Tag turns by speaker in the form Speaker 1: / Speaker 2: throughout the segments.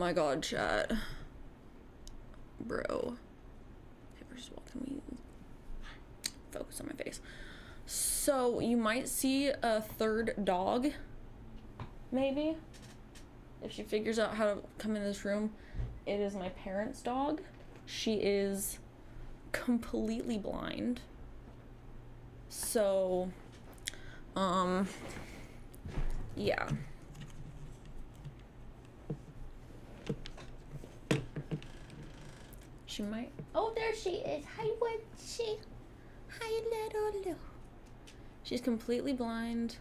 Speaker 1: my god, chat. Bro. Okay, we're just walking. We focus on my face. So you might see a third dog, maybe, if she figures out how to come in this room. It is my parents' dog. She is completely blind. So, yeah. She might.
Speaker 2: Oh, there she is. Hi, Witchy. Hi, little Lou.
Speaker 1: She's completely blind,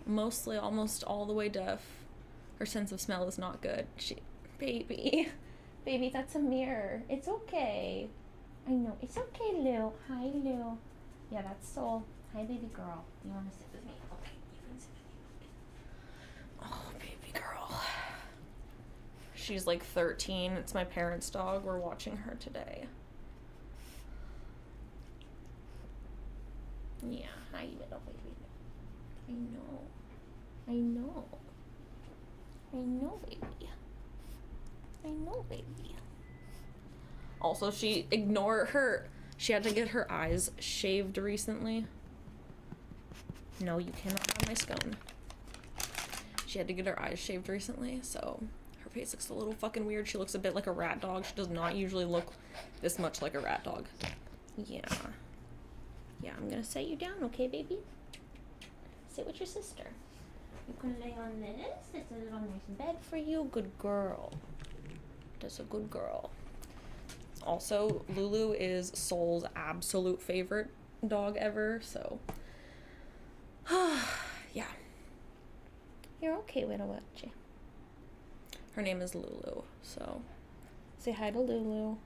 Speaker 1: mostly almost all the way deaf. Her sense of smell is not good. Baby, that's a mirror. It's okay.
Speaker 2: I know. It's okay, Lou. Hi, Lou. Yeah, that's Soul. Hi, baby girl. You want to sit with me? Okay, you can sit with me.
Speaker 1: Oh, baby girl. She's like 13. It's my parents' dog. We're watching her today.
Speaker 2: Yeah, hi, little baby.
Speaker 1: I know.
Speaker 2: I know. I know, baby. I know, baby.
Speaker 1: Also, she had to get her eyes shaved recently. No, you cannot have my scone. She had to get her eyes shaved recently, so her face looks a little fucking weird. She looks a bit like a rat dog. She does not usually look this much like a rat dog. Yeah.
Speaker 2: Yeah, I'm gonna set you down, okay, baby? Sit with your sister. You can lay on this. It's a little nice bed for you. Good girl.
Speaker 1: That's a good girl. Also, Lulu is Soul's absolute favorite dog ever, so yeah.
Speaker 2: You're okay, little Witchy.
Speaker 1: Her name is Lulu, so
Speaker 2: say hi to Lulu.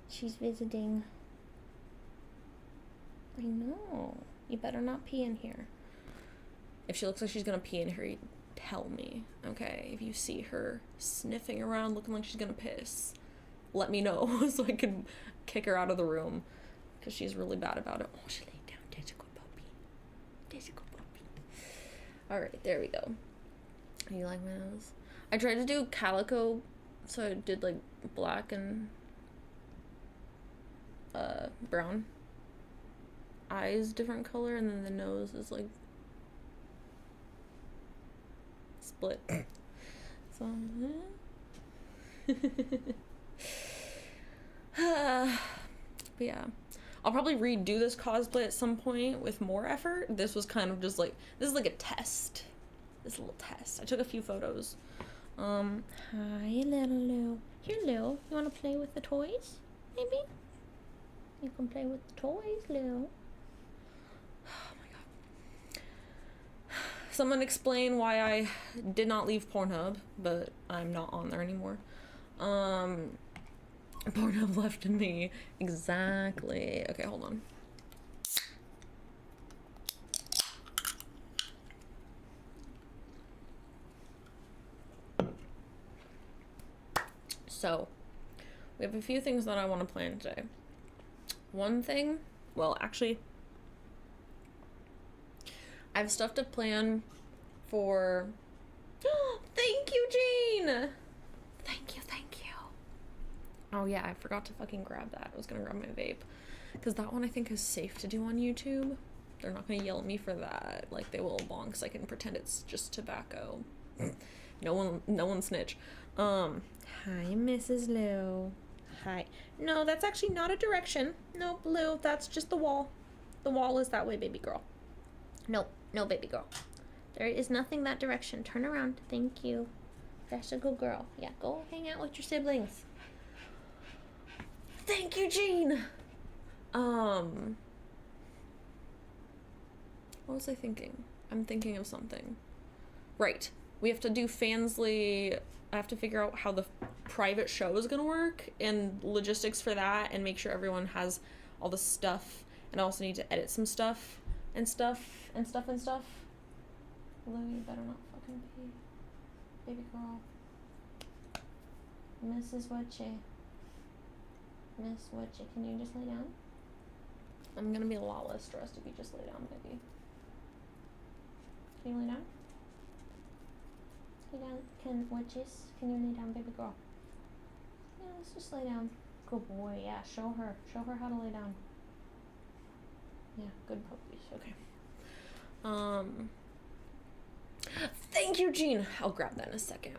Speaker 2: She's visiting. I know. You better not pee in here.
Speaker 1: If she looks like she's gonna pee in here, you tell me, okay? If you see her sniffing around looking like she's gonna piss, let me know so I can kick her out of the room, because she's really bad about it. Oh, she laid down. There's a good puppy. There's a good puppy. Alright, there we go. You like my nose? I tried to do calico, so I did like black and brown. Eyes different color, and then the nose is like split. So but yeah, I'll probably redo this cosplay at some point with more effort. This was kind of just like, this is like a test. This little test. I took a few photos.
Speaker 2: Hi, little Lou. Here, Lou. You want to play with the toys? Maybe? You can play with the toys, Lou.
Speaker 1: Oh my god. Someone explain why I did not leave Pornhub, but I'm not on there anymore. Pornhub left me. Exactly. Okay, hold on. So, we have a few things that I want to plan today. One thing, well, actually, I have stuff to plan for. Thank you, Jane! Thank you. Oh yeah, I forgot to fucking grab that. I was gonna grab my vape. Because that one I think is safe to do on YouTube. They're not gonna yell at me for that. Like, they will bonk, so I can pretend it's just tobacco. No one snitch. Hi, Mrs. Lou. Hi. No, that's actually not a direction. No, Lou, that's just the wall. The wall is that way, baby girl.
Speaker 2: No, baby girl. There is nothing that direction. Turn around. Thank you. That's a good girl. Yeah, go hang out with your siblings.
Speaker 1: Thank you, Jean. What was I thinking? I'm thinking of something. Right. We have to do Fansly. I have to figure out how the private show is gonna work and logistics for that, and make sure everyone has all the stuff. And I also need to edit some stuff. Lou, you better not fucking pee. Baby girl.
Speaker 2: Mrs. Witchy. Miss Witchy, can you just lay down?
Speaker 1: I'm gonna be a lot less stressed if you just lay down, baby.
Speaker 2: Can you lay down? Lay down. Can you lay down, baby girl? Yeah, let's just lay down. Good boy, yeah, show her how to lay down.
Speaker 1: Yeah, good puppies. Okay. Thank you, Jean. I'll grab that in a second.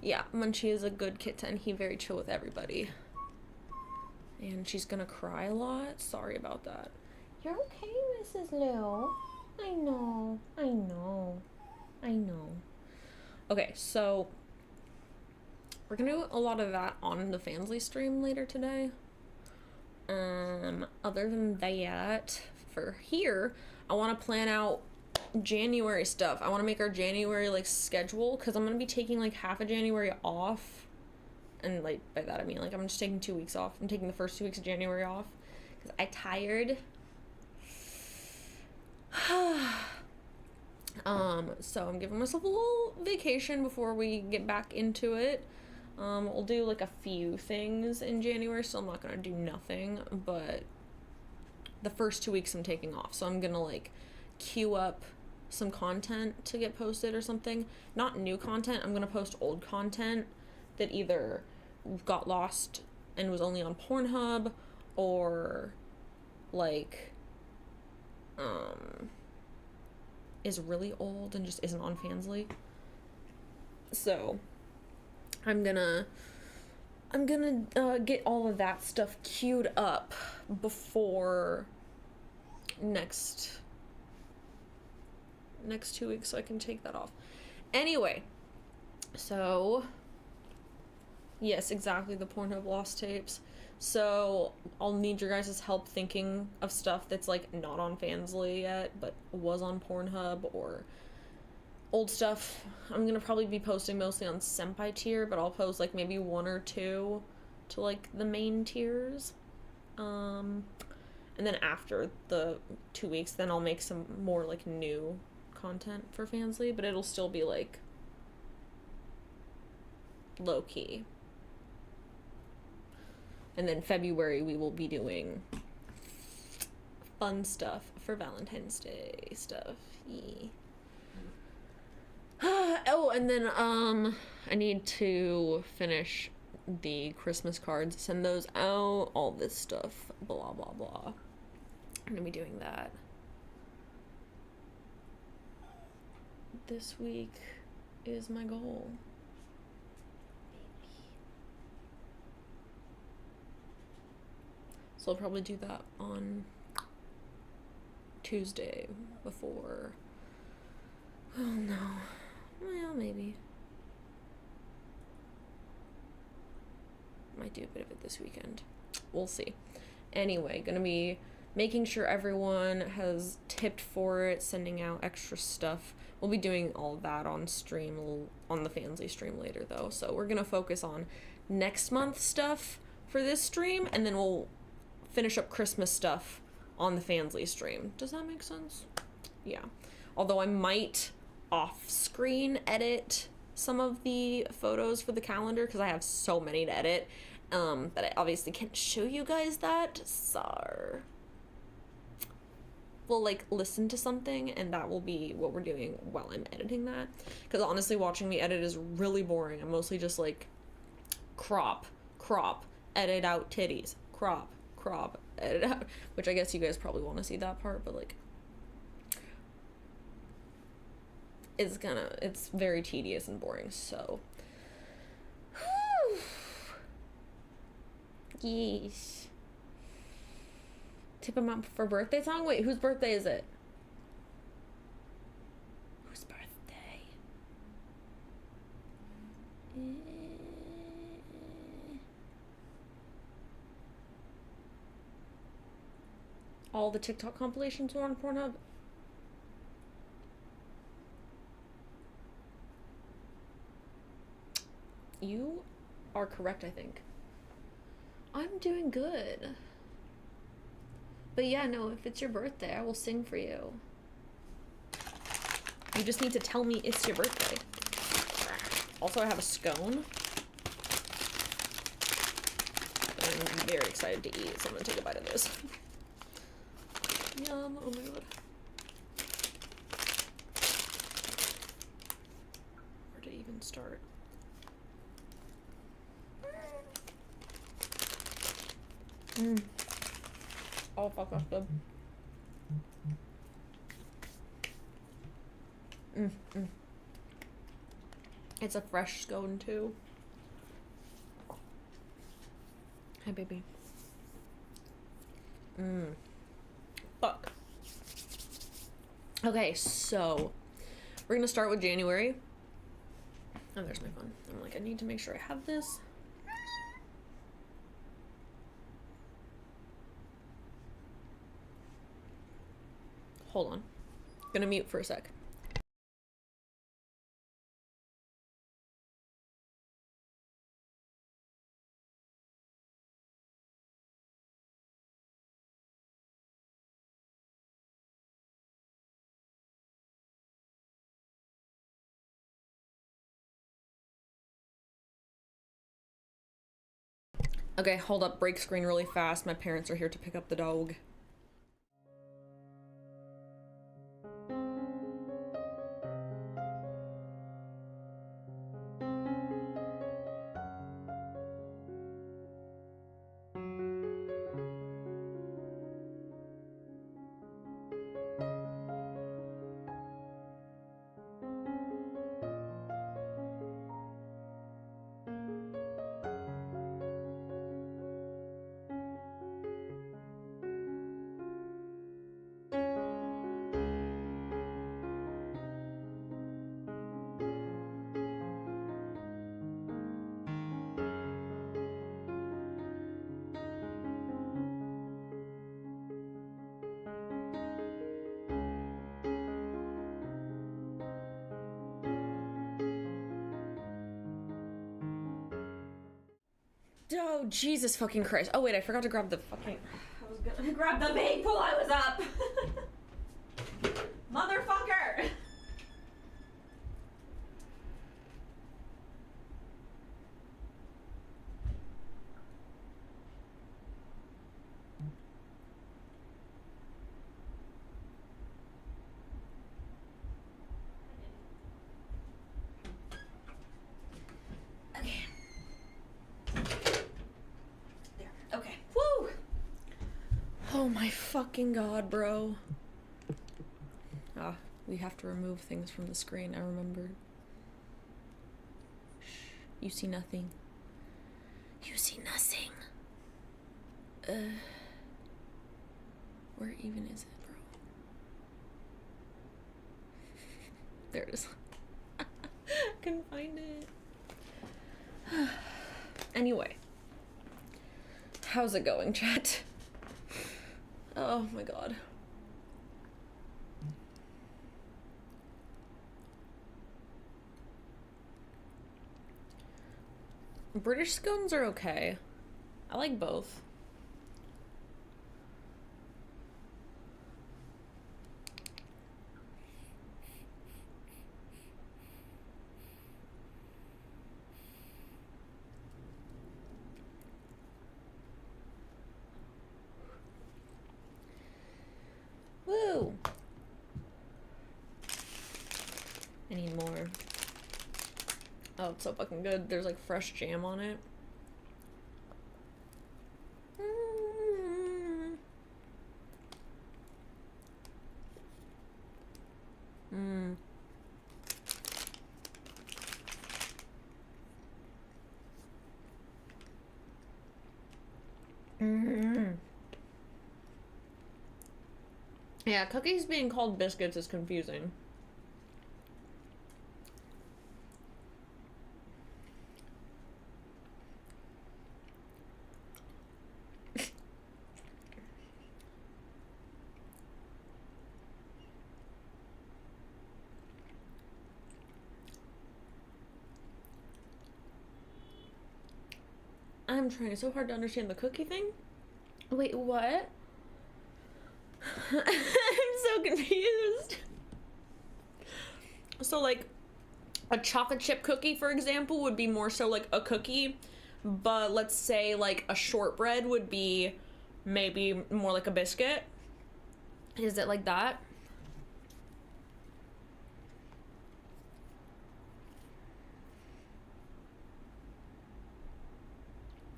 Speaker 1: Yeah, Munchie is a good kitten. He very chill with everybody. And she's gonna cry a lot. Sorry about that. You're okay, Mrs. Lou. I know. I know. I know. Okay, so we're gonna do a lot of that on the Fansly stream later today. Other than that, for here, I want to plan out January stuff. I want to make our January like schedule, because I'm gonna be taking like half of January off, and like by that I mean like I'm just taking 2 weeks off. I'm taking the first 2 weeks of January off because I tired. So I'm giving myself a little vacation before we get back into it. We'll do like a few things in January, so I'm not gonna do nothing, but the first 2 weeks I'm taking off, so I'm gonna like queue up some content to get posted or something. Not new content, I'm gonna post old content that either got lost and was only on Pornhub, or like is really old and just isn't on Fansly. So I'm gonna get all of that stuff queued up before next 2 weeks, so I can take that off. Anyway, so yes, exactly, the Pornhub lost tapes. So I'll need your guys' help thinking of stuff that's like not on Fansly yet but was on Pornhub, or old stuff. I'm gonna probably be posting mostly on Senpai tier, but I'll post like maybe 1 or 2 to like the main tiers. And then after the 2 weeks, then I'll make some more like new content for Fansly, but it'll still be like low key. And then February we will be doing fun stuff for Valentine's Day stuff. Yeah. Oh, and then I need to finish the Christmas cards, send those out, all this stuff, blah blah blah. I'm gonna be doing that this week is my goal. So I'll probably do that on Tuesday before. Oh no. Well, maybe. Might do a bit of it this weekend. We'll see. Anyway, gonna be making sure everyone has tipped for it, sending out extra stuff. We'll be doing all of that on stream, on the Fansly stream later though. So we're gonna focus on next month's stuff for this stream, and then we'll finish up Christmas stuff on the Fansly stream. Does that make sense? Yeah. Although I might off-screen edit some of the photos for the calendar, because I have so many to edit that I obviously can't show you guys that. So we'll like listen to something, and that will be what we're doing while I'm editing that, because honestly watching me edit is really boring. I'm mostly just like crop, edit out titties, crop, edit out, which I guess you guys probably want to see that part, but like it's very tedious and boring, so yes. Tip him out for birthday song? Wait, whose birthday is it? Whose birthday? All the TikTok compilations were on Pornhub? You are correct, I think. I'm doing good. But yeah, no, if it's your birthday, I will sing for you. You just need to tell me it's your birthday. Also, I have a scone. I'm very excited to eat, so I'm gonna take a bite of this. Yum, oh my god. Where to even start? Oh fuck, that's good. It's a fresh scone too. Hi, baby. Fuck. Okay, so we're gonna start with January. Oh, there's my phone. I'm like, I need to make sure I have this. Hold on. Gonna mute for a sec. Okay, hold up. Break screen really fast. My parents are here to pick up the dog. Oh, Jesus fucking Christ. Oh, wait, I forgot to grab the fucking... I was gonna grab the vape while I was up. Motherfucker! Okay. Woo! Oh my fucking god, bro. Ah, we have to remove things from the screen, I remember. Shh. You see nothing. You see nothing. Where even is it, bro? There it is. I couldn't find it. Anyway. How's it going, chat? Oh my god. British scones are okay. I like both. Woo! I need more. Oh, it's so fucking good. There's like fresh jam on it. Yeah, cookies being called biscuits is confusing. I'm trying so hard to understand the cookie thing. Wait, what? I'm so confused. So, like, a chocolate chip cookie, for example, would be more so like a cookie, but let's say, like, a shortbread would be maybe more like a biscuit. Is it like that?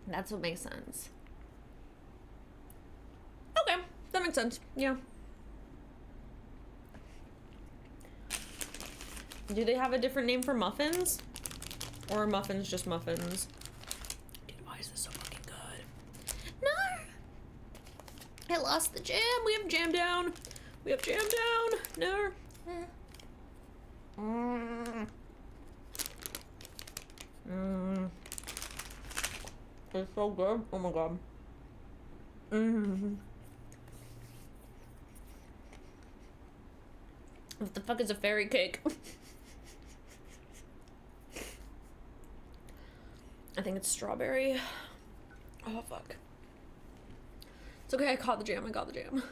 Speaker 1: That's what makes sense. Okay, that makes sense. Yeah. Do they have a different name for muffins? Or are muffins just muffins? Dude, why is this so fucking good? No! I lost the jam. We have jam down. We have jam down. No. It's so good. Oh my god. What the fuck is a fairy cake? I think it's strawberry. Oh fuck. It's okay, I caught the jam. I got the jam.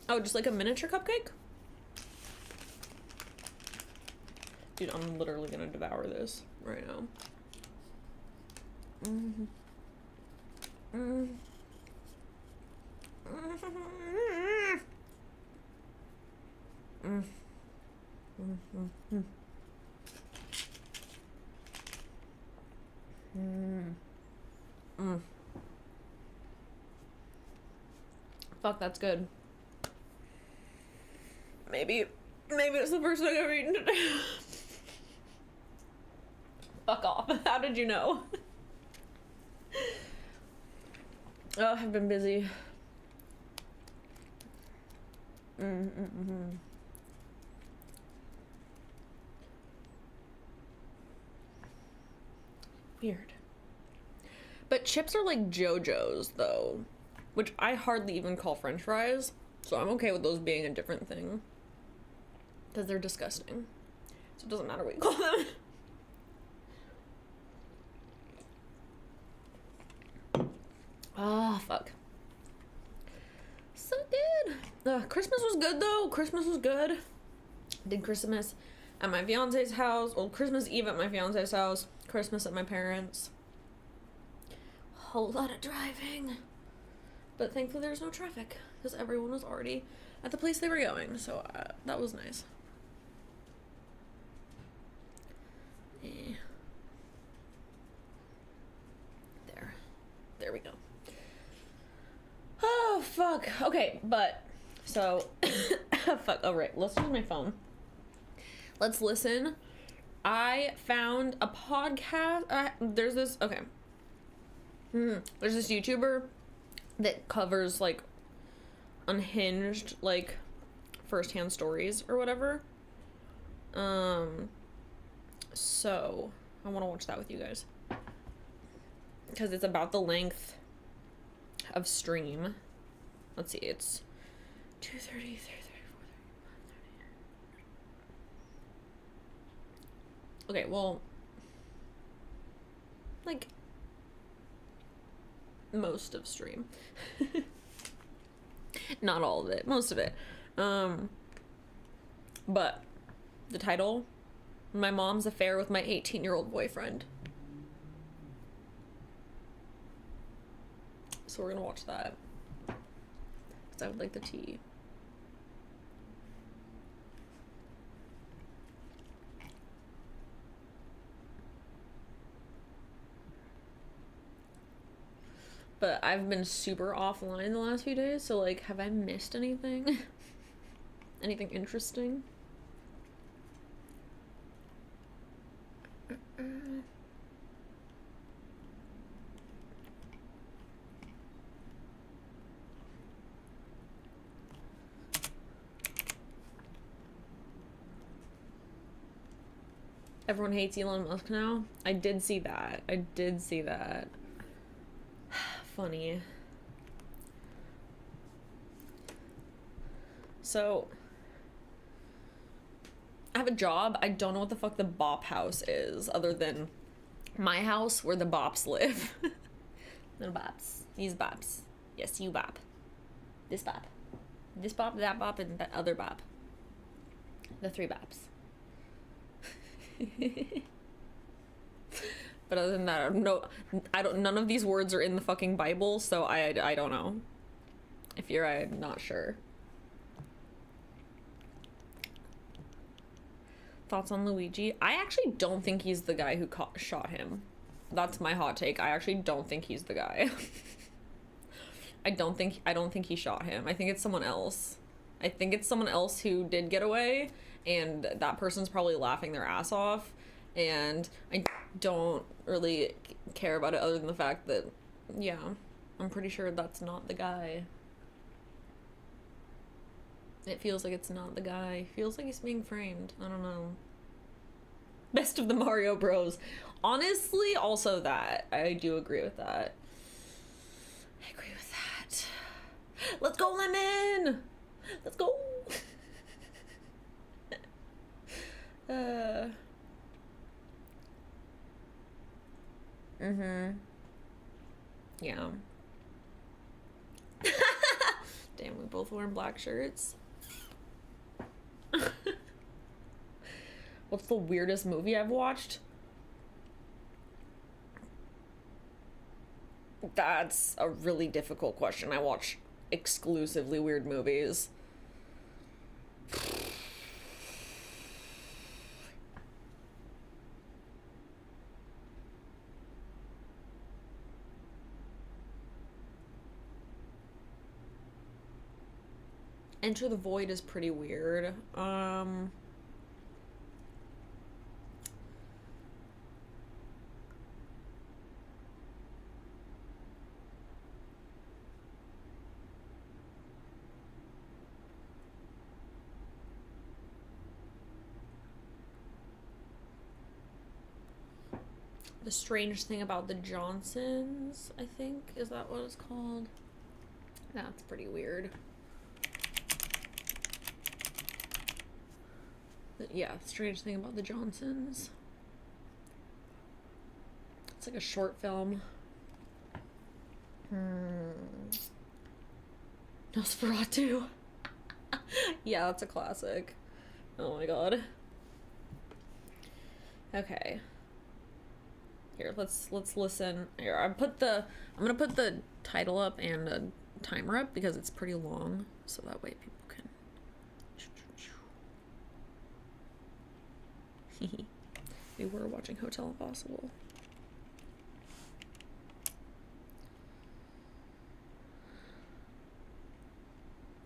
Speaker 1: Oh, just like a miniature cupcake? Dude, I'm literally gonna devour this right now. Fuck, that's good. Maybe it's the first thing I've eaten today. Fuck off. How did you know? Oh, I've been busy. Weird. But chips are like JoJo's, though, which I hardly even call French fries, so I'm okay with those being a different thing. Because they're disgusting. So it doesn't matter what you call them. Ah, fuck. So good. Christmas was good, though. Christmas was good. Did Christmas at my fiance's house. Well, Christmas Eve at my fiance's house. Christmas at my parents'. Whole lot of driving. But thankfully there was no traffic. Because everyone was already at the place they were going. So that was nice. There we go. Oh, fuck. Okay, but, so, fuck, all right, let's use my phone. Let's listen. I found a podcast, there's this, okay. There's this YouTuber that covers, like, unhinged, like, first-hand stories or whatever. So, I want to watch that with you guys. Because it's about the length of stream. Let's see, it's 2:30, 3:30, 4:30, 5:30. Okay, well, like, most of stream. Not all of it, most of it. But the title, My Mom's Affair with My 18-Year-Old Boyfriend. So we're gonna watch that. Because I would like the tea. But I've been super offline the last few days, so like, have I missed anything? Anything interesting? Everyone hates Elon Musk now. I did see that. Funny. So, I have a job. I don't know what the fuck the Bop house is, other than my house where the Bops live. Little Bops. These Bops. Yes, you Bop. This Bop. This Bop, that Bop, and that other Bop. The 3 Bops. But other than that, none of these words are in the fucking Bible, so I don't know. If you're, I'm not sure. Thoughts on Luigi? I actually don't think he's the guy who shot him. That's my hot take. I actually don't think he's the guy. I don't think he shot him. I think it's someone else. I think it's someone else who did get away, and that person's probably laughing their ass off, and I don't really care about it other than the fact that, yeah, I'm pretty sure that's not the guy. It feels like it's not the guy. Feels like he's being framed. I don't know. Best of the Mario Bros. Honestly, also that. I do agree with that. I agree with that. Let's go, Lemon! Let's go! Yeah. Damn, we both wearing black shirts. What's the weirdest movie I've watched? That's a really difficult question. I watch exclusively weird movies. Enter the Void is pretty weird. The Strange Thing About the Johnsons, I think, is that what it's called? That's pretty weird. But yeah, Strange Thing About the Johnsons. It's like a short film. Nosferatu. Yeah, that's a classic. Oh my god. Okay. Here, let's listen. Here, I'm gonna put the title up and a timer up because it's pretty long, so that way people can. We were watching Hotel Impossible.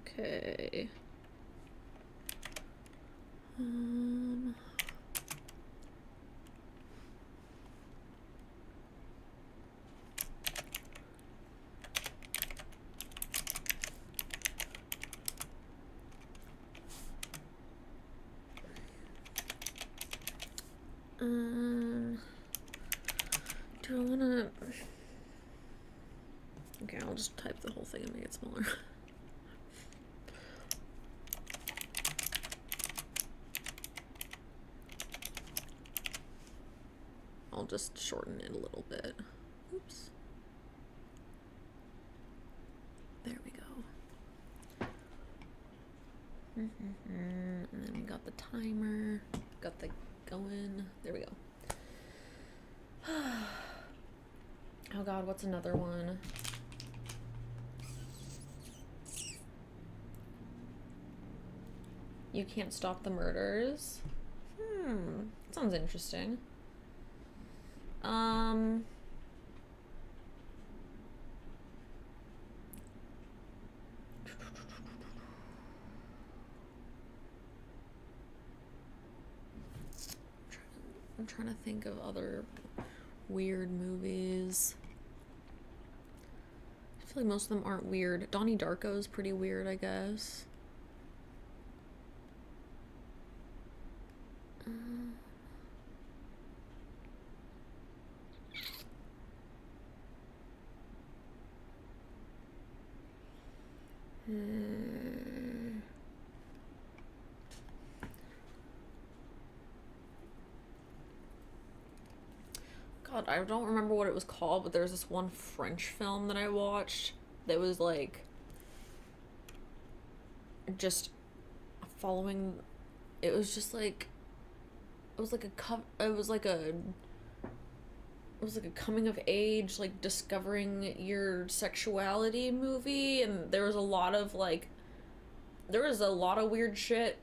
Speaker 1: Okay. Do I wanna... Okay, I'll just type the whole thing and make it smaller. I'll just shorten it a little bit. Oops. There we go. And then we got the timer, got the going. There we go. Oh god, what's another one? You Can't Stop the Murders. Sounds interesting. I'm trying to think of other weird movies. I feel like most of them aren't weird. Donnie Darko is pretty weird, I guess. God, I don't remember what it was called, but there's this one French film that I watched that was like just following. It was just like it was like a coming of age, like discovering your sexuality movie, and there was a lot of weird shit.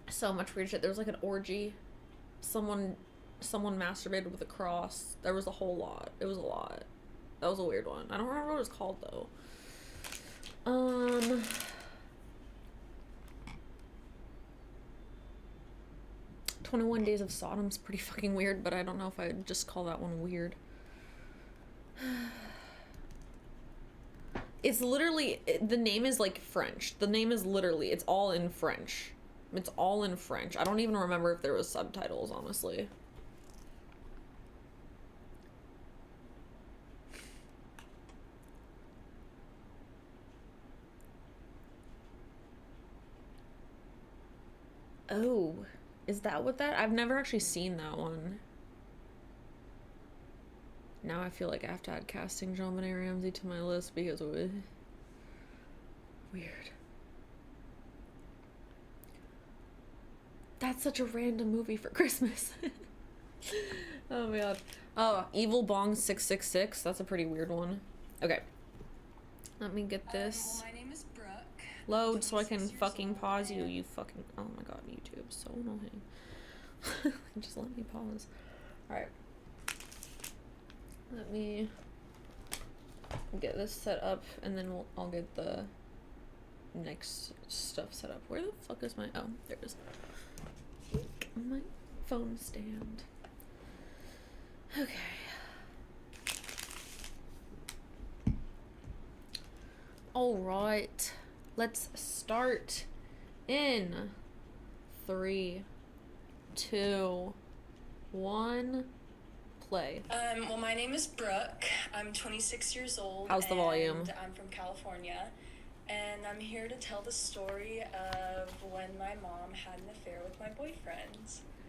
Speaker 1: So much weird shit. There was like an orgy. Someone masturbated with a cross. There was a whole lot. It was a lot. That was a weird one. I don't remember what it was called though. 21 Days of Sodom's pretty fucking weird, but I don't know if I'd just call that one weird. It's literally, the name is like French. The name is literally, it's all in French. It's all in French. I don't even remember if there was subtitles, honestly. Oh, is that what that? I've never actually seen that one. Now I feel like I have to add casting JonBenet Ramsey to my list because of it. Weird. That's such a random movie for Christmas. Oh my god. Oh, Evil Bong 666. That's a pretty weird one. Okay. Let me get this.
Speaker 3: Well, my name is Brooke.
Speaker 1: Load so I can fucking pause you. You fucking. Oh my god, YouTube. So annoying. Just let me pause. Alright. Let me get this set up and then I'll get the next stuff set up. Where the fuck is my. Oh, there it is. My phone stand. Okay. Alright. Let's start in 3, 2, 1, play.
Speaker 3: Well, my name is Brooke. I'm 26 years old.
Speaker 1: How's the volume?
Speaker 3: And I'm from California. And I'm here to tell the story of when my mom had an affair with my boyfriend.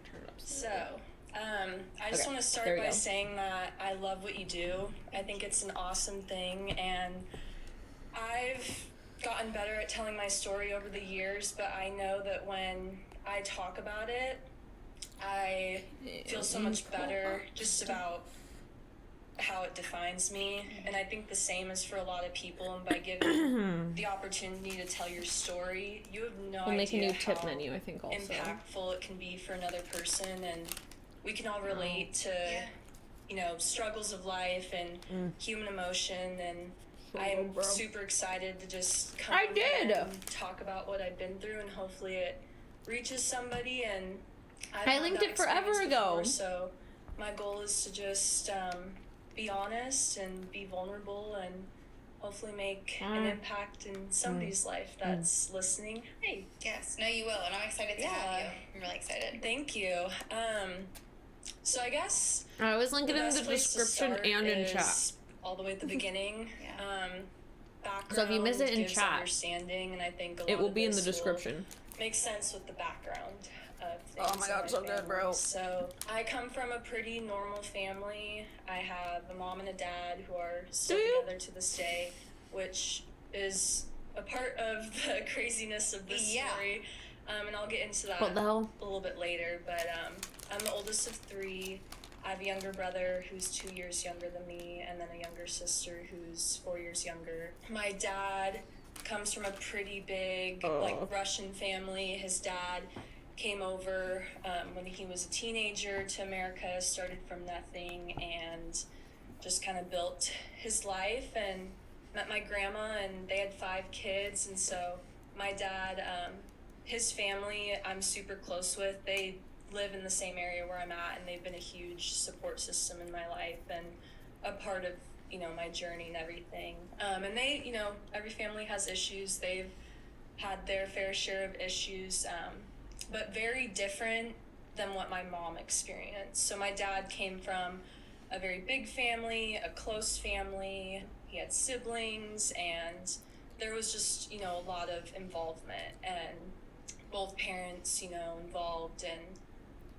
Speaker 1: Turn it up.
Speaker 3: So, I just
Speaker 1: Okay,
Speaker 3: want to start
Speaker 1: there we
Speaker 3: by
Speaker 1: go.
Speaker 3: saying that I love what you do. I think it's an awesome thing, and I've gotten better at telling my story over the years, but I know that when I talk about it, I feel so much better just about how it defines me. And I think the same is for a lot of people, and by giving the opportunity to tell your story, you have no
Speaker 1: We'll make a
Speaker 3: idea
Speaker 1: new tip
Speaker 3: how
Speaker 1: menu, I think, also.
Speaker 3: impactful it can be for another person, and we can all relate to you know, struggles of life and human emotion, and I'm super excited to just come and talk about what I've been through, and hopefully it reaches somebody. And
Speaker 1: I linked it forever ago.
Speaker 3: So my goal is to just be honest and be vulnerable and hopefully make an impact in somebody's life that's listening. Hey.
Speaker 4: Yes, no, you will, and I'm excited to have you. I'm really excited.
Speaker 3: Thank you. So I guess
Speaker 1: I always link it in the
Speaker 3: best place to
Speaker 1: description
Speaker 3: start
Speaker 1: and in
Speaker 3: is
Speaker 1: chat.
Speaker 3: all the way at the beginning. Background
Speaker 1: So if you miss it in
Speaker 3: gives
Speaker 1: chat,
Speaker 3: understanding, and I think a lot
Speaker 1: It will
Speaker 3: of
Speaker 1: be in the
Speaker 3: this will
Speaker 1: description.
Speaker 3: make sense with the background of things.
Speaker 1: Oh my god,
Speaker 3: in
Speaker 1: so good, bro.
Speaker 3: family. So I come from a pretty normal family. I have a mom and a dad who are still
Speaker 1: Do you?
Speaker 3: together to this day, which is a part of the craziness of this story. And I'll get into that
Speaker 1: What the hell?
Speaker 3: a little bit later. But I'm the oldest of 3. I have a younger brother who's 2 years younger than me, and then a younger sister who's 4 years younger. My dad comes from a pretty big, like, Russian family. His dad came over when he was a teenager to America, started from nothing, and just kind of built his life, and met my grandma, and they had 5 kids. And so my dad, his family I'm super close with. They live in the same area where I'm at, and they've been a huge support system in my life and a part of, you know, my journey and everything. And they, you know, every family has issues. They've had their fair share of issues, but very different than what my mom experienced. So my dad came from a very big family, a close family. He had siblings, and there was just, you know, a lot of involvement, and both parents, you know, involved, and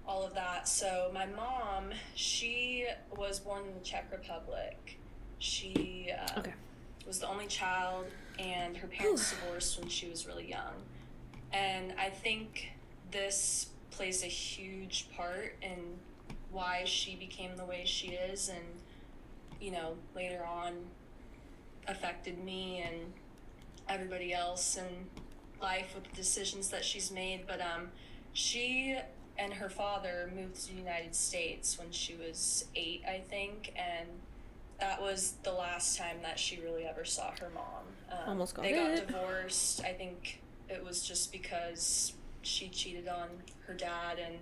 Speaker 3: all of that. So my mom, she was born in the Czech Republic. She was the only child, and her parents divorced when she was really young. And I think this plays a huge part in why she became the way she is, and, you know, later on affected me and everybody else in life with the decisions that she's made. But she and her father moved to the United States when she was 8, I think, and that was the last time that she really ever saw her mom.
Speaker 1: Almost got
Speaker 3: they
Speaker 1: it.
Speaker 3: got divorced. I think it was just because she cheated on her dad, and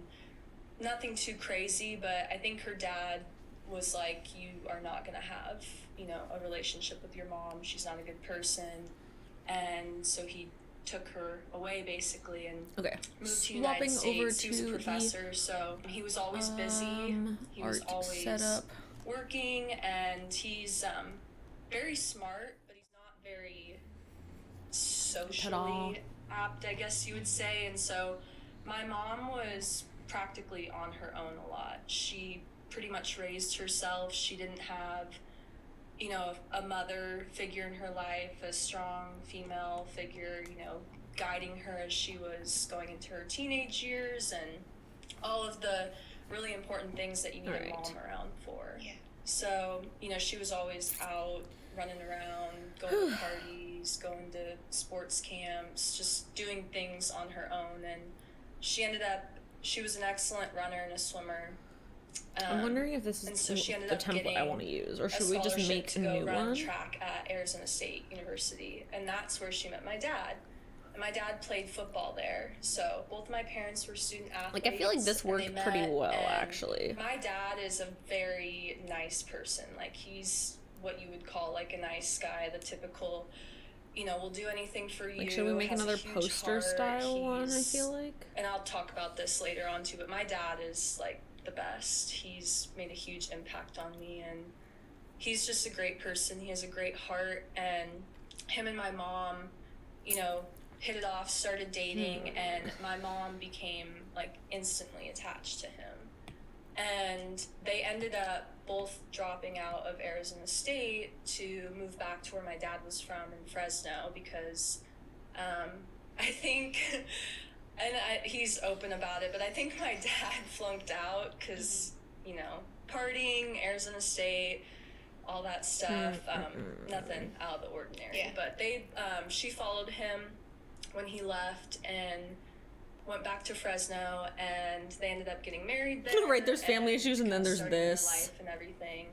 Speaker 3: nothing too crazy, but I think her dad was like, you are not going to have, a relationship with your mom. She's not a good person. And so he took her away basically and moved to the United States. He was a professor, so he was always busy. He was always working, and he's very smart, but he's not very socially apt, I guess you would say. And so my mom was practically on her own a lot. She pretty much raised herself. She didn't have a mother figure in her life, a strong female figure, guiding her as she was going into her teenage years and all of the really important things that you need a mom around for. Yeah. So, she was always out running around, going to parties, going to sports camps, just doing things on her own. And she was an excellent runner and a swimmer.
Speaker 1: I'm wondering if this is the template I want to use, or should we just make a new one?
Speaker 3: Track at Arizona State University, and that's where she met my dad. And my dad played football there, so both my parents were student athletes.
Speaker 1: Like, I feel like this worked pretty well, actually.
Speaker 3: My dad is a very nice person. Like, he's what you would call like a nice guy, the typical, will do anything for you.
Speaker 1: Like, should we make another poster style one? I feel like.
Speaker 3: And I'll talk about this later on too. But my dad is like the best. He's made a huge impact on me, and he's just a great person. He has a great heart, and him and my mom, hit it off, started dating, and my mom became like instantly attached to him. And they ended up both dropping out of Arizona State to move back to where my dad was from in Fresno, because I think and he's open about it, but I think my dad flunked out because, partying, Arizona State, all that stuff, nothing out of the ordinary. Yeah. But she followed him when he left and went back to Fresno, and they ended up getting married there.
Speaker 1: Right, there's family issues, and then there's this.
Speaker 3: Life and everything.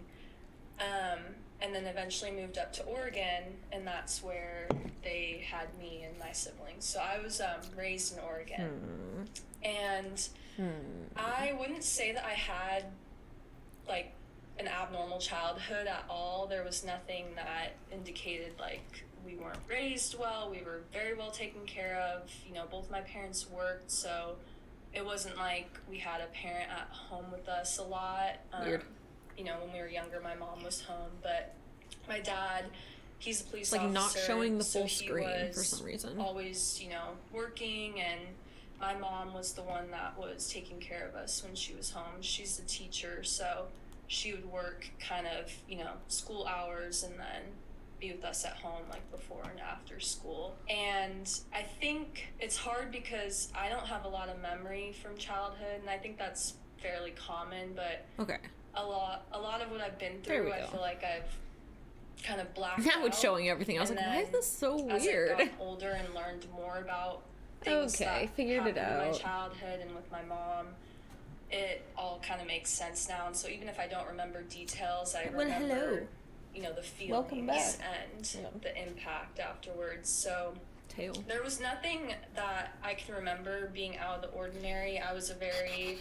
Speaker 3: And then eventually moved up to Oregon, and that's where they had me and my siblings. So I was raised in Oregon. And I wouldn't say that I had, like, an abnormal childhood at all. There was nothing that indicated, like, we weren't raised well. We were very well taken care of. Both my parents worked, so it wasn't like we had a parent at home with us a lot.
Speaker 1: Weird.
Speaker 3: When we were younger, my mom was home, but my dad, he's a police
Speaker 1: officer.
Speaker 3: Like,
Speaker 1: not showing the full screen for some reason.
Speaker 3: Always, working, and my mom was the one that was taking care of us when she was home. She's a teacher, so she would work kind of, school hours and then be with us at home, like, before and after school. And I think it's hard because I don't have a lot of memory from childhood, and I think that's fairly common, but a lot of what I've been through, I feel like I've kind of blacked out.
Speaker 1: Now it's showing everything. I was like, why is this so weird?
Speaker 3: As I got older and learned more about things that
Speaker 1: figured it out.
Speaker 3: In my childhood and with my mom, it all kind of makes sense now. And so even if I don't remember details, I remember, the feelings and the impact afterwards. So there was nothing that I can remember being out of the ordinary. I was a very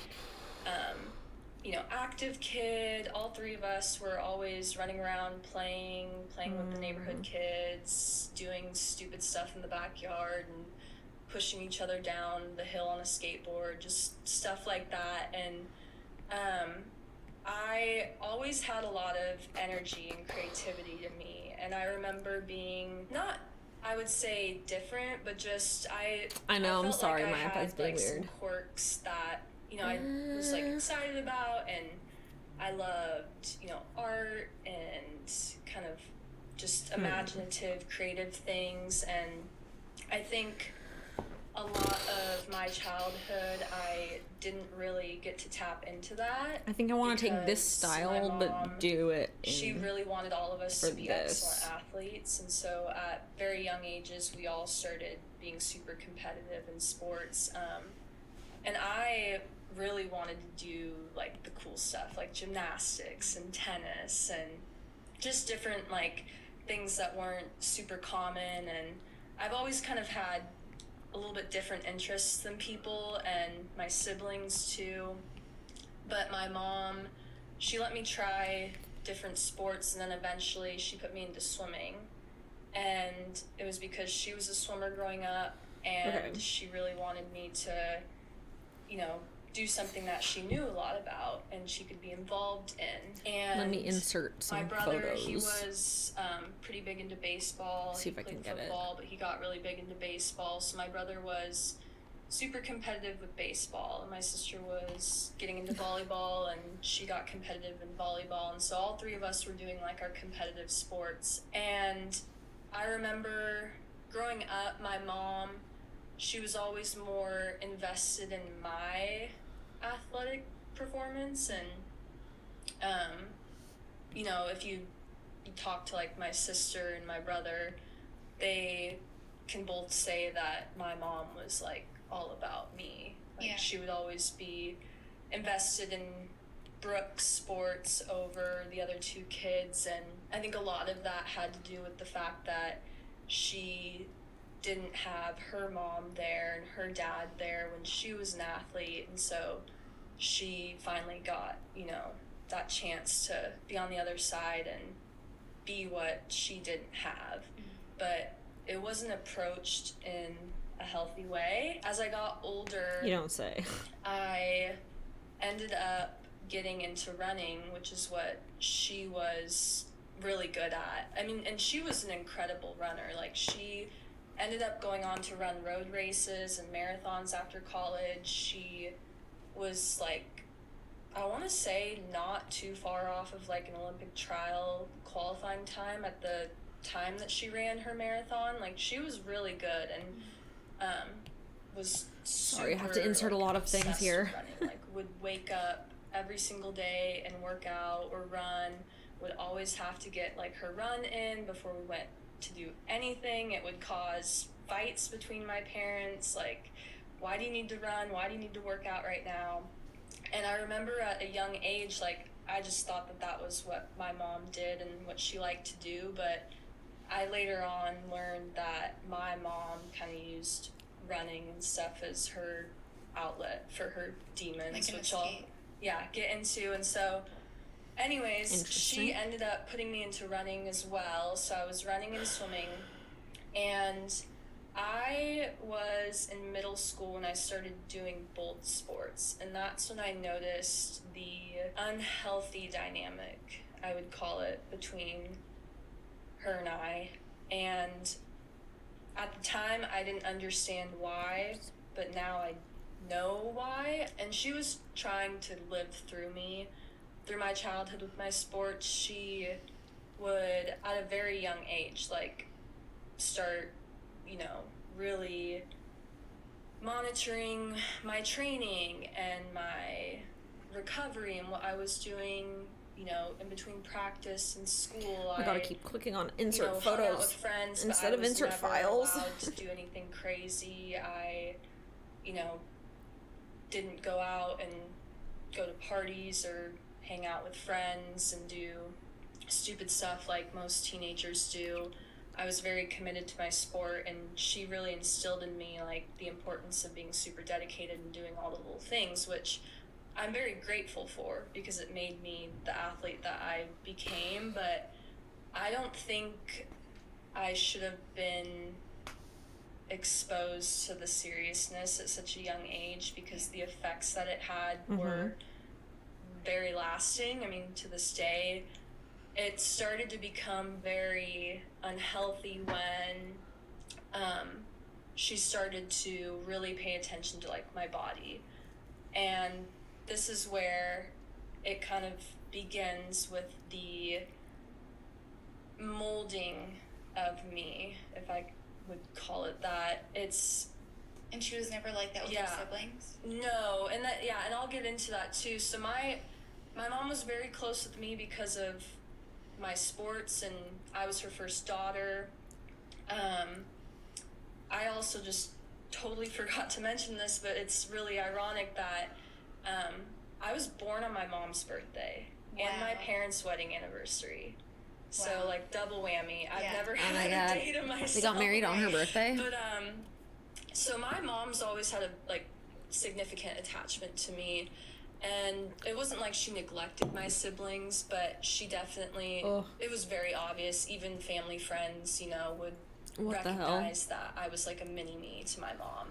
Speaker 3: active kid. All three of us were always running around playing with the neighborhood kids, doing stupid stuff in the backyard and pushing each other down the hill on a skateboard, just stuff like that. And I always had a lot of energy and creativity to me. And I remember being not, I would say, different, but just I know, I'm sorry, my iPad's being weird. Some quirks that I was like excited about, and I loved, art and kind of just imaginative, creative things. And I think a lot of my childhood, I didn't really get to tap into that.
Speaker 1: I think I want to take this style, but do it.
Speaker 3: She really wanted all of us to be excellent athletes, and so at very young ages, we all started being super competitive in sports. And I really wanted to do like the cool stuff, like gymnastics and tennis and just different like things that weren't super common. And I've always kind of had a little bit different interests than people, and my siblings too. But my mom, she let me try different sports, and then eventually she put me into swimming. And it was because she was a swimmer growing up, and she really wanted me to, you know, do something that she knew a lot about and she could be involved in. And
Speaker 1: let me insert some
Speaker 3: my brother,
Speaker 1: photos.
Speaker 3: he was pretty big into baseball.
Speaker 1: See if I can get
Speaker 3: football, but he got really big into baseball. So my brother was super competitive with baseball, and my sister was getting into volleyball, and she got competitive in volleyball. And so all three of us were doing like our competitive sports. And I remember growing up, my mom, she was always more invested in my athletic performance. And you know, if you talk to like my sister and my brother, they can both say that my mom was like all about me. Like she would always be invested in Brooke's sports over the other two kids, and I think a lot of that had to do with the fact that she didn't have her mom there and her dad there when she was an athlete, and so she finally got, you know, that chance to be on the other side and be what she didn't have. But it wasn't approached in a healthy way. As I got older,
Speaker 1: You don't say.
Speaker 3: I ended up getting into running, which is what she was really good at. I mean, and she was an incredible runner. Like, she ended up going on to run road races and marathons after college. She was like, I want to say not too far off of like an Olympic trial qualifying time at the time that she ran her marathon. Like, she was really good, and was
Speaker 1: Sorry, I have to insert a lot of things here.
Speaker 3: Running. Like, would wake up every single day and work out or run, would always have to get like her run in before we went to do anything. It would cause fights between my parents, like, why do you need to run? Why do you need to work out right now? And I remember at a young age, like, I just thought that that was what my mom did and what she liked to do. But I later on learned that my mom kind of used running and stuff as her outlet for her demons,
Speaker 4: like
Speaker 3: which I'll get into. And so anyways, she ended up putting me into running as well. So I was running and swimming, and I was in middle school when I started doing both sports, and that's when I noticed the unhealthy dynamic, I would call it, between her and I. And at the time, I didn't understand why, but now I know why. And she was trying to live through me, through my childhood with my sports. She would, at a very young age, like, start, you know, really monitoring my training and my recovery and what I was doing, you know, in between practice and school.
Speaker 1: I gotta keep clicking on insert
Speaker 3: hung out
Speaker 1: photos
Speaker 3: with friends,
Speaker 1: instead
Speaker 3: but
Speaker 1: of insert
Speaker 3: never
Speaker 1: files.
Speaker 3: allowed to do anything crazy. I, you know, didn't go out and go to parties or hang out with friends and do stupid stuff like most teenagers do. I was very committed to my sport, and she really instilled in me, like, the importance of being super dedicated and doing all the little things, which I'm very grateful for because it made me the athlete that I became. But I don't think I should have been exposed to the seriousness at such a young age, because the effects that it had were very lasting. I mean, to this day, it started to become very unhealthy when she started to really pay attention to, like, my body. And this is where it kind of begins with the molding of me, if I would call it that.
Speaker 4: And she was never like that with her siblings?
Speaker 3: No, and and I'll get into that too. So my mom was very close with me because of my sports, and I was her first daughter. I also just totally forgot to mention this, but it's really ironic that I was born on my mom's birthday and my parents' wedding anniversary. So, like, double whammy. I've never had a date of myself.
Speaker 1: They got married on her birthday?
Speaker 3: But, so my mom's always had a, like, significant attachment to me. And it wasn't like she neglected my siblings, but she definitely, it was very obvious. Even family friends, you know, would recognize that I was like a mini-me to my mom.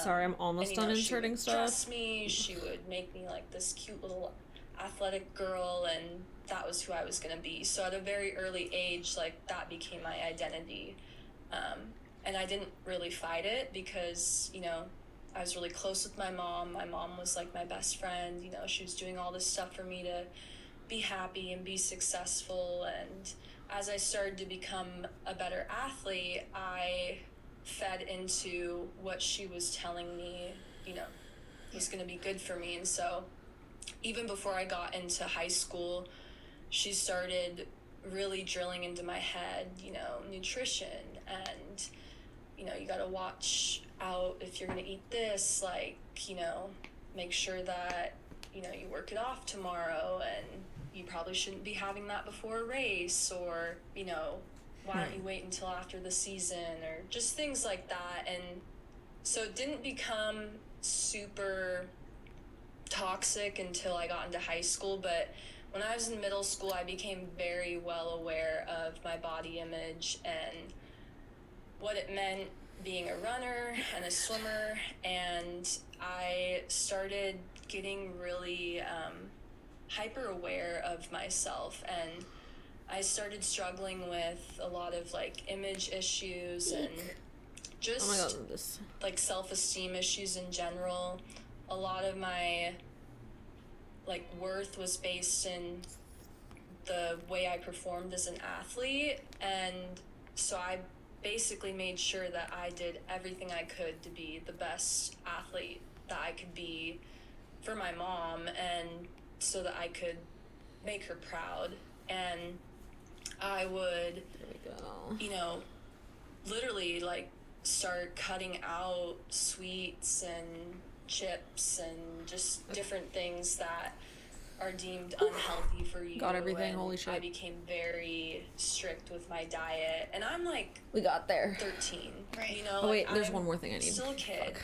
Speaker 1: Sorry, I'm almost done inserting stuff.
Speaker 3: Trust me, she would make me like this cute little athletic girl, and that was who I was going to be. So at a very early age, like, that became my identity. And I didn't really fight it because, you know, I was really close with my mom. My mom was like my best friend. You know, she was doing all this stuff for me to be happy and be successful. And as I started to become a better athlete, I fed into what she was telling me, you know, was going to be good for me. And so even before I got into high school, she started really drilling into my head, you know, nutrition and, you know, you got to watch out if you're going to eat this, like, you know, make sure that, you know, you work it off tomorrow, and you probably shouldn't be having that before a race, or, you know, why don't you wait until after the season, or just things like that. And so it didn't become super toxic until I got into high school, but when I was in middle school, I became very well aware of my body image and what it meant being a runner and a swimmer, and I started getting really hyper aware of myself, and I started struggling with a lot of like image issues and just like self-esteem issues in general. A lot of my like worth was based in the way I performed as an athlete, and so I basically made sure that I did everything I could to be the best athlete that I could be for my mom, and so that I could make her proud. And I would, you know, literally like start cutting out sweets and chips and just different things that are deemed unhealthy for you.
Speaker 1: Got everything,
Speaker 3: and
Speaker 1: holy shit.
Speaker 3: I became very strict with my diet, and I'm like,
Speaker 1: we got there.
Speaker 3: 13,
Speaker 4: right?
Speaker 3: You know,
Speaker 1: oh wait,
Speaker 3: like,
Speaker 1: there's
Speaker 3: I'm
Speaker 1: one more thing I need.
Speaker 3: Still a kid.
Speaker 1: Fuck.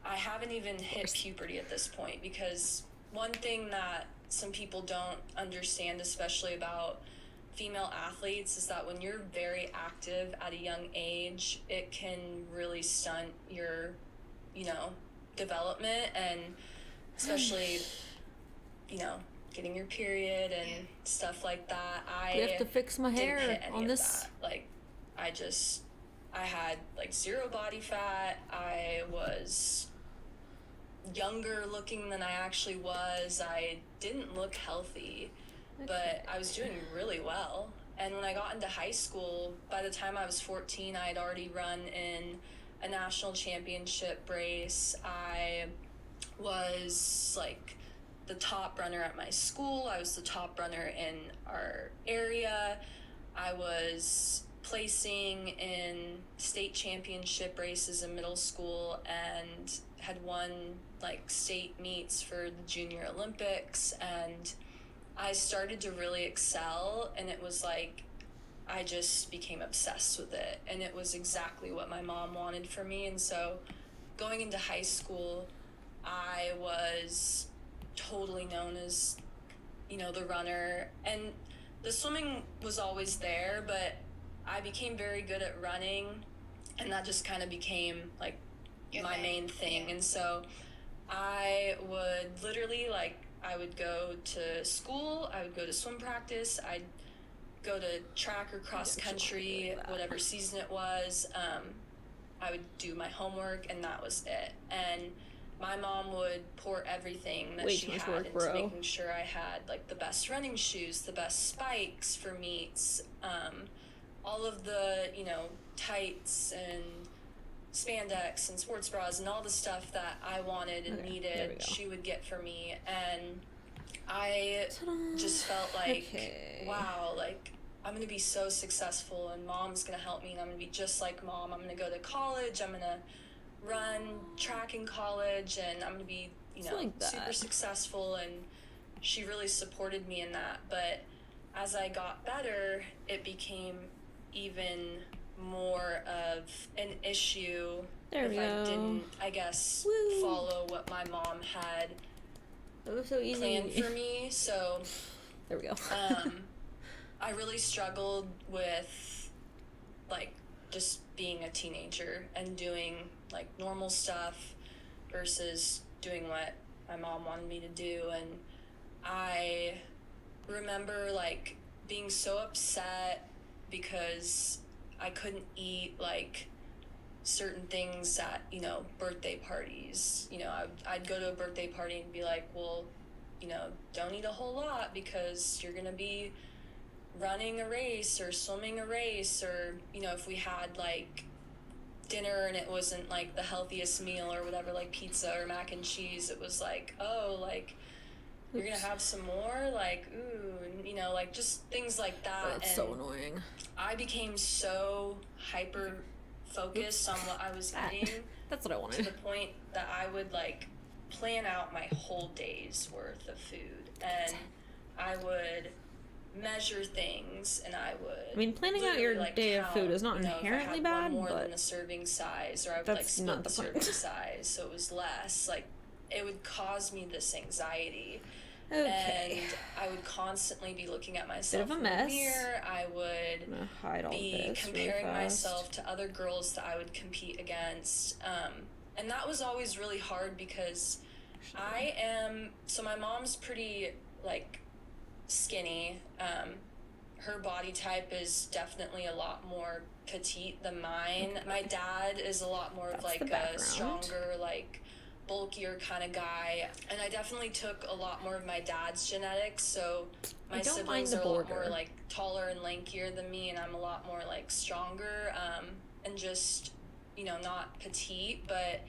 Speaker 3: I haven't even hit puberty at this point, because one thing that some people don't understand, especially about female athletes, is that when you're very active at a young age, it can really stunt your, you know, development, and especially, you know, getting your period and stuff like that. I
Speaker 1: have to fix my hair
Speaker 3: didn't hit any
Speaker 1: on
Speaker 3: of
Speaker 1: this.
Speaker 3: that. Like, I had like 0 body fat. I was younger looking than I actually was. I didn't look healthy, but I was doing really well. And when I got into high school, by the time I was 14, I had already run in a national championship race. I was like the top runner at my school. I was the top runner in our area. I was placing in state championship races in middle school and had won like state meets for the Junior Olympics, and I started to really excel, and it was like I just became obsessed with it, and it was exactly what my mom wanted for me. And so going into high school, I was totally known as, you know, the runner, and the swimming was always there, but I became very good at running, and that just kind of became like my main thing. And so I would literally, like, I would go to school, I would go to swim practice, I'd go to track or cross country, whatever season it was. I would do my homework, and that was it. And my mom would pour everything that she had into making sure I had like the best running shoes, the best spikes for meets, all of the, you know, tights and spandex and sports bras and all the stuff that I wanted and needed, she would get for me. And I just felt like, wow, like, I'm going to be so successful, and mom's going to help me, and I'm going to be just like mom. I'm going to go to college, I'm going to run track in college, and I'm going to be, you know, like super successful. And she really supported me in that. But as I got better, it became even more of an issue if I didn't, I guess, follow what my mom had
Speaker 1: It was so easy.
Speaker 3: planned for me. So
Speaker 1: there we go.
Speaker 3: I really struggled with, like, just being a teenager and doing, like, normal stuff versus doing what my mom wanted me to do. And I remember, like, being so upset because I couldn't eat, like, certain things at, you know, birthday parties. You know, I'd go to a birthday party and be like, well, you know, don't eat a whole lot because you're gonna be running a race or swimming a race, or, you know, if we had, like, dinner and it wasn't, like, the healthiest meal or whatever, like pizza or mac and cheese, it was like, oh, like, you're gonna have some more, like, ooh, and, you know, like, just things like that.
Speaker 1: That's
Speaker 3: and
Speaker 1: so annoying.
Speaker 3: I became so hyper focused on what I was eating.
Speaker 1: That's what I
Speaker 3: To
Speaker 1: wanted.
Speaker 3: the point that I would, like, plan out my whole day's worth of food, and I would measure things, and I would.
Speaker 1: I mean, planning out your
Speaker 3: like,
Speaker 1: day of
Speaker 3: count,
Speaker 1: food is not
Speaker 3: you know, if I
Speaker 1: inherently
Speaker 3: had
Speaker 1: bad,
Speaker 3: one more
Speaker 1: but
Speaker 3: than the serving size, or I would, like,
Speaker 1: that's
Speaker 3: split
Speaker 1: not
Speaker 3: the
Speaker 1: the point.
Speaker 3: serving size so it was less. Like, it would cause me this anxiety.
Speaker 1: Okay.
Speaker 3: And I would constantly be looking at myself
Speaker 1: Bit of a
Speaker 3: in
Speaker 1: mess.
Speaker 3: the mirror. I
Speaker 1: I'm
Speaker 3: would
Speaker 1: gonna hide all
Speaker 3: be
Speaker 1: this
Speaker 3: comparing
Speaker 1: really fast.
Speaker 3: myself to other girls that I would compete against. And that was always really hard because so my mom's pretty, like, skinny. Her body type is definitely a lot more petite than mine.
Speaker 1: Okay.
Speaker 3: My dad is a lot more of,
Speaker 1: That's
Speaker 3: like,
Speaker 1: the
Speaker 3: a
Speaker 1: background.
Speaker 3: stronger, like, bulkier kind of guy, and I definitely took a lot more of my dad's genetics, so my
Speaker 1: I don't mind
Speaker 3: siblings
Speaker 1: the
Speaker 3: are a lot more,
Speaker 1: border.
Speaker 3: like, taller and lankier than me, and I'm a lot more, like, stronger, and just, you know, not petite. But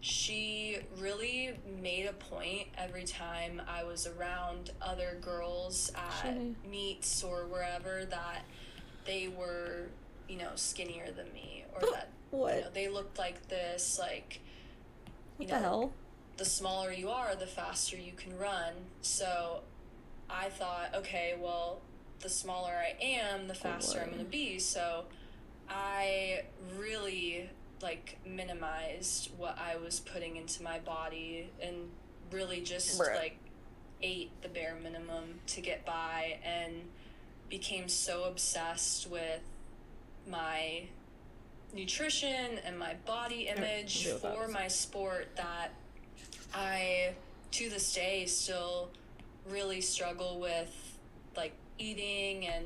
Speaker 3: she really made a point every time I was around other girls at meets or wherever that they were, you know, skinnier than me, or that
Speaker 1: What?
Speaker 3: you know, they looked like this, like,
Speaker 1: What the hell?
Speaker 3: the smaller you are, the faster you can run. So I thought, okay, well, the smaller I am, the faster I'm
Speaker 1: boy.
Speaker 3: going to be. So I really, like, minimized what I was putting into my body and really just, like, ate the bare minimum to get by, and became so obsessed with my nutrition and my body image for my sport that I, to this day, still really struggle with, like, eating and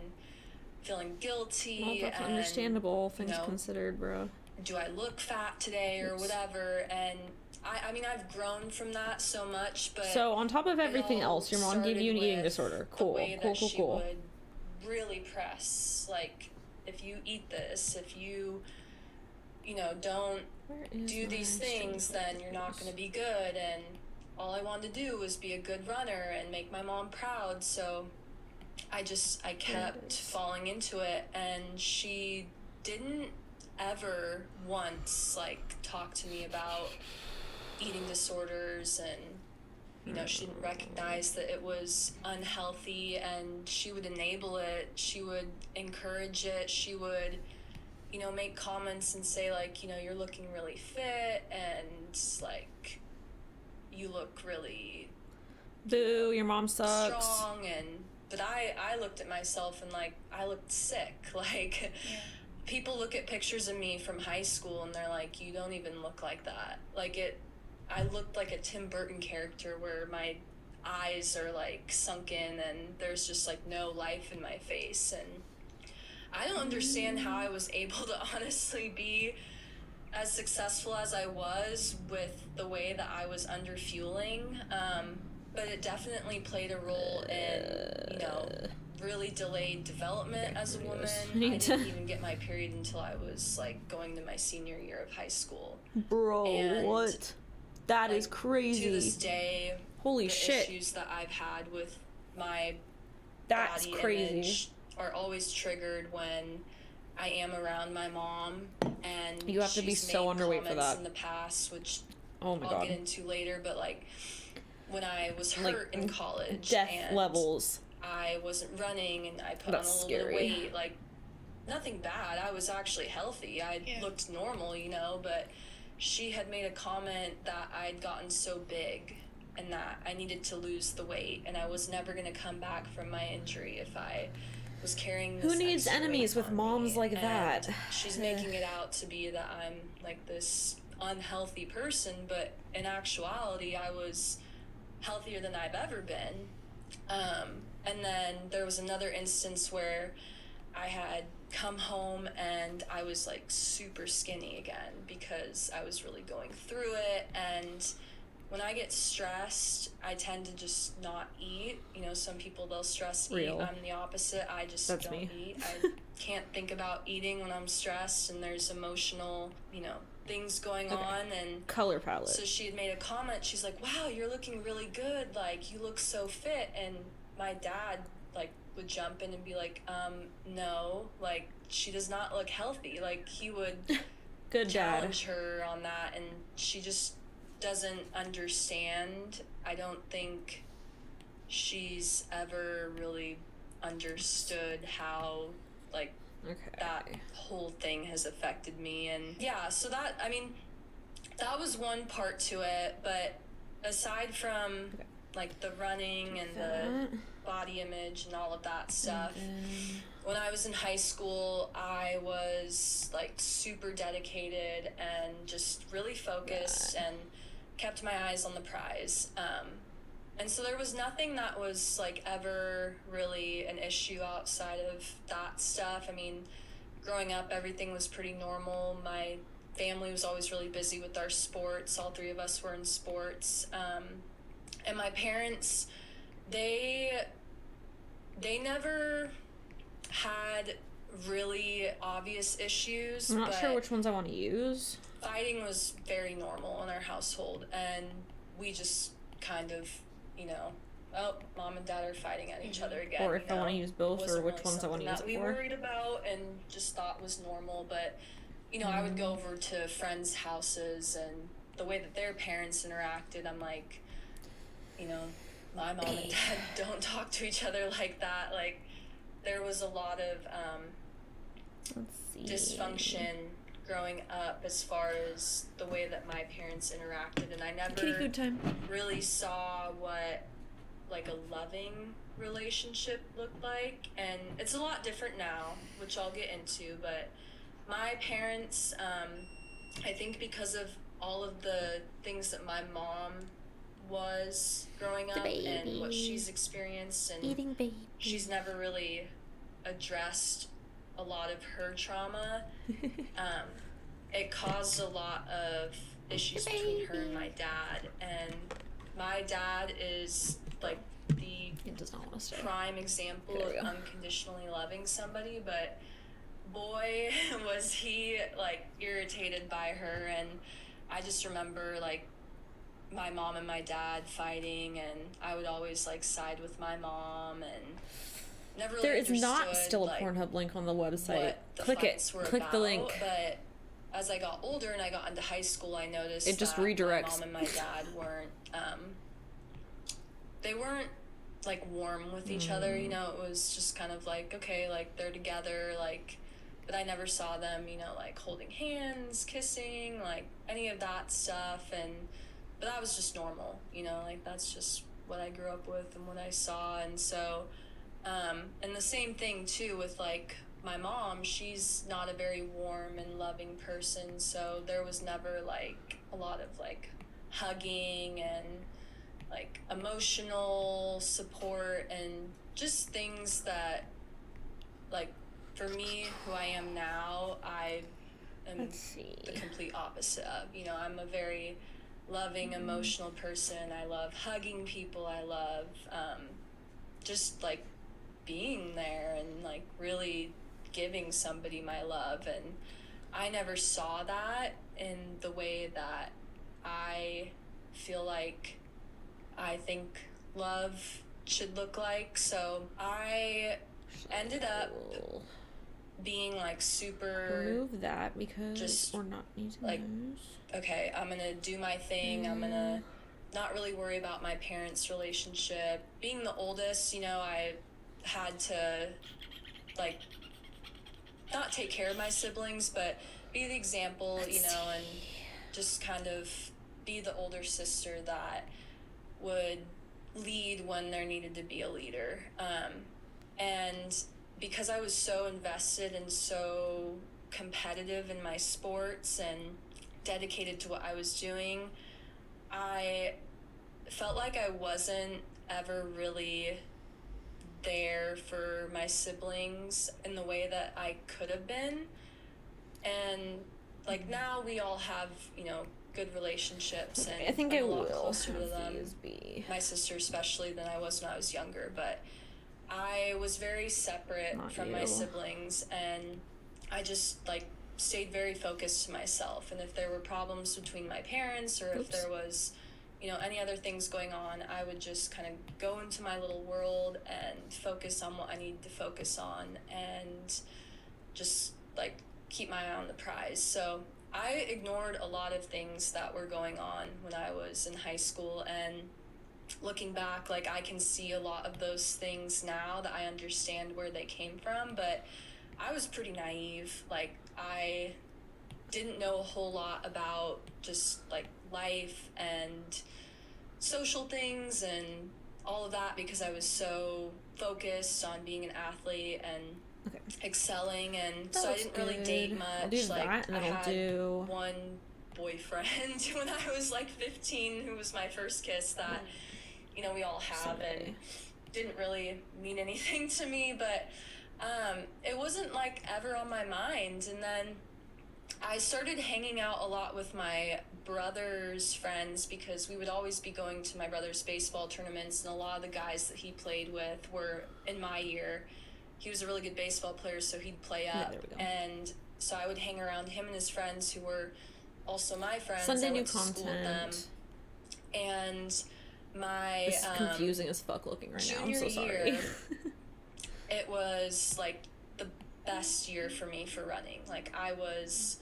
Speaker 3: feeling guilty.
Speaker 1: Well, that's
Speaker 3: and,
Speaker 1: understandable, things
Speaker 3: you know,
Speaker 1: considered, bro.
Speaker 3: do I look fat today or whatever? And I mean, I've grown from that so much, but
Speaker 1: So on top of everything
Speaker 3: it all
Speaker 1: else, your mom gave you an
Speaker 3: started
Speaker 1: eating
Speaker 3: with
Speaker 1: disorder.
Speaker 3: the
Speaker 1: Cool,
Speaker 3: way
Speaker 1: cool,
Speaker 3: that
Speaker 1: cool,
Speaker 3: she
Speaker 1: cool.
Speaker 3: would really press, like, if you eat this, if you know, don't
Speaker 1: Where is
Speaker 3: do
Speaker 1: my
Speaker 3: these things,
Speaker 1: string
Speaker 3: then you're not
Speaker 1: photos?
Speaker 3: going to be good. And all I wanted to do was be a good runner and make my mom proud. So I kept falling into it, and she didn't ever once, like, talk to me about eating disorders, and, you know, she didn't recognize that it was unhealthy, and she would enable it. She would encourage it. She would, you know, make comments and say, like, you know, you're looking really fit, and, like, you look really
Speaker 1: Boo, your mom sucks.
Speaker 3: strong. But I looked at myself and, like, I looked sick. Like, people look at pictures of me from high school and they're like, you don't even look like that. Like, I looked like a Tim Burton character where my eyes are, like, sunken and there's just, like, no life in my face. And I don't understand how I was able to honestly be as successful as I was with the way that I was under fueling. But it definitely played a role in, you know, really delayed development as a woman. I didn't even get my period until I was, like, going to my senior year of high school.
Speaker 1: Bro,
Speaker 3: And,
Speaker 1: what? That
Speaker 3: like,
Speaker 1: is crazy.
Speaker 3: To this day,
Speaker 1: Holy
Speaker 3: the
Speaker 1: shit.
Speaker 3: issues that I've had with my
Speaker 1: That's
Speaker 3: body
Speaker 1: crazy.
Speaker 3: image are always triggered when I am around my mom, and
Speaker 1: You have to be
Speaker 3: she's
Speaker 1: so
Speaker 3: made
Speaker 1: underweight for
Speaker 3: comments
Speaker 1: that.
Speaker 3: in the past, which
Speaker 1: Oh my
Speaker 3: I'll
Speaker 1: god.
Speaker 3: get into later, but, like, when I was hurt
Speaker 1: Like,
Speaker 3: in college,
Speaker 1: Death
Speaker 3: and
Speaker 1: levels.
Speaker 3: I wasn't running, and I put
Speaker 1: That's
Speaker 3: on a little
Speaker 1: scary.
Speaker 3: bit of weight, like, nothing bad. I was actually healthy. I looked normal, you know, but she had made a comment that I'd gotten so big and that I needed to lose the weight, and I was never going to come back from my injury if I was carrying this
Speaker 1: Who needs
Speaker 3: extra
Speaker 1: enemies
Speaker 3: weight
Speaker 1: with
Speaker 3: on
Speaker 1: moms
Speaker 3: me.
Speaker 1: like
Speaker 3: And
Speaker 1: that?
Speaker 3: she's making it out to be that I'm like this unhealthy person, but in actuality I was healthier than I've ever been. And then there was another instance where I had come home and I was like super skinny again because I was really going through it. And when I get stressed, I tend to just not eat. You know, some people, they'll stress eat.
Speaker 1: Real.
Speaker 3: I'm the opposite. I just
Speaker 1: That's
Speaker 3: don't
Speaker 1: me.
Speaker 3: eat. I can't think about eating when I'm stressed and there's emotional, you know, things going on. And
Speaker 1: Color palette.
Speaker 3: so she had made a comment. She's like, wow, you're looking really good. Like, you look so fit. And my dad, like, would jump in and be like, no, like, she does not look healthy. Like, he would
Speaker 1: Good dad.
Speaker 3: challenge her on that, and she just doesn't understand. I don't think she's ever really understood how, like,
Speaker 1: Okay.
Speaker 3: that whole thing has affected me. And yeah, so that, I mean, that was one part to it, but aside from like the running and the body image and all of that stuff, when I was in high school, I was like super dedicated and just really focused and kept my eyes on the prize. And so there was nothing that was like ever really an issue outside of that stuff. I mean, growing up, everything was pretty normal. My family was always really busy with our sports. All three of us were in sports. And my parents, they never had really obvious issues.
Speaker 1: I'm not
Speaker 3: but
Speaker 1: sure which ones I want to use.
Speaker 3: fighting was very normal in our household, and we just kind of, you know, oh, mom and dad are fighting at each other again.
Speaker 1: Or if I want to use both, or
Speaker 3: Wasn't
Speaker 1: which
Speaker 3: really
Speaker 1: ones I want to use
Speaker 3: something
Speaker 1: it
Speaker 3: that we
Speaker 1: for.
Speaker 3: worried about and just thought was normal. But, you know, I would go over to friends' houses, and the way that their parents interacted, I'm like, you know, my mom and dad don't talk to each other like that. Like, there was a lot of
Speaker 1: Let's see.
Speaker 3: dysfunction growing up as far as the way that my parents interacted, and I
Speaker 1: Kitty
Speaker 3: never
Speaker 1: food time.
Speaker 3: really saw what like a loving relationship looked like. And it's a lot different now, which I'll get into. But my parents, I think because of all of the things that my mom was growing up and what she's experienced, and
Speaker 1: Eating baby.
Speaker 3: she's never really addressed a lot of her trauma. It caused a lot of issues between her and my dad. And my dad is like the
Speaker 1: It does not want to stay.
Speaker 3: prime example
Speaker 1: There we
Speaker 3: of
Speaker 1: go.
Speaker 3: unconditionally loving somebody, but boy was he like irritated by her. And I just remember like my mom and my dad fighting, and I would always like side with my mom, and never really
Speaker 1: There is not
Speaker 3: understood,
Speaker 1: still a
Speaker 3: like,
Speaker 1: Pornhub link on the website.
Speaker 3: what the
Speaker 1: Click it.
Speaker 3: fights were
Speaker 1: Click the
Speaker 3: about.
Speaker 1: link.
Speaker 3: But as I got older and I got into high school, I noticed
Speaker 1: It just
Speaker 3: that
Speaker 1: redirects.
Speaker 3: my mom and my dad weren't they weren't like warm with each other, you know. It was just kind of like, okay, like they're together, like, but I never saw them, you know, like holding hands, kissing, like any of that stuff. But that was just normal, you know, like that's just what I grew up with and what I saw. And so and the same thing too with like my mom, she's not a very warm and loving person, so there was never like a lot of like hugging and like emotional support and just things that, like, for me, who I am now, I am
Speaker 1: Let's see.
Speaker 3: the complete opposite of. You know, I'm a very loving, emotional person. I love hugging people. I love just like being there and like really giving somebody my love. And I never saw that in the way that I feel like I think love should look like. So I ended up being like super,
Speaker 1: Remove that because
Speaker 3: just,
Speaker 1: we're not using
Speaker 3: like,
Speaker 1: those.
Speaker 3: okay, I'm gonna do my thing. I'm gonna not really worry about my parents' relationship. Being the oldest, you know, I had to like not take care of my siblings, but be the example, you know, and just kind of be the older sister that would lead when there needed to be a leader. And because I was so invested and so competitive in my sports and dedicated to what I was doing, I felt like I wasn't ever really there for my siblings in the way that I could have been. And like now we all have, you know, good relationships, and
Speaker 1: I think
Speaker 3: I'm
Speaker 1: I
Speaker 3: a lot
Speaker 1: will
Speaker 3: closer to
Speaker 1: have
Speaker 3: them,
Speaker 1: these be
Speaker 3: my sister especially, than I was when I was younger. But I was very separate
Speaker 1: Not
Speaker 3: from
Speaker 1: you.
Speaker 3: my siblings, and I just like stayed very focused to myself. And if there were problems between my parents, or if there was, you know, any other things going on, I would just kind of go into my little world and focus on what I needed to focus on, and just like keep my eye on the prize. So I ignored a lot of things that were going on when I was in high school, and looking back, like I can see a lot of those things now that I understand where they came from. But I was pretty naive. Like I didn't know a whole lot about just like life and social things and all of that, because I was so focused on being an athlete and excelling. And
Speaker 1: That
Speaker 3: so I
Speaker 1: looks
Speaker 3: didn't really
Speaker 1: good.
Speaker 3: date much.
Speaker 1: I'll do
Speaker 3: like
Speaker 1: that, and
Speaker 3: I
Speaker 1: then I'll
Speaker 3: had
Speaker 1: do
Speaker 3: one boyfriend when I was like 15, who was my first kiss, that you know we all have,
Speaker 1: someday.
Speaker 3: and didn't really mean anything to me. But it wasn't like ever on my mind. And then I started hanging out a lot with my brother's friends, because we would always be going to my brother's baseball tournaments, and a lot of the guys that he played with were in my year. He was a really good baseball player, so he'd play up.
Speaker 1: there we go.
Speaker 3: And so I would hang around him and his friends, who were also my friends.
Speaker 1: Sunday
Speaker 3: I
Speaker 1: new
Speaker 3: went to school with them.
Speaker 1: content.
Speaker 3: And my
Speaker 1: This is confusing as fuck looking right now. I'm so
Speaker 3: junior
Speaker 1: sorry.
Speaker 3: year, it was like the best year for me for running. Like I was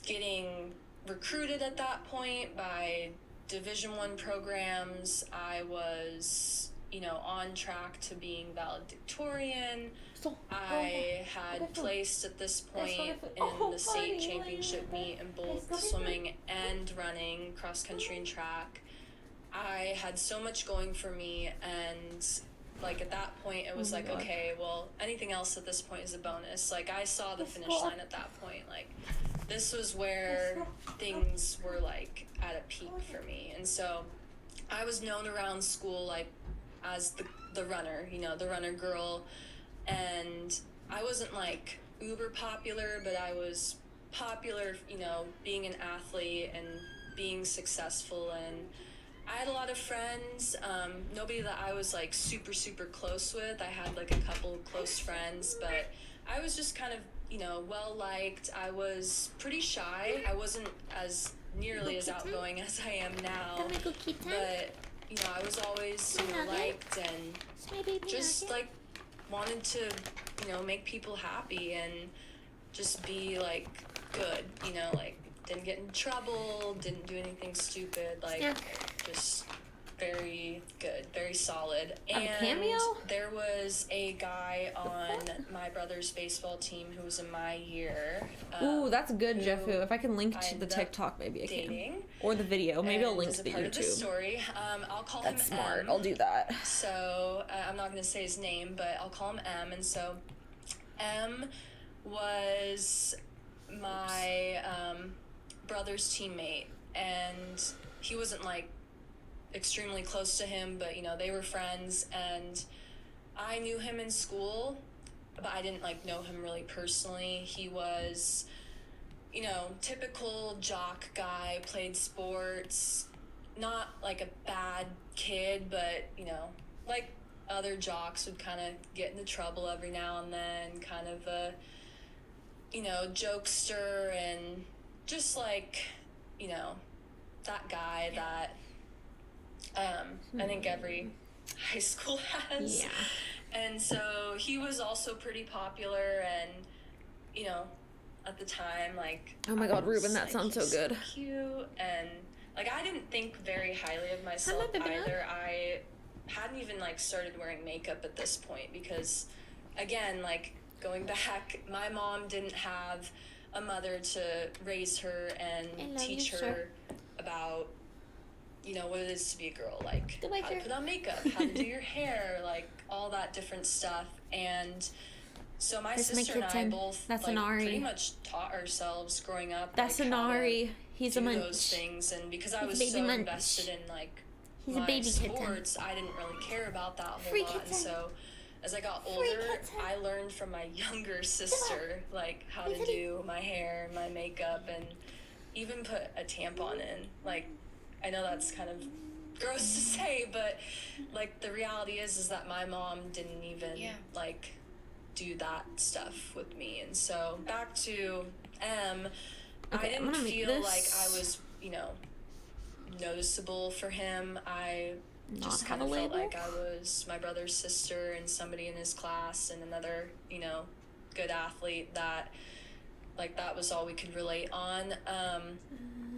Speaker 3: getting recruited at that point by Division I programs. I was, you know, on track to being valedictorian. I had placed at this point in the state championship meet in both swimming and running, cross country and track. I had so much going for me, and like at that point it was like, okay, well, anything else at this point is a bonus. Like I saw the finish line at that point. Like this was where things were like at a peak for me. And so I was known around school like as the runner, you know, the runner girl. And I wasn't like uber popular, but I was popular, you know, being an athlete and being successful. And I had a lot of friends, nobody that I was like super, super close with. I had like a couple close friends, but I was just kind of, you know, well-liked. I was pretty shy. I wasn't as nearly as outgoing as I am now, but, you know, I was always, you know, liked, and just like wanted to, you know, make people happy and just be like good, you know, like didn't get in trouble, didn't do anything stupid, like just very good, very solid. And
Speaker 1: cameo?
Speaker 3: there was a guy on my brother's baseball team who was in my year.
Speaker 1: Ooh, that's good,
Speaker 3: who
Speaker 1: Jeffu. If I can link
Speaker 3: I
Speaker 1: to the
Speaker 3: ended up
Speaker 1: TikTok, maybe I
Speaker 3: dating.
Speaker 1: can. Or the video. Maybe I'll
Speaker 3: And
Speaker 1: link
Speaker 3: as
Speaker 1: to
Speaker 3: a
Speaker 1: the
Speaker 3: part of this
Speaker 1: YouTube.
Speaker 3: story, I'll call
Speaker 1: That's
Speaker 3: him
Speaker 1: smart.
Speaker 3: M.
Speaker 1: I'll do that.
Speaker 3: So I'm not going to say his name, but I'll call him M. And so M was my brother's teammate, and he wasn't like extremely close to him, but you know, they were friends. And I knew him in school, but I didn't like know him really personally. He was, you know, typical jock guy, played sports, not like a bad kid, but you know, like other jocks would kind of get into trouble every now and then, kind of a, you know, jokester, and just like, you know, that guy that I think every high school has.
Speaker 1: Yeah.
Speaker 3: And so he was also pretty popular, and you know, at the time, like,
Speaker 1: Oh my God,
Speaker 3: I was,
Speaker 1: Ruben, that
Speaker 3: like,
Speaker 1: sounds so good.
Speaker 3: cute, and like I didn't think very highly of myself
Speaker 1: baby.
Speaker 3: either. I hadn't even like started wearing makeup at this point, because again, like going back, my mom didn't have a mother to raise her and teach her about, you know, what it is to be a girl, like
Speaker 2: Goodbye,
Speaker 3: how to
Speaker 2: sir.
Speaker 3: put on makeup, how to do your hair, like all that different stuff. And so my
Speaker 2: That's my
Speaker 3: sister and I
Speaker 2: kitten.
Speaker 3: both
Speaker 2: That's
Speaker 3: like
Speaker 2: an Ari.
Speaker 3: pretty much taught ourselves growing up.
Speaker 2: That's
Speaker 3: like,
Speaker 2: an
Speaker 3: how to
Speaker 2: Ari. He's a
Speaker 3: do
Speaker 2: munch.
Speaker 3: those things, and because I
Speaker 2: He's a
Speaker 3: was
Speaker 2: baby
Speaker 3: so
Speaker 2: munch.
Speaker 3: invested in like
Speaker 2: He's a
Speaker 3: my
Speaker 2: baby kitten.
Speaker 3: sports, I didn't really care about that whole
Speaker 2: Free
Speaker 3: lot. And
Speaker 2: kitten.
Speaker 3: so as I got
Speaker 2: Free
Speaker 3: older,
Speaker 2: kitten.
Speaker 3: I learned from my younger sister like how to do my hair and my makeup, and even put a tampon in. Like, I know that's kind of gross to say, but like the reality is that my mom didn't even like do that stuff with me. And so back to M,
Speaker 2: Okay,
Speaker 3: I didn't feel
Speaker 2: this
Speaker 3: like I was, you know, noticeable for him. I just
Speaker 2: not
Speaker 3: kind
Speaker 2: have
Speaker 3: of
Speaker 2: a
Speaker 3: felt
Speaker 2: label?
Speaker 3: like I was my brother's sister and somebody in his class and another, you know, good athlete that like that was all we could relate on.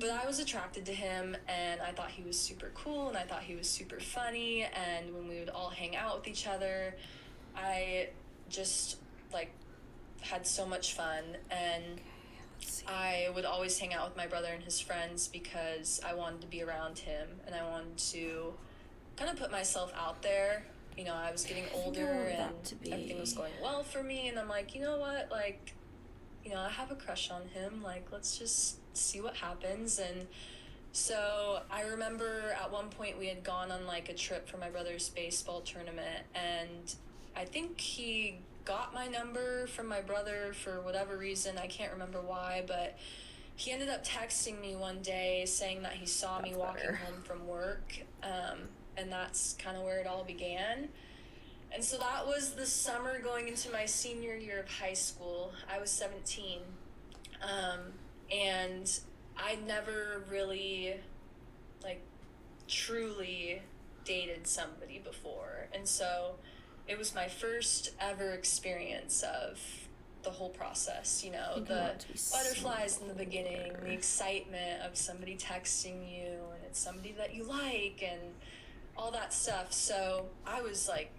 Speaker 3: But I was attracted to him, and I thought he was super cool, and I thought he was super funny, and when we would all hang out with each other, I just like had so much fun. And I would always hang out with my brother and his friends because I wanted to be around him, and I wanted to kind of put myself out there. You know, I was getting older and everything was going well for me, and I'm like, you know what, like, you know, I have a crush on him, like, let's just see what happens. And so I remember at one point we had gone on like a trip for my brother's baseball tournament, and I think he got my number from my brother for whatever reason. I can't remember why, but he ended up texting me one day saying that he saw me walking home from work, and that's kind of where it all began. And so that was the summer going into my senior year of high school. I was 17, and I never really like truly dated somebody before, and so it was my first ever experience of the whole process, you know, the butterflies in the beginning, the excitement of somebody texting you, and it's somebody that you like, and all that stuff. So I was like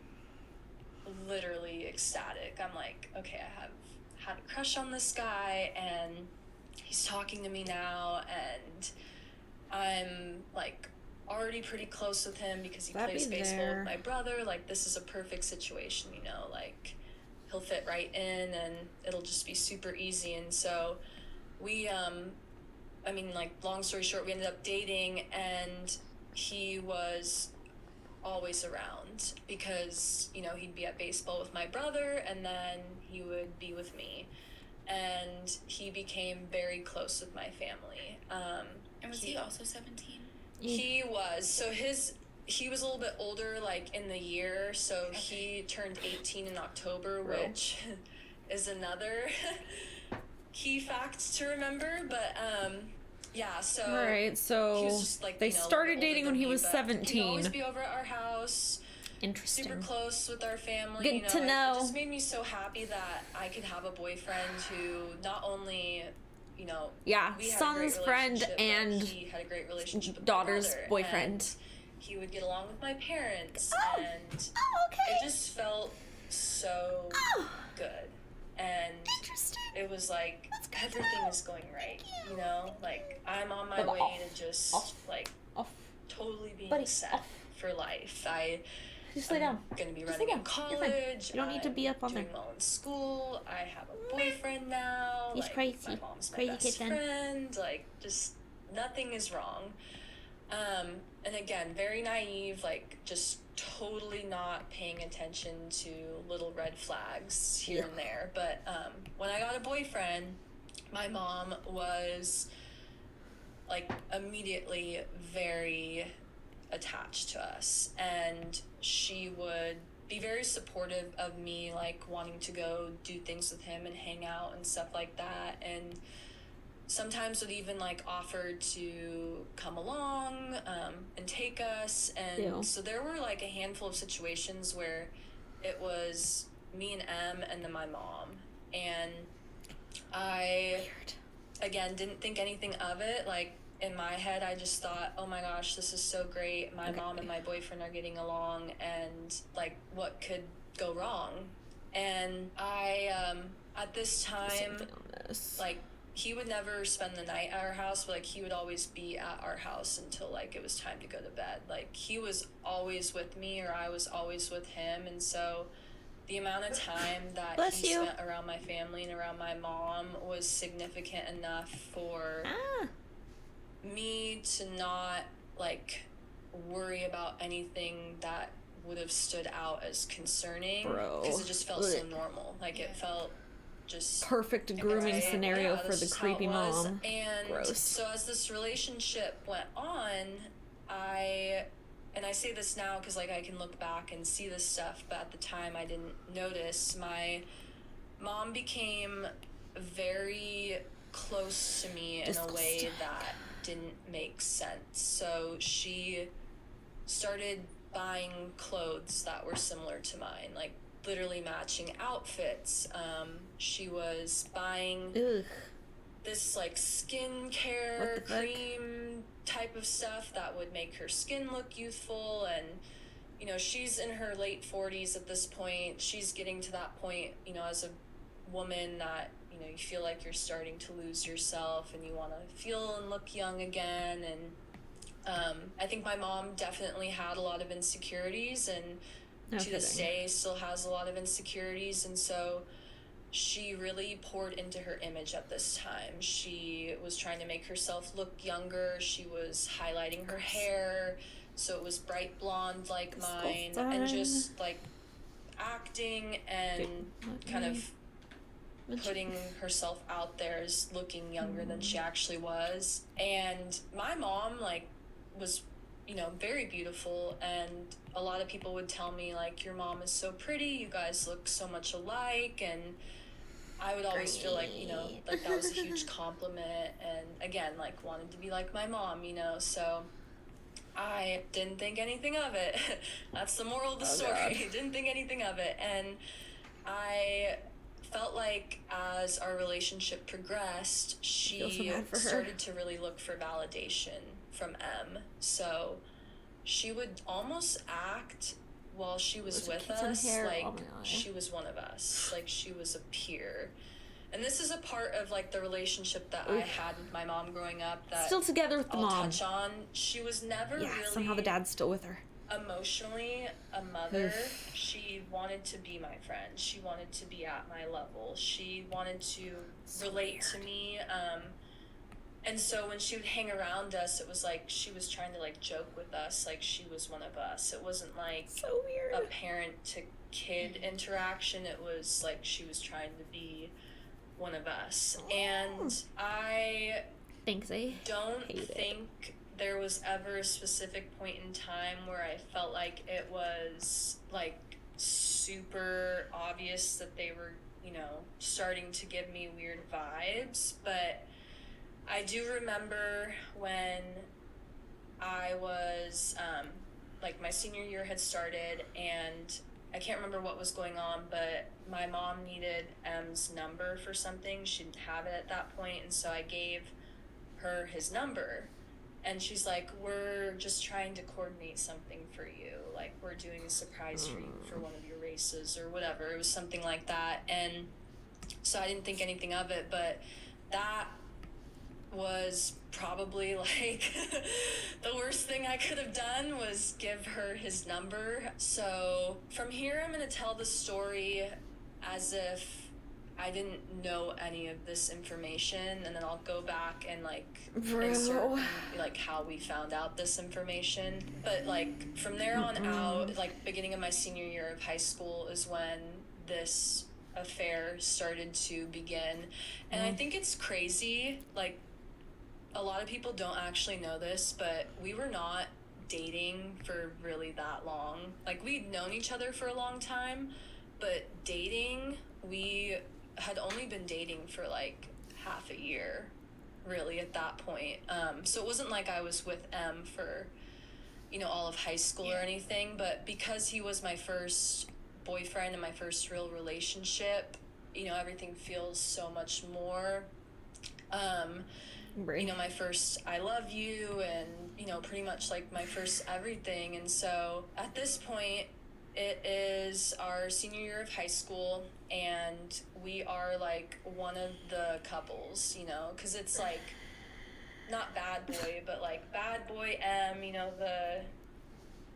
Speaker 3: literally ecstatic. I'm like, okay, I have had a crush on this guy, and he's talking to me now, and I'm like already pretty close with him because he plays baseball with my brother. Like, this is a perfect situation, you know, like he'll fit right in and it'll just be super easy. And so we I mean, like, long story short, we ended up dating, and he was always around because, you know, he'd be at baseball with my brother and then he would be with me, and he became very close with my family.
Speaker 4: And was he also 17?
Speaker 3: He was. So he was a little bit older, like, in the year, so he turned 18 in October, which is another key fact to remember. But yeah, so
Speaker 1: Right, so
Speaker 3: he was just, like,
Speaker 1: they
Speaker 3: you know,
Speaker 1: started dating when he was
Speaker 3: but
Speaker 1: 17.
Speaker 3: He'd always be over at our house.
Speaker 1: Interesting.
Speaker 3: Super close with our family.
Speaker 1: Good
Speaker 3: you know,
Speaker 1: to know.
Speaker 3: It just made me so happy that I could have a boyfriend who not only, you know,
Speaker 1: Yeah,
Speaker 3: we had a
Speaker 1: son's
Speaker 3: great
Speaker 1: friend
Speaker 3: relationship, but
Speaker 1: and
Speaker 3: he had a great relationship with
Speaker 1: daughter's
Speaker 3: my brother,
Speaker 1: boyfriend.
Speaker 3: and he would get along with my parents, and
Speaker 2: okay.
Speaker 3: it just felt so good. And
Speaker 2: Interesting.
Speaker 3: it was like everything is going right, you know, like I'm on my way to just like totally being set for life.
Speaker 2: Just lay down.
Speaker 3: I'm gonna be
Speaker 2: Just
Speaker 3: running
Speaker 2: lay
Speaker 3: in
Speaker 2: down. You're fine.
Speaker 3: college.
Speaker 2: You don't need to be up on
Speaker 3: doing
Speaker 2: there.
Speaker 3: well in school. I have a boyfriend now.
Speaker 2: He's
Speaker 3: like,
Speaker 2: crazy.
Speaker 3: My mom's my
Speaker 2: Crazy
Speaker 3: best
Speaker 2: kitten.
Speaker 3: friend. Like, just nothing is wrong. And again, very naive. Like, just totally not paying attention to little red flags here and there. But when I got a boyfriend, my mom was like immediately very attached to us, and she would be very supportive of me, like wanting to go do things with him and hang out and stuff like that, and sometimes would even like offer to come along and take us. And so there were like a handful of situations where it was me and M and then my mom, and I again didn't think anything of it. Like, in my head, I just thought, oh my gosh, this is so great. My mom and my boyfriend are getting along, and like, what could go wrong? And I, at this time, like, he would never spend the night at our house, but like he would always be at our house until like it was time to go to bed. Like he was always with me, or I was always with him. And so the amount of time that
Speaker 2: Bless
Speaker 3: he
Speaker 2: you.
Speaker 3: spent around my family and around my mom was significant enough for me to not like worry about anything that would have stood out as concerning, because it just felt so normal. Like it felt just
Speaker 1: Perfect grooming scenario for the creepy mom.
Speaker 3: And
Speaker 1: Gross.
Speaker 3: so as this relationship went on, and I say this now because like I can look back and see this stuff, but at the time I didn't notice. My mom became very close to me in a way that didn't make sense. So she started buying clothes that were similar to mine, like literally matching outfits. She was buying this like skincare cream type of stuff that would make her skin look youthful. And you know, she's in her late 40s at this point. She's getting to that point, you know, as a woman that, you know, you feel like you're starting to lose yourself and you want to feel and look young again. And I think my mom definitely had a lot of insecurities, and to this day still has a lot of insecurities. And so she really poured into her image at this time. She was trying to make herself look younger. She was highlighting her hair so it was bright blonde like mine, and just like acting and kind of putting herself out there as looking younger than she actually was. And my mom like was, you know, very beautiful, and a lot of people would tell me like, your mom is so pretty, you guys look so much alike. And I would always feel like, you know, like that was a huge compliment, and again, like wanted to be like my mom, you know. So I didn't think anything of it. That's the moral of the story. Didn't think anything of it. And I felt like as our relationship progressed, she started to really look for validation from M. So she would almost act while she was with us like she was one of us, like she was a peer. And this is a part of like the relationship that I had with my mom growing up that
Speaker 1: still together with the
Speaker 3: I'll
Speaker 1: mom.
Speaker 3: touch on. She was never really
Speaker 1: somehow the dad's still with her.
Speaker 3: Emotionally a mother. She wanted to be my friend. She wanted to be at my level. She wanted to relate to me. And so when she would hang around us, it was like she was trying to like joke with us, like she was one of us. It wasn't like a parent to kid interaction. It was like she was trying to be one of us. And I don't think there was ever a specific point in time where I felt like it was like super obvious that they were, you know, starting to give me weird vibes. But I do remember when I was like my senior year had started, and I can't remember what was going on, but my mom needed M's number for something. She didn't have it at that point, and so I gave her his number. And she's like, we're just trying to coordinate something for you. Like, we're doing a surprise for you for one of your races or whatever. It was something like that. And so I didn't think anything of it, but that was probably like the worst thing I could have done was give her his number. So from here, I'm going to tell the story as if I didn't know any of this information, and then I'll go back and like insert like how we found out this information. But like from there on out, like beginning of my senior year of high school is when this affair started to begin. And I think it's crazy, like a lot of people don't actually know this, but we were not dating for really that long. Like we'd known each other for a long time, but dating, we had only been dating for like half a year really at that point. So it wasn't like I was with M for, you know, all of high school or anything, but because he was my first boyfriend and my first real relationship, you know, everything feels so much more, you know, my first I love you, and, you know, pretty much like my first everything. And so at this point, it is our senior year of high school, and we are like one of the couples, you know, because it's like not bad boy, but like bad boy M, you know, the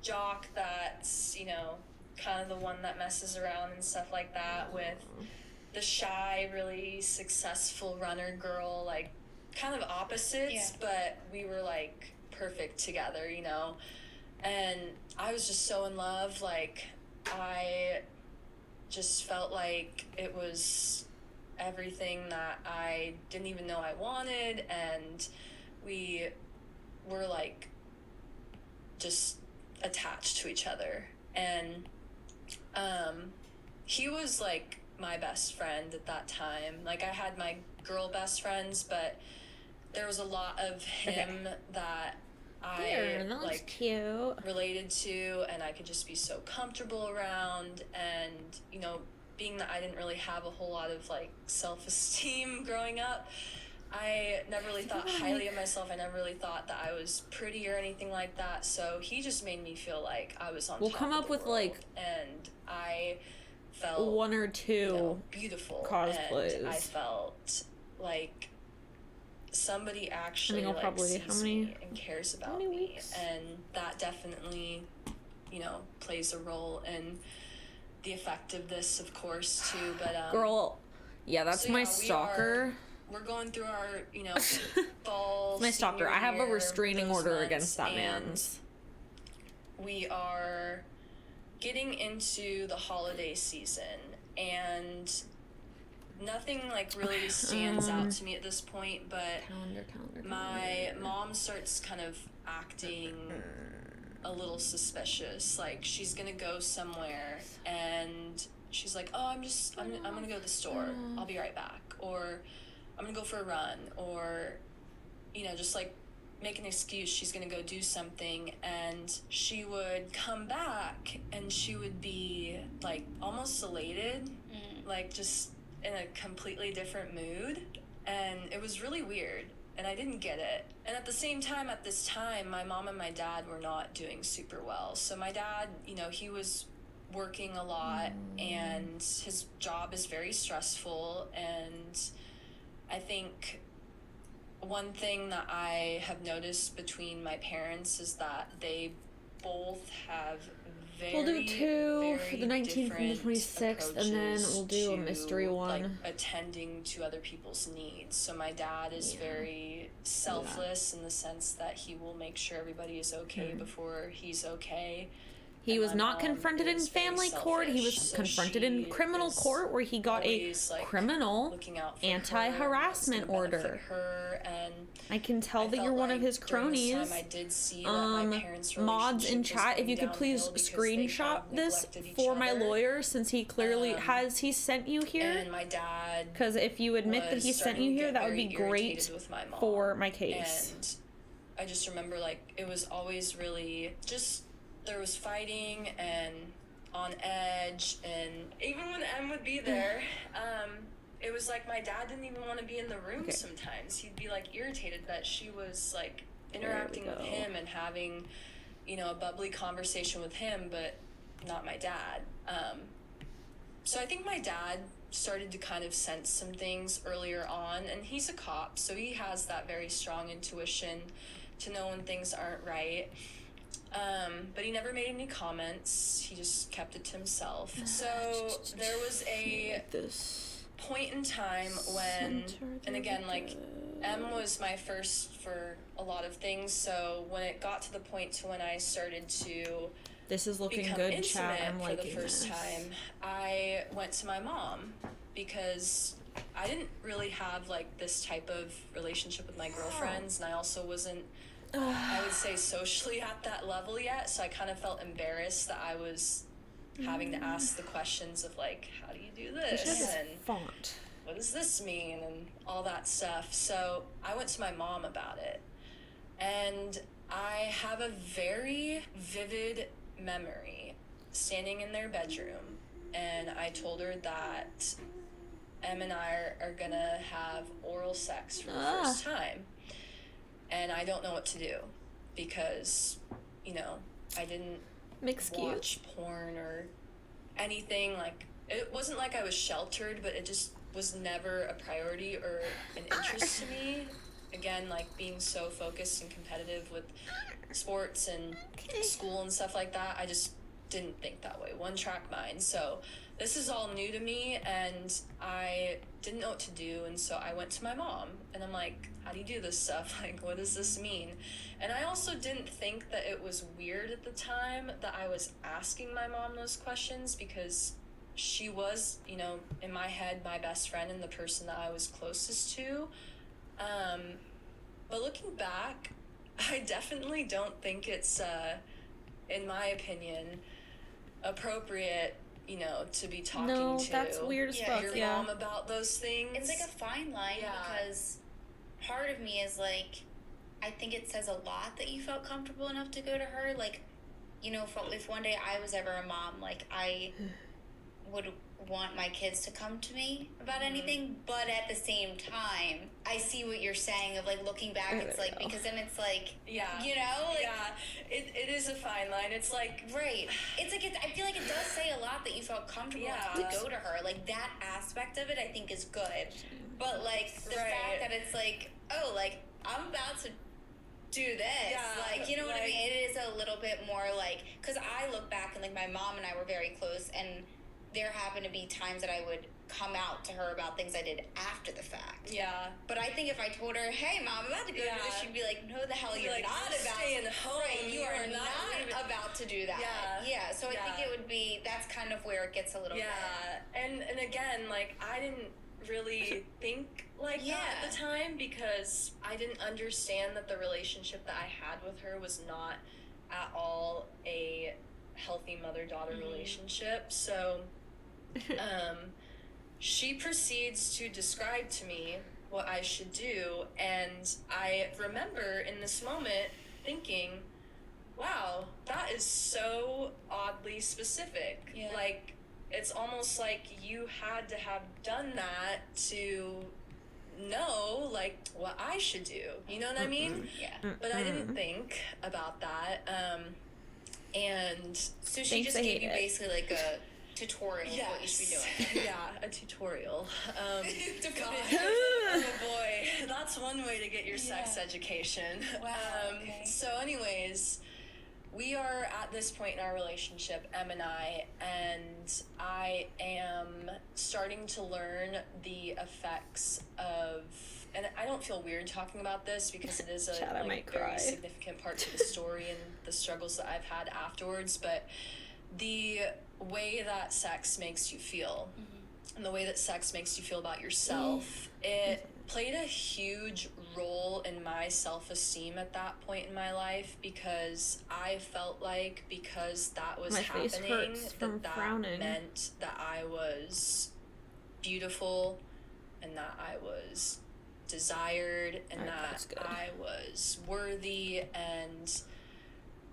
Speaker 3: jock that's, you know, kind of the one that messes around and stuff like that, with the shy, really successful runner girl, like kind of opposites, but we were like perfect together, you know. And I was just so in love. Like, I just felt like it was everything that I didn't even know I wanted, and we were like just attached to each other. And he was like my best friend at that time. Like, I had my girl best friends, but there was a lot of him that I like
Speaker 2: cute.
Speaker 3: related to, and I could just be so comfortable around. And, you know, being that I didn't really have a whole lot of like self-esteem growing up, I never really thought highly of myself. I never really thought that I was pretty or anything like that. So he just made me feel like I was on
Speaker 1: We'll
Speaker 3: top
Speaker 1: come
Speaker 3: of
Speaker 1: up
Speaker 3: the
Speaker 1: with
Speaker 3: world,
Speaker 1: like
Speaker 3: and I felt
Speaker 1: one or two,
Speaker 3: you know, beautiful
Speaker 1: cosplays.
Speaker 3: And I felt like somebody actually like
Speaker 1: probably
Speaker 3: sees me and cares about me,
Speaker 1: weeks?
Speaker 3: and that definitely, you know, plays a role in the effectiveness, of course, too. But
Speaker 1: girl, yeah, that's
Speaker 3: so,
Speaker 1: my
Speaker 3: yeah,
Speaker 1: stalker.
Speaker 3: We're going through our, you know, fall.
Speaker 1: My stalker. I have a restraining order
Speaker 3: months,
Speaker 1: against that man.
Speaker 3: We are getting into the holiday season, and nothing like really stands out to me at this point, but my mom starts kind of acting a little suspicious. Like, she's gonna go somewhere and she's like, oh, I'm gonna go to the store, I'll be right back, or I'm gonna go for a run, or, you know, just like make an excuse. She's gonna go do something, and she would come back and she would be like almost elated, like just in a completely different mood, and it was really weird, and I didn't get it. And at the same time, at this time, my mom and my dad were not doing super well. So my dad, you know, he was working a lot, and his job is very stressful, and I think one thing that I have noticed between my parents is that they both have
Speaker 1: we'll do two for the 19th and the 26th, and then we'll do a mystery one.
Speaker 3: Like, attending to other people's needs. So my dad is very selfless in the sense that he will make sure everybody is okay before he's okay.
Speaker 1: He was not confronted in family court. He was confronted in criminal court, where he got a criminal anti-harassment order. I can tell that you're one of his cronies. Mods in chat, if you could please screenshot this for my lawyer, since he clearly he sent you here. Because if you admit that he sent you here, that would be great for my case.
Speaker 3: And I just remember, like, it was always really just, there was fighting and on edge, and even when M would be there, it was like my dad didn't even want to be in the room sometimes. He'd be like irritated that she was like interacting with him and having, you know, a bubbly conversation with him, but not my dad. So I think my dad started to kind of sense some things earlier on, and he's a cop, so he has that very strong intuition to know when things aren't right. But he never made any comments. He just kept it to himself. So there was a point in time when, and again, like, M was my first for a lot of things. So when it got to the point to when I started to
Speaker 1: this is looking
Speaker 3: become
Speaker 1: good,
Speaker 3: intimate
Speaker 1: chat. I'm
Speaker 3: for the first time, I went to my mom, because I didn't really have like this type of relationship with my girlfriends, and I also wasn't, I would say, socially at that level yet, so I kind of felt embarrassed that I was having to ask the questions of like, how do you do this, and
Speaker 1: font,
Speaker 3: what does this mean, and all that stuff. So I went to my mom about it, and I have a very vivid memory standing in their bedroom, and I told her that Em and I are gonna have oral sex for the first time. And I don't know what to do, because, you know, I didn't
Speaker 1: Mixed
Speaker 3: watch porn or anything. Like, it wasn't like I was sheltered, but it just was never a priority or an interest to me. Again, like, being so focused and competitive with sports and school and stuff like that, I just didn't think that way. One track mind. So this is all new to me, and I didn't know what to do, and so I went to my mom, and I'm like, how do you do this stuff? Like, what does this mean? And I also didn't think that it was weird at the time that I was asking my mom those questions, because she was, you know, in my head, my best friend and the person that I was closest to. But looking back, I definitely don't think it's, in my opinion, appropriate, you know, to be talking to
Speaker 1: that's weird as fuck.
Speaker 3: your mom about those things.
Speaker 4: It's like a fine line, because part of me is like, I think it says a lot that you felt comfortable enough to go to her. Like, you know, if one day I was ever a mom, like, I would want my kids to come to me about anything, but at the same time, I see what you're saying of, like, looking back, it's like, because then it's like, you know, like,
Speaker 3: it is a fine line. It's like,
Speaker 4: right, it's like, I feel like it does say a lot that you felt comfortable enough to go to her. Like, that aspect of it, I think, is good, but, like, the fact that it's like, oh, like, I'm about to do this, like, you know what I mean? It is a little bit more like, because I look back and, like, my mom and I were very close, and there happened to be times that I would come out to her about things I did after the fact. But I think if I told her, hey, Mom, I'm about to go do this, she'd be like, no, the hell you're
Speaker 3: like,
Speaker 4: not about
Speaker 3: staying home.
Speaker 4: Right, you are not about to do that. So I think it would be, that's kind of where it gets a little bit.
Speaker 3: And again, like, I didn't really think like that at the time, because I didn't understand that the relationship that I had with her was not at all a healthy mother-daughter relationship. So she proceeds to describe to me what I should do, and I remember in this moment thinking, wow, that is so oddly specific. Like, it's almost like you had to have done that to know, like, what I should do. You know what I mean? But I didn't think about that. And
Speaker 4: so she just gave you basically like a tutorial of what you should be doing.
Speaker 3: A tutorial. God. Oh boy, that's one way to get your sex education.
Speaker 4: Wow.
Speaker 3: So anyways, we are at this point in our relationship, Em and I am starting to learn the effects of, and I don't feel weird talking about this because it is a very significant part to the story and the struggles that I've had afterwards, but the way that sex makes you feel and the way that sex makes you feel about yourself, it played a huge role in my self-esteem at that point in my life, because I felt like, because that was happening, that meant that I was beautiful and that I was desired and that I was worthy, and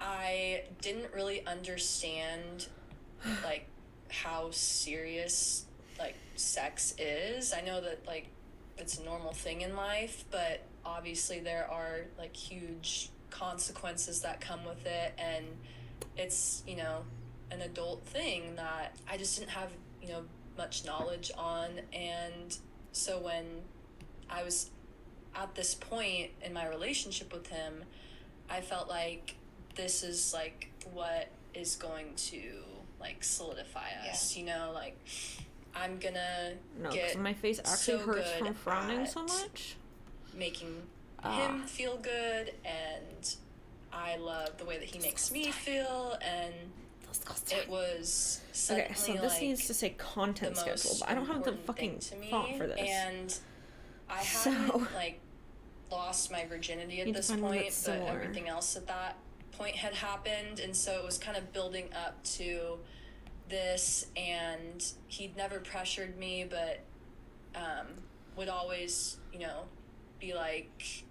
Speaker 3: I didn't really understand like how serious like sex is. I know that like it's a normal thing in life, but obviously there are like huge consequences that come with it, and it's, you know, an adult thing that I just didn't have, you know, much knowledge on. And so when I was at this point in my relationship with him, I felt like this is like what is going to like solidify us, you know, like I'm gonna get
Speaker 1: my face actually
Speaker 3: so
Speaker 1: hurts
Speaker 3: good
Speaker 1: from frowning
Speaker 3: at
Speaker 1: so much,
Speaker 3: making him feel good, and I love the way that he makes me feel, and it was suddenly,
Speaker 1: so this
Speaker 3: like,
Speaker 1: needs to say content schedule, but I don't have the fucking font for this.
Speaker 3: And I hadn't like lost my virginity at this point, but everything else at that point had happened, and so it was kind of building up to this, and he'd never pressured me, but would always, you know, be like,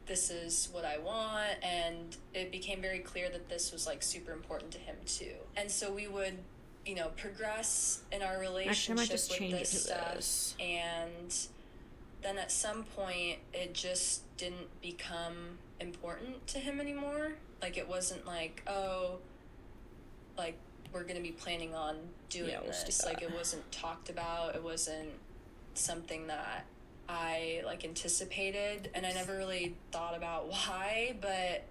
Speaker 3: this is what I want, and it became very clear that this was like super important to him too. And so we would, you know, progress in our relationship with this stuff, and then at some point it just didn't become important to him anymore. Like, it wasn't like, oh, like, we're gonna be planning on doing this. Like, it wasn't talked about. It wasn't something that I, like, anticipated, and I never really thought about why, but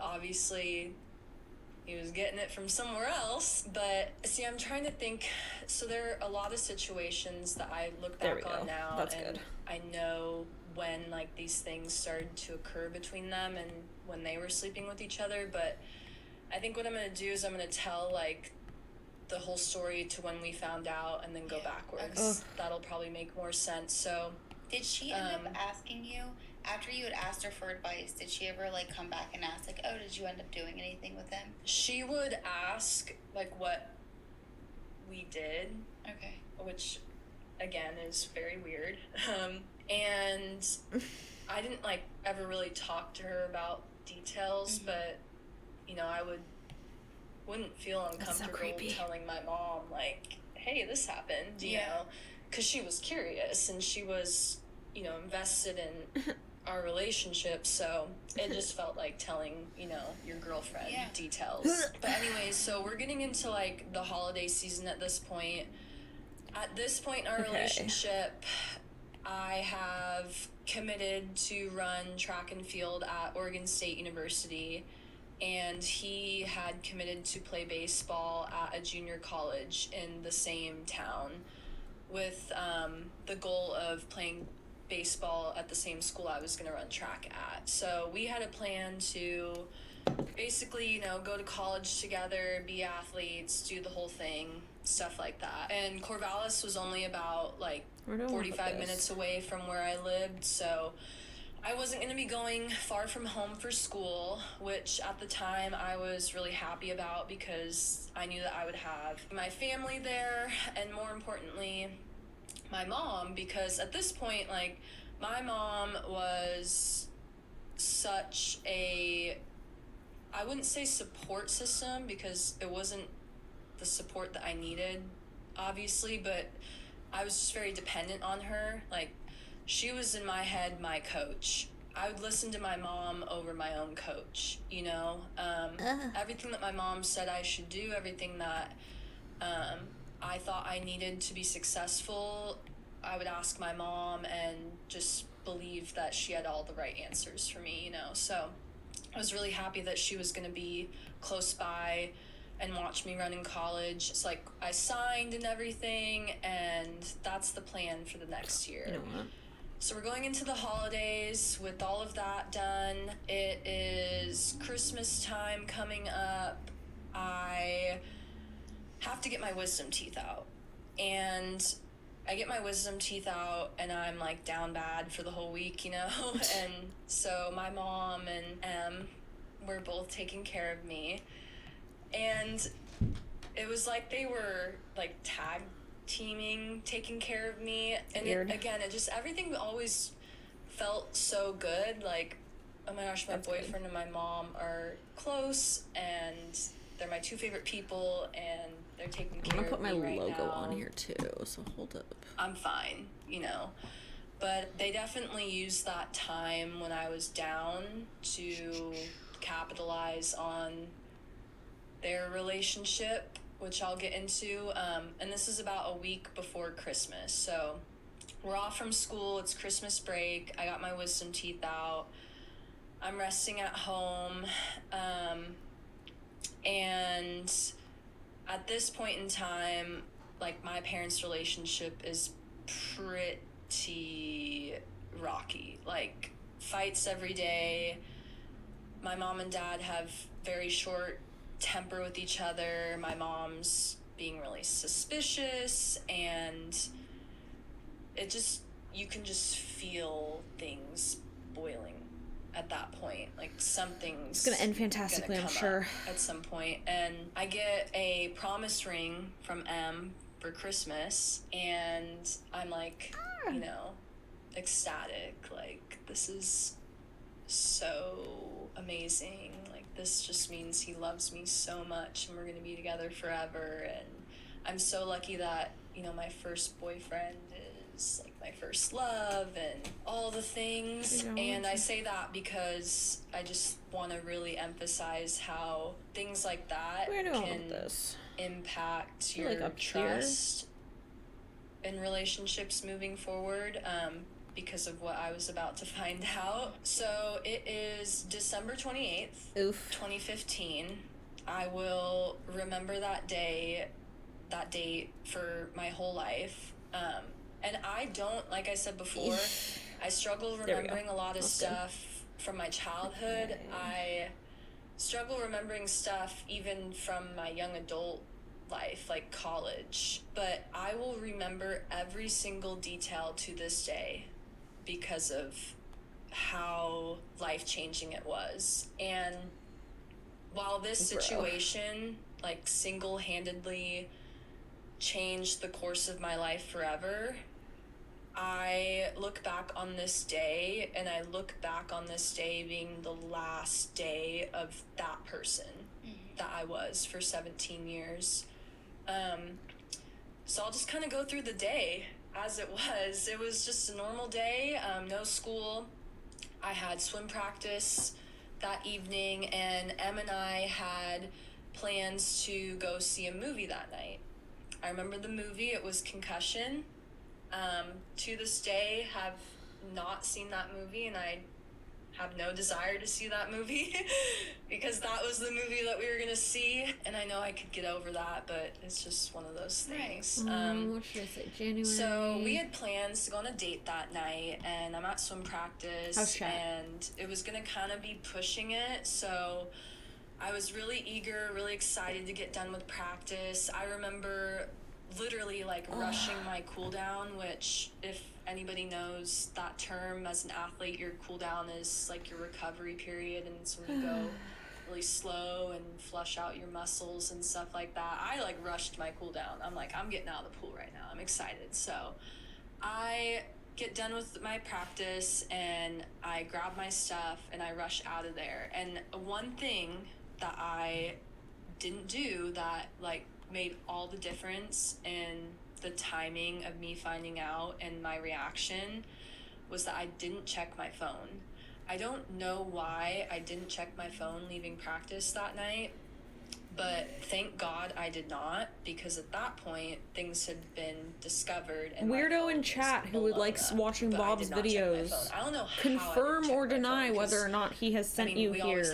Speaker 3: obviously he was getting it from somewhere else. But see, I'm trying to think. So there are a lot of situations that I look back on now.
Speaker 1: That's
Speaker 3: and
Speaker 1: good.
Speaker 3: I know when, like, these things started to occur between them and when they were sleeping with each other. But I think what I'm going to do is I'm going to tell, like, the whole story to when we found out and then go backwards. That'll probably make more sense. So
Speaker 4: did she end up asking you, after you had asked her for advice, did she ever, like, come back and ask, like, oh, did you end up doing anything with him?
Speaker 3: She would ask, like, what we did.
Speaker 4: Okay.
Speaker 3: Which, again, is very weird. And I didn't, like, ever really talk to her about details, but, you know, I wouldn't feel uncomfortable telling my mom, like, hey, this happened, you know, because she was curious and she was, you know, invested in our relationship, so it just felt like telling, you know, your girlfriend details. But anyways, so we're getting into, like, the holiday season at this point. At this point in our relationship, I have committed to run track and field at Oregon State University, and he had committed to play baseball at a junior college in the same town with the goal of playing baseball at the same school I was going to run track at. So we had a plan to basically, you know, go to college together, be athletes, do the whole thing, stuff like that. And Corvallis was only about, like, 45 minutes away from where I lived, so I wasn't going to be going far from home for school, which at the time I was really happy about because I knew that I would have my family there, and more importantly, my mom, because at this point, like, my mom was such a, I wouldn't say support system because it wasn't the support that I needed, obviously, but I was just very dependent on her. Like, she was, in my head, my coach. I would listen to my mom over my own coach, you know? Everything that my mom said I should do, everything that I thought I needed to be successful, I would ask my mom and just believe that she had all the right answers for me, you know? So I was really happy that she was going to be close by and watch me run in college. It's like I signed and everything, and that's the plan for the next year.
Speaker 1: You know what?
Speaker 3: So we're going into the holidays with all of that done. It is Christmas time coming up. I have to get my wisdom teeth out. And I get my wisdom teeth out and I'm, like, down bad for the whole week, you know? And so my mom and Em were both taking care of me. And it was like they were, like, tag teaming, taking care of me. And it just, everything always felt so good. Like, oh my gosh, my boyfriend and my mom are close, and they're my two favorite people, and they're taking care of me right now.
Speaker 1: I'm gonna put my logo on here too, so hold up.
Speaker 3: I'm fine, you know. But they definitely used that time when I was down to capitalize on their relationship, which I'll get into. And this is about a week before Christmas. So we're off from school. It's Christmas break. I got my wisdom teeth out. I'm resting at home. And at this point in time, like, my parents' relationship is pretty rocky. Like, fights every day. My mom and dad have very short temper with each other. My mom's being really suspicious, and it just, you can just feel things boiling at that point. Like, something's
Speaker 1: It's gonna end fantastically, I'm sure.
Speaker 3: At some point. And I get a promise ring from Em for Christmas, and I'm like, you know, ecstatic. Like, this is so amazing. Like, this just means he loves me so much, and we're gonna be together forever. And I'm so lucky that, you know, my first boyfriend was like my first love and all the things. And I say that because I just want to really emphasize how things like that can impact your trust in relationships moving forward, because of what I was about to find out. So it is December 28th, 2015. I will remember that date for my whole life. And I don't, like I said before, I struggle remembering a lot of stuff from my childhood. I struggle remembering stuff even from my young adult life, like college. But I will remember every single detail to this day because of how life-changing it was. And while this situation, like, single-handedly changed the course of my life forever, I look back on this day, and I look back on this day being the last day of that person that I was for 17 years. So I'll just kind of go through the day as it was. It was just a normal day, no school. I had swim practice that evening, and Em and I had plans to go see a movie that night. I remember the movie, it was Concussion. To this day, have not seen that movie, and I have no desire to see that movie because that was the movie that we were gonna see, and I know I could get over that, but it's just one of those things.
Speaker 1: What should I say? January.
Speaker 3: So we had plans to go on a date that night, and I'm at swim practice, and it was gonna kind of be pushing it, so I was really eager, really excited to get done with practice. I remember literally like rushing my cool down, which, if anybody knows that term as an athlete, your cool down is like your recovery period, and it's when you go really slow and flush out your muscles and stuff like that. I like rushed my cool down. I'm like, I'm getting out of the pool right now. I'm excited. So I get done with my practice, and I grab my stuff, and I rush out of there. And one thing that I didn't do that like made all the difference in the timing of me finding out and my reaction was that I didn't check my phone. I don't know why I didn't check my phone leaving practice that night, but thank God I did not, because at that point things had been discovered. And
Speaker 1: Weirdo in chat who likes watching Bob's videos,
Speaker 3: I don't know how
Speaker 1: confirm or deny whether or not he has sent you here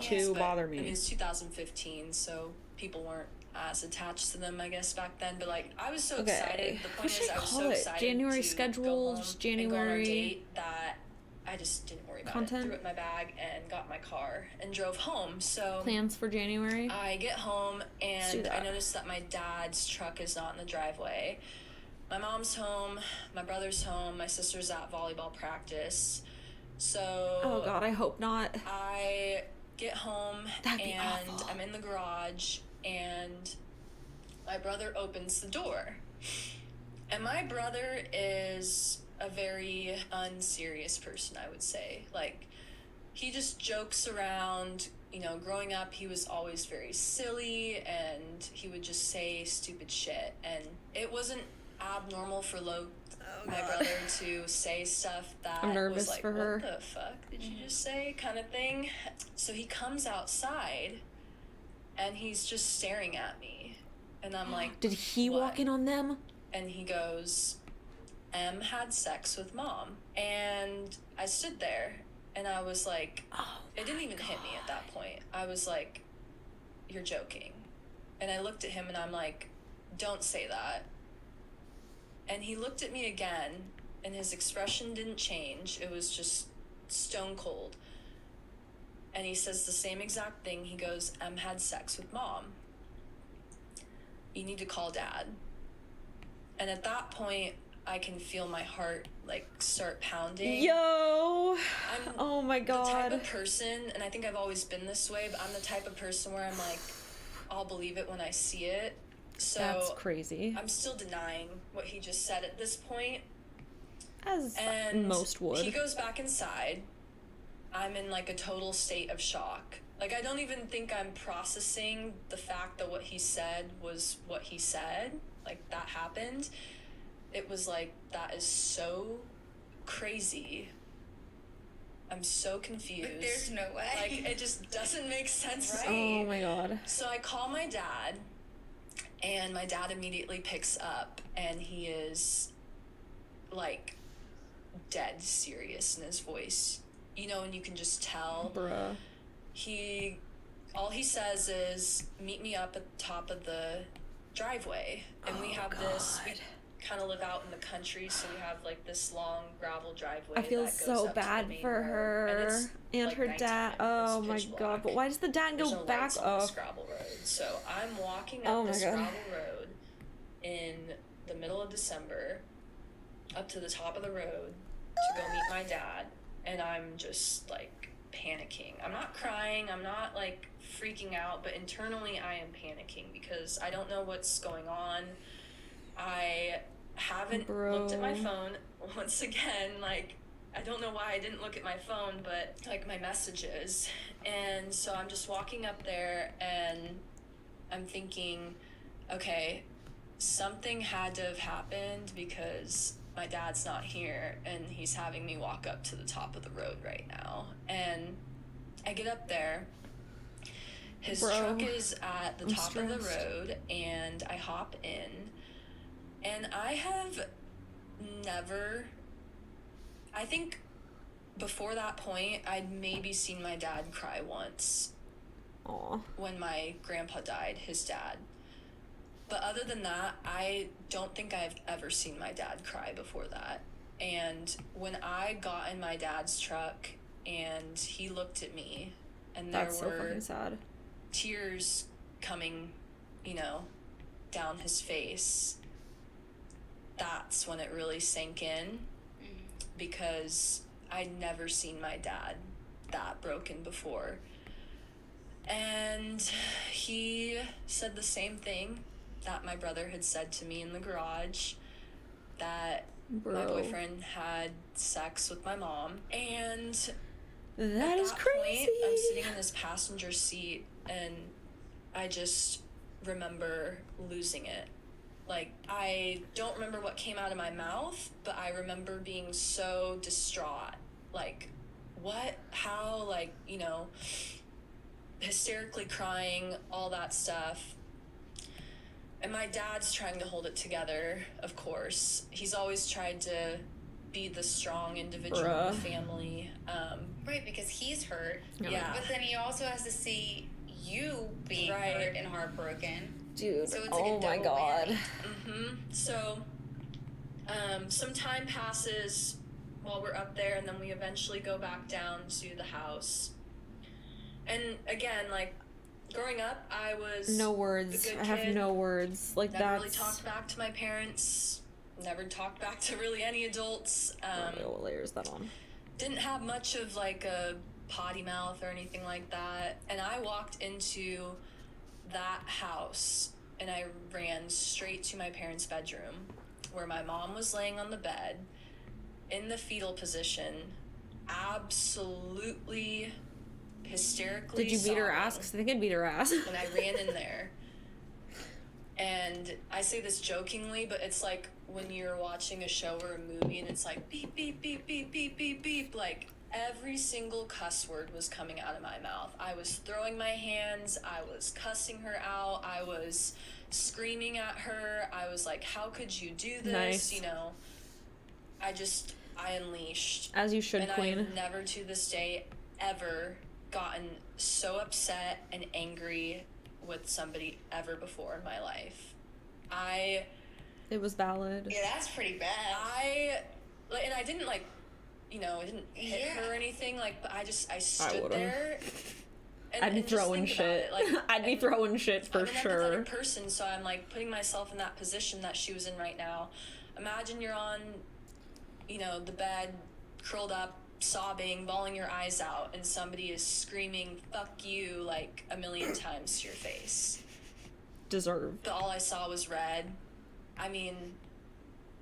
Speaker 1: to bother me.
Speaker 3: I mean, it's 2015, so people weren't as attached to them, I guess, back then. But like, I was so excited. The point is, I was so excited
Speaker 1: January
Speaker 3: to
Speaker 1: schedules, January
Speaker 3: go on our date that I just didn't worry about
Speaker 1: content.
Speaker 3: it. Threw it in my bag and got my car and drove home. So
Speaker 1: plans for January.
Speaker 3: I get home and I noticed that my dad's truck is not in the driveway. My mom's home, my brother's home, my sister's at volleyball practice. So
Speaker 1: oh God, I hope not.
Speaker 3: I get home and
Speaker 1: awful.
Speaker 3: I'm in the garage, and my brother opens the door. And my brother is a very unserious person, I would say. Like, he just jokes around. You know, growing up, he was always very silly, and he would just say stupid shit. And it wasn't abnormal for my brother to say stuff that
Speaker 1: I'm nervous
Speaker 3: was like,
Speaker 1: for her.
Speaker 3: what the fuck did you just say, kind of thing. So he comes outside, and he's just staring at me. And I'm like,
Speaker 1: did he
Speaker 3: what?
Speaker 1: walk in on them?
Speaker 3: And he goes, Em had sex with Mom. And I stood there, and I was like, it didn't even hit me at that point. I was like, you're joking. And I looked at him, and I'm like, don't say that. And he looked at me again, and his expression didn't change. It was just stone cold. And he says the same exact thing. He goes, Em had sex with Mom. You need to call Dad. And at that point, I can feel my heart like start pounding.
Speaker 1: Yo!
Speaker 3: I'm
Speaker 1: oh my God.
Speaker 3: the type of person, and I think I've always been this way, but I'm the type of person where I'm like, I'll believe it when I see it. So
Speaker 1: that's crazy.
Speaker 3: I'm still denying what he just said at this point.
Speaker 1: As
Speaker 3: and
Speaker 1: most would.
Speaker 3: He goes back inside. I'm in like a total state of shock. Like, I don't even think I'm processing the fact that what he said was what he said. Like, that happened. it was like, that is so crazy. I'm so confused.
Speaker 4: Like, there's no way.
Speaker 3: Like, it just doesn't make sense
Speaker 4: Right.
Speaker 3: to me.
Speaker 1: Oh my god.
Speaker 3: So I call my dad, and my dad immediately picks up, and he is, like, dead serious in his voice. You know, and you can just tell.
Speaker 1: Bruh.
Speaker 3: All he says is, meet me up at the top of the driveway. And we have this, we kind of live out in the country, so we have, like, this long gravel driveway.
Speaker 1: I feel
Speaker 3: that goes
Speaker 1: so
Speaker 3: up to the
Speaker 1: bad
Speaker 3: main
Speaker 1: for
Speaker 3: road.
Speaker 1: her and
Speaker 3: like,
Speaker 1: her dad.
Speaker 3: nighttime,
Speaker 1: Oh
Speaker 3: it's
Speaker 1: my
Speaker 3: pitch
Speaker 1: god.
Speaker 3: black.
Speaker 1: But why does the dad
Speaker 3: There's
Speaker 1: go
Speaker 3: no
Speaker 1: back
Speaker 3: lights on this
Speaker 1: up?
Speaker 3: gravel road. So I'm walking
Speaker 1: Oh
Speaker 3: up
Speaker 1: my
Speaker 3: this
Speaker 1: God.
Speaker 3: gravel road in the middle of December up to the top of the road to go meet my dad, and I'm just like panicking. I'm not crying, I'm not like freaking out, but internally I am panicking because I don't know what's going on. I haven't looked at my phone once again. Like, I don't know why I didn't look at my phone, but like my messages. And so I'm just walking up there and I'm thinking, okay, something had to have happened because my dad's not here and he's having me walk up to the top of the road right now. And I get up there. His truck is at the top of the road, and I hop in. And I have never, I think before that point, I'd maybe seen my dad cry once.
Speaker 1: Aw.
Speaker 3: When my grandpa died, his dad. But other than that, I don't think I've ever seen my dad cry before that. And when I got in my dad's truck and he looked at me, and there
Speaker 1: That's so
Speaker 3: were
Speaker 1: fucking sad.
Speaker 3: tears coming, you know, down his face, that's when it really sank in, because I'd never seen my dad that broken before. And he said the same thing that my brother had said to me in the garage, that my boyfriend had sex with my mom. And
Speaker 1: that is crazy.
Speaker 3: Point, I'm sitting in this passenger seat, and I just remember losing it. Like, I don't remember what came out of my mouth, but I remember being so distraught. Like, what? How? Like, you know, hysterically crying, all that stuff. And my dad's trying to hold it together, of course. He's always tried to be the strong individual in the family.
Speaker 4: Right, because he's hurt.
Speaker 3: Yeah.
Speaker 4: But then he also has to see you being hurt and heartbroken.
Speaker 1: Dude,
Speaker 4: so it's like
Speaker 1: oh my god.
Speaker 3: Mm-hmm. So, some time passes while we're up there, and then we eventually go back down to the house. And again, like, growing up, I was
Speaker 1: no words. I have no words. Like,
Speaker 3: never really talked back to my parents. Never talked back to really any adults.
Speaker 1: What layer is that on?
Speaker 3: Didn't have much of like a potty mouth or anything like that. And I walked into that house and I ran straight to my parents' bedroom, where my mom was laying on the bed in the fetal position, absolutely hysterically
Speaker 1: Did you beat her
Speaker 3: sobbing.
Speaker 1: ass? Because I think I'd beat her ass.
Speaker 3: And I ran in there. And I say this jokingly, but it's like when you're watching a show or a movie and it's like beep, beep, beep, beep, beep, beep, beep. Like, every single cuss word was coming out of my mouth. I was throwing my hands. I was cussing her out. I was screaming at her. I was like, how could you do this?
Speaker 1: Nice.
Speaker 3: You know, I unleashed.
Speaker 1: As you should,
Speaker 3: and
Speaker 1: queen.
Speaker 3: I've never to this day ever gotten so upset and angry with somebody ever before in my life.
Speaker 1: It was valid.
Speaker 4: Yeah, that's pretty bad.
Speaker 3: And I didn't like, you know, I didn't hit her or anything, like, but I stood there.
Speaker 1: I'd be throwing shit.
Speaker 3: Like,
Speaker 1: I'd be throwing shit for sure.
Speaker 3: I'm an empathetic person, so I'm like putting myself in that position that she was in right now. Imagine you're on, you know, the bed, curled up, sobbing, bawling your eyes out, and somebody is screaming "fuck you" like a million times to your face.
Speaker 1: Deserved.
Speaker 3: But all I saw was red. I mean,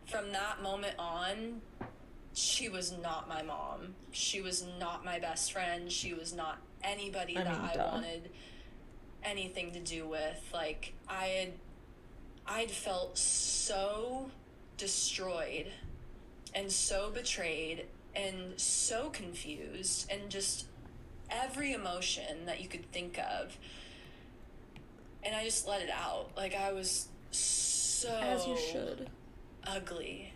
Speaker 3: from that moment on, she was not my mom. She was not my best friend. She was not anybody that I wanted anything to do with. Like, I'd felt so destroyed and so betrayed and so confused and just every emotion that you could think of. And I just let it out. Like, I was so
Speaker 1: As you should.
Speaker 3: ugly.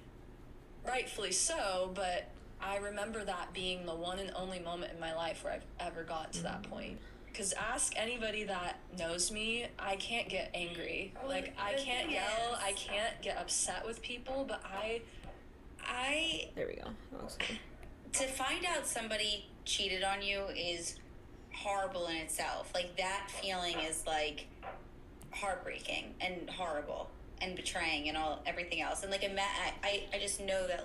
Speaker 3: Rightfully so, but I remember that being the one and only moment in my life where I've ever gotten to that point. Because ask anybody that knows me, I can't get angry. Like, I can't yell, I can't get upset with people, but I
Speaker 1: There we go. That looks good.
Speaker 4: to find out somebody cheated on you is horrible in itself. Like, that feeling is heartbreaking and horrible and betraying and everything else. And I just know that,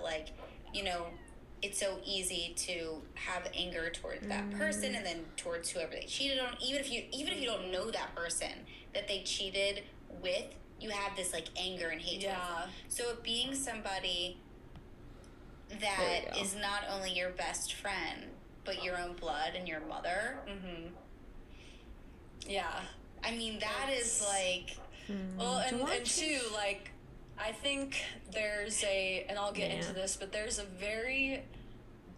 Speaker 4: it's so easy to have anger towards that person and then towards whoever they cheated on. Even if you don't know that person that they cheated with, you have this anger and hate towards them. So it being somebody that is not only your best friend but your own blood and your mother. I mean, that is
Speaker 3: well, and two, I think there's and I'll get into this, but there's a very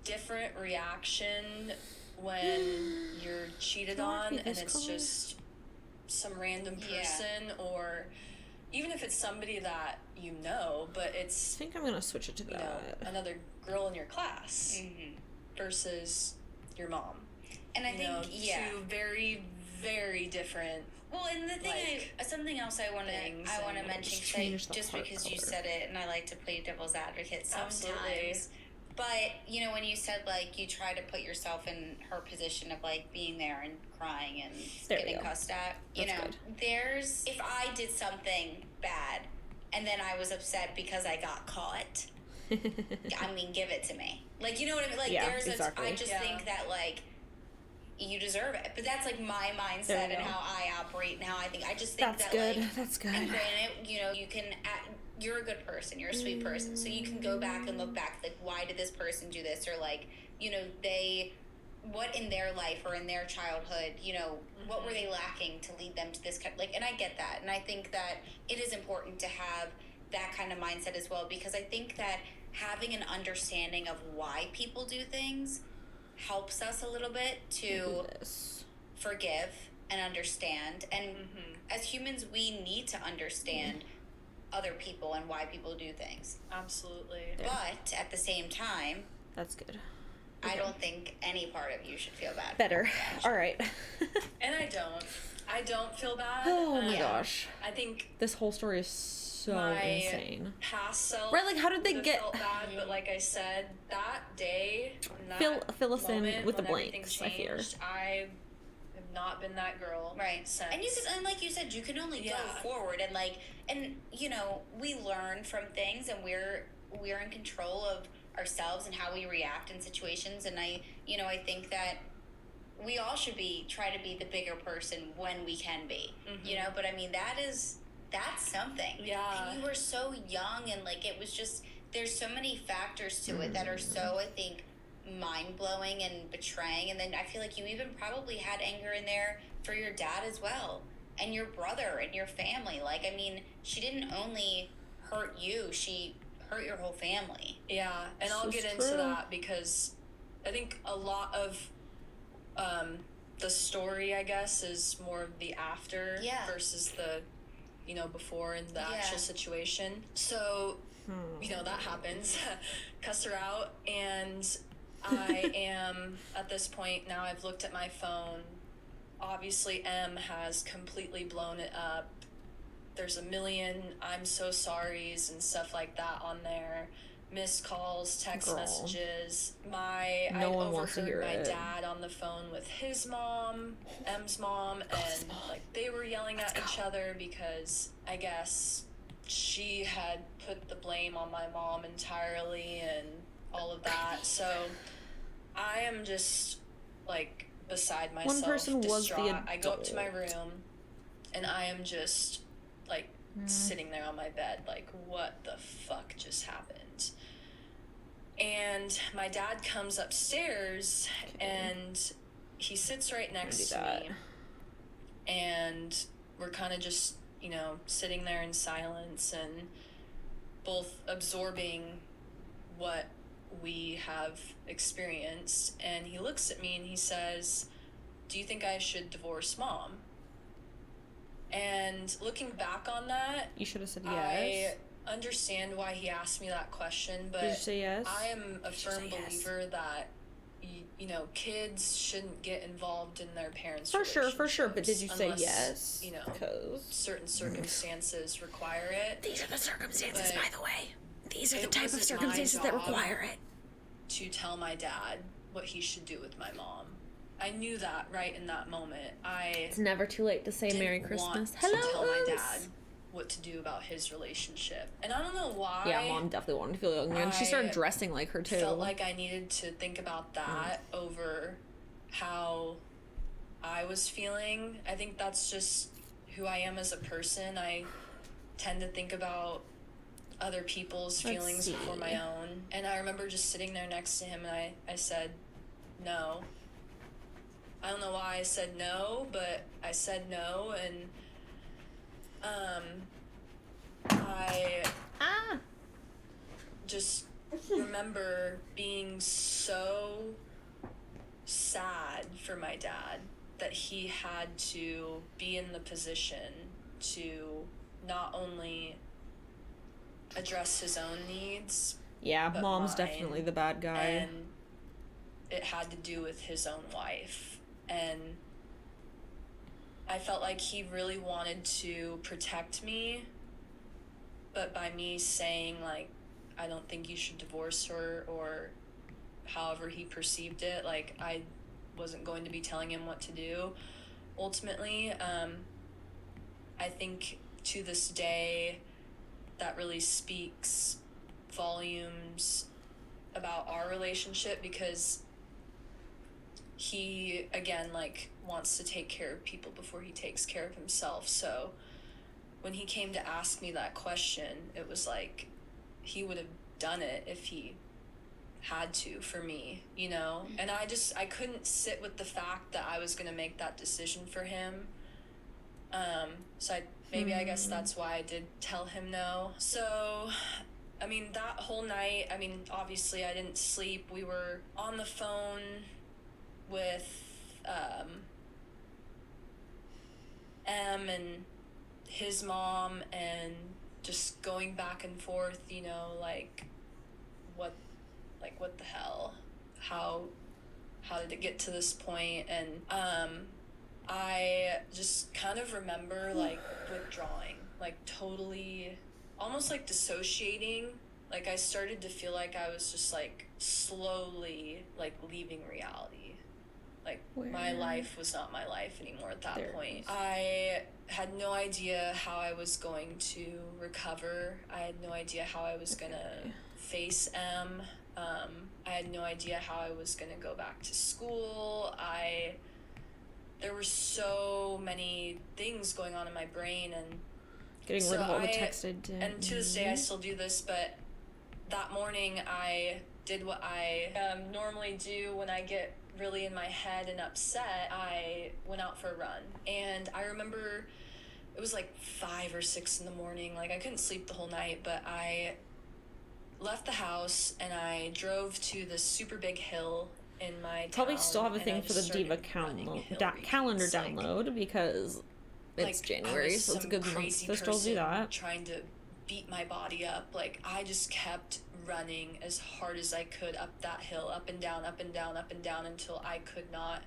Speaker 3: different reaction when you're cheated on and it's just some random person, or even if it's somebody that you know, but it's,
Speaker 1: I think I'm gonna switch it to that.
Speaker 3: Another girl in your class versus your mom.
Speaker 4: And I think,
Speaker 3: two very, very different.
Speaker 4: Well, and the thing, something else I want to mention, just because you said it, and I like to play devil's advocate sometimes.
Speaker 3: Absolutely.
Speaker 4: But, when you said, you try to put yourself in her position of, being there and crying and getting cussed at, if I did something bad and then I was upset because I got caught, I mean, give it to me. You know what I mean?
Speaker 1: Exactly.
Speaker 4: I just think that, you deserve it. But that's my mindset and how I operate and how I think. I just think
Speaker 1: that's good. That's good.
Speaker 4: And granted, you can. You're a good person. You're a sweet person. So you can go back and look back. Why did this person do this? Or what in their life or in their childhood, what were they lacking to lead them to this kind? And I get that, and I think that it is important to have that kind of mindset as well, because I think that having an understanding of why people do things helps us a little bit to forgive and understand. And as humans, we need to understand other people and why people do things.
Speaker 3: Absolutely.
Speaker 4: But at the same time,
Speaker 1: that's good.
Speaker 4: I don't think any part of you should feel bad.
Speaker 1: Better. All right.
Speaker 3: And I don't feel bad.
Speaker 1: Oh my gosh.
Speaker 3: I think
Speaker 1: this whole story is so insane.
Speaker 3: Past self,
Speaker 1: right? How did they get?
Speaker 3: Felt bad, but like I said, that day,
Speaker 1: fill us in with the blanks.
Speaker 3: Changed,
Speaker 1: I fear.
Speaker 3: I have not been that girl,
Speaker 4: right?
Speaker 3: Since.
Speaker 4: And and like you said, you can only go forward, and we learn from things, and we're in control of ourselves and how we react in situations. And I think that we all should try to be the bigger person when we can be, but I mean, that's something.
Speaker 3: Yeah.
Speaker 4: And you were so young, and it was just, there's so many factors to it that are so, I think, mind-blowing and betraying. And then I feel like you even probably had anger in there for your dad as well, and your brother and your family. I mean, she didn't only hurt you, she hurt your whole family.
Speaker 3: Yeah, and I'll get into that, because I think a lot of the story, I guess, is more of the after versus the before in the actual situation. So that happens. Cussed her out, and I am at this point now, I've looked at my phone. Obviously M has completely blown it up. There's a million I'm so sorries and stuff like that on there. Missed calls, text messages. I overheard my dad on the phone with his mom, M's mom, and they were yelling at each other because I guess she had put the blame on my mom entirely and all of that. So I am just beside myself.
Speaker 1: One person was the adult.
Speaker 3: I go up to my room and I am just sitting there on my bed what the fuck just happened? And my dad comes upstairs and he sits right next to me, and we're kind of just sitting there in silence, and both absorbing what we have experienced, and he looks at me and he says, "Do you think I should divorce Mom?" And looking back on that,
Speaker 1: You should have said yes.
Speaker 3: I understand why he asked me that question, but
Speaker 1: Did you say yes?
Speaker 3: I am a firm believer that you know, kids shouldn't get involved in their parents'
Speaker 1: For sure. But did you say
Speaker 3: unless,
Speaker 1: yes?
Speaker 3: You know,
Speaker 1: Because
Speaker 3: certain circumstances require it.
Speaker 2: These are the circumstances,
Speaker 3: But
Speaker 2: by the way. These are the
Speaker 3: it
Speaker 2: type of
Speaker 3: wasn't my
Speaker 2: circumstances that
Speaker 3: job
Speaker 2: require it.
Speaker 3: to tell my dad what he should do with my mom. I knew that right in that moment.
Speaker 1: it's never too late to say
Speaker 3: didn't
Speaker 1: Merry
Speaker 3: want
Speaker 1: Christmas.
Speaker 3: to
Speaker 1: Hello,
Speaker 3: tell my
Speaker 1: Ooms.
Speaker 3: dad what to do about his relationship. And I don't know why.
Speaker 1: Yeah, Mom definitely wanted to feel young, and she started dressing like her too.
Speaker 3: Felt like I needed to think about that over how I was feeling. I think that's just who I am as a person. I tend to think about other people's feelings before my own. And I remember just sitting there next to him, and I said no. I don't know why I said no, but I said no, and I just remember being so sad for my dad that he had to be in the position to not only address his own needs.
Speaker 1: Yeah,
Speaker 3: but
Speaker 1: Mom's
Speaker 3: mine,
Speaker 1: definitely the bad guy.
Speaker 3: And it had to do with his own wife. And I felt like he really wanted to protect me, but by me saying, like, I don't think you should divorce her, or however he perceived it, like, I wasn't going to be telling him what to do. Ultimately, I think to this day, that really speaks volumes about our relationship, because he, again, like, wants to take care of people before he takes care of himself. So when he came to ask me that question, it was like he would have done it if he had to for me, you know? And I couldn't sit with the fact that I was going to make that decision for him. So I guess that's why I did tell him no. So, I mean, that whole night, I mean, obviously I didn't sleep. We were on the phone with M and his mom, and just going back and forth, you know, like what the hell? How did it get to this point? And I just kind of remember, like, withdrawing, like, totally, almost like dissociating. Like, I started to feel like I was just, like, slowly, like, leaving reality. Like, my life was not my life anymore at that point. I had no idea how I was going to recover. I had no idea how I was going to face M. I had no idea how I was going to go back to school. There were so many things going on in my brain, and
Speaker 1: Getting rid of all the text I did.
Speaker 3: And to this day, I still do this, but that morning I did what I normally do when I get really in my head and upset. I went out for a run, and I remember it was like 5 or 6 in the morning. Like, I couldn't sleep the whole night, but I left the house and I drove to this super big hill in my
Speaker 1: Probably
Speaker 3: town,
Speaker 1: still have a
Speaker 3: and
Speaker 1: thing
Speaker 3: I
Speaker 1: for the
Speaker 3: just
Speaker 1: Diva
Speaker 3: started running hill
Speaker 1: calendar
Speaker 3: regions, like,
Speaker 1: download, because it's
Speaker 3: like,
Speaker 1: January,
Speaker 3: I was
Speaker 1: so it's a
Speaker 3: some
Speaker 1: good month
Speaker 3: crazy
Speaker 1: to still do
Speaker 3: person
Speaker 1: that.
Speaker 3: trying to beat my body up. Like, I just kept running as hard as I could up that hill, up and down, up and down, up and down, until I could not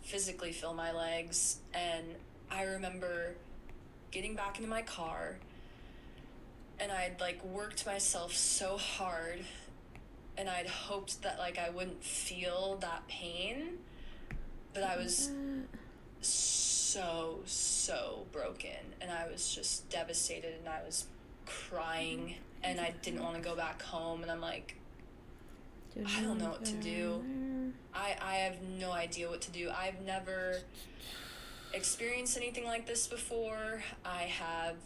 Speaker 3: physically feel my legs. And I remember getting back into my car, and I'd, like, worked myself so hard, and I'd hoped that, like, I wouldn't feel that pain, but I was so broken, and I was just devastated, and I was crying, and I didn't want to go back home, and I'm like, I don't know what to do. I have no idea what to do. I've never experienced anything like this before.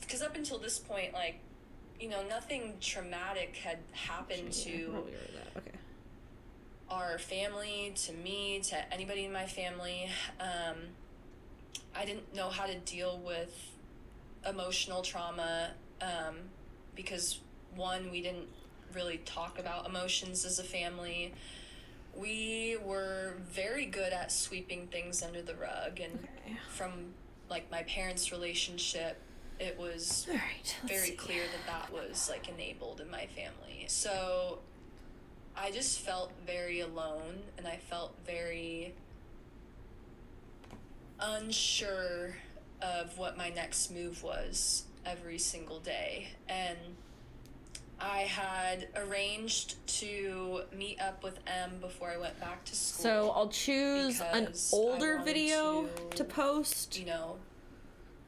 Speaker 3: Because up until this point, like, you know, nothing traumatic had happened to our family, to me, to anybody in my family. I didn't know how to deal with emotional trauma, because one, we didn't really talk about emotions as a family. We were very good at sweeping things under the rug, and from like my parents' relationship, it was very clear that was like enabled in my family. So I just felt very alone, and I felt very unsure of what my next move was every single day. And I had arranged to meet up with M before I went back to school.
Speaker 1: So I'll choose an older video to post.
Speaker 3: You know,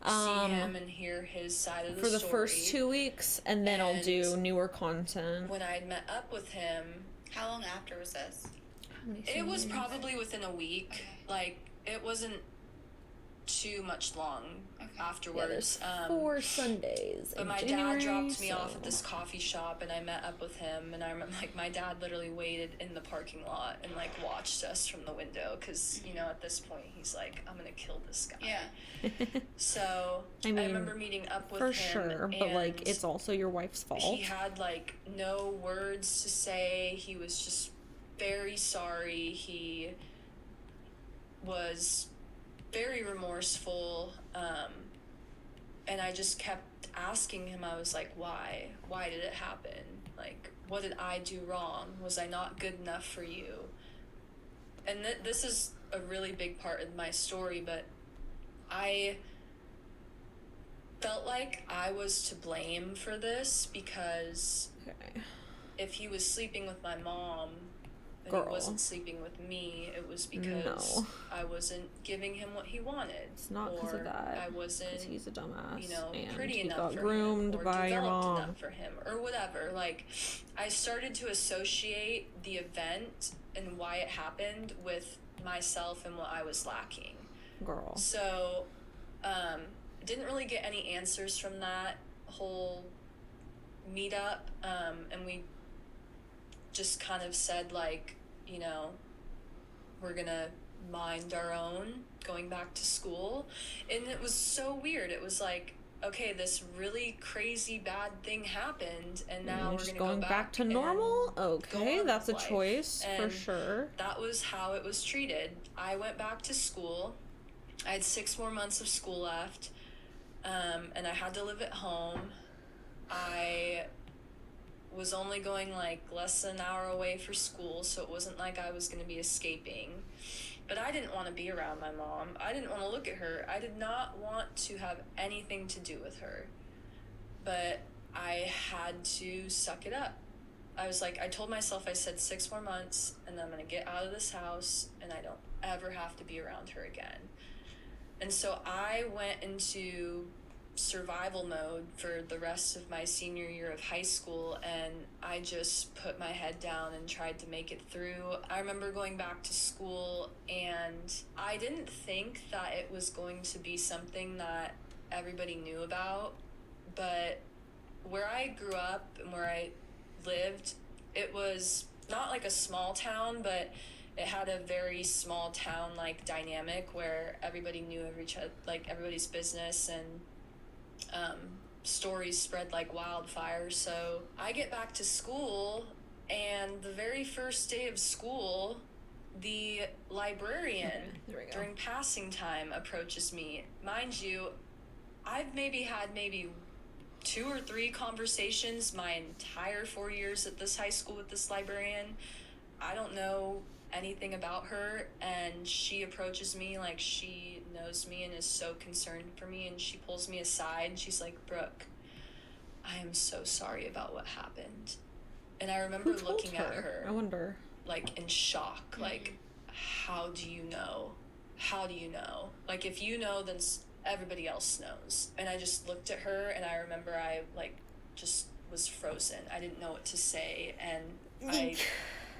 Speaker 3: see him and hear his side of the
Speaker 1: for the
Speaker 3: story.
Speaker 1: first 2 weeks, and then I'll do newer content.
Speaker 3: When I'd met up with him,
Speaker 4: how long after was this?
Speaker 3: It was probably within a week.
Speaker 4: Okay.
Speaker 3: Like, it wasn't too much long afterwards.
Speaker 1: Yeah, 4 Sundays.
Speaker 3: But my
Speaker 1: January,
Speaker 3: dad dropped me off at this coffee shop, and I met up with him. And I remember, like, my dad literally waited in the parking lot and like watched us from the window, because you know, at this point he's like, I'm gonna kill this guy.
Speaker 4: Yeah.
Speaker 3: So
Speaker 1: I mean,
Speaker 3: remember meeting up with
Speaker 1: for
Speaker 3: him,
Speaker 1: sure, but like, it's also your wife's fault.
Speaker 3: He had like no words to say. He was just very sorry. He was very remorseful, and I just kept asking him. I was like, why did it happen? Like, what did I do wrong? Was I not good enough for you? And this is a really big part of my story, but I felt like I was to blame for this, because if he was sleeping with my mom and he wasn't sleeping with me, it was because I wasn't giving him what he wanted.
Speaker 1: It's not because of that.
Speaker 3: I wasn't,
Speaker 1: he's a dumbass,
Speaker 3: you know,
Speaker 1: and
Speaker 3: pretty
Speaker 1: he
Speaker 3: enough
Speaker 1: got
Speaker 3: for
Speaker 1: groomed
Speaker 3: him, or
Speaker 1: by your
Speaker 3: developed
Speaker 1: mom
Speaker 3: enough for him, or whatever. Like, I started to associate the event and why it happened with myself and what I was lacking.
Speaker 1: Girl.
Speaker 3: So, didn't really get any answers from that whole meetup, and we just kind of said, like, you know, we're gonna mind our own going back to school. And it was so weird. It was like, okay, this really crazy bad thing happened, and now we're gonna
Speaker 1: going
Speaker 3: go
Speaker 1: back to normal. Okay, that's a
Speaker 3: life.
Speaker 1: choice for
Speaker 3: And
Speaker 1: sure.
Speaker 3: that was how it was treated. I went back to school. I had 6 more months of school left, and I had to live at home. I was only going like less than an hour away for school, so it wasn't like I was going to be escaping. But I didn't want to be around my mom. I didn't want to look at her. I did not want to have anything to do with her. But I had to suck it up. I was like, I told myself, I said 6 more months, and then I'm going to get out of this house, and I don't ever have to be around her again. And so I went into survival mode for the rest of my senior year of high school, and I just put my head down and tried to make it through. I remember going back to school, and I didn't think that it was going to be something that everybody knew about, but where I grew up and where I lived, it was not like a small town, but it had a very small town like dynamic where everybody knew everybody's business, and stories spread like wildfire. So I get back to school, and the very first day of school, the librarian during passing time approaches me. Mind you, I've had maybe 2 or 3 conversations my entire 4 years at this high school with this librarian. I don't know anything about her, and she approaches me like she knows me and is so concerned for me, and she pulls me aside and she's like, Brooke, I am so sorry about what happened. And I remember looking at her,
Speaker 1: I wonder,
Speaker 3: like in shock, like, how do you know? Like, if you know, then everybody else knows. And I just looked at her, and I remember I like just was frozen. I didn't know what to say, and I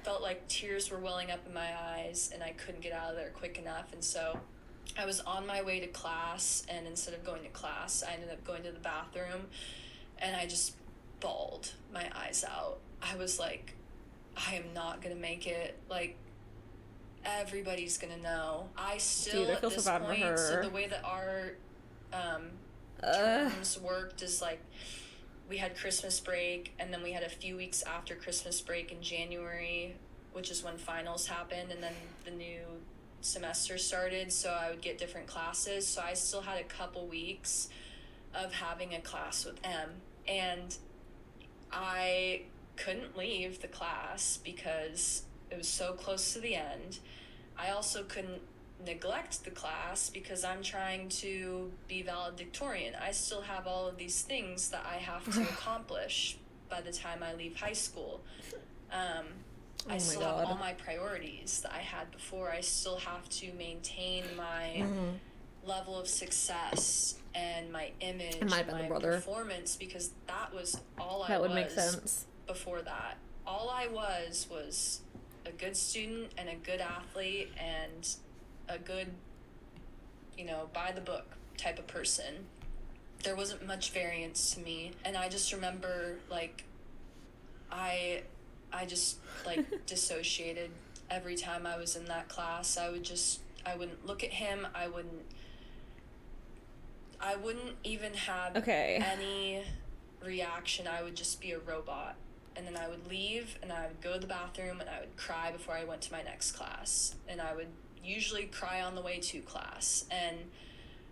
Speaker 3: felt like tears were welling up in my eyes, and I couldn't get out of there quick enough. And so I was on my way to class, and instead of going to class, I ended up going to the bathroom, and I just bawled my eyes out. I was like, I am not gonna make it. Like, everybody's gonna know. I still,
Speaker 1: Dude, I feel
Speaker 3: at this
Speaker 1: so bad for
Speaker 3: point,
Speaker 1: her.
Speaker 3: so the way that our terms worked is like, we had Christmas break, and then we had a few weeks after Christmas break in January, which is when finals happened, and then the new semester started, so I would get different classes. So I still had a couple weeks of having a class with M, and I couldn't leave the class because it was so close to the end. I also couldn't neglect the class because I'm trying to be valedictorian. I still have all of these things that I have to accomplish by the time I leave high school. I still have all my priorities that I had before. I still have to maintain my level of success and my image, my performance, because that was all I was.
Speaker 1: That would make sense.
Speaker 3: Before that. All I was a good student and a good athlete and a good, by the book type of person. There wasn't much variance to me. And I just remember, like, I just, like, dissociated every time I was in that class. I wouldn't look at him. I wouldn't even have any reaction. I would just be a robot. And then I would leave, and I would go to the bathroom, and I would cry before I went to my next class. And I would usually cry on the way to class. And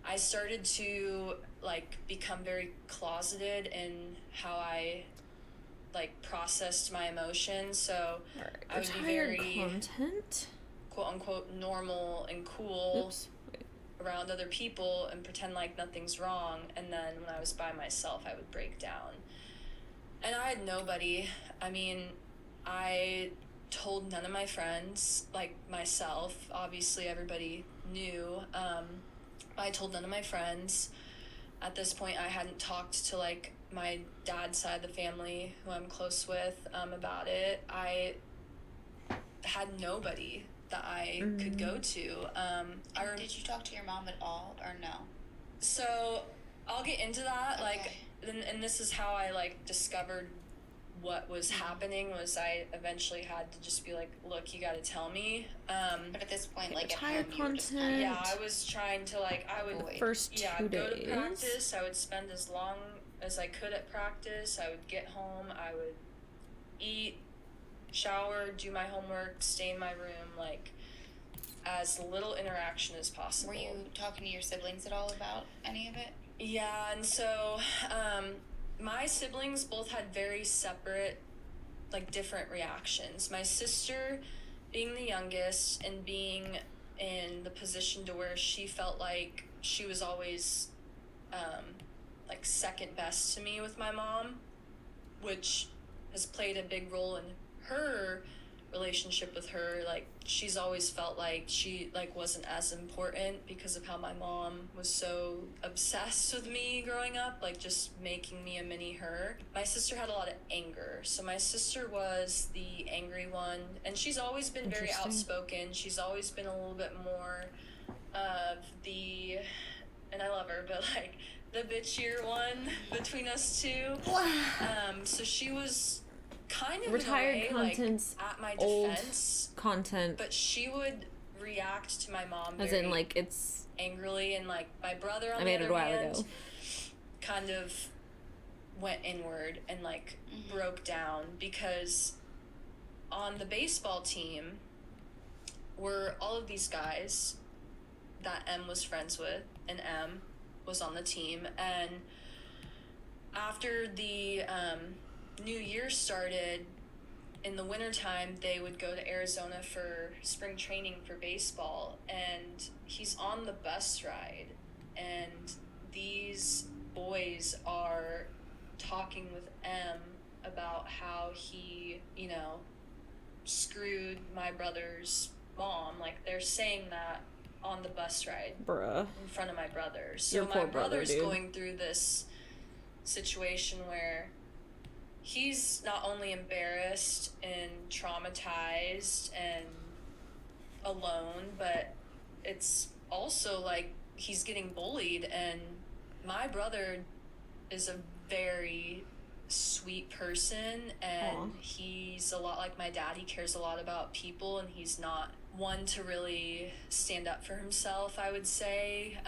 Speaker 3: I started to, like, become very closeted in how I, like, processed my emotions. So I would be very
Speaker 1: content,
Speaker 3: quote unquote normal and cool around other people and pretend like nothing's wrong. And then when I was by myself, I would break down. And I had nobody. I mean, I told none of my friends, like myself. Obviously, everybody knew. I told none of my friends. At this point, I hadn't talked to, like, my dad's side of the family, who I'm close with, about it. I had nobody that I could go to.
Speaker 4: Did you talk to your mom at all, or no?
Speaker 3: So, I'll get into that,
Speaker 4: Okay.
Speaker 3: like, and this is how I, like, discovered what was happening. Was I eventually had to just be like, look, you gotta tell me.
Speaker 4: But at this point, like, at home,
Speaker 1: retired
Speaker 4: you were just
Speaker 1: content.
Speaker 3: Yeah, I was trying to, like, I would
Speaker 4: Avoid.
Speaker 1: First
Speaker 3: I'd
Speaker 1: 2
Speaker 3: go to
Speaker 1: days.
Speaker 3: practice. I would spend as long as I could at practice. I would get home. I would eat, shower, do my homework, stay in my room, like, as little interaction as possible.
Speaker 4: Were you talking to your siblings at all about any of it?
Speaker 3: Yeah, and so my siblings both had very separate, like, different reactions. My sister, being the youngest and being in the position to where she felt like she was always like, second best to me with my mom, which has played a big role in her relationship with her. Like, she's always felt like she, like, wasn't as important because of how my mom was so obsessed with me growing up, like, just making me a mini her. My sister had a lot of anger, so my sister was the angry one, and she's always been very outspoken. She's always been a little bit more of the, and I love her, but, like, the bitchier one between us two. So she was kind of
Speaker 1: Retired
Speaker 3: in a way,
Speaker 1: content's
Speaker 3: like, at my
Speaker 1: old
Speaker 3: defense,
Speaker 1: content,
Speaker 3: but she would react to my mom
Speaker 1: as
Speaker 3: very
Speaker 1: in, like, it's
Speaker 3: angrily, and, like, my brother on
Speaker 1: I
Speaker 3: the
Speaker 1: made it
Speaker 3: other
Speaker 1: a while
Speaker 3: hand
Speaker 1: ago.
Speaker 3: kind of went inward and, like, broke down, because on the baseball team were all of these guys that M was friends with, and M was on the team. And after the new year started, in the wintertime, they would go to Arizona for spring training for baseball, and he's on the bus ride, and these boys are talking with M about how he, screwed my brother's mom. Like, they're saying that on the bus ride
Speaker 1: bruh.
Speaker 3: in front of my brother. So
Speaker 1: Your
Speaker 3: my
Speaker 1: poor brother,
Speaker 3: brother's
Speaker 1: dude.
Speaker 3: going through this situation where he's not only embarrassed and traumatized and alone, but it's also like he's getting bullied. And my brother is a very sweet person, and he's a lot like my dad. He cares a lot about people, and he's not one to really stand up for himself, I would say.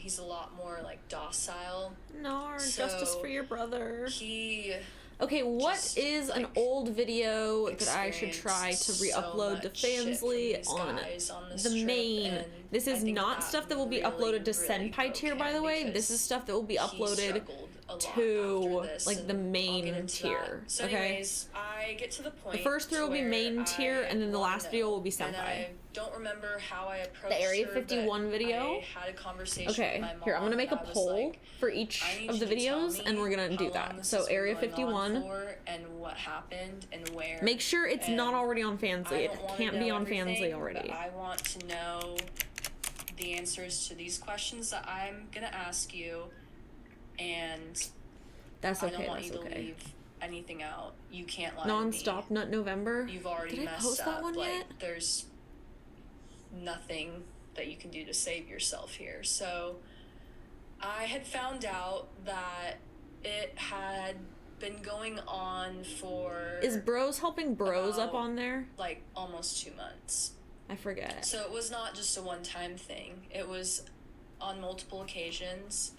Speaker 3: he's a lot more like docile.
Speaker 1: No,
Speaker 3: So
Speaker 1: justice for your brother.
Speaker 3: He
Speaker 1: Okay, what
Speaker 3: just,
Speaker 1: is an
Speaker 3: like,
Speaker 1: old video that I should try to
Speaker 3: experienced
Speaker 1: re-upload to
Speaker 3: so much shit from
Speaker 1: Fansly
Speaker 3: these
Speaker 1: on
Speaker 3: guys on this
Speaker 1: the
Speaker 3: trip,
Speaker 1: main?
Speaker 3: and
Speaker 1: This
Speaker 3: I
Speaker 1: is
Speaker 3: think
Speaker 1: not
Speaker 3: that
Speaker 1: stuff that will be
Speaker 3: really,
Speaker 1: uploaded to
Speaker 3: really
Speaker 1: Senpai
Speaker 3: broke
Speaker 1: tier, by
Speaker 3: him
Speaker 1: the way. This
Speaker 3: because
Speaker 1: is stuff that will be
Speaker 3: he
Speaker 1: uploaded
Speaker 3: struggled a lot
Speaker 1: to,
Speaker 3: after this,
Speaker 1: like,
Speaker 3: and
Speaker 1: the
Speaker 3: I'll
Speaker 1: main
Speaker 3: get into
Speaker 1: tier,
Speaker 3: that. So
Speaker 1: okay?
Speaker 3: anyways, I get to the point.
Speaker 1: The first three will be
Speaker 3: where
Speaker 1: main tier,
Speaker 3: I
Speaker 1: and then the
Speaker 3: wanna
Speaker 1: last video will be
Speaker 3: know. And I
Speaker 1: Senpai.
Speaker 3: don't remember how I approached
Speaker 1: The Area
Speaker 3: her,
Speaker 1: 51
Speaker 3: but
Speaker 1: video?
Speaker 3: I had a conversation
Speaker 1: Okay,
Speaker 3: with my mom,
Speaker 1: here, I'm gonna make a
Speaker 3: and I was
Speaker 1: poll
Speaker 3: like,
Speaker 1: for each
Speaker 3: I need
Speaker 1: of the
Speaker 3: you to tell
Speaker 1: videos, and
Speaker 3: me
Speaker 1: we're gonna
Speaker 3: how
Speaker 1: do
Speaker 3: long
Speaker 1: that.
Speaker 3: this
Speaker 1: So,
Speaker 3: has been
Speaker 1: Area
Speaker 3: going on
Speaker 1: 51.
Speaker 3: for, and what happened and where.
Speaker 1: Make sure it's
Speaker 3: And
Speaker 1: not already on
Speaker 3: I
Speaker 1: Fansly.
Speaker 3: don't
Speaker 1: It
Speaker 3: wanna
Speaker 1: can't be
Speaker 3: know
Speaker 1: on
Speaker 3: everything,
Speaker 1: Fansly already.
Speaker 3: but I want to know the answers to these questions that I'm gonna ask you, and
Speaker 1: That's
Speaker 3: I
Speaker 1: okay,
Speaker 3: don't want
Speaker 1: that's
Speaker 3: you to
Speaker 1: okay.
Speaker 3: leave anything out. You can't lie
Speaker 1: Non-stop
Speaker 3: to me.
Speaker 1: Nut November.
Speaker 3: You've already
Speaker 1: Did I
Speaker 3: messed
Speaker 1: post
Speaker 3: up.
Speaker 1: that one
Speaker 3: like,
Speaker 1: yet?
Speaker 3: there's nothing that you can do to save yourself here. So I had found out that it had been going on for
Speaker 1: Is Bros helping Bros up
Speaker 3: about,
Speaker 1: on there?
Speaker 3: like almost 2 months.
Speaker 1: I forget.
Speaker 3: So it was not just a one-time thing. It was on multiple occasions,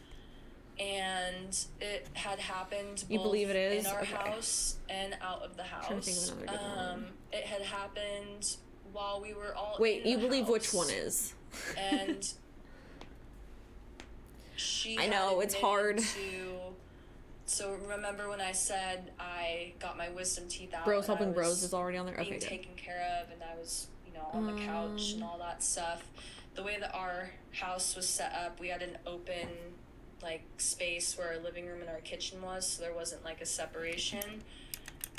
Speaker 3: and it had happened both
Speaker 1: You believe it is?
Speaker 3: in our
Speaker 1: Okay.
Speaker 3: house and out of the house.
Speaker 1: Trying to think of another good one.
Speaker 3: It had happened while we were all
Speaker 1: Wait,
Speaker 3: in
Speaker 1: you
Speaker 3: the
Speaker 1: believe which
Speaker 3: house,
Speaker 1: one is?
Speaker 3: and she
Speaker 1: I know,
Speaker 3: had
Speaker 1: it's hard.
Speaker 3: So remember when I said I got my wisdom teeth out?
Speaker 1: Bros
Speaker 3: and I
Speaker 1: helping Bros
Speaker 3: was
Speaker 1: is already on there?
Speaker 3: being
Speaker 1: Okay, good.
Speaker 3: taken care of, and I was, on the couch and all that stuff. The way that our house was set up, we had an open like space where our living room and our kitchen was, so there wasn't like a separation.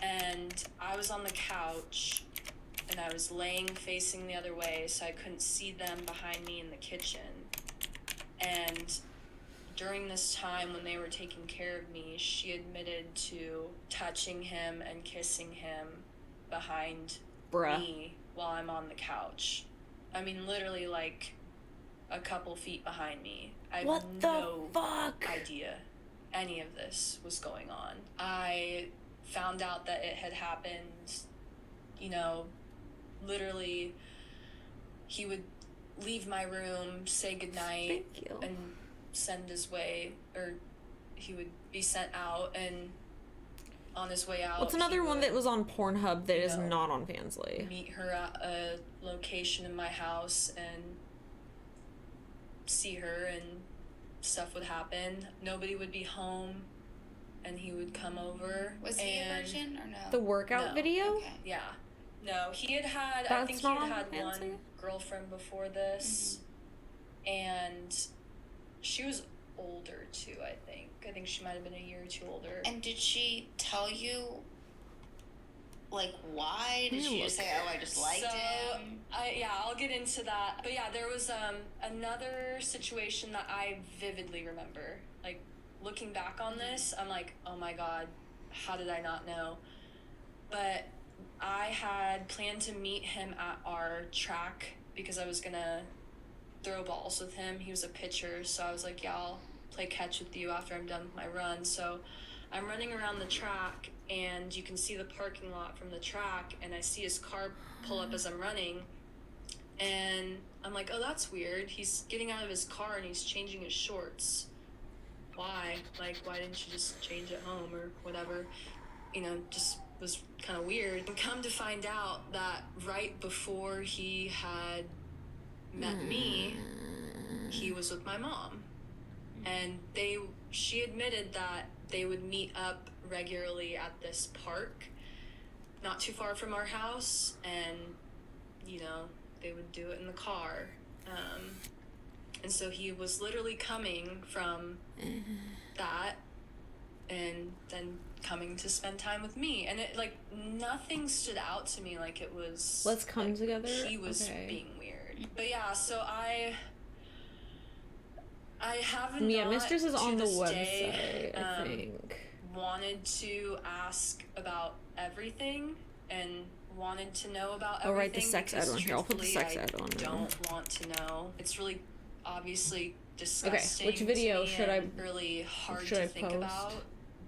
Speaker 3: And I was on the couch, and I was laying facing the other way, so I couldn't see them behind me in the kitchen. And during this time when they were taking care of me, she admitted to touching him and kissing him behind me while I'm on the couch. I mean, literally like a couple feet behind me. I have no idea any of this was going on. I found out that it had happened, literally he would leave my room, say goodnight, and send his way, or he would be sent out, and on his way out,
Speaker 1: What's another one that was on Pornhub that is not on Fansly?
Speaker 3: Meet her at a location in my house and see her, and stuff would happen. Nobody would be home, and he would come over.
Speaker 4: Was he a virgin or no?
Speaker 1: The workout video?
Speaker 4: Okay.
Speaker 3: Yeah. No, he had
Speaker 1: That's
Speaker 3: I think he
Speaker 1: not
Speaker 3: had
Speaker 1: on Fansly?
Speaker 3: one girlfriend before this, and she was older too, I think. I think she might have been a year or two older.
Speaker 4: And did she tell you, like, why? Did she just say, oh, I just liked him?
Speaker 3: I'll get into that. But yeah, there was another situation that I vividly remember. Like, looking back on this, I'm like, oh my god, how did I not know? But I had planned to meet him at our track because I was gonna throw balls with him. He was a pitcher, so I was like, yeah, I'll play catch with you after I'm done with my run. So I'm running around the track, and you can see the parking lot from the track, and I see his car pull up as I'm running, and I'm like, oh, that's weird. He's getting out of his car and he's changing his shorts. Why? Like, why didn't you just change at home or whatever? Just was kind of weird. And come to find out that right before he had met me, he was with my mom. And she admitted that they would meet up regularly at this park not too far from our house, and they would do it in the car. And so he was literally coming from that and then coming to spend time with me, and it, like, nothing stood out to me like it was
Speaker 1: Let's come
Speaker 3: like,
Speaker 1: together.
Speaker 3: he was being weird. But yeah, so I haven't
Speaker 1: Mistress is on the
Speaker 3: website,
Speaker 1: I think.
Speaker 3: Wanted to ask about everything and wanted to know about everything.
Speaker 1: I'll write the sex ed on here. I'll put the
Speaker 3: truthfully,
Speaker 1: sex ed on
Speaker 3: I
Speaker 1: there.
Speaker 3: don't want to know. It's really obviously disgusting.
Speaker 1: which video
Speaker 3: to me
Speaker 1: should I-
Speaker 3: and really hard
Speaker 1: should
Speaker 3: to
Speaker 1: I
Speaker 3: think
Speaker 1: post?
Speaker 3: about,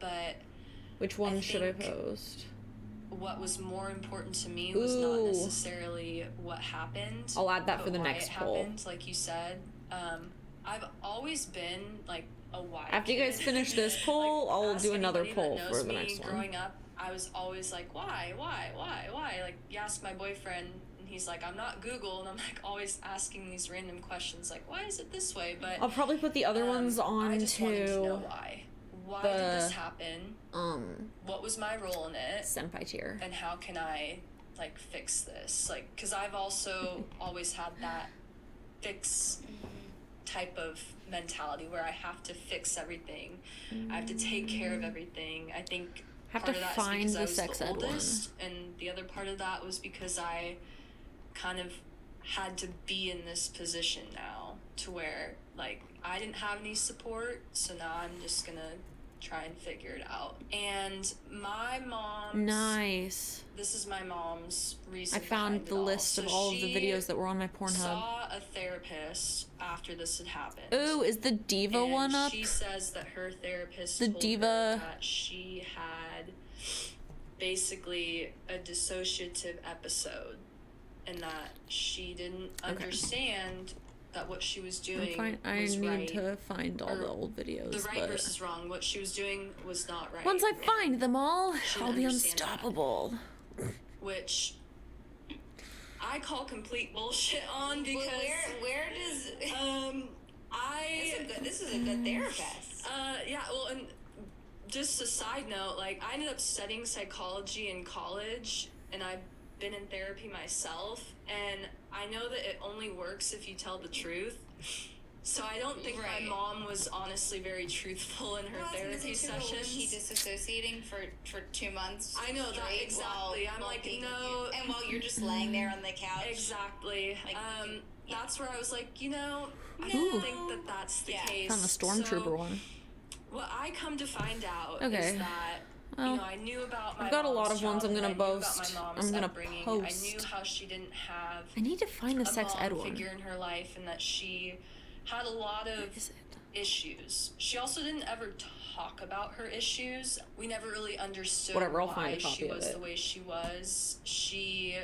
Speaker 3: but
Speaker 1: Which one should I
Speaker 3: think
Speaker 1: post?
Speaker 3: what was more important to me was not necessarily what happened.
Speaker 1: I'll add that
Speaker 3: but
Speaker 1: for the
Speaker 3: why
Speaker 1: next
Speaker 3: it
Speaker 1: poll.
Speaker 3: happened, like you said. I've always been like a why.
Speaker 1: After you guys
Speaker 3: kid.
Speaker 1: finish this poll,
Speaker 3: Like,
Speaker 1: I'll
Speaker 3: ask
Speaker 1: do another
Speaker 3: anybody that
Speaker 1: poll
Speaker 3: knows
Speaker 1: for the
Speaker 3: me,
Speaker 1: next one.
Speaker 3: growing up, I was always like, why? Like, you ask my boyfriend, and he's like, I'm not Google, and I'm like always asking these random questions, like, why is it this way? But
Speaker 1: I'll probably put the other ones on
Speaker 3: I just wanted to know
Speaker 1: to
Speaker 3: why. Why did this happen?
Speaker 1: um
Speaker 3: What was my role in it?
Speaker 1: senpai tier.
Speaker 3: And how can I like fix this? Like, because I've also always had that fix type of mentality where I have to fix everything. I have to take care of everything. I think
Speaker 1: Have
Speaker 3: part
Speaker 1: to
Speaker 3: of that
Speaker 1: find
Speaker 3: is
Speaker 1: the
Speaker 3: because I was
Speaker 1: sex
Speaker 3: the
Speaker 1: ed one.
Speaker 3: oldest, and the other part of that was because I kind of had to be in this position now to where like I didn't have any support, so now I'm just gonna try and figure it out. And my mom's
Speaker 1: Nice.
Speaker 3: this is my mom's reason.
Speaker 1: I found
Speaker 3: behind
Speaker 1: the
Speaker 3: it all.
Speaker 1: list
Speaker 3: So
Speaker 1: of all of the
Speaker 3: she
Speaker 1: videos that were on my Pornhub.
Speaker 3: saw a therapist after this had happened.
Speaker 1: Ooh, is the diva
Speaker 3: And
Speaker 1: one up?
Speaker 3: she says that her therapist
Speaker 1: The
Speaker 3: told
Speaker 1: diva-
Speaker 3: her that she had basically a dissociative episode and that she didn't understand that what she was doing
Speaker 1: I
Speaker 3: was
Speaker 1: need
Speaker 3: right.
Speaker 1: to find all
Speaker 3: Or
Speaker 1: the old videos.
Speaker 3: The right
Speaker 1: but
Speaker 3: versus wrong. What she was doing was not right.
Speaker 1: once I
Speaker 3: And
Speaker 1: find them all,
Speaker 3: she
Speaker 1: I'll
Speaker 3: didn't
Speaker 1: be
Speaker 3: understand that.
Speaker 1: unstoppable.
Speaker 3: Which I call complete bullshit on because
Speaker 4: where does this is a good therapist.
Speaker 3: Yeah, well, and just a side note, like I ended up studying psychology in college, and I've been in therapy myself, and I know that it only works if you tell the truth. So I don't think
Speaker 4: Right.
Speaker 3: my mom was honestly very truthful in her therapy sessions.
Speaker 4: Was she disassociating for 2 months?
Speaker 3: I know that
Speaker 4: straight
Speaker 3: exactly.
Speaker 4: while
Speaker 3: I'm like,
Speaker 4: being
Speaker 3: no.
Speaker 4: with you? And while you're just laying there on the couch.
Speaker 3: Exactly.
Speaker 4: Like,
Speaker 3: that's where I was like, I
Speaker 1: Ooh.
Speaker 3: don't think that that's the case.
Speaker 1: Found the stormtrooper
Speaker 3: So,
Speaker 1: one.
Speaker 3: what I come to find out
Speaker 1: Okay.
Speaker 3: is that
Speaker 1: Well,
Speaker 3: I knew about my
Speaker 1: I've got a lot
Speaker 3: mom's
Speaker 1: of ones I'm gonna
Speaker 3: childhood, I knew about
Speaker 1: boast.
Speaker 3: my mom's
Speaker 1: I'm gonna
Speaker 3: upbringing.
Speaker 1: post.
Speaker 3: I knew how she didn't have
Speaker 1: I need to find the
Speaker 3: a
Speaker 1: sex ed
Speaker 3: mom
Speaker 1: one.
Speaker 3: figure in her life, and that she had a lot of
Speaker 1: Is it?
Speaker 3: issues. She also didn't ever talk about her issues. We never really understood
Speaker 1: Whatever, I'll
Speaker 3: why
Speaker 1: find a
Speaker 3: she
Speaker 1: copy of
Speaker 3: was
Speaker 1: it.
Speaker 3: the way she was. She,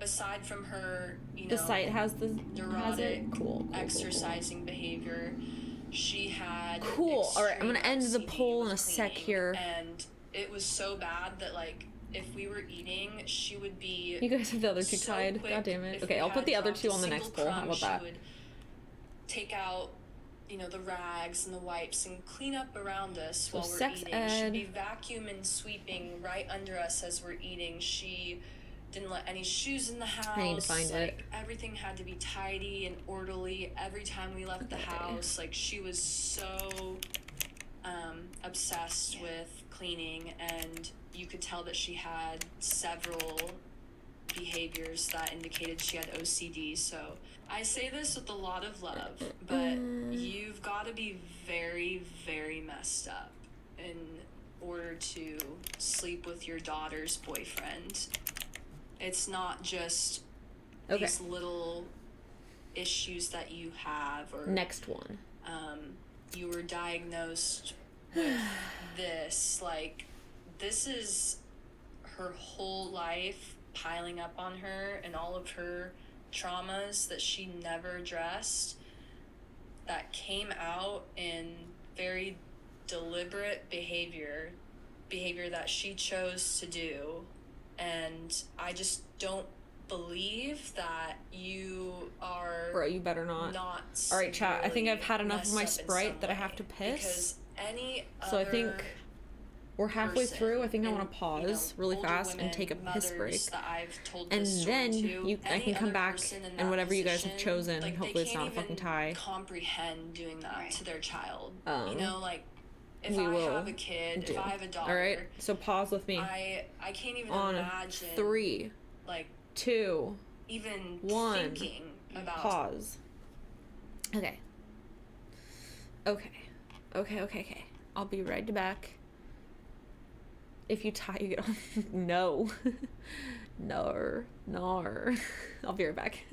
Speaker 3: aside from her,
Speaker 1: The site has the has it.
Speaker 3: neurotic
Speaker 1: Cool.
Speaker 3: exercising behavior, she had
Speaker 1: Cool. All right, I'm gonna end the
Speaker 3: extreme
Speaker 1: poll
Speaker 3: OCD
Speaker 1: in a sec
Speaker 3: with
Speaker 1: here.
Speaker 3: cleaning, and it was so bad that like if we were eating, she would be
Speaker 1: You guys have the other two
Speaker 3: so
Speaker 1: tied.
Speaker 3: quick.
Speaker 1: God damn it.
Speaker 3: If
Speaker 1: Okay,
Speaker 3: we
Speaker 1: I'll
Speaker 3: had
Speaker 1: put the other
Speaker 3: dropped
Speaker 1: two
Speaker 3: a
Speaker 1: on the next
Speaker 3: single
Speaker 1: poll. How
Speaker 3: crumb,
Speaker 1: about that?
Speaker 3: She would take out the rags and the wipes and clean up around us
Speaker 1: So
Speaker 3: while we're
Speaker 1: sex
Speaker 3: eating.
Speaker 1: ed.
Speaker 3: She'd be vacuuming, sweeping right under us as we're eating. She didn't let any shoes in the house.
Speaker 1: I need to find it.
Speaker 3: Like, everything had to be tidy and orderly every time we left the
Speaker 1: Okay.
Speaker 3: house. Like, she was so obsessed with cleaning, and you could tell that she had several behaviors that indicated she had OCD. So I say this with a lot of love, but you've got to be very, very messed up in order to sleep with your daughter's boyfriend. It's not just
Speaker 1: Okay.
Speaker 3: these little issues that you have, or
Speaker 1: Next one.
Speaker 3: you were diagnosed with this. Like, this is her whole life piling up on her, and all of her traumas that she never addressed that came out in very deliberate behavior that she chose to do. And I just don't believe that you are
Speaker 1: Bro, you better not. All right, chat. I think I've had enough of my
Speaker 3: messed up in
Speaker 1: Sprite
Speaker 3: some
Speaker 1: that I
Speaker 3: way,
Speaker 1: have to piss.
Speaker 3: because any
Speaker 1: So I
Speaker 3: other
Speaker 1: think we're halfway
Speaker 3: person,
Speaker 1: through. I think I
Speaker 3: and,
Speaker 1: want to pause really
Speaker 3: older
Speaker 1: fast and
Speaker 3: women,
Speaker 1: take a piss
Speaker 3: mothers
Speaker 1: break.
Speaker 3: that I've told
Speaker 1: And
Speaker 3: this story
Speaker 1: then
Speaker 3: to,
Speaker 1: I
Speaker 3: any
Speaker 1: can come
Speaker 3: other
Speaker 1: back
Speaker 3: person in
Speaker 1: and
Speaker 3: that
Speaker 1: whatever you guys have
Speaker 3: position,
Speaker 1: chosen,
Speaker 3: like,
Speaker 1: hopefully
Speaker 3: they
Speaker 1: it's not a
Speaker 3: can't
Speaker 1: fucking
Speaker 3: even
Speaker 1: tie.
Speaker 3: comprehend doing that to their child.
Speaker 1: Um,
Speaker 3: Like, if
Speaker 1: we
Speaker 3: I
Speaker 1: will
Speaker 3: have a kid,
Speaker 1: do.
Speaker 3: if I have a daughter,
Speaker 1: All right, so pause with me.
Speaker 3: I can't even
Speaker 1: On
Speaker 3: imagine
Speaker 1: 3,
Speaker 3: like
Speaker 1: 2,
Speaker 3: even
Speaker 1: 1.
Speaker 3: thinking about
Speaker 1: Pause. Okay. Okay. I'll be right back. If you tie, you get on. No. No. I'll be right back.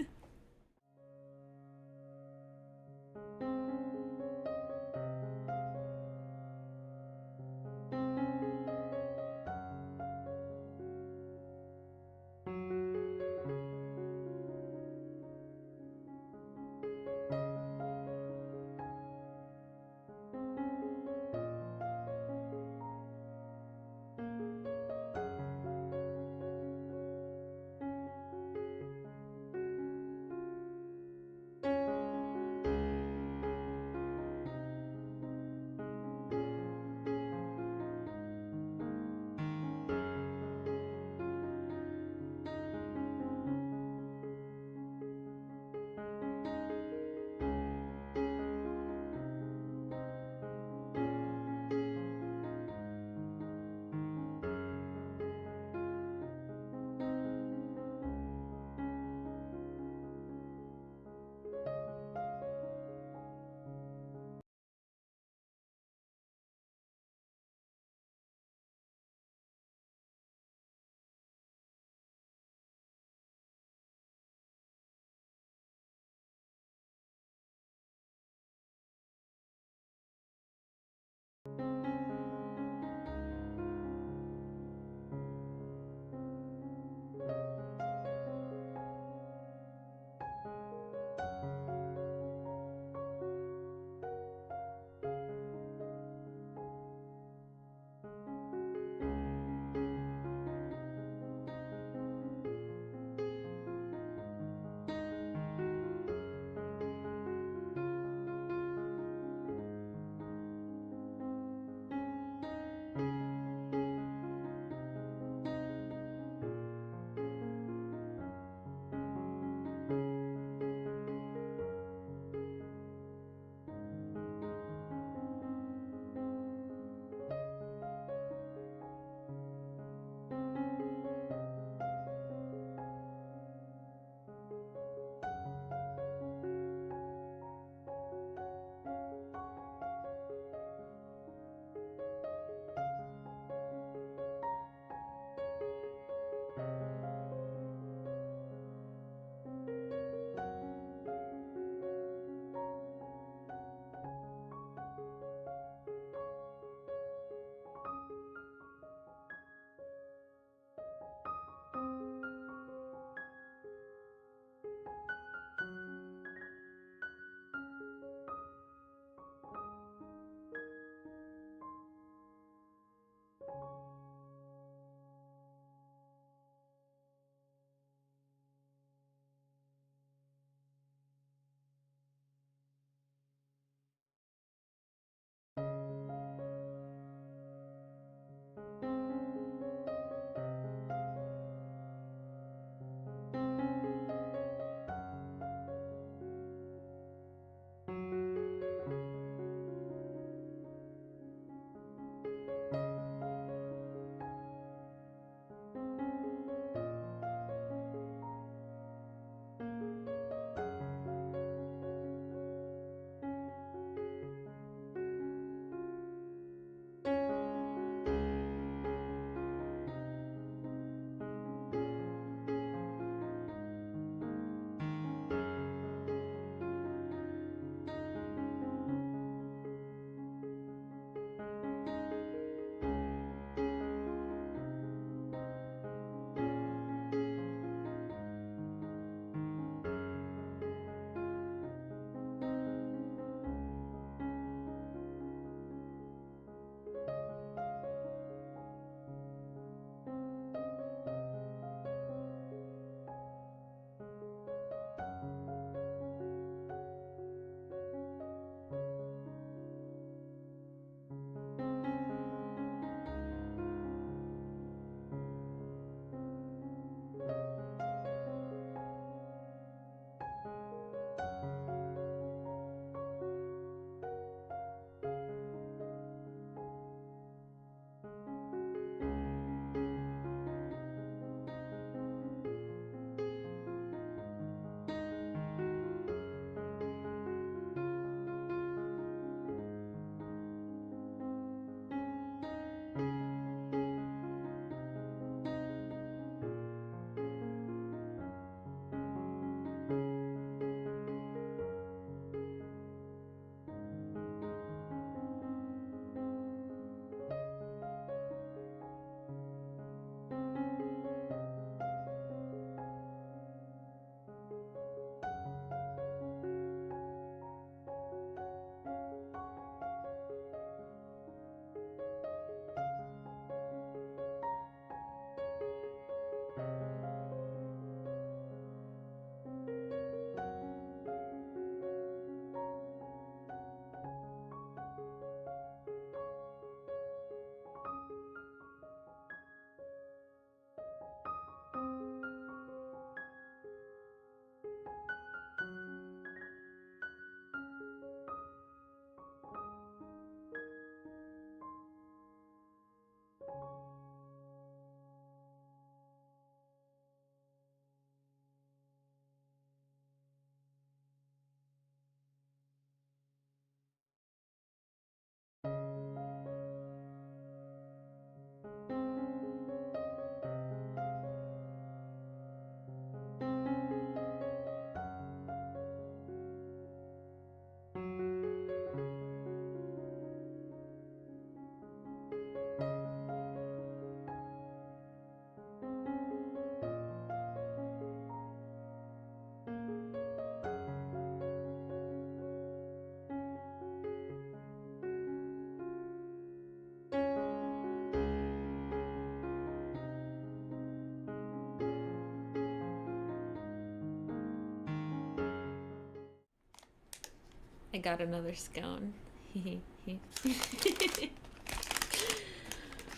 Speaker 1: got another scone.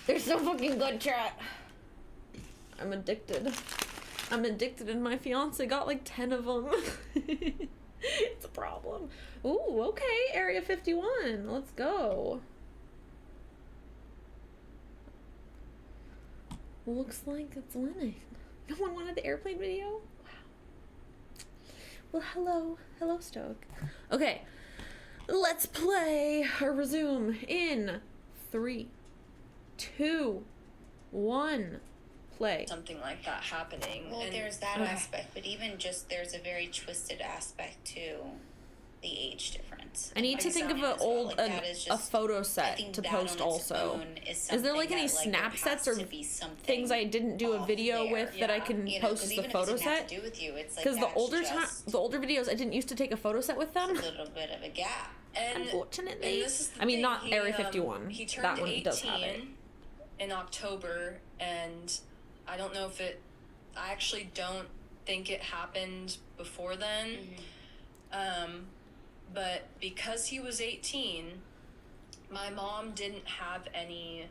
Speaker 1: They're so fucking good, chat. I'm addicted. And my fiance got like 10 of them. It's a problem. Ooh, okay, Area 51. Let's go. Looks like it's winning. No one wanted the airplane video? Wow. Well, hello. Hello, Stoke. Okay. Let's play or resume in 3, 2, 1. Play.
Speaker 3: Something like that happening.
Speaker 4: Well,
Speaker 3: And
Speaker 4: there's that aspect, but even just there's a very twisted aspect to the age difference.
Speaker 1: I need to think of an old a photo set to post also. Is there like any snap sets or things I didn't do a video with that I can post as the photo set? Because the older videos I didn't used to take a photo set with them.
Speaker 4: A little bit of a gap.
Speaker 3: And
Speaker 1: unfortunately,
Speaker 3: and this is the
Speaker 1: I mean
Speaker 3: thing,
Speaker 1: not Area 51.
Speaker 3: He turned
Speaker 1: That one
Speaker 3: 18
Speaker 1: does have it.
Speaker 3: in October, and I don't know if it. I actually don't think it happened before then. But because he was 18, my mom didn't have any,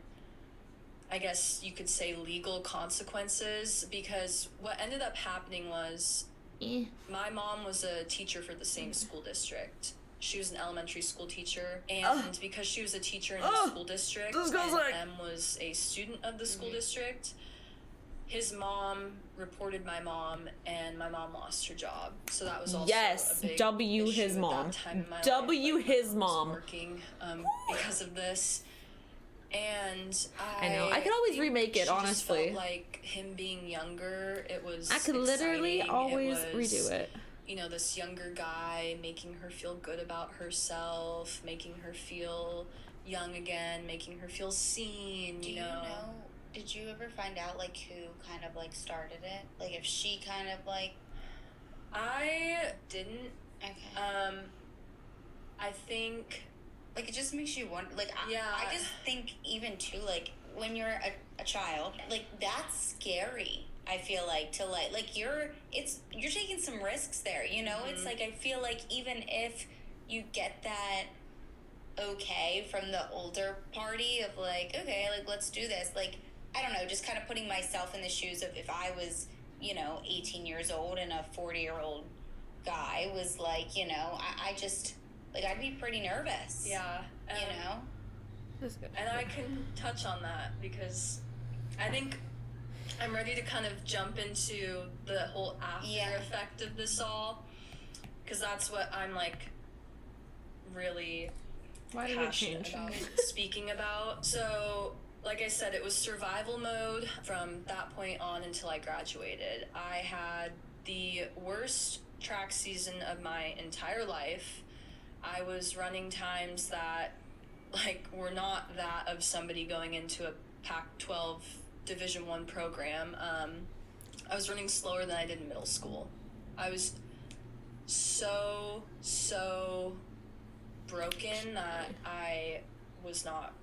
Speaker 3: I guess you could say, legal consequences, because what ended up happening was my mom was a teacher for the same school district. She was an elementary school teacher, and because she was a teacher in the school district, and Em was a student of the school district, his mom reported my mom, and my mom lost her job. So that was also a big
Speaker 1: W
Speaker 3: issue
Speaker 1: his
Speaker 3: at
Speaker 1: mom.
Speaker 3: that time in my
Speaker 1: W
Speaker 3: life.
Speaker 1: his
Speaker 3: I was
Speaker 1: mom.
Speaker 3: working because of this, and
Speaker 1: I know. I could always
Speaker 3: think
Speaker 1: remake it,
Speaker 3: she just
Speaker 1: honestly.
Speaker 3: felt like him being younger, it was.
Speaker 1: I could literally
Speaker 3: exciting.
Speaker 1: always
Speaker 3: It was,
Speaker 1: redo it.
Speaker 3: You know, this younger guy making her feel good about herself, making her feel young again, making her feel seen.
Speaker 4: Do you know? Did you ever find out like who kind of like started it? Like if she kind of like.
Speaker 3: I didn't.
Speaker 4: Okay.
Speaker 3: I think.
Speaker 4: Like it just makes you wonder. Like
Speaker 3: Yeah.
Speaker 4: I just think even too like when you're a child, like that's scary. I feel like to like you're taking some risks there. You know, it's like I feel like even if you get that okay from the older party of like okay, like let's do this, like. I don't know, just kind of putting myself in the shoes of if I was, 18 years old and a 40-year-old guy was like, I just, like, I'd be pretty nervous.
Speaker 3: Yeah.
Speaker 1: That's good.
Speaker 3: And I can touch on that because I think I'm ready to kind of jump into the whole after effect of this all, because that's what I'm, like, really passionate about speaking about. So... Like I said, it was survival mode from that point on until I graduated. I had the worst track season of my entire life. I was running times that, like, were not that of somebody going into a Pac-12 Division I program. I was running slower than I did in middle school. I was so broken that I was not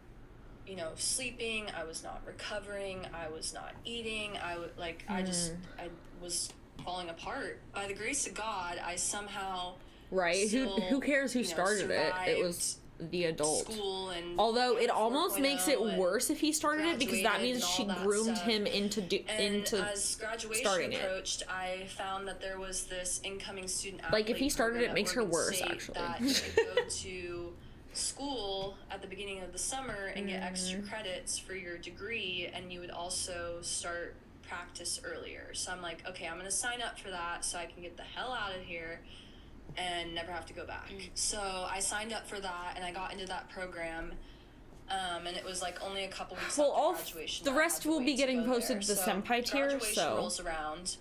Speaker 3: sleeping, I was not recovering, I was not eating, I was falling apart. By the grace of God, I somehow still,
Speaker 1: who cares who started it? It was the adult.
Speaker 3: School and
Speaker 1: although it almost makes it worse if he started it, because that means she groomed him into
Speaker 3: as graduation
Speaker 1: starting
Speaker 3: approached, I found that there was this incoming student athlete
Speaker 1: like if he started it, makes her worse
Speaker 3: State
Speaker 1: actually.
Speaker 3: That you could go to school at the beginning of the summer and get extra credits for your degree, and you would also start practice earlier. So I'm like, okay, I'm gonna sign up for that so I can get the hell out of here and never have to go back. So I signed up for that and I got into that program, and it was like only a couple weeks after graduation.
Speaker 1: The rest will be getting posted to the senpai tier,
Speaker 3: graduation rolls around,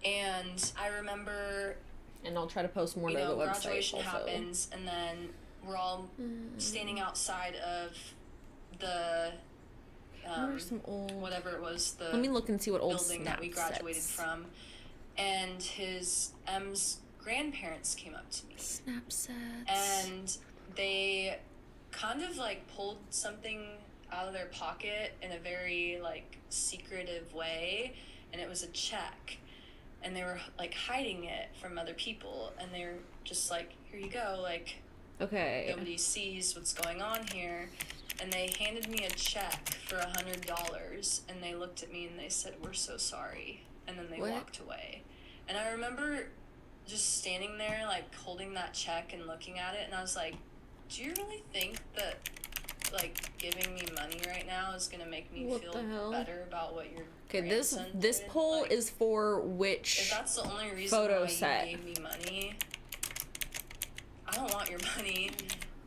Speaker 3: and I remember,
Speaker 1: and I'll try to post more to the website
Speaker 3: graduation
Speaker 1: also.
Speaker 3: happens, and then we're all standing outside of the
Speaker 1: some old,
Speaker 3: whatever it was, the
Speaker 1: let me look and see what old
Speaker 3: building that we graduated from, and M's grandparents came up to me.
Speaker 1: Snap sets.
Speaker 3: And they kind of like pulled something out of their pocket in a very like secretive way, and it was a check, and they were like hiding it from other people, and they were just like, here you go, like
Speaker 1: Okay.
Speaker 3: Nobody sees what's going on here. And they handed me a check for $100, and they looked at me and they said, "We're so sorry." And then they walked away. And I remember just standing there, like, holding that check and looking at it, and I was like, do you really think that, like, giving me money right now is gonna make me feel better about what you're
Speaker 1: Okay, this poll is for which
Speaker 3: if that's the only reason
Speaker 1: photo
Speaker 3: why
Speaker 1: set.
Speaker 3: you gave me money, I don't want your money.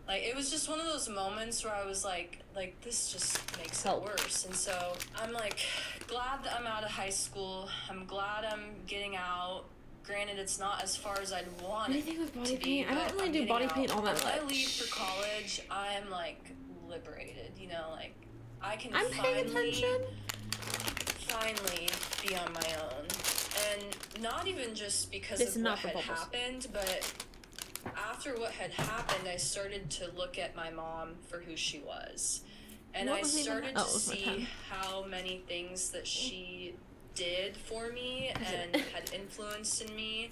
Speaker 3: Like, it was just one of those moments where I was like, this just makes it worse. And so I'm, like, glad that I'm out of high school. I'm glad I'm getting out. Granted, it's not as far as I'd want it
Speaker 1: Anything with body
Speaker 3: to be,
Speaker 1: paint? I don't really do body paint all that much.
Speaker 3: When I leave for college, I'm, like, liberated, you know? Like, I can
Speaker 1: I'm paying attention.
Speaker 3: finally be on my own. And not even just because of what had happened, but after what had happened, I started to look at my mom for who she was. And I started to see how many things that she did for me and had influenced in me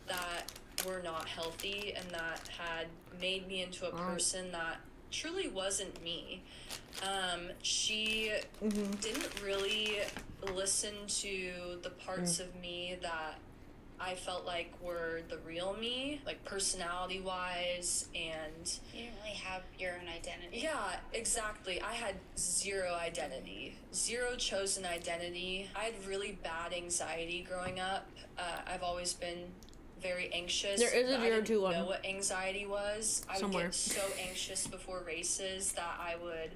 Speaker 3: that were not healthy and that had made me into a person that truly wasn't me. She didn't really listen to the parts of me that I felt like were the real me, like personality-wise, and...
Speaker 4: You didn't really have your own identity.
Speaker 3: Yeah, exactly. I had zero identity. Zero chosen identity. I had really bad anxiety growing up. I've always been very anxious.
Speaker 1: There is a 0-2-1.
Speaker 3: I didn't know what anxiety was. I would get so anxious before races that I would...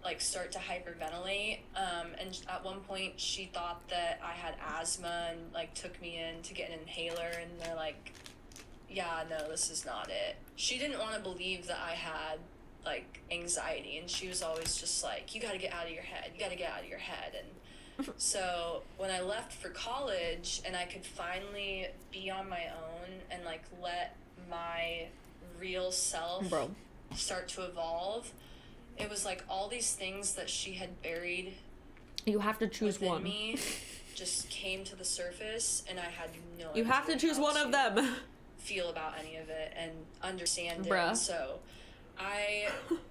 Speaker 3: like start to hyperventilate, and at one point she thought that I had asthma and like took me in to get an inhaler, and they're like, yeah, no, this is not it. She didn't want to believe that I had like anxiety, and she was always just like, you got to get out of your head, you got to get out of your head. And so when I left for college and I could finally be on my own and like let my real self start to evolve, it was like all these things that she had buried.
Speaker 1: You have to choose one.
Speaker 3: Me just came to the surface, and I had no idea.
Speaker 1: You have to choose one of them.
Speaker 3: Feel about any of it and understand it. So I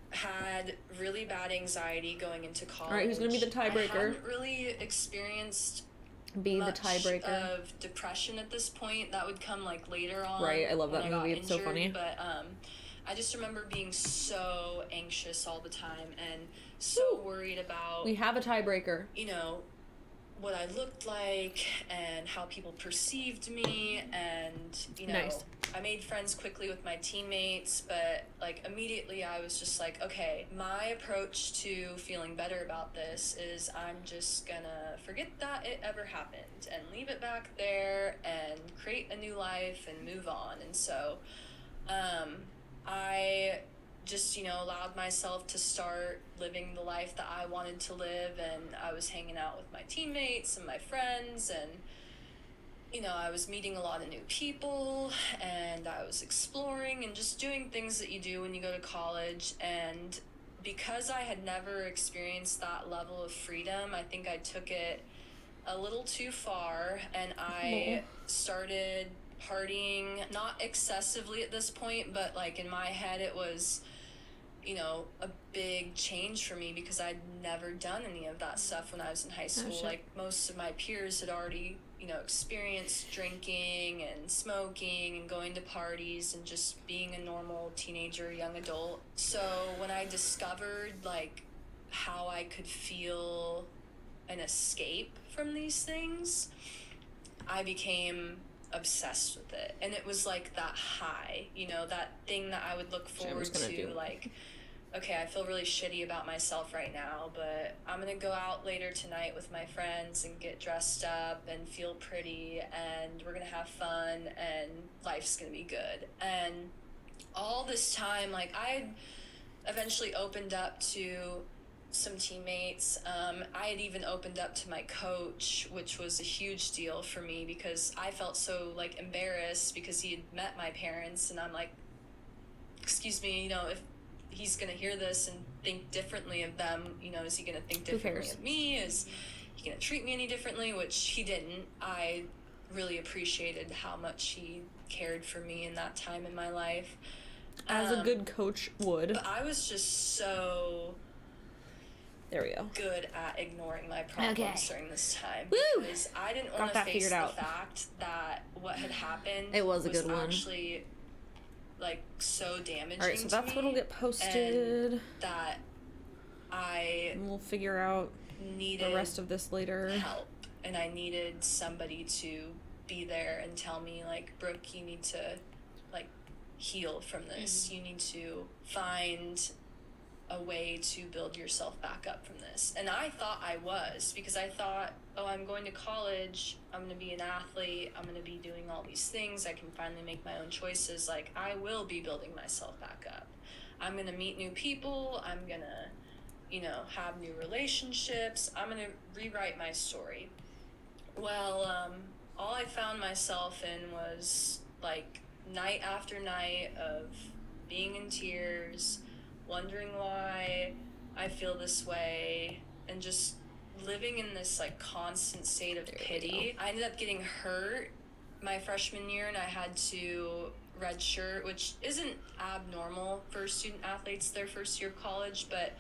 Speaker 3: had really bad anxiety going into college.
Speaker 1: All right, who's gonna be the tiebreaker?
Speaker 3: I hadn't really experienced
Speaker 1: the tiebreaker
Speaker 3: of depression at this point. That would come like later on.
Speaker 1: Right, I love that movie. It's so funny.
Speaker 3: But I just remember being so anxious all the time and so worried about...
Speaker 1: We have a tiebreaker.
Speaker 3: You know, what I looked like and how people perceived me, and, you know, I made friends quickly with my teammates, but, like, immediately I was just like, okay, my approach to feeling better about this is I'm just gonna forget that it ever happened and leave it back there and create a new life and move on. And so, I just, you know, allowed myself to start living the life that I wanted to live, and I was hanging out with my teammates and my friends, and, you know, I was meeting a lot of new people, and I was exploring and just doing things that you do when you go to college. And because I had never experienced that level of freedom, I think I took it a little too far, and I started partying, not excessively at this point, but like in my head it was, you know, a big change for me because I'd never done any of that stuff when I was in high school. Like most of my peers had already, you know, experienced drinking and smoking and going to parties and just being a normal teenager, young adult. So when I discovered like how I could feel an escape from these things, I became obsessed with it. And it was like that high, you know, that thing that I would look forward to, like, okay, I feel really shitty about myself right now, but I'm gonna go out later tonight with my friends and get dressed up and feel pretty, and we're gonna have fun, and life's gonna be good. And all this time, like, I eventually opened up to some teammates. I had even opened up to my coach, which was a huge deal for me because I felt so like embarrassed because he had met my parents, and I'm like, excuse me, you know, if he's gonna hear this and think differently of them, you know, is he gonna think differently of me? Is he gonna treat me any differently? Which he didn't. I really appreciated how much he cared for me in that time in my life.
Speaker 1: As a good coach would.
Speaker 3: But I was just so
Speaker 1: There we go.
Speaker 3: good at ignoring my problems
Speaker 2: Okay.
Speaker 3: during this time.
Speaker 1: Woo!
Speaker 3: Because I didn't
Speaker 1: Got
Speaker 3: want to
Speaker 1: that
Speaker 3: face
Speaker 1: figured
Speaker 3: the
Speaker 1: out.
Speaker 3: fact that what had happened
Speaker 1: It was a good one.
Speaker 3: actually, like, so damaging
Speaker 1: Alright, so
Speaker 3: to
Speaker 1: that's
Speaker 3: me,
Speaker 1: what'll get posted.
Speaker 3: and that I
Speaker 1: And we'll figure out
Speaker 3: needed
Speaker 1: the rest of this later.
Speaker 3: help, and I needed somebody to be there and tell me, like, Brooke, you need to, like, heal from this. You need to find a way to build yourself back up from this. And I thought I was, because I thought, oh, I'm going to college, I'm going to be an athlete, I'm going to be doing all these things, I can finally make my own choices, like, I will be building myself back up. I'm going to meet new people, I'm going to, you know, have new relationships, I'm going to rewrite my story. Well, all I found myself in was, like, night after night of being in tears, wondering why I feel this way, and just living in this, like, constant state of pity. I ended up getting hurt my freshman year, and I had to redshirt, which isn't abnormal for student athletes their first year of college, but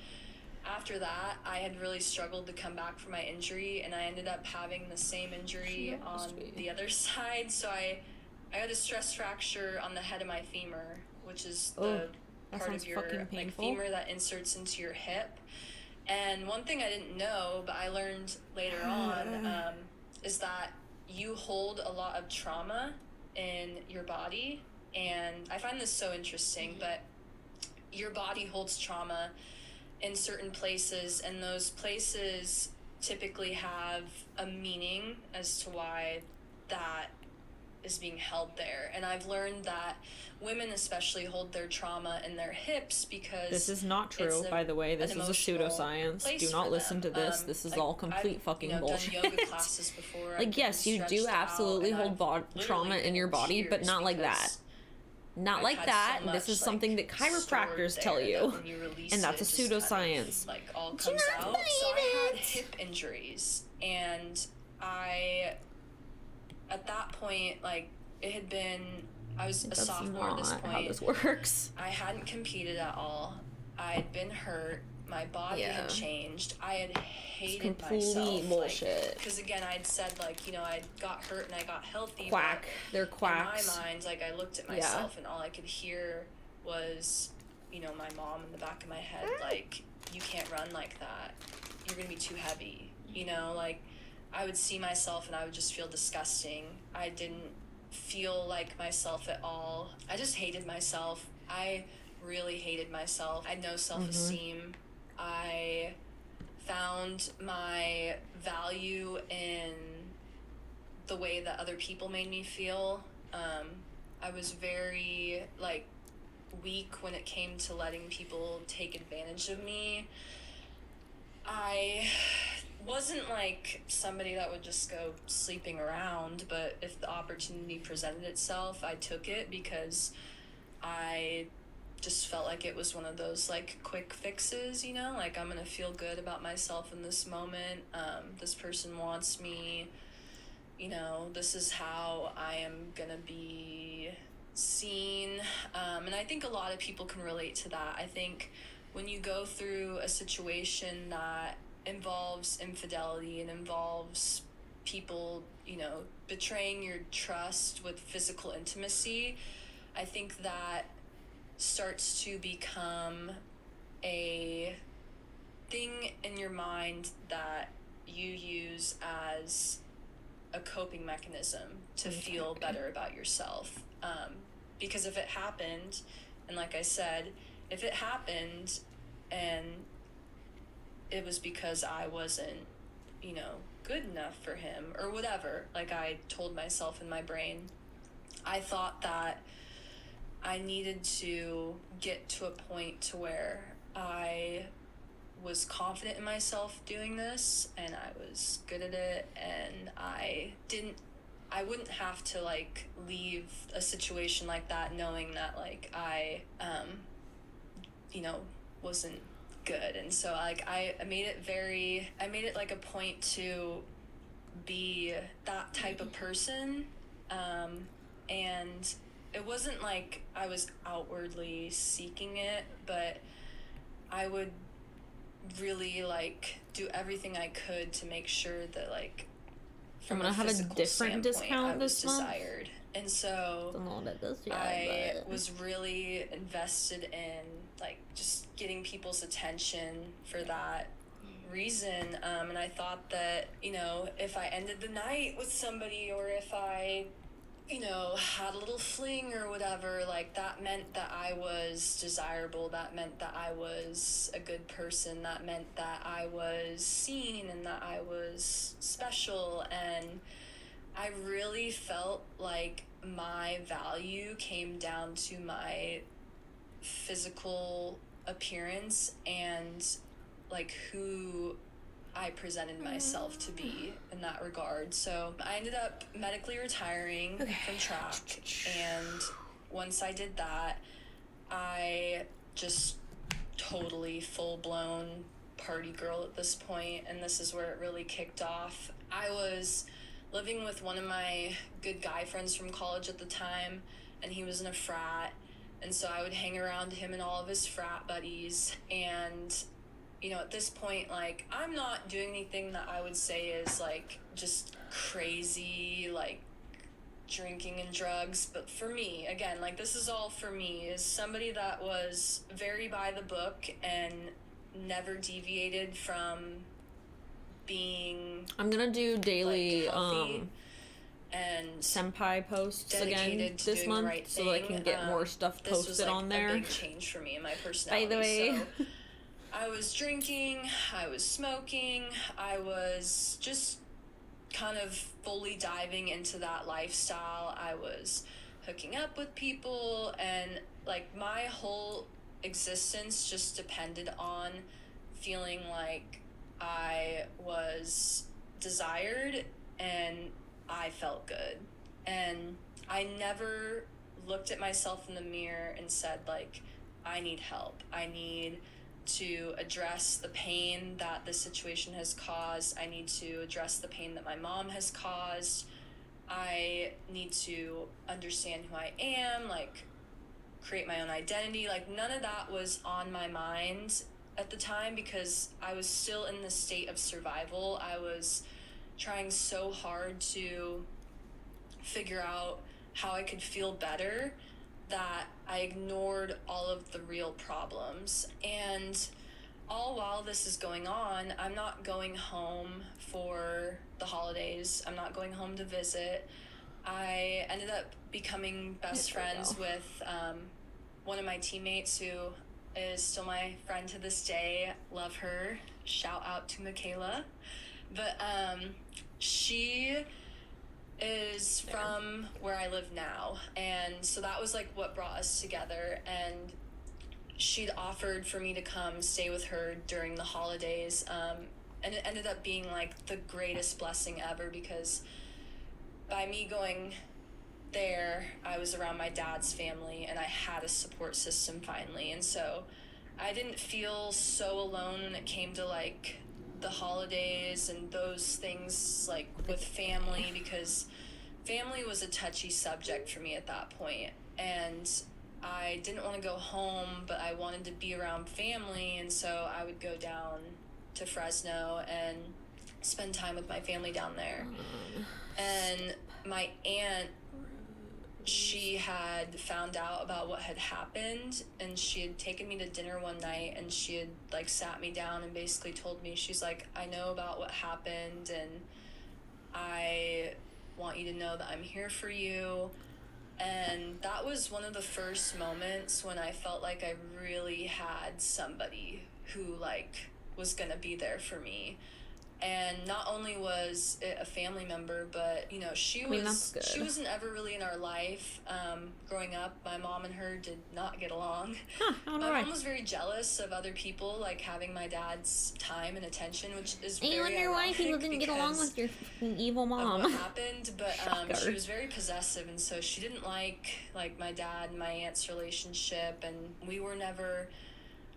Speaker 3: after that, I had really struggled to come back from my injury, and I ended up having the same injury on the other side. So I got a stress fracture on the head of my femur, which is the
Speaker 1: that
Speaker 3: part
Speaker 1: sounds
Speaker 3: of your,
Speaker 1: fucking
Speaker 3: like,
Speaker 1: painful.
Speaker 3: femur that inserts into your hip. And one thing I didn't know, but I learned later on, is that you hold a lot of trauma in your body. And I find this so interesting, but your body holds trauma in certain places, and those places typically have a meaning as to why that is being held there. And I've learned that women especially hold their trauma in their hips because
Speaker 1: This is not true,
Speaker 3: it's
Speaker 1: by the way. This
Speaker 3: an
Speaker 1: is a
Speaker 3: emotional
Speaker 1: pseudoscience.
Speaker 3: place
Speaker 1: Do not
Speaker 3: for
Speaker 1: listen
Speaker 3: them.
Speaker 1: to this. This is
Speaker 3: Like,
Speaker 1: all complete
Speaker 3: I've,
Speaker 1: fucking
Speaker 3: you know,
Speaker 1: bullshit.
Speaker 3: done yoga classes before. I've
Speaker 1: Like,
Speaker 3: been
Speaker 1: yes, you do
Speaker 3: stretched out,
Speaker 1: absolutely
Speaker 3: and
Speaker 1: hold
Speaker 3: I've
Speaker 1: trauma
Speaker 3: literally
Speaker 1: in your
Speaker 3: been in
Speaker 1: body, but
Speaker 3: tears
Speaker 1: not like that.
Speaker 3: because
Speaker 1: Not
Speaker 3: I've
Speaker 1: like
Speaker 3: had
Speaker 1: that.
Speaker 3: so
Speaker 1: This is
Speaker 3: much,
Speaker 1: something
Speaker 3: like,
Speaker 1: that chiropractors
Speaker 3: stored
Speaker 1: tell
Speaker 3: there
Speaker 1: you.
Speaker 3: that when you release
Speaker 1: And that's
Speaker 3: it,
Speaker 1: a
Speaker 3: it just kind of,
Speaker 1: pseudoscience.
Speaker 3: like, all
Speaker 1: Do
Speaker 3: comes
Speaker 1: not
Speaker 3: out.
Speaker 1: believe
Speaker 3: So I had
Speaker 1: it.
Speaker 3: hip injuries, and at that point, like, it had been, I was a
Speaker 1: That's
Speaker 3: sophomore at this
Speaker 1: not
Speaker 3: point.
Speaker 1: how this works.
Speaker 3: I hadn't competed at all. I had been hurt. My body
Speaker 1: Yeah.
Speaker 3: had changed. I had hated
Speaker 1: complete
Speaker 3: myself.
Speaker 1: bullshit.
Speaker 3: Because again, I'd said, like, you know, I got hurt and I got healthy.
Speaker 1: Quack. They're
Speaker 3: but
Speaker 1: quacks.
Speaker 3: in my mind, like, I looked at myself and all I could hear was, you know, my mom in the back of my head, like, you can't run like that. You're gonna be too heavy. You know, like, I would see myself and I would just feel disgusting. I didn't feel like myself at all. I just hated myself. I really hated myself. I had no self-esteem. I found my value in the way that other people made me feel. I was very, like, weak when it came to letting people take advantage of me. I wasn't, like, somebody that would just go sleeping around, but if the opportunity presented itself, I took it because I just felt like it was one of those, like, quick fixes, you know? Like, I'm gonna feel good about myself in this moment. This person wants me. You know, this is how I am gonna be seen. And I think a lot of people can relate to that. I think when you go through a situation that involves infidelity and involves people, you know, betraying your trust with physical intimacy, I think that starts to become a thing in your mind that you use as a coping mechanism to feel better about yourself. Because if it happened, and like I said, if it happened and it was because I wasn't, you know, good enough for him or whatever, like I told myself in my brain, I thought that I needed to get to a point to where I was confident in myself doing this and I was good at it, and I wouldn't have to, like, leave a situation like that knowing that, like, I you know, wasn't good. And so, like, I made it like a point to be that type of person, and it wasn't like I was outwardly seeking it, but I would really, like, do everything I could to make sure that, like,
Speaker 1: I'm gonna have a different discount this month.
Speaker 3: Desired. And so
Speaker 1: It's a little bit this year,
Speaker 3: I
Speaker 1: but
Speaker 3: was really invested in, like, just getting people's attention for that reason. And I thought that, you know, if I ended the night with somebody, or if I, you know, had a little fling or whatever, like, that meant that I was desirable, that meant that I was a good person, that meant that I was seen and that I was special. And I really felt like my value came down to my physical appearance and, like, who I presented myself to be in that regard. So I ended up medically retiring from track, and once I did that, I just totally full-blown party girl at this point, and this is where it really kicked off. I was living with one of my good guy friends from college at the time, and he was in a frat, and so I would hang around him and all of his frat buddies. And, you know, at this point, like, I'm not doing anything that I would say is, like, just crazy, like, drinking and drugs. But for me, again, like, this is all for me, is somebody that was very by the book and never deviated from being,
Speaker 1: I'm gonna do daily,
Speaker 3: like, healthy and
Speaker 1: senpai posts again
Speaker 3: dedicated to
Speaker 1: this
Speaker 3: doing the
Speaker 1: month,
Speaker 3: right
Speaker 1: so that I
Speaker 3: thing.
Speaker 1: can get more stuff
Speaker 3: This was,
Speaker 1: posted
Speaker 3: like,
Speaker 1: on there.
Speaker 3: a big change for me in my personality.
Speaker 1: By the way.
Speaker 3: So I was drinking, I was smoking, I was just kind of fully diving into that lifestyle. I was hooking up with people, and, like, my whole existence just depended on feeling like I was desired and I felt good. And I never looked at myself in the mirror and said, like, I need help. I need to address the pain that this situation has caused. I need to address the pain that my mom has caused. I need to understand who I am, like, create my own identity. Like, none of that was on my mind at the time, because I was still in the state of survival. I was trying so hard to figure out how I could feel better that I ignored all of the real problems. And all while this is going on, I'm not going home for the holidays. I'm not going home to visit. I ended up becoming best friends with one of my teammates, who is still my friend to this day. Love her. Shout out to Michaela. But she is from where I live now, and so that was, like, what brought us together. And she'd offered for me to come stay with her during the holidays, and it ended up being, like, the greatest blessing ever, because by me going there, I was around my dad's family, and I had a support system finally. And so I didn't feel so alone when it came to, like, the holidays and those things, like, with family, because family was a touchy subject for me at that point. And I didn't want to go home, but I wanted to be around family, and so I would go down to Fresno and spend time with my family down there. And my aunt, she had found out about what had happened, and she had taken me to dinner one night, and she had, like, sat me down and basically told me, she's like, I know about what happened, and I want you to know that I'm here for you. And that was one of the first moments when I felt like I really had somebody who, like, was gonna be there for me. And not only was it a family member, but, you know, she wasn't ever really in our life. Growing up, my mom and her did not get along. My mom was very jealous of other people, like, having my dad's time and attention, which is very ironic.
Speaker 1: You wonder why people didn't get along with your evil mom.
Speaker 3: What happened, but she was very possessive, and so she didn't like my dad and my aunt's relationship, and we were never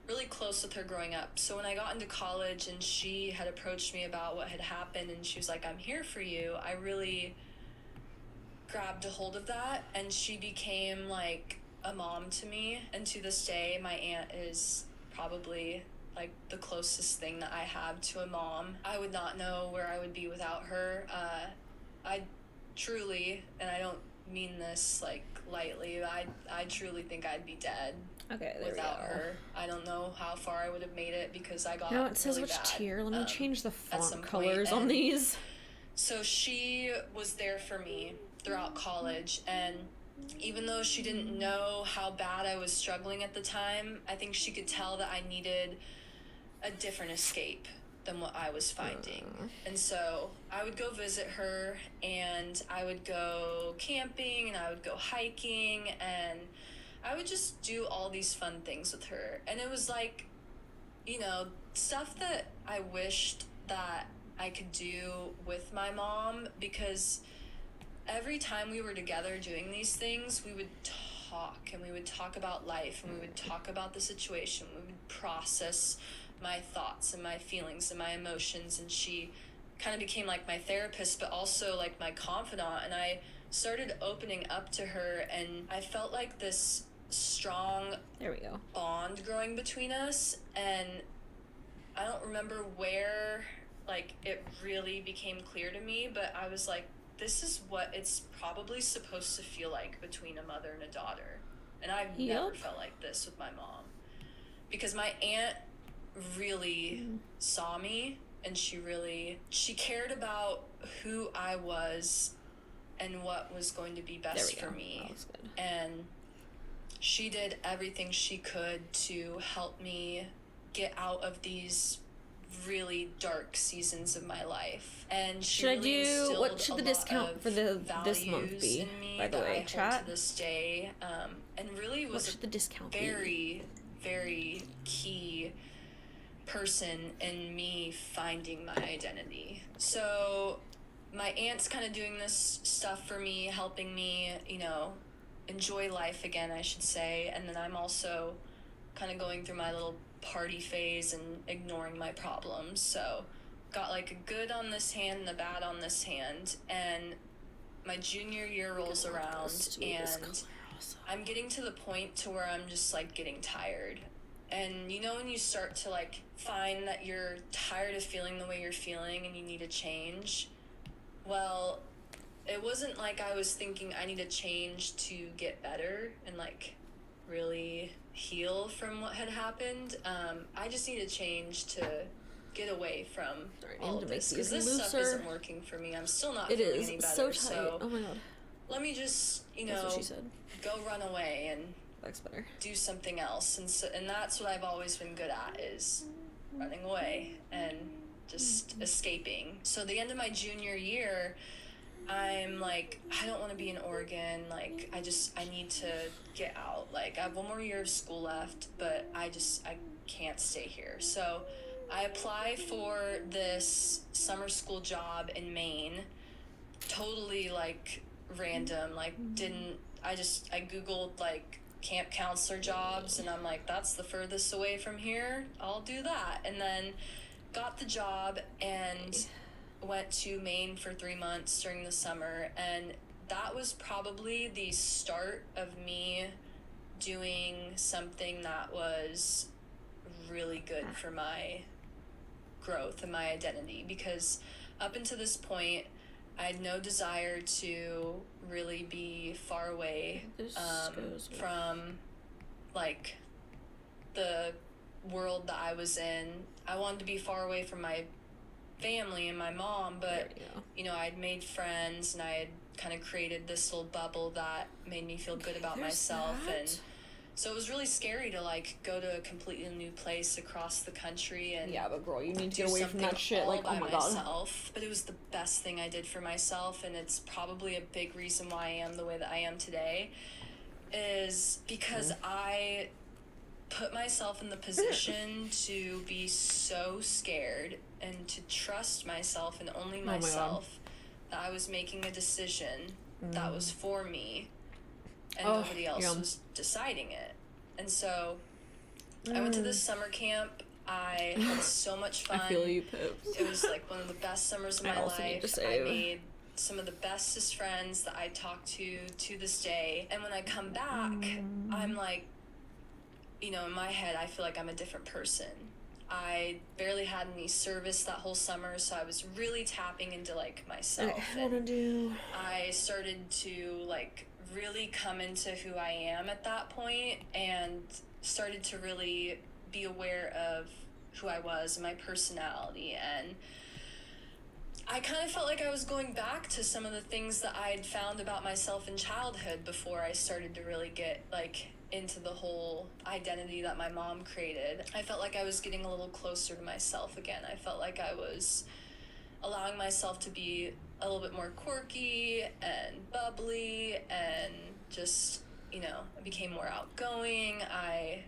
Speaker 3: really close with her growing up. So when I got into college and she had approached me about what had happened, and she was like, I'm here for you, I really grabbed a hold of that, and she became like a mom to me. And to this day, my aunt is probably like the closest thing that I have to a mom. I would not know where I would be without her. I truly, and I don't mean this like lightly, I truly think I'd be dead without her. I don't know how far I would have made it, because I got
Speaker 1: It says
Speaker 3: really
Speaker 1: which
Speaker 3: bad,
Speaker 1: tier. Let me change the
Speaker 3: at some
Speaker 1: font colors
Speaker 3: point.
Speaker 1: on these.
Speaker 3: So she was there for me throughout college, and even though she didn't know how bad I was struggling at the time, I think she could tell that I needed a different escape than what I was finding. And so I would go visit her, and I would go camping, and I would go hiking, and I would just do all these fun things with her. And it was like, you know, stuff that I wished that I could do with my mom, because every time we were together doing these things, we would talk, and we would talk about life, and we would talk about the situation. We would process my thoughts and my feelings and my emotions, and she kind of became like my therapist, but also like my confidant. And I started opening up to her, and I felt like this strong bond growing between us. And I don't remember where like it really became clear to me, but I was like, this is what it's probably supposed to feel like between a mother and a daughter. And I've never felt like this with my mom, because my aunt really saw me, and she cared about who I was and what was going to be best for me. That was good. And she did everything she could to help me get out of these really dark seasons of my life. And she
Speaker 1: what should the discount for this month be, by the way, chat?
Speaker 3: To this day, and really was
Speaker 1: what should the discount
Speaker 3: very, very key person in me finding my identity. So my aunt's kind of doing this stuff for me, helping me, you know, enjoy life again, I should say. And then I'm also kind of going through my little party phase and ignoring my problems. So got like a good on this hand and a bad on this hand. And my junior year rolls around, and I'm getting to the point to where I'm just like getting tired. And you know, when you start to like find that you're tired of feeling the way you're feeling and you need a change, well, it wasn't like I was thinking I need a change to get better and like really heal from what had happened. I just need a change to get away from all of this, because this stuff isn't working for me. I'm still not feeling any better. So
Speaker 1: oh my god,
Speaker 3: let me just, you know,
Speaker 1: what she said.
Speaker 3: Go run away and
Speaker 1: that's better.
Speaker 3: Do something else. And that's what I've always been good at, is running away and just escaping. So the end of my junior year, I'm like, I don't want to be in Oregon. Like, I need to get out. Like, I have one more year of school left, but I can't stay here. So I apply for this summer school job in Maine, totally like random. Like, I Googled like camp counselor jobs, and I'm like, that's the furthest away from here, I'll do that. And then got the job and went to Maine for 3 months during the summer, and that was probably the start of me doing something that was really good for my growth and my identity, because up until this point I had no desire to really be far away from like the world that I was in. I wanted to be far away from my family and my mom, but you know, I'd made friends, and I had kind of created this little bubble that made me feel good about myself. And so it was really scary to like go to a completely new place across the country, and
Speaker 1: but girl, you need to get away from that shit, like, oh my god.
Speaker 3: But it was the best thing I did for myself, and it's probably a big reason why I am the way that I am today, is because I put myself in the position to be so scared and to trust myself and only myself, that I was making a decision that was for me, and nobody else was deciding it. And so I went to this summer camp. I had so much fun.
Speaker 1: I feel you, Pips.
Speaker 3: It was like one of the best summers of my life. I made some of the bestest friends that I talk to this day. And when I come back, I'm like, you know, in my head, I feel like I'm a different person. I barely had any service that whole summer, so I was really tapping into, like, myself. I started to, like, really come into who I am at that point, and started to really be aware of who I was and my personality. And I kind of felt like I was going back to some of the things that I'd found about myself in childhood before I started to really get, like, into the whole identity that my mom created. I felt like I was getting a little closer to myself again. I felt like I was allowing myself to be a little bit more quirky and bubbly, and just, you know, I became more outgoing. I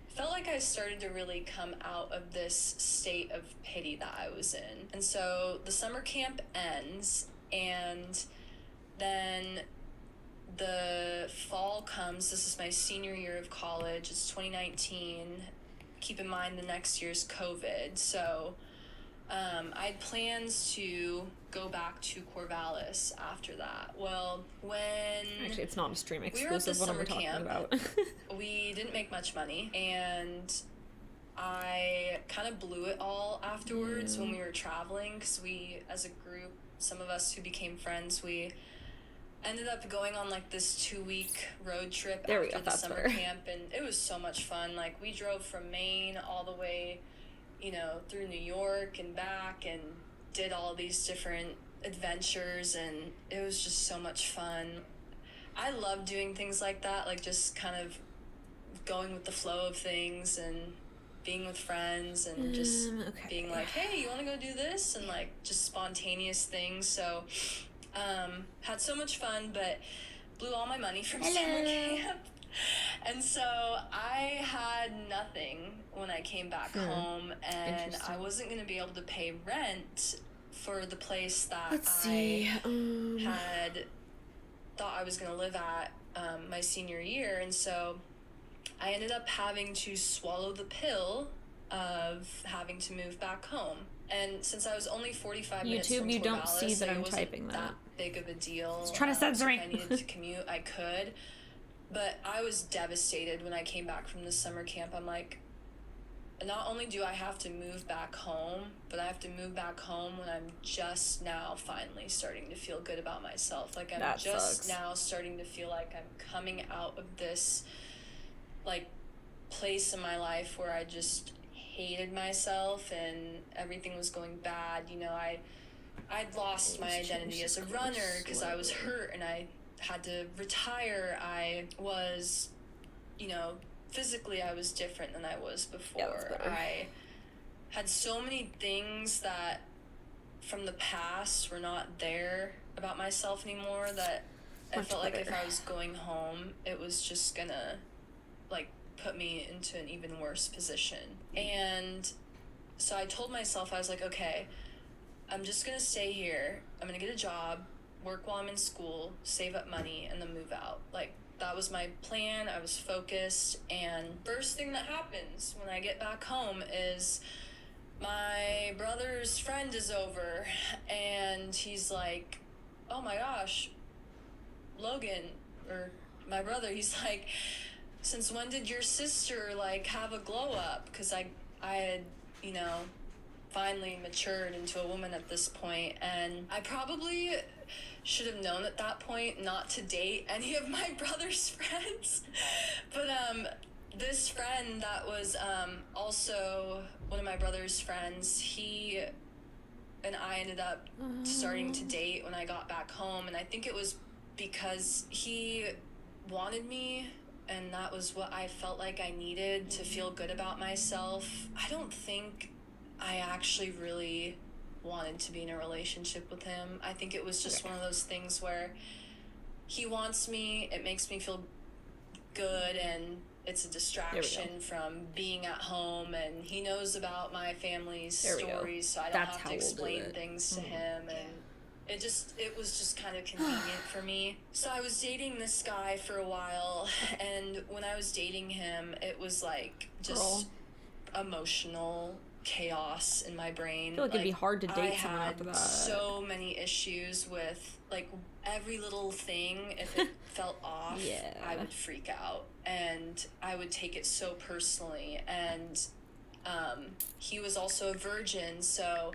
Speaker 3: felt like I started to really come out of this state of pity that I was in. And so the summer camp ends, and then the fall comes. This is my senior year of college. It's 2019. Keep in mind the next year's COVID. So I had plans to go back to Corvallis after that. Well, when
Speaker 1: Actually, it's not a stream
Speaker 3: we were at the
Speaker 1: exclusive, what
Speaker 3: summer
Speaker 1: I'm talking
Speaker 3: camp,
Speaker 1: about.
Speaker 3: we didn't make much money, and I kind of blew it all afterwards when we were traveling, because we, as a group, some of us who became friends, we ended up going on, like, this 2-week road trip after the summer camp, and it was so much fun. Like, we drove from Maine all the way, you know, through New York and back, and did all these different adventures, and it was just so much fun. I love doing things like that, like, just kind of going with the flow of things, and being with friends, and just being like, hey, you want to go do this? And, like, just spontaneous things. So had so much fun, but blew all my money from summer camp. And so I had nothing when I came back home, and I wasn't going to be able to pay rent for the place that I had thought I was going to live at my senior year. And so I ended up having to swallow the pill of having to move back home. And since I was only 45 minutes from
Speaker 1: YouTube, you don't
Speaker 3: Corvallis,
Speaker 1: see that
Speaker 3: it
Speaker 1: I'm
Speaker 3: wasn't
Speaker 1: typing that.
Speaker 3: big of a deal.
Speaker 1: It's trying to censor me.
Speaker 3: If I needed to commute, I could. But I was devastated when I came back from the summer camp. I'm like, not only do I have to move back home, but I have to move back home when I'm just now finally starting to feel good about myself. Like, I'm just now starting to feel like I'm coming out of this, like, place in my life where I just hated myself and everything was going bad. You know, I'd lost my identity as a runner because I was hurt and I had to retire. I was, you know, physically I was different than I was before. I had so many things that from the past were not there about myself anymore, that I felt like if I was going home, it was just gonna, like, put me into an even worse position. And so I told myself, I was like, okay, I'm just gonna stay here. I'm gonna get a job, work while I'm in school, save up money, and then move out. Like, that was my plan. I was focused. And first thing that happens when I get back home is my brother's friend is over, and he's like, oh my gosh, Logan, or my brother, he's like, since when did your sister, like, have a glow up? Because I had, you know, finally matured into a woman at this point, and I probably should have known at that point not to date any of my brother's friends. But this friend that was also one of my brother's friends, he and I ended up starting to date when I got back home, and I think it was because he wanted me, and that was what I felt like I needed to feel good about myself. I don't think I actually really wanted to be in a relationship with him. I think it was just one of those things where he wants me, it makes me feel good, and it's a distraction from being at home, and he knows about my family's stories, so I don't have to explain things to him, and it was just kind of convenient for me. So I was dating this guy for a while, and when I was dating him, it was like just emotional chaos in my brain.
Speaker 1: I feel like it'd be hard to date someone after that.
Speaker 3: So many issues with, like, every little thing. If it felt off, I would freak out, and I would take it so personally. And he was also a virgin, so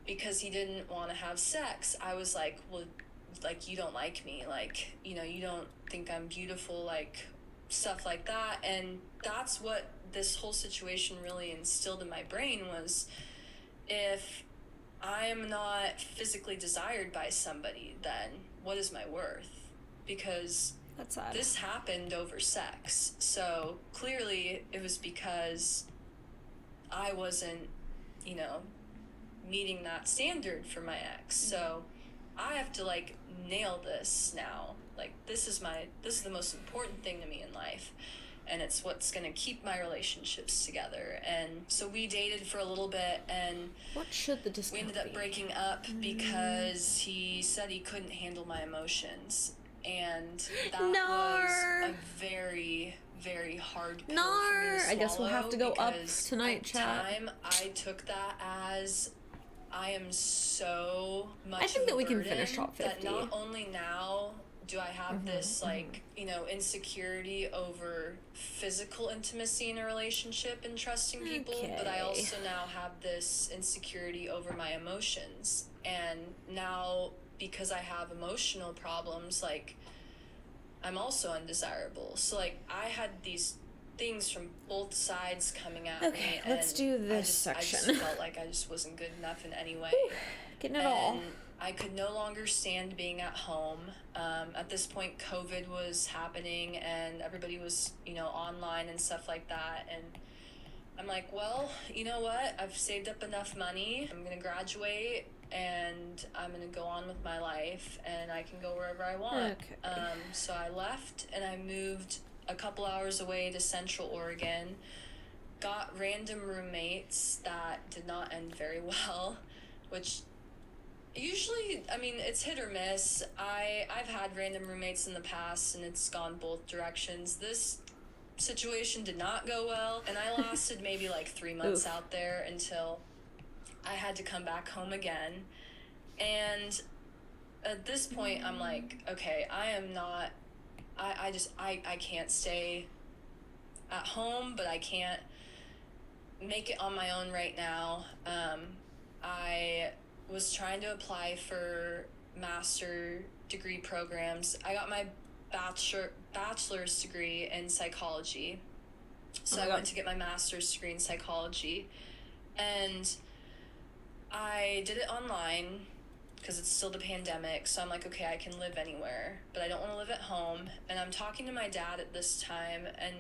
Speaker 3: because he didn't want to have sex, I was like, well, like, you don't like me, like, you know, you don't think I'm beautiful, like, stuff like that. And that's what this whole situation really instilled in my brain was, if I am not physically desired by somebody, then what is my worth? Because
Speaker 1: that's sad.
Speaker 3: This happened over sex. So clearly it was because I wasn't, you know, meeting that standard for my ex. So I have to, like, nail this now. Like, this is the most important thing to me in life, and it's what's gonna keep my relationships together. And so we dated for a little bit, and
Speaker 1: what should the discount
Speaker 3: we ended up breaking up because he said he couldn't handle my emotions, and that was a very, very hard pill for me to swallow.
Speaker 1: I guess we'll have to go up tonight, chat.
Speaker 3: At the time, I took that as, I am so much
Speaker 1: I think
Speaker 3: of a
Speaker 1: that we can
Speaker 3: burden
Speaker 1: finish top 50.
Speaker 3: that not only now do I have this, like, you know, insecurity over physical intimacy in a relationship and trusting people, but I also now have this insecurity over my emotions. And now, because I have emotional problems, like, I'm also undesirable. So, like, I had these things from both sides coming at me.
Speaker 1: Okay, let's do this section.
Speaker 3: I just felt like I just wasn't good enough in any way.
Speaker 1: Getting it all.
Speaker 3: I could no longer stand being at home. At this point, COVID was happening, and everybody was, you know, online and stuff like that. And I'm like, well, you know what? I've saved up enough money. I'm going to graduate, and I'm going to go on with my life, and I can go wherever I want.
Speaker 1: Okay.
Speaker 3: So I left, and I moved a couple hours away to Central Oregon. Got random roommates that did not end very well, which... usually, I mean, it's hit or miss. I've had random roommates in the past, and it's gone both directions. This situation did not go well, and I lasted maybe like 3 months out there until I had to come back home again. And at this point, I'm like, okay, I am not... I can't stay at home, but I can't make it on my own right now. I was trying to apply for master degree programs. I got my bachelor's degree in psychology. So I went to get my master's degree in psychology. And I did it online because it's still the pandemic. So I'm like, okay, I can live anywhere, but I don't want to live at home. And I'm talking to my dad at this time, and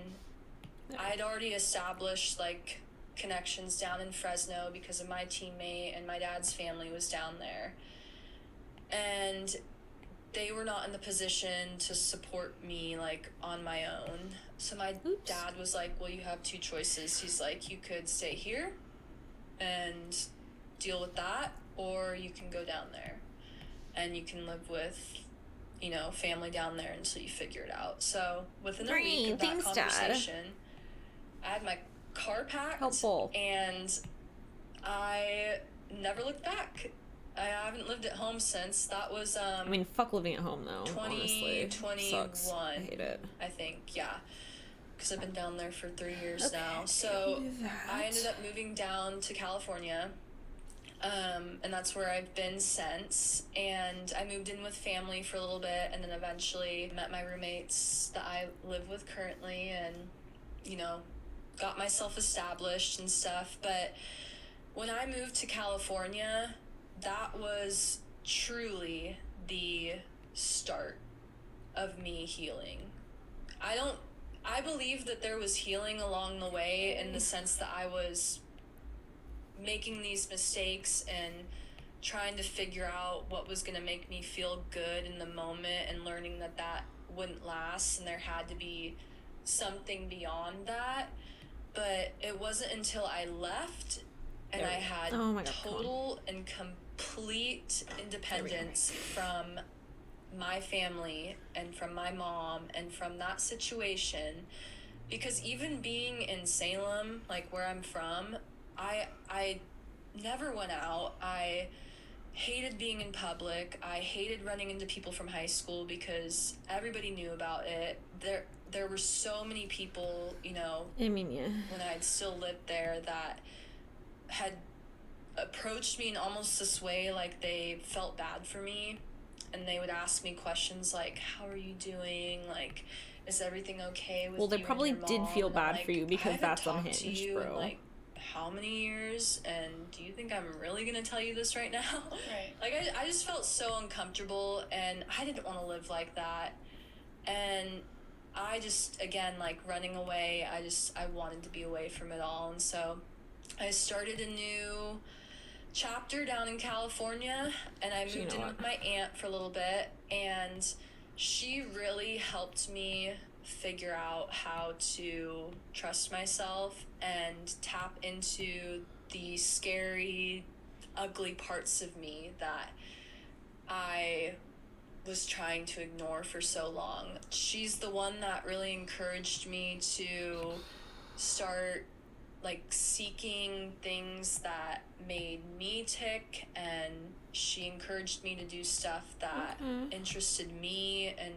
Speaker 3: I had already established, like, connections down in Fresno because of my teammate, and my dad's family was down there, and they were not in the position to support me, like, on my own. So my dad was like, well, you have two choices. He's like, you could stay here and deal with that, or you can go down there and you can live with, you know, family down there until you figure it out. So within a week of that conversation, I had my car packed.
Speaker 1: Helpful.
Speaker 3: And I never looked back. I haven't lived at home since. That was
Speaker 1: I mean, fuck living at home though.
Speaker 3: 2021.
Speaker 1: Sucks. I hate it.
Speaker 3: I think, yeah, because I've been down there for 3 years now. So I ended up moving down to California, and that's where I've been since. And I moved in with family for a little bit, and then eventually met my roommates that I live with currently, and, you know, got myself established and stuff. But when I moved to California, that was truly the start of me healing. I believe that there was healing along the way, in the sense that I was making these mistakes and trying to figure out what was going to make me feel good in the moment, and learning that that wouldn't last, and there had to be something beyond that. But it wasn't until I left and I had total and complete independence from my family and from my mom and from that situation. Because even being in Salem, like where I'm from, I never went out. I hated being in public. I hated running into people from high school because everybody knew about it. There were so many people, you know,
Speaker 1: I mean, yeah.
Speaker 3: when I'd still lived there, that had approached me in almost this way, like they felt bad for me, and they would ask me questions like, how are you doing, like, is everything okay with
Speaker 1: Well, they
Speaker 3: you
Speaker 1: probably
Speaker 3: and your
Speaker 1: did
Speaker 3: mom?
Speaker 1: feel
Speaker 3: And
Speaker 1: bad
Speaker 3: I'm like,
Speaker 1: for you
Speaker 3: I
Speaker 1: because
Speaker 3: haven't
Speaker 1: that's
Speaker 3: talked to
Speaker 1: unhinged,
Speaker 3: you
Speaker 1: bro.
Speaker 3: in, like, how many years, and do you think I'm really gonna tell you this right now?
Speaker 4: Right.
Speaker 3: Like, I just felt so uncomfortable, and I didn't want to live like that. And I just, again, like, running away, I wanted to be away from it all. And so I started a new chapter down in California, and I moved in with my aunt for a little bit, and she really helped me figure out how to trust myself and tap into the scary, ugly parts of me that I was trying to ignore for so long. She's the one that really encouraged me to start, like, seeking things that made me tick, and she encouraged me to do stuff that interested me, and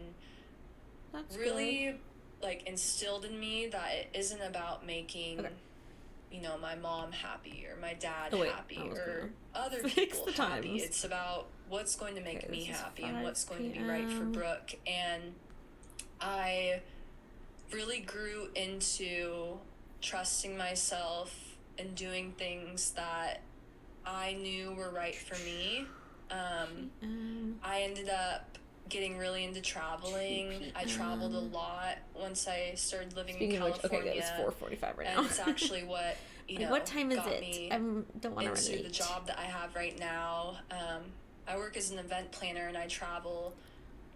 Speaker 1: That's
Speaker 3: really
Speaker 1: good.
Speaker 3: like instilled in me that it isn't about making you know, my mom happy or my dad happy or other people happy. It's about what's going to make me happy and what's going to be right for Brooke. And I really grew into trusting myself and doing things that I knew were right for me. I ended up getting really into traveling. I traveled a lot once I started living in California.
Speaker 1: Okay, it's 4:45 right now.
Speaker 3: And it's actually what, you know,
Speaker 1: what time is
Speaker 3: got
Speaker 1: it?
Speaker 3: me
Speaker 1: I don't want to run
Speaker 3: into
Speaker 1: late.
Speaker 3: the job that I have right now. I work as an event planner, and I travel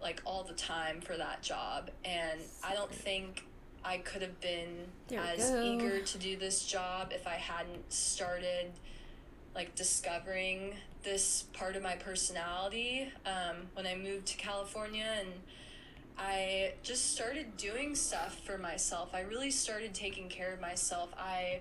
Speaker 3: like all the time for that job. And I don't think I could have been as eager to do this job if I hadn't started like discovering this part of my personality when I moved to California, and I just started doing stuff for myself. I really started taking care of myself. I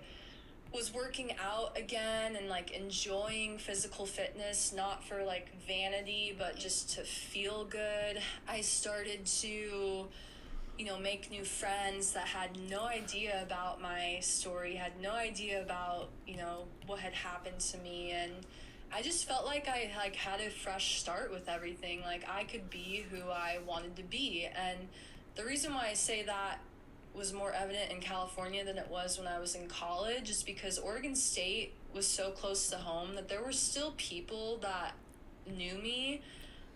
Speaker 3: was working out again and like enjoying physical fitness, not for like vanity, but just to feel good. I started to, you know, make new friends that had no idea about my story, had no idea about, you know, what had happened to me. And I just felt like I like had a fresh start with everything. Like I could be who I wanted to be. And the reason why I say that was more evident in California than it was when I was in college is because Oregon State was so close to home that there were still people that knew me.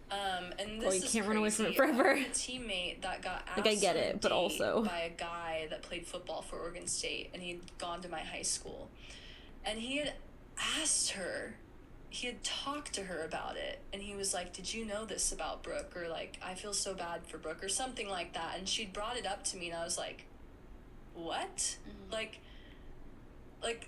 Speaker 3: And this
Speaker 1: you
Speaker 3: is
Speaker 1: can't run away from it
Speaker 3: crazy.
Speaker 1: forever.
Speaker 3: I had a teammate that got asked
Speaker 1: Like, I get it, but also
Speaker 3: by a guy that played football for Oregon State, and he'd gone to my high school, and he had asked her, he had talked to her about it, and he was like, did you know this about Brooke? Or like, I feel so bad for Brooke, or something like that. And she'd brought it up to me, and I was like, what? Mm-hmm. Like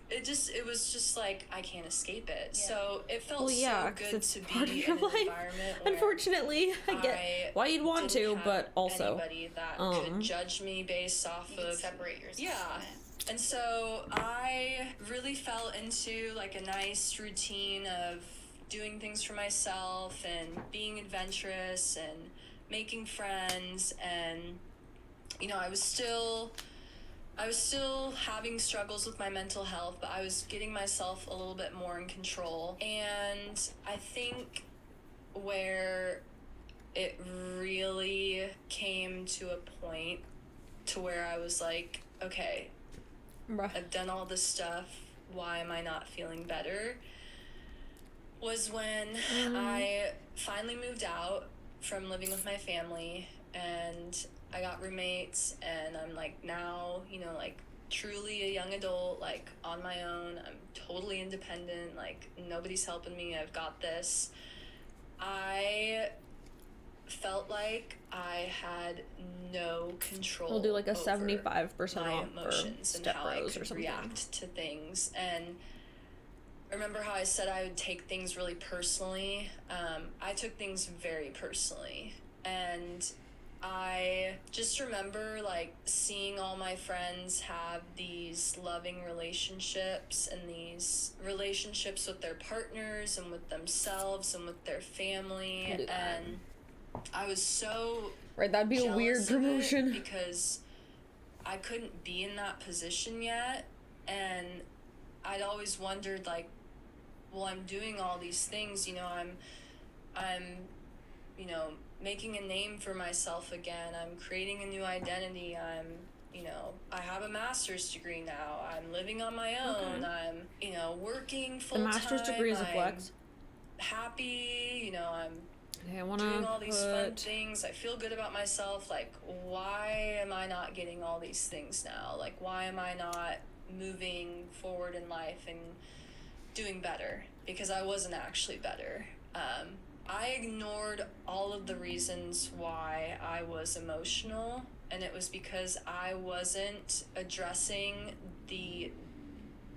Speaker 3: it was just like I can't escape it. Yeah. So it felt so good to be in an environment where
Speaker 1: unfortunately, I get why you'd want to, but also
Speaker 3: anybody that could judge me based off of
Speaker 4: separate yourself.
Speaker 3: Yeah. And so I really fell into like a nice routine of doing things for myself and being adventurous and making friends. And you know, I was still having struggles with my mental health, but I was getting myself a little bit more in control. And I think where it really came to a point to where I was like, okay, I've done all this stuff, why am I not feeling better? Was when I finally moved out from living with my family, and I got roommates, and I'm like now, you know, like truly a young adult, like on my own. I'm totally independent, like nobody's helping me. I've got this. I felt like I had no control.
Speaker 1: We'll do like a 75%
Speaker 3: my
Speaker 1: off
Speaker 3: emotions and how I could react to things. And remember how I said I would take things really personally? I took things very personally, and I just remember, like, seeing all my friends have these loving relationships and these relationships with their partners and with themselves and with their family, and I was so
Speaker 1: Right, that'd be a weird
Speaker 3: jealous of it
Speaker 1: promotion.
Speaker 3: because I couldn't be in that position yet, and I'd always wondered, like, well, I'm doing all these things, you know, I'm, you know, making a name for myself again. I'm creating a new identity. You know, I have a master's degree now. I'm living on my own. I'm, you know, working full time.
Speaker 1: The master's degree is a flex.
Speaker 3: Happy, you know, I'm
Speaker 1: Okay, I wanna
Speaker 3: doing all these fun
Speaker 1: put...
Speaker 3: things. I feel good about myself. Like, why am I not getting all these things now? Like, why am I not moving forward in life and doing better? Because I wasn't actually better. I ignored all of the reasons why I was emotional, and it was because I wasn't addressing the,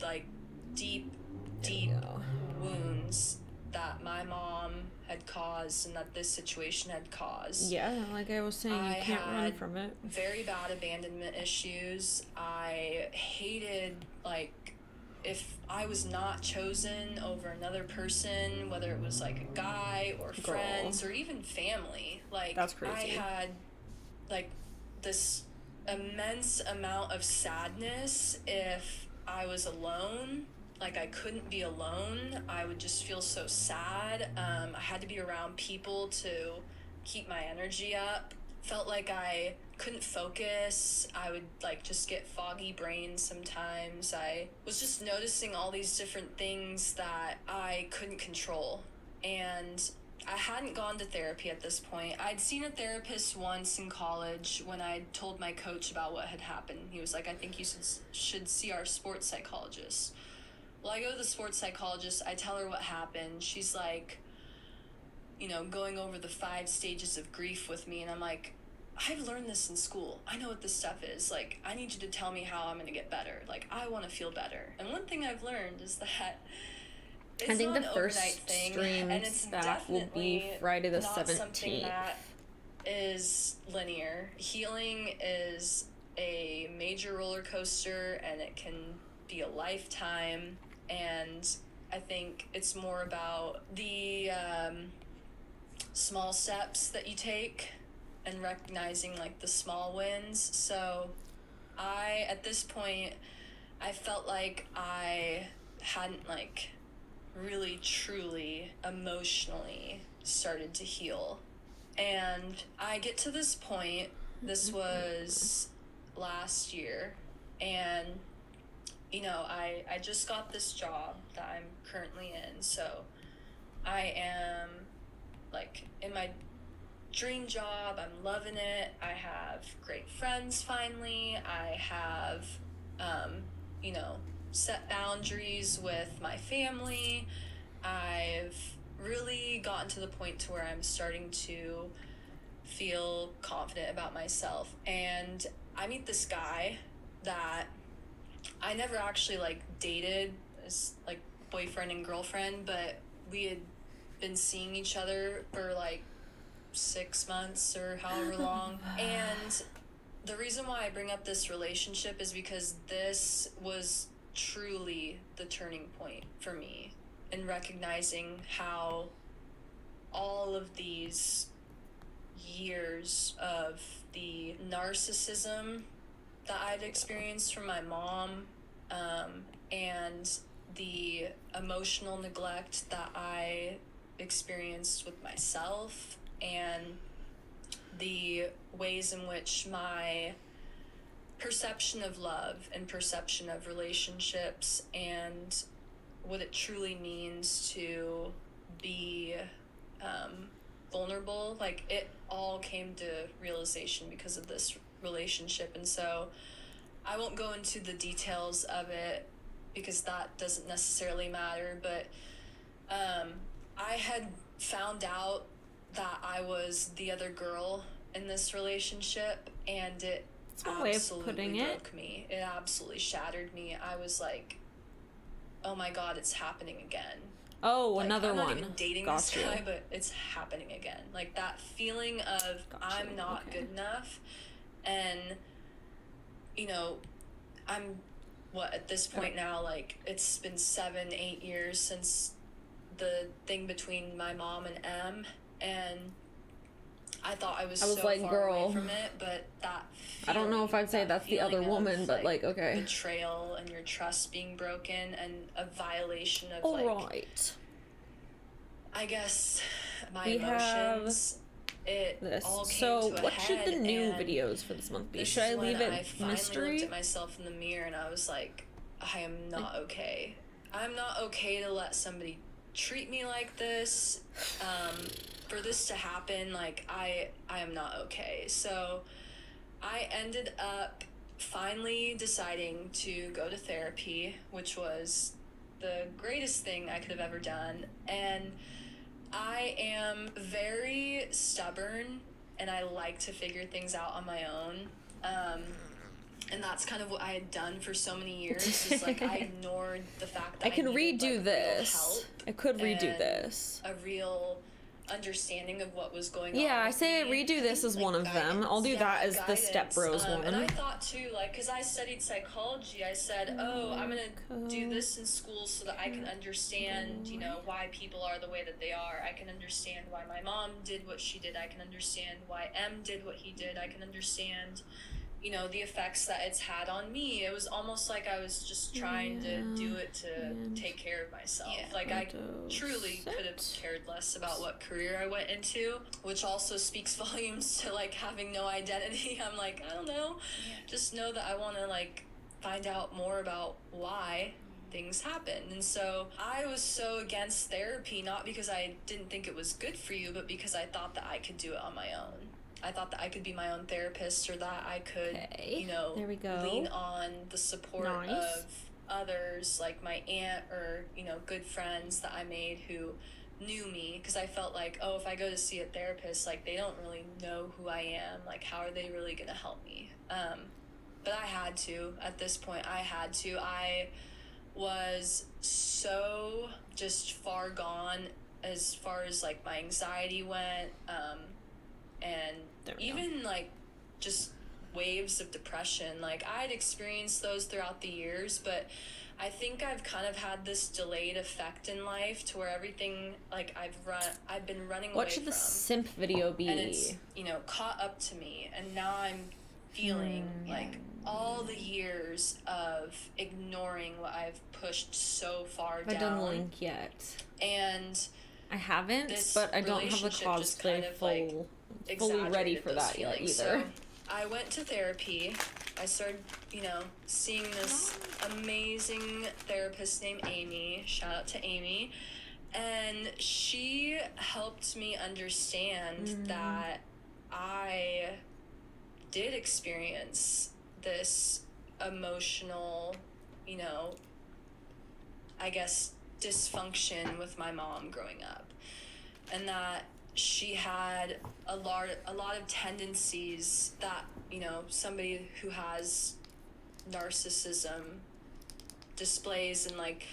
Speaker 3: like, deep wounds that my mom had caused and that this situation had caused.
Speaker 1: Yeah, like I was saying, you can't run from it.
Speaker 3: Very bad abandonment issues. I hated, like, if I was not chosen over another person, whether it was like a guy or friends or even family, like,
Speaker 1: that's crazy.
Speaker 3: I had, like, this immense amount of sadness if I was alone. Like, I couldn't be alone. I would just feel so sad. I had to be around people to keep my energy up. Felt like I couldn't focus. I would, like, just get foggy brains sometimes. I was just noticing all these different things that I couldn't control. And I hadn't gone to therapy at this point. I'd seen a therapist once in college when I told my coach about what had happened. He was like, I think you should see our sports psychologist. Well, I go to the sports psychologist. I tell her what happened. She's like, you know, going over the 5 stages of grief with me, and I'm like, I've learned this in school. I know what this stuff is. Like, I need you to tell me how I'm going to get better. Like, I want to feel better. And one thing I've learned is that it's
Speaker 1: I think
Speaker 3: not
Speaker 1: the
Speaker 3: an
Speaker 1: first
Speaker 3: overnight thing,
Speaker 1: stream
Speaker 3: and it's
Speaker 1: that will be Friday the
Speaker 3: not something
Speaker 1: 17th.
Speaker 3: that is linear. Healing is a major roller coaster, and it can be a lifetime. And I think it's more about the small steps that you take and recognizing, like, the small wins. So at this point, I felt like I hadn't, like, really truly emotionally started to heal. And I get to this point, this was last year, and, you know, I just got this job that I'm currently in, so I am, like, in my dream job. I'm loving it. I have great friends finally. I have, you know, set boundaries with my family. I've really gotten to the point to where I'm starting to feel confident about myself. And I meet this guy that I never actually, like, dated as, like, boyfriend and girlfriend, but we had been seeing each other for, like, 6 months or however long. And the reason why I bring up this relationship is because this was truly the turning point for me in recognizing how all of these years of the narcissism that I'd experienced from my mom, and the emotional neglect that I experienced with myself, and the ways in which my perception of love and perception of relationships and what it truly means to be vulnerable, like, it all came to realization because of this relationship. And so I won't go into the details of it because that doesn't necessarily matter, but I had found out that I was the other girl in this relationship, and it absolutely broke me. It absolutely shattered me. I was like, oh my God, it's happening again.
Speaker 1: Oh,
Speaker 3: like,
Speaker 1: another
Speaker 3: I'm not
Speaker 1: one.
Speaker 3: even dating
Speaker 1: Got
Speaker 3: this
Speaker 1: you.
Speaker 3: guy, but it's happening again. Like that feeling of I'm not good enough, and you know, I'm at this point now, like it's been 7-8 years since the thing between my mom and M, and I thought I was so
Speaker 1: like,
Speaker 3: far
Speaker 1: girl,
Speaker 3: away from it, but that
Speaker 1: I don't know if I'd say
Speaker 3: that
Speaker 1: that's the other
Speaker 3: feeling
Speaker 1: woman,
Speaker 3: of,
Speaker 1: but like, okay.
Speaker 3: betrayal and your trust being broken and a violation of
Speaker 1: Alright.
Speaker 3: I guess my
Speaker 1: We
Speaker 3: emotions.
Speaker 1: This.
Speaker 3: All came
Speaker 1: So,
Speaker 3: to a
Speaker 1: what should the
Speaker 3: head,
Speaker 1: new
Speaker 3: and
Speaker 1: videos for this month be?
Speaker 3: this
Speaker 1: Should I
Speaker 3: is when
Speaker 1: leave it
Speaker 3: I finally
Speaker 1: mystery?
Speaker 3: looked at myself in the mirror and I was like, I am not okay. I'm not okay to let somebody treat me like this. For this to happen, like I am not okay. So I ended up finally deciding to go to therapy, which was the greatest thing I could have ever done. And I am very stubborn and I like to figure things out on my own. And that's kind of what I had done for so many years. Is like I ignored the fact that
Speaker 1: I can
Speaker 3: needed,
Speaker 1: redo
Speaker 3: like,
Speaker 1: this.
Speaker 3: real help
Speaker 1: I could redo
Speaker 3: and
Speaker 1: this.
Speaker 3: a real understanding of what was going on.
Speaker 1: Yeah, I
Speaker 3: with
Speaker 1: say
Speaker 3: me.
Speaker 1: redo this as one of them. I'll do that as the Step Bros one.
Speaker 3: And I thought too, like, because I studied psychology, I said, oh, I'm gonna do this in school so that I can understand, you know, why people are the way that they are. I can understand why my mom did what she did. I can understand why M did what he did. I can understand, you know, the effects that it's had on me. It was almost like I was just trying to do it to take care of myself. Like I truly could have cared less about what career I went into, which also speaks volumes to like having no identity. I'm like, I don't know. Just know that I want to like find out more about why things happened. And so I was so against therapy, not because I didn't think it was good for you, but because I thought that I could do it on my own. I thought that I could be my own therapist, or that I could, you know,
Speaker 1: there we go.
Speaker 3: lean on the support of others, like my aunt or, you know, good friends that I made who knew me. Because I felt like, oh, if I go to see a therapist, like they don't really know who I am. Like, how are they really going to help me? But I had to, at this point, I was so just far gone as far as like my anxiety went, and even like just waves of depression. Like I'd experienced those throughout the years, but I think I've kind of had this delayed effect in life to where everything like I've been running away from.
Speaker 1: What should the simp video be?
Speaker 3: And it's, you know, caught up to me, and now I'm feeling like all the years of ignoring what I've pushed so far down.
Speaker 1: I didn't link yet.
Speaker 3: And
Speaker 1: I haven't, but I don't have the cosplay fully ready for that yet either.
Speaker 3: So I went to therapy. I started, you know, seeing this amazing therapist named Amy. Shout out to Amy. And she helped me understand that I did experience this emotional, you know, I guess, dysfunction with my mom growing up. And that she had a lot of tendencies that, you know, somebody who has narcissism displays. And like,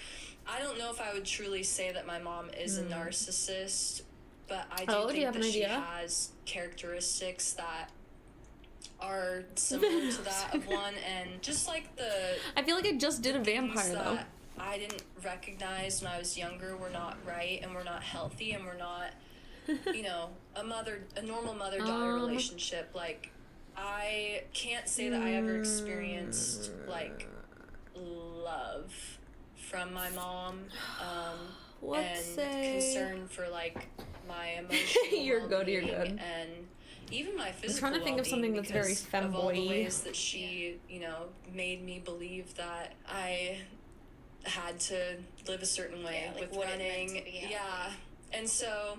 Speaker 3: I don't know if I would truly say that my mom is a narcissist, but I do think that she has characteristics that are similar to that of one. And just like
Speaker 1: I feel like I just did a vampire though.
Speaker 3: I didn't recognize when I was younger were not right, and we're not healthy, and we're not, you know, a normal mother-daughter relationship. Like, I can't say that I ever experienced like love from my mom, and concern for like my emotional
Speaker 1: You're good.
Speaker 3: and even my physical.
Speaker 1: I'm trying to think of something that's very femboy.
Speaker 3: Of all the ways that she, you know, made me believe that I had to live a certain way,
Speaker 4: like
Speaker 3: with
Speaker 4: what
Speaker 3: running.
Speaker 4: it meant to be,
Speaker 3: And so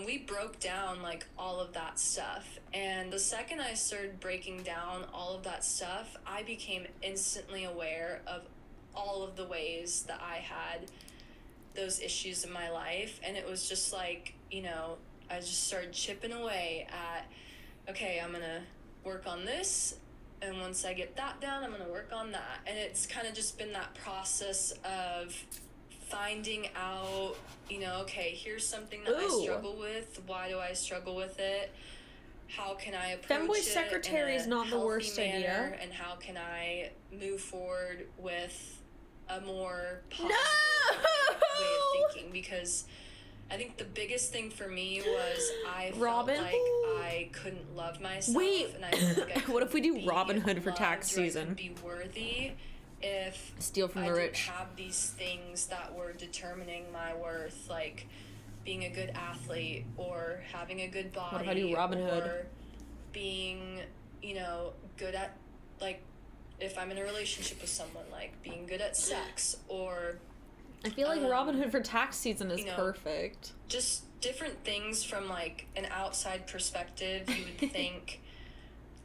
Speaker 3: we broke down like all of that stuff, and the second I started breaking down all of that stuff, I became instantly aware of all of the ways that I had those issues in my life. And it was just like, you know, I just started chipping away at, okay, I'm gonna work on this, and once I get that down, I'm gonna work on that. And it's kind of just been that process of finding out, you know, okay, here's something that I struggle with. Why do I struggle with it? How can I approach
Speaker 1: Femboy
Speaker 3: it
Speaker 1: secretary
Speaker 3: in
Speaker 1: is
Speaker 3: a
Speaker 1: not the
Speaker 3: healthy
Speaker 1: worst
Speaker 3: manner,
Speaker 1: idea.
Speaker 3: and how can I move forward with a more positive way of thinking? Because I think the biggest thing for me was I
Speaker 1: Robin?
Speaker 3: felt like I couldn't love myself.
Speaker 1: Wait,
Speaker 3: and I felt like I
Speaker 1: what if we do
Speaker 3: couldn't
Speaker 1: Robin
Speaker 3: be
Speaker 1: Hood for tax
Speaker 3: loved, or I
Speaker 1: season?
Speaker 3: couldn't be worthy if
Speaker 1: Steal from
Speaker 3: I
Speaker 1: the
Speaker 3: didn't
Speaker 1: rich.
Speaker 3: have these things that were determining my worth, like being a good athlete, or having a good body,
Speaker 1: What if I do Robin Hood?
Speaker 3: or being, you know, good at, like, if I'm in a relationship with someone, like being good at sex, or
Speaker 1: I feel like Robin Hood for tax season is
Speaker 3: you know,
Speaker 1: perfect.
Speaker 3: just different things from like an outside perspective you would think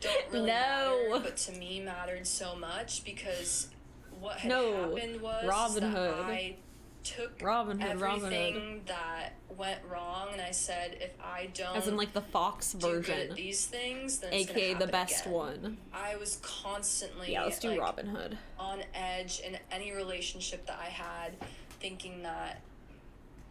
Speaker 3: don't really matter, but to me mattered so much, because what had happened was
Speaker 1: Robin
Speaker 3: that
Speaker 1: Hood.
Speaker 3: I took
Speaker 1: Robin Hood,
Speaker 3: everything that went wrong, and I said, if I don't,
Speaker 1: as in like the Fox
Speaker 3: do good
Speaker 1: version,
Speaker 3: at these things, then it's
Speaker 1: aka
Speaker 3: gonna
Speaker 1: the
Speaker 3: happen
Speaker 1: best
Speaker 3: again.
Speaker 1: one.
Speaker 3: I was constantly
Speaker 1: Yeah, let's do
Speaker 3: like,
Speaker 1: Robin Hood.
Speaker 3: on edge in any relationship that I had, thinking that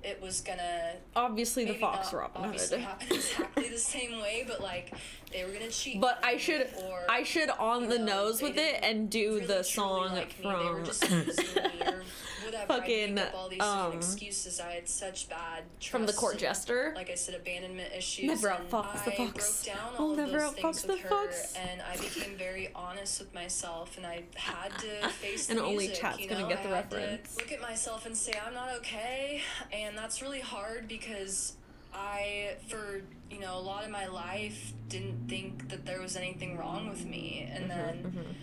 Speaker 3: it was gonna
Speaker 1: Obviously the
Speaker 3: maybe
Speaker 1: Fox
Speaker 3: not
Speaker 1: Robin
Speaker 3: obviously
Speaker 1: Hood.
Speaker 3: happen exactly the same way, but like they were gonna cheat.
Speaker 1: But
Speaker 3: on
Speaker 1: I
Speaker 3: me,
Speaker 1: should
Speaker 3: or,
Speaker 1: on
Speaker 3: you
Speaker 1: the
Speaker 3: know,
Speaker 1: nose
Speaker 3: they
Speaker 1: with it
Speaker 3: didn't
Speaker 1: and do
Speaker 3: really
Speaker 1: the
Speaker 3: truly
Speaker 1: song
Speaker 3: like me. They were
Speaker 1: from
Speaker 3: just using me or whatever.
Speaker 1: fucking,
Speaker 3: I'd make up all these different excuses. I had such bad trust
Speaker 1: from the court
Speaker 3: and,
Speaker 1: jester.
Speaker 3: like I said, abandonment issues.
Speaker 1: Never
Speaker 3: and
Speaker 1: outfox the fox.
Speaker 3: I broke down
Speaker 1: I'll
Speaker 3: all of
Speaker 1: never
Speaker 3: those
Speaker 1: outfox
Speaker 3: things
Speaker 1: the
Speaker 3: with her,
Speaker 1: fox.
Speaker 3: and I became very honest with myself, and I had to face
Speaker 1: And
Speaker 3: the
Speaker 1: only
Speaker 3: music,
Speaker 1: chat's
Speaker 3: you
Speaker 1: gonna
Speaker 3: know?
Speaker 1: get the
Speaker 3: I had
Speaker 1: reference.
Speaker 3: to look at myself and say I'm not okay, and that's really hard because I, for, you know, a lot of my life, didn't think that there was anything wrong with me, and then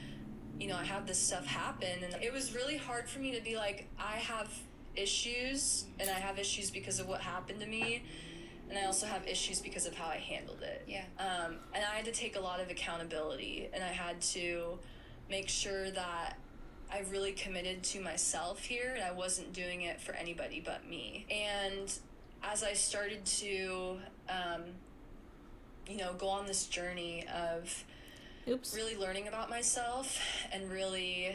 Speaker 3: you know, I had this stuff happen, and it was really hard for me to be like, I have issues, and I have issues because of what happened to me, and I also have issues because of how I handled it.
Speaker 4: Yeah.
Speaker 3: And I had to take a lot of accountability, and I had to make sure that I really committed to myself here, and I wasn't doing it for anybody but me. And as I started to, you know, go on this journey of really learning about myself and really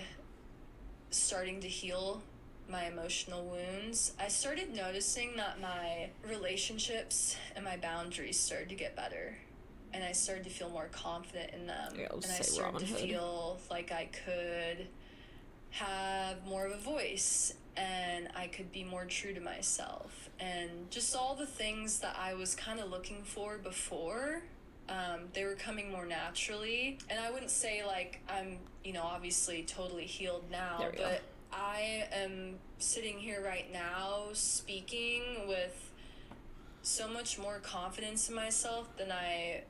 Speaker 3: starting to heal my emotional wounds, I started noticing that my relationships and my boundaries started to get better, and I started to feel more confident in them.
Speaker 1: Yeah,
Speaker 3: and I started to feel like I could have more of a voice, and I could be more true to myself, and just all the things that I was kind of looking for before, they were coming more naturally. And I wouldn't say like I'm, you know, obviously totally healed now, but I am sitting here right now speaking with so much more confidence in myself than I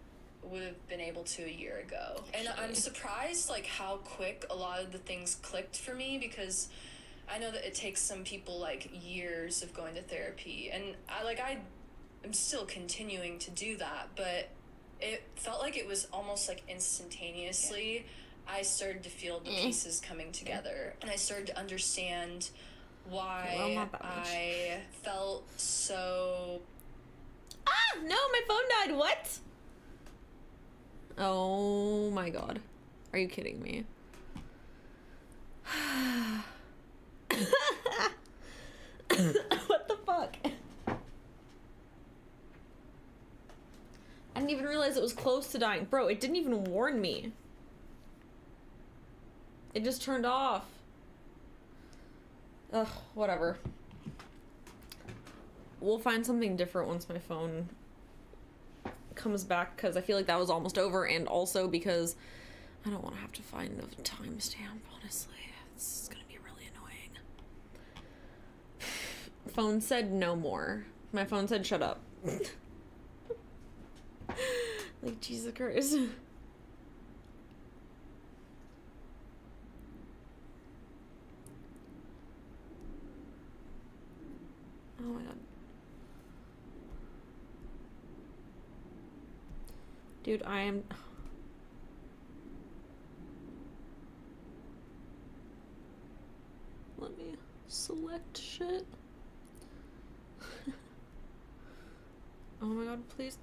Speaker 3: would have been able to a year ago. And I'm surprised like how quick a lot of the things clicked for me, because I know that it takes some people like years of going to therapy, and I'm still continuing to do that, but it felt like it was almost like instantaneously. I started to feel the pieces coming together, and I started to understand why I felt so...
Speaker 1: Ah! No, my phone died! What? Oh my god. Are you kidding me? What the fuck? I didn't even realize it was close to dying. Bro, it didn't even warn me. It just turned off. Ugh, whatever. We'll find something different once my phone comes back, because I feel like that was almost over, and also because I don't want to have to find the timestamp, honestly. This is gonna be really annoying. Phone said no more. My phone said shut up. Like, Jesus Christ. Oh my god. Dude, I am... Let me select shit. Oh my god, please.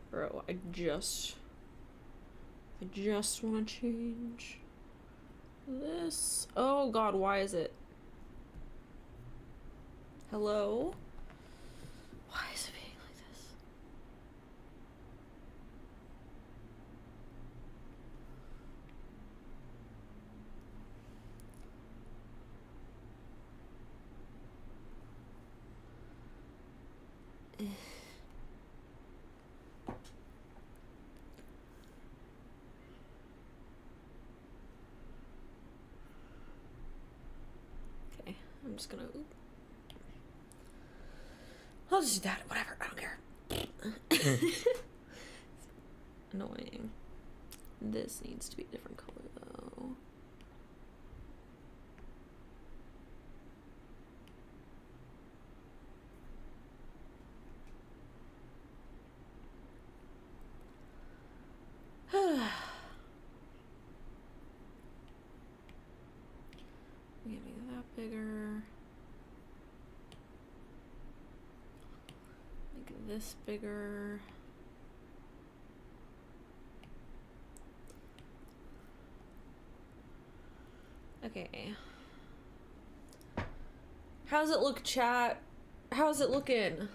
Speaker 1: Bro, I just want to change this. Oh god, why is it? Hello? Why is it being like this? Okay, I'm just gonna. Oop. I'll just do that. Whatever. I don't care. Annoying. This needs to be a different color though. We can make that bigger. Make this bigger. Okay. How's it look, chat? How's it looking?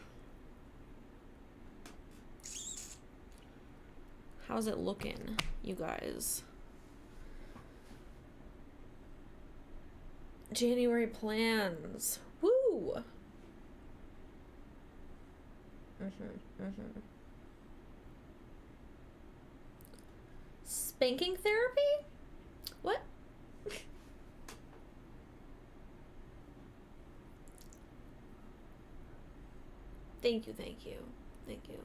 Speaker 1: How's it looking, you guys? January plans. Woo! Spanking therapy? What? Thank you, thank you, thank you.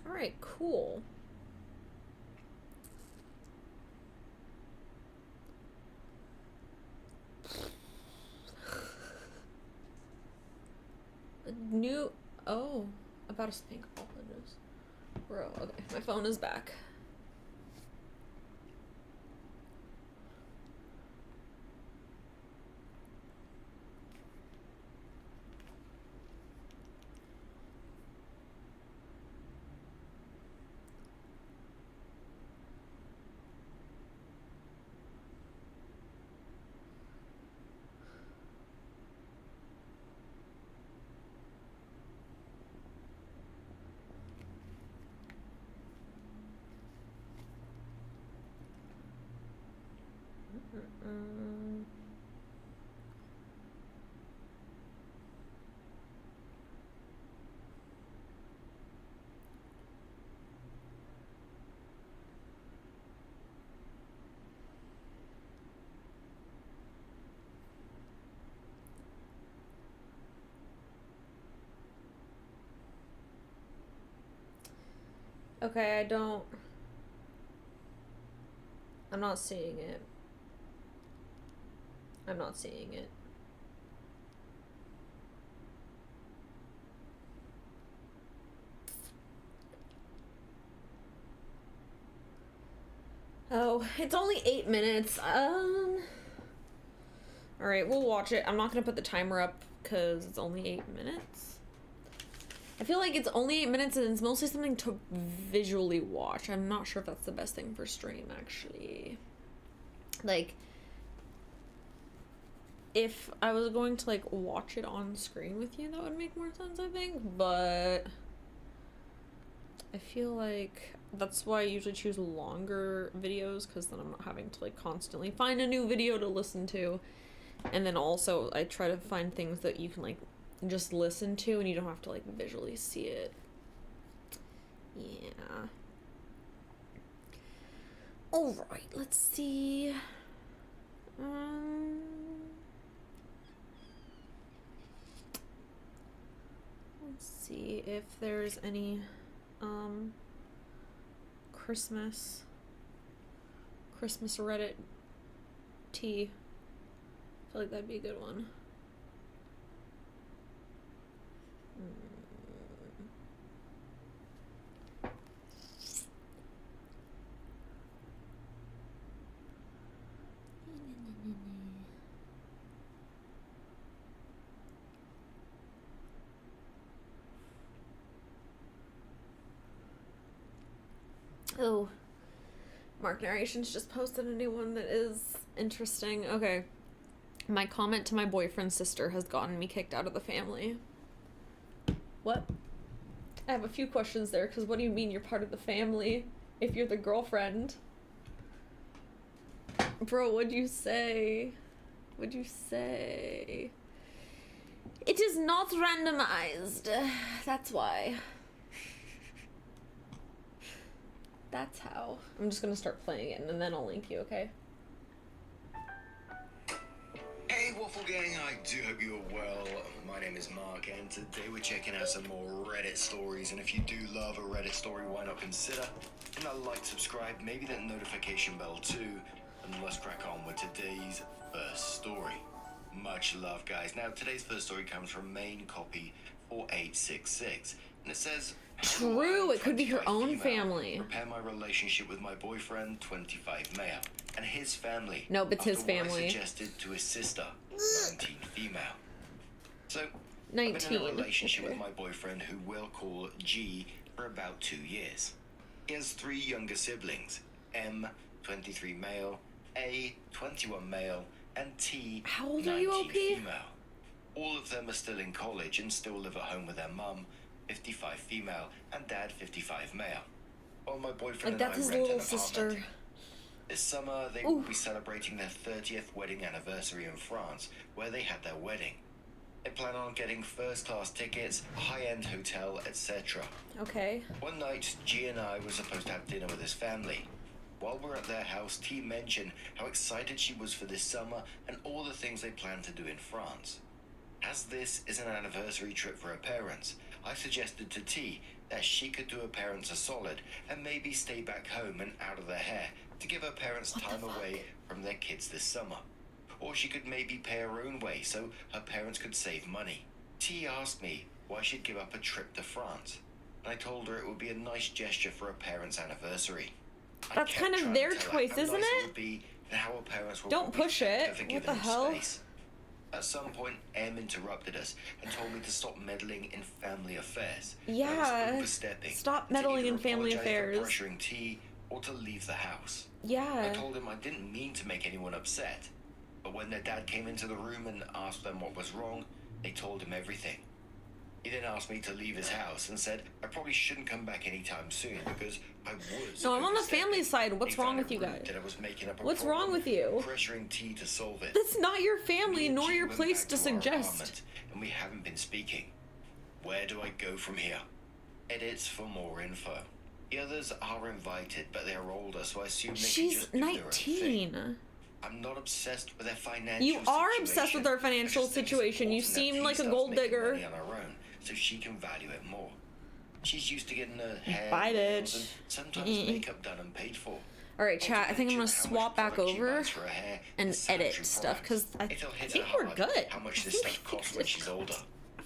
Speaker 1: All right, cool. About a spank ball. Bro, okay, my phone is back. Okay, I'm not seeing it. I'm not seeing it. Oh, it's only 8 minutes. Alright, we'll watch it. I'm not gonna put the timer up because it's only 8 minutes. I feel like it's only 8 minutes and it's mostly something to visually watch. I'm not sure if that's the best thing for stream, actually. Like, if I was going to, like, watch it on screen with you, that would make more sense, I think. But I feel like that's why I usually choose longer videos, because then I'm not having to, like, constantly find a new video to listen to. And then also I try to find things that you can, like, just listen to and you don't have to, like, visually see it. Yeah. Alright, let's see. Let's see if there's any Christmas Reddit tea. I feel like that'd be a good one. Oh. Mark Narrations just posted a new one that is interesting. Okay. My comment to my boyfriend's sister has gotten me kicked out of the family. What? I have a few questions there, because what do you mean you're part of the family if you're the girlfriend? Bro, what'd you say? What'd you say? It is not randomized. That's why. That's how. I'm just gonna start playing it and then I'll link you, okay?
Speaker 5: Hey Waffle Gang, I do hope you are well. My name is Mark and today we're checking out some more Reddit stories, and if you do love a Reddit story, why not consider hitting that like, subscribe, maybe that notification bell too, and let's crack on with today's first story. Much love, guys. Now today's first story comes from main copy 4866 and it says,
Speaker 1: true, it could be her own
Speaker 5: female,
Speaker 1: family.
Speaker 5: Repair my relationship with my boyfriend, 25 male, and his family.
Speaker 1: Nope, it's his
Speaker 5: after what
Speaker 1: family.
Speaker 5: I suggested to his sister, 19 female. So,
Speaker 1: 19.
Speaker 5: I've been in a relationship
Speaker 1: okay.
Speaker 5: with my boyfriend, who we'll call G, for about 2 years. He has 3 younger siblings, M, 23 male, A, 21 male, and T,
Speaker 1: How old
Speaker 5: 19
Speaker 1: are you, OP?
Speaker 5: female. All of them are still in college and still live at home with their mum, 55 female, and dad, 55 male. While my boyfriend
Speaker 1: Like,
Speaker 5: and I
Speaker 1: that's his
Speaker 5: rent
Speaker 1: little
Speaker 5: an apartment.
Speaker 1: sister.
Speaker 5: This summer, they will be celebrating their 30th wedding anniversary in France, where they had their wedding. They plan on getting first-class tickets, a high-end hotel, etc.
Speaker 1: Okay.
Speaker 5: One night, G and I were supposed to have dinner with his family. While we're at their house, T mentioned how excited she was for this summer and all the things they plan to do in France. As this is an anniversary trip for her parents, I suggested to T that she could do her parents a solid and maybe stay back home and out of their hair to give her parents time away from their kids this summer. Or she could maybe pay her own way so her parents could save money. T asked me why she'd give up a trip to France, and I told her it would be a nice gesture for her parents' anniversary.
Speaker 1: That's kind of their choice, isn't it?
Speaker 5: Would be and how her parents will
Speaker 1: Don't
Speaker 5: probably
Speaker 1: push
Speaker 5: think
Speaker 1: it.
Speaker 5: of her
Speaker 1: What
Speaker 5: giving
Speaker 1: the
Speaker 5: them
Speaker 1: hell?
Speaker 5: space. At some point, M interrupted us and told me to stop meddling in family affairs. That I was
Speaker 1: Yeah.
Speaker 5: overstepping,
Speaker 1: Stop
Speaker 5: and to
Speaker 1: meddling
Speaker 5: either
Speaker 1: in family
Speaker 5: apologize
Speaker 1: affairs.
Speaker 5: for pressuring T or to leave the house. I
Speaker 1: Yeah.
Speaker 5: told him I didn't mean to make anyone upset, but when their dad came into the room and asked them what was wrong, they told him everything. He then asked me to leave his house and said I probably shouldn't come back anytime soon because I was.
Speaker 1: No, I'm on the
Speaker 5: overstepping.
Speaker 1: family side. What's
Speaker 5: He
Speaker 1: wrong
Speaker 5: found
Speaker 1: with
Speaker 5: it
Speaker 1: you
Speaker 5: rude
Speaker 1: guys?
Speaker 5: that I was making up a
Speaker 1: What's
Speaker 5: problem,
Speaker 1: wrong with you?
Speaker 5: pressuring T to solve it.
Speaker 1: That's not your
Speaker 5: Me
Speaker 1: family,
Speaker 5: and
Speaker 1: nor
Speaker 5: T
Speaker 1: your
Speaker 5: went
Speaker 1: place
Speaker 5: back
Speaker 1: to
Speaker 5: our
Speaker 1: suggest.
Speaker 5: apartment, and we haven't been speaking. Where do I go from here? Edits for more info. The others are invited, but they are older, so I assume they can
Speaker 1: She's
Speaker 5: just do their own thing.
Speaker 1: 19.
Speaker 5: I'm not obsessed with their financial
Speaker 1: You are
Speaker 5: situation.
Speaker 1: obsessed with their financial
Speaker 5: I just think it's
Speaker 1: situation. You
Speaker 5: important that
Speaker 1: seem
Speaker 5: T
Speaker 1: like a
Speaker 5: starts
Speaker 1: gold
Speaker 5: making
Speaker 1: digger.
Speaker 5: money on her own, so she can value it more. She's used to getting her hair,
Speaker 1: Bye,
Speaker 5: nails,
Speaker 1: bitch.
Speaker 5: and sometimes makeup done and paid for.
Speaker 1: Alright, chat, I think I'm gonna
Speaker 5: Not to mention
Speaker 1: swap
Speaker 5: how
Speaker 1: back
Speaker 5: much product she
Speaker 1: over
Speaker 5: buys for her hair
Speaker 1: and
Speaker 5: sanitary
Speaker 1: edit stuff,
Speaker 5: products.
Speaker 1: because I
Speaker 5: It'll hit
Speaker 1: think
Speaker 5: her
Speaker 1: we're
Speaker 5: hard
Speaker 1: good.
Speaker 5: how much
Speaker 1: I
Speaker 5: this
Speaker 1: think
Speaker 5: stuff costs when she's older.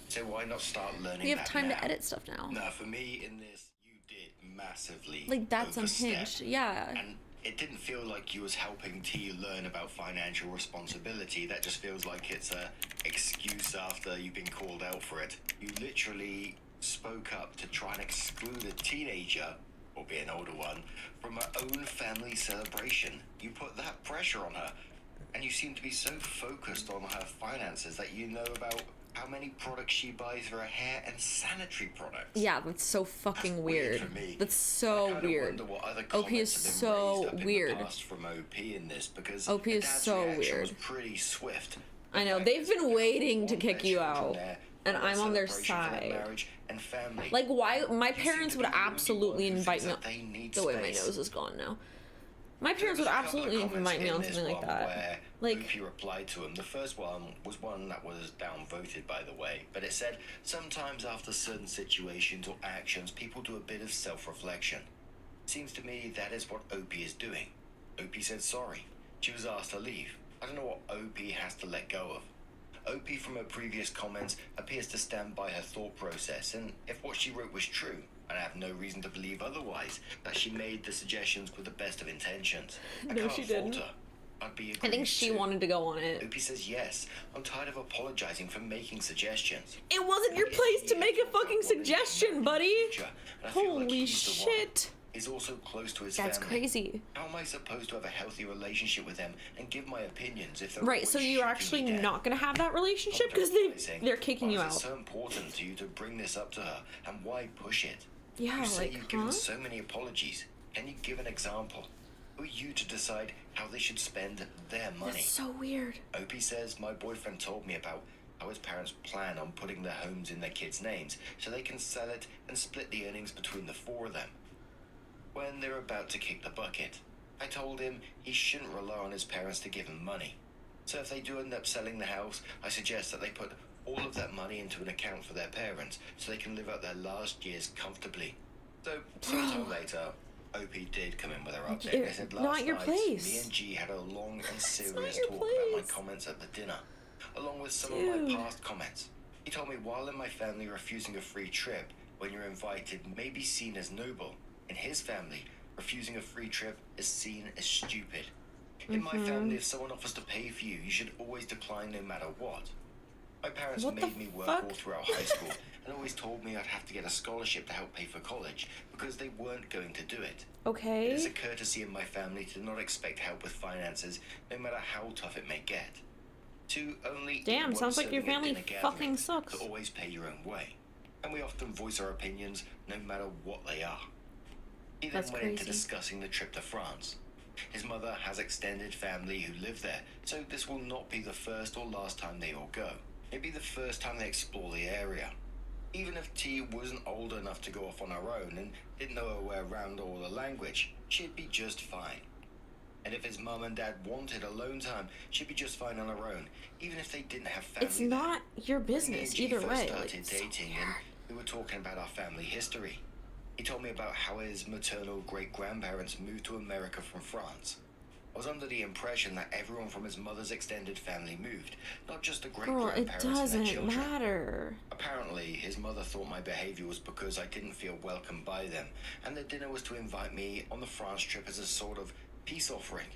Speaker 5: So why not start learning
Speaker 1: we have
Speaker 5: that
Speaker 1: time
Speaker 5: now?
Speaker 1: to edit stuff now.
Speaker 5: Now, for me, in this, you did massively
Speaker 1: Like, that's
Speaker 5: overstep.
Speaker 1: unhinged. Yeah.
Speaker 5: And it didn't feel like you was helping T learn about financial responsibility. That just feels like it's a excuse after you've been called out for it. You literally spoke up to try and exclude a teenager, or be an older one, from her own family celebration. You put that pressure on her, and you seem to be so focused on her finances that you know about how many products she buys for her hair and sanitary products.
Speaker 1: Yeah, that's so fucking
Speaker 5: That's
Speaker 1: weird.
Speaker 5: for me.
Speaker 1: That's so
Speaker 5: I kinda
Speaker 1: weird.
Speaker 5: wonder what other
Speaker 1: OP is
Speaker 5: comments have been
Speaker 1: so
Speaker 5: raised up in
Speaker 1: weird.
Speaker 5: the past from OP in this, because
Speaker 1: OP
Speaker 5: the
Speaker 1: is
Speaker 5: dad's
Speaker 1: so
Speaker 5: reaction
Speaker 1: weird.
Speaker 5: was pretty swift.
Speaker 1: I know,
Speaker 5: In fact,
Speaker 1: they've been
Speaker 5: there's
Speaker 1: waiting to
Speaker 5: one
Speaker 1: kick
Speaker 5: their
Speaker 1: you
Speaker 5: children
Speaker 1: out,
Speaker 5: there,
Speaker 1: and
Speaker 5: and
Speaker 1: I'm on their
Speaker 5: celebration for their
Speaker 1: side.
Speaker 5: marriage and family.
Speaker 1: Like, why? My
Speaker 5: You seem
Speaker 1: parents
Speaker 5: to
Speaker 1: would
Speaker 5: be the only
Speaker 1: absolutely
Speaker 5: one who
Speaker 1: invite
Speaker 5: thinks
Speaker 1: me.
Speaker 5: that they need
Speaker 1: The way my
Speaker 5: space.
Speaker 1: nose is gone now. My parents
Speaker 5: There
Speaker 1: would
Speaker 5: was a couple of
Speaker 1: absolutely
Speaker 5: comments
Speaker 1: invite me
Speaker 5: in
Speaker 1: on
Speaker 5: this
Speaker 1: something like
Speaker 5: one
Speaker 1: that.
Speaker 5: where
Speaker 1: Like,
Speaker 5: OP replied to him. The first one was one that was downvoted, by the way, but it said, sometimes after certain situations or actions, people do a bit of self-reflection. Seems to me that is what OP is doing. OP said sorry. She was asked to leave. I don't know what OP has to let go of. OP, from her previous comments, appears to stand by her thought process, and if what she wrote was true, and I have no reason to believe otherwise, that she made the suggestions with the best of intentions. I
Speaker 1: No,
Speaker 5: can't
Speaker 1: she
Speaker 5: fault
Speaker 1: didn't.
Speaker 5: her. I'd be
Speaker 1: I think
Speaker 5: aggrieved
Speaker 1: she
Speaker 5: too.
Speaker 1: wanted to go on it.
Speaker 5: OP says yes. I'm tired of apologizing for making suggestions.
Speaker 1: It wasn't your place to make a fucking suggestion, buddy.
Speaker 5: And I feel like
Speaker 1: Holy
Speaker 5: he's the one.
Speaker 1: shit.
Speaker 5: He's also close to his
Speaker 1: That's
Speaker 5: family.
Speaker 1: crazy.
Speaker 5: How am I supposed to have a healthy relationship with them and give my opinions if they're
Speaker 1: Right, so
Speaker 5: always
Speaker 1: you're
Speaker 5: shooting
Speaker 1: actually
Speaker 5: me down?
Speaker 1: not gonna have that relationship because they're kicking you
Speaker 5: Why is
Speaker 1: out.
Speaker 5: it so important to you to bring this up to her, and why push it?
Speaker 1: Yeah,
Speaker 5: You say
Speaker 1: like,
Speaker 5: you've given so many apologies. Can you give an example? Who are you to decide how they should spend their money?
Speaker 1: That's so weird.
Speaker 5: Opie says, my boyfriend told me about how his parents plan on putting their homes in their kids' names so they can sell it and split the earnings between the four of them when they're about to kick the bucket. I told him he shouldn't rely on his parents to give him money. So if they do end up selling the house, I suggest that they put all of that money into an account for their parents so they can live out their last years comfortably. So sometime later, Opie did come in with her update.
Speaker 1: You're
Speaker 5: They said
Speaker 1: not
Speaker 5: last
Speaker 1: your
Speaker 5: night,
Speaker 1: place.
Speaker 5: me and G had a long and serious
Speaker 1: your
Speaker 5: talk about my
Speaker 1: place.
Speaker 5: comments at the dinner, along with some of
Speaker 1: Dude.
Speaker 5: my past comments. He told me while in my family refusing a free trip when you're invited may be seen as noble, in his family, refusing a free trip is seen as stupid. In my family, if someone offers to pay for you, you should always decline no matter what. My parents
Speaker 1: What the
Speaker 5: made me work
Speaker 1: fuck?
Speaker 5: all throughout high school and always told me I'd have to get a scholarship to help pay for college because they weren't going to do it. It is a
Speaker 1: Okay.
Speaker 5: courtesy in my family to not expect help with finances, no matter how tough it may get. To only eat
Speaker 1: Damn,
Speaker 5: once
Speaker 1: sounds like your
Speaker 5: serving at
Speaker 1: family
Speaker 5: dinner
Speaker 1: fucking
Speaker 5: gatherings,
Speaker 1: sucks.
Speaker 5: to always pay your own way. And we often voice our opinions, no matter what they are. He then
Speaker 1: That's
Speaker 5: went into
Speaker 1: crazy.
Speaker 5: discussing the trip to France. His mother has extended family who live there, so this will not be the first or last time they all go. It'd be the first time they explore the area. Even if T wasn't old enough to go off on her own and didn't know her way around or the language, she'd be just fine. And if his mum and dad wanted alone time, she'd be just fine on her own, even if they didn't have family
Speaker 1: It's
Speaker 5: there.
Speaker 1: not your
Speaker 5: When me and
Speaker 1: business
Speaker 5: G
Speaker 1: either
Speaker 5: first
Speaker 1: way.
Speaker 5: started
Speaker 1: Like, it's so
Speaker 5: dating, and
Speaker 1: weird.
Speaker 5: we were talking about our family history. He told me about how his maternal great-grandparents moved to America from France. I was under the impression that everyone from his mother's extended family moved, not just the
Speaker 1: Girl, it
Speaker 5: great-grandparents and their
Speaker 1: doesn't
Speaker 5: children.
Speaker 1: matter.
Speaker 5: Apparently, his mother thought my behavior was because I didn't feel welcomed by them, and the dinner was to invite me on the France trip as a sort of peace offering.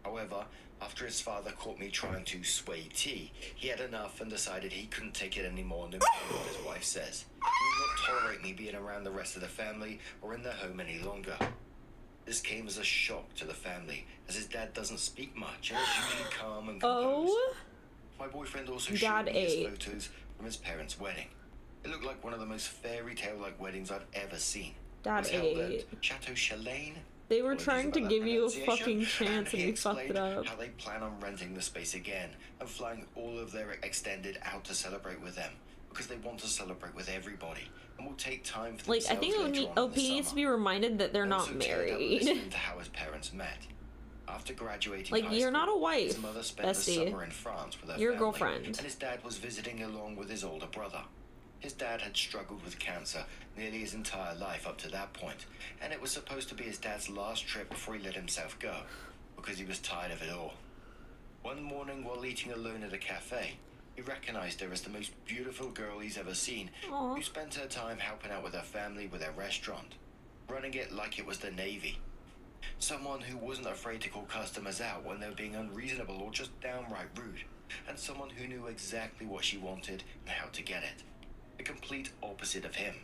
Speaker 5: However, after his father caught me trying to sway T, he had enough and decided he couldn't take it anymore no matter what his wife says. He would not tolerate me being around the rest of the family or in their home any longer. This came as a shock to the family, as his dad doesn't speak much and is usually calm and composed.
Speaker 1: Oh,
Speaker 5: My boyfriend also
Speaker 1: Dad
Speaker 5: showed me his
Speaker 1: ate.
Speaker 5: photos from his parents' wedding. It looked like one of the most fairy tale-like weddings I've ever seen.
Speaker 1: Dad
Speaker 5: It was held at
Speaker 1: ate.
Speaker 5: Chateau Chalane.
Speaker 1: They were
Speaker 5: Apologies
Speaker 1: trying to
Speaker 5: about that
Speaker 1: give you a
Speaker 5: pronunciation.
Speaker 1: fucking chance and
Speaker 5: he
Speaker 1: you fucked it
Speaker 5: explained
Speaker 1: up.
Speaker 5: how they plan on renting the space again and flying all of their extended out to celebrate with them because they want to celebrate with everybody and will take time for
Speaker 1: Like, I
Speaker 5: themselves
Speaker 1: think
Speaker 5: later on in
Speaker 1: OP
Speaker 5: the
Speaker 1: needs to
Speaker 5: summer.
Speaker 1: be reminded that they're
Speaker 5: They
Speaker 1: not
Speaker 5: also teared up
Speaker 1: married.
Speaker 5: listening to how his parents met. After graduating
Speaker 1: Like,
Speaker 5: high
Speaker 1: you're not
Speaker 5: school,
Speaker 1: a wife,
Speaker 5: his mother spent the
Speaker 1: bestie.
Speaker 5: summer in France with her
Speaker 1: You're a
Speaker 5: family,
Speaker 1: girlfriend.
Speaker 5: and his dad was visiting along with his older brother. His dad had struggled with cancer nearly his entire life up to that point, and it was supposed to be his dad's last trip before he let himself go, because he was tired of it all. One morning while eating alone at a cafe, he recognized her as the most beautiful girl he's ever seen,
Speaker 1: Aw.
Speaker 5: who spent her time helping out with her family with their restaurant, running it like it was the Navy. Someone who wasn't afraid to call customers out when they were being unreasonable or just downright rude, and someone who knew exactly what she wanted and how to get it. The complete opposite of him.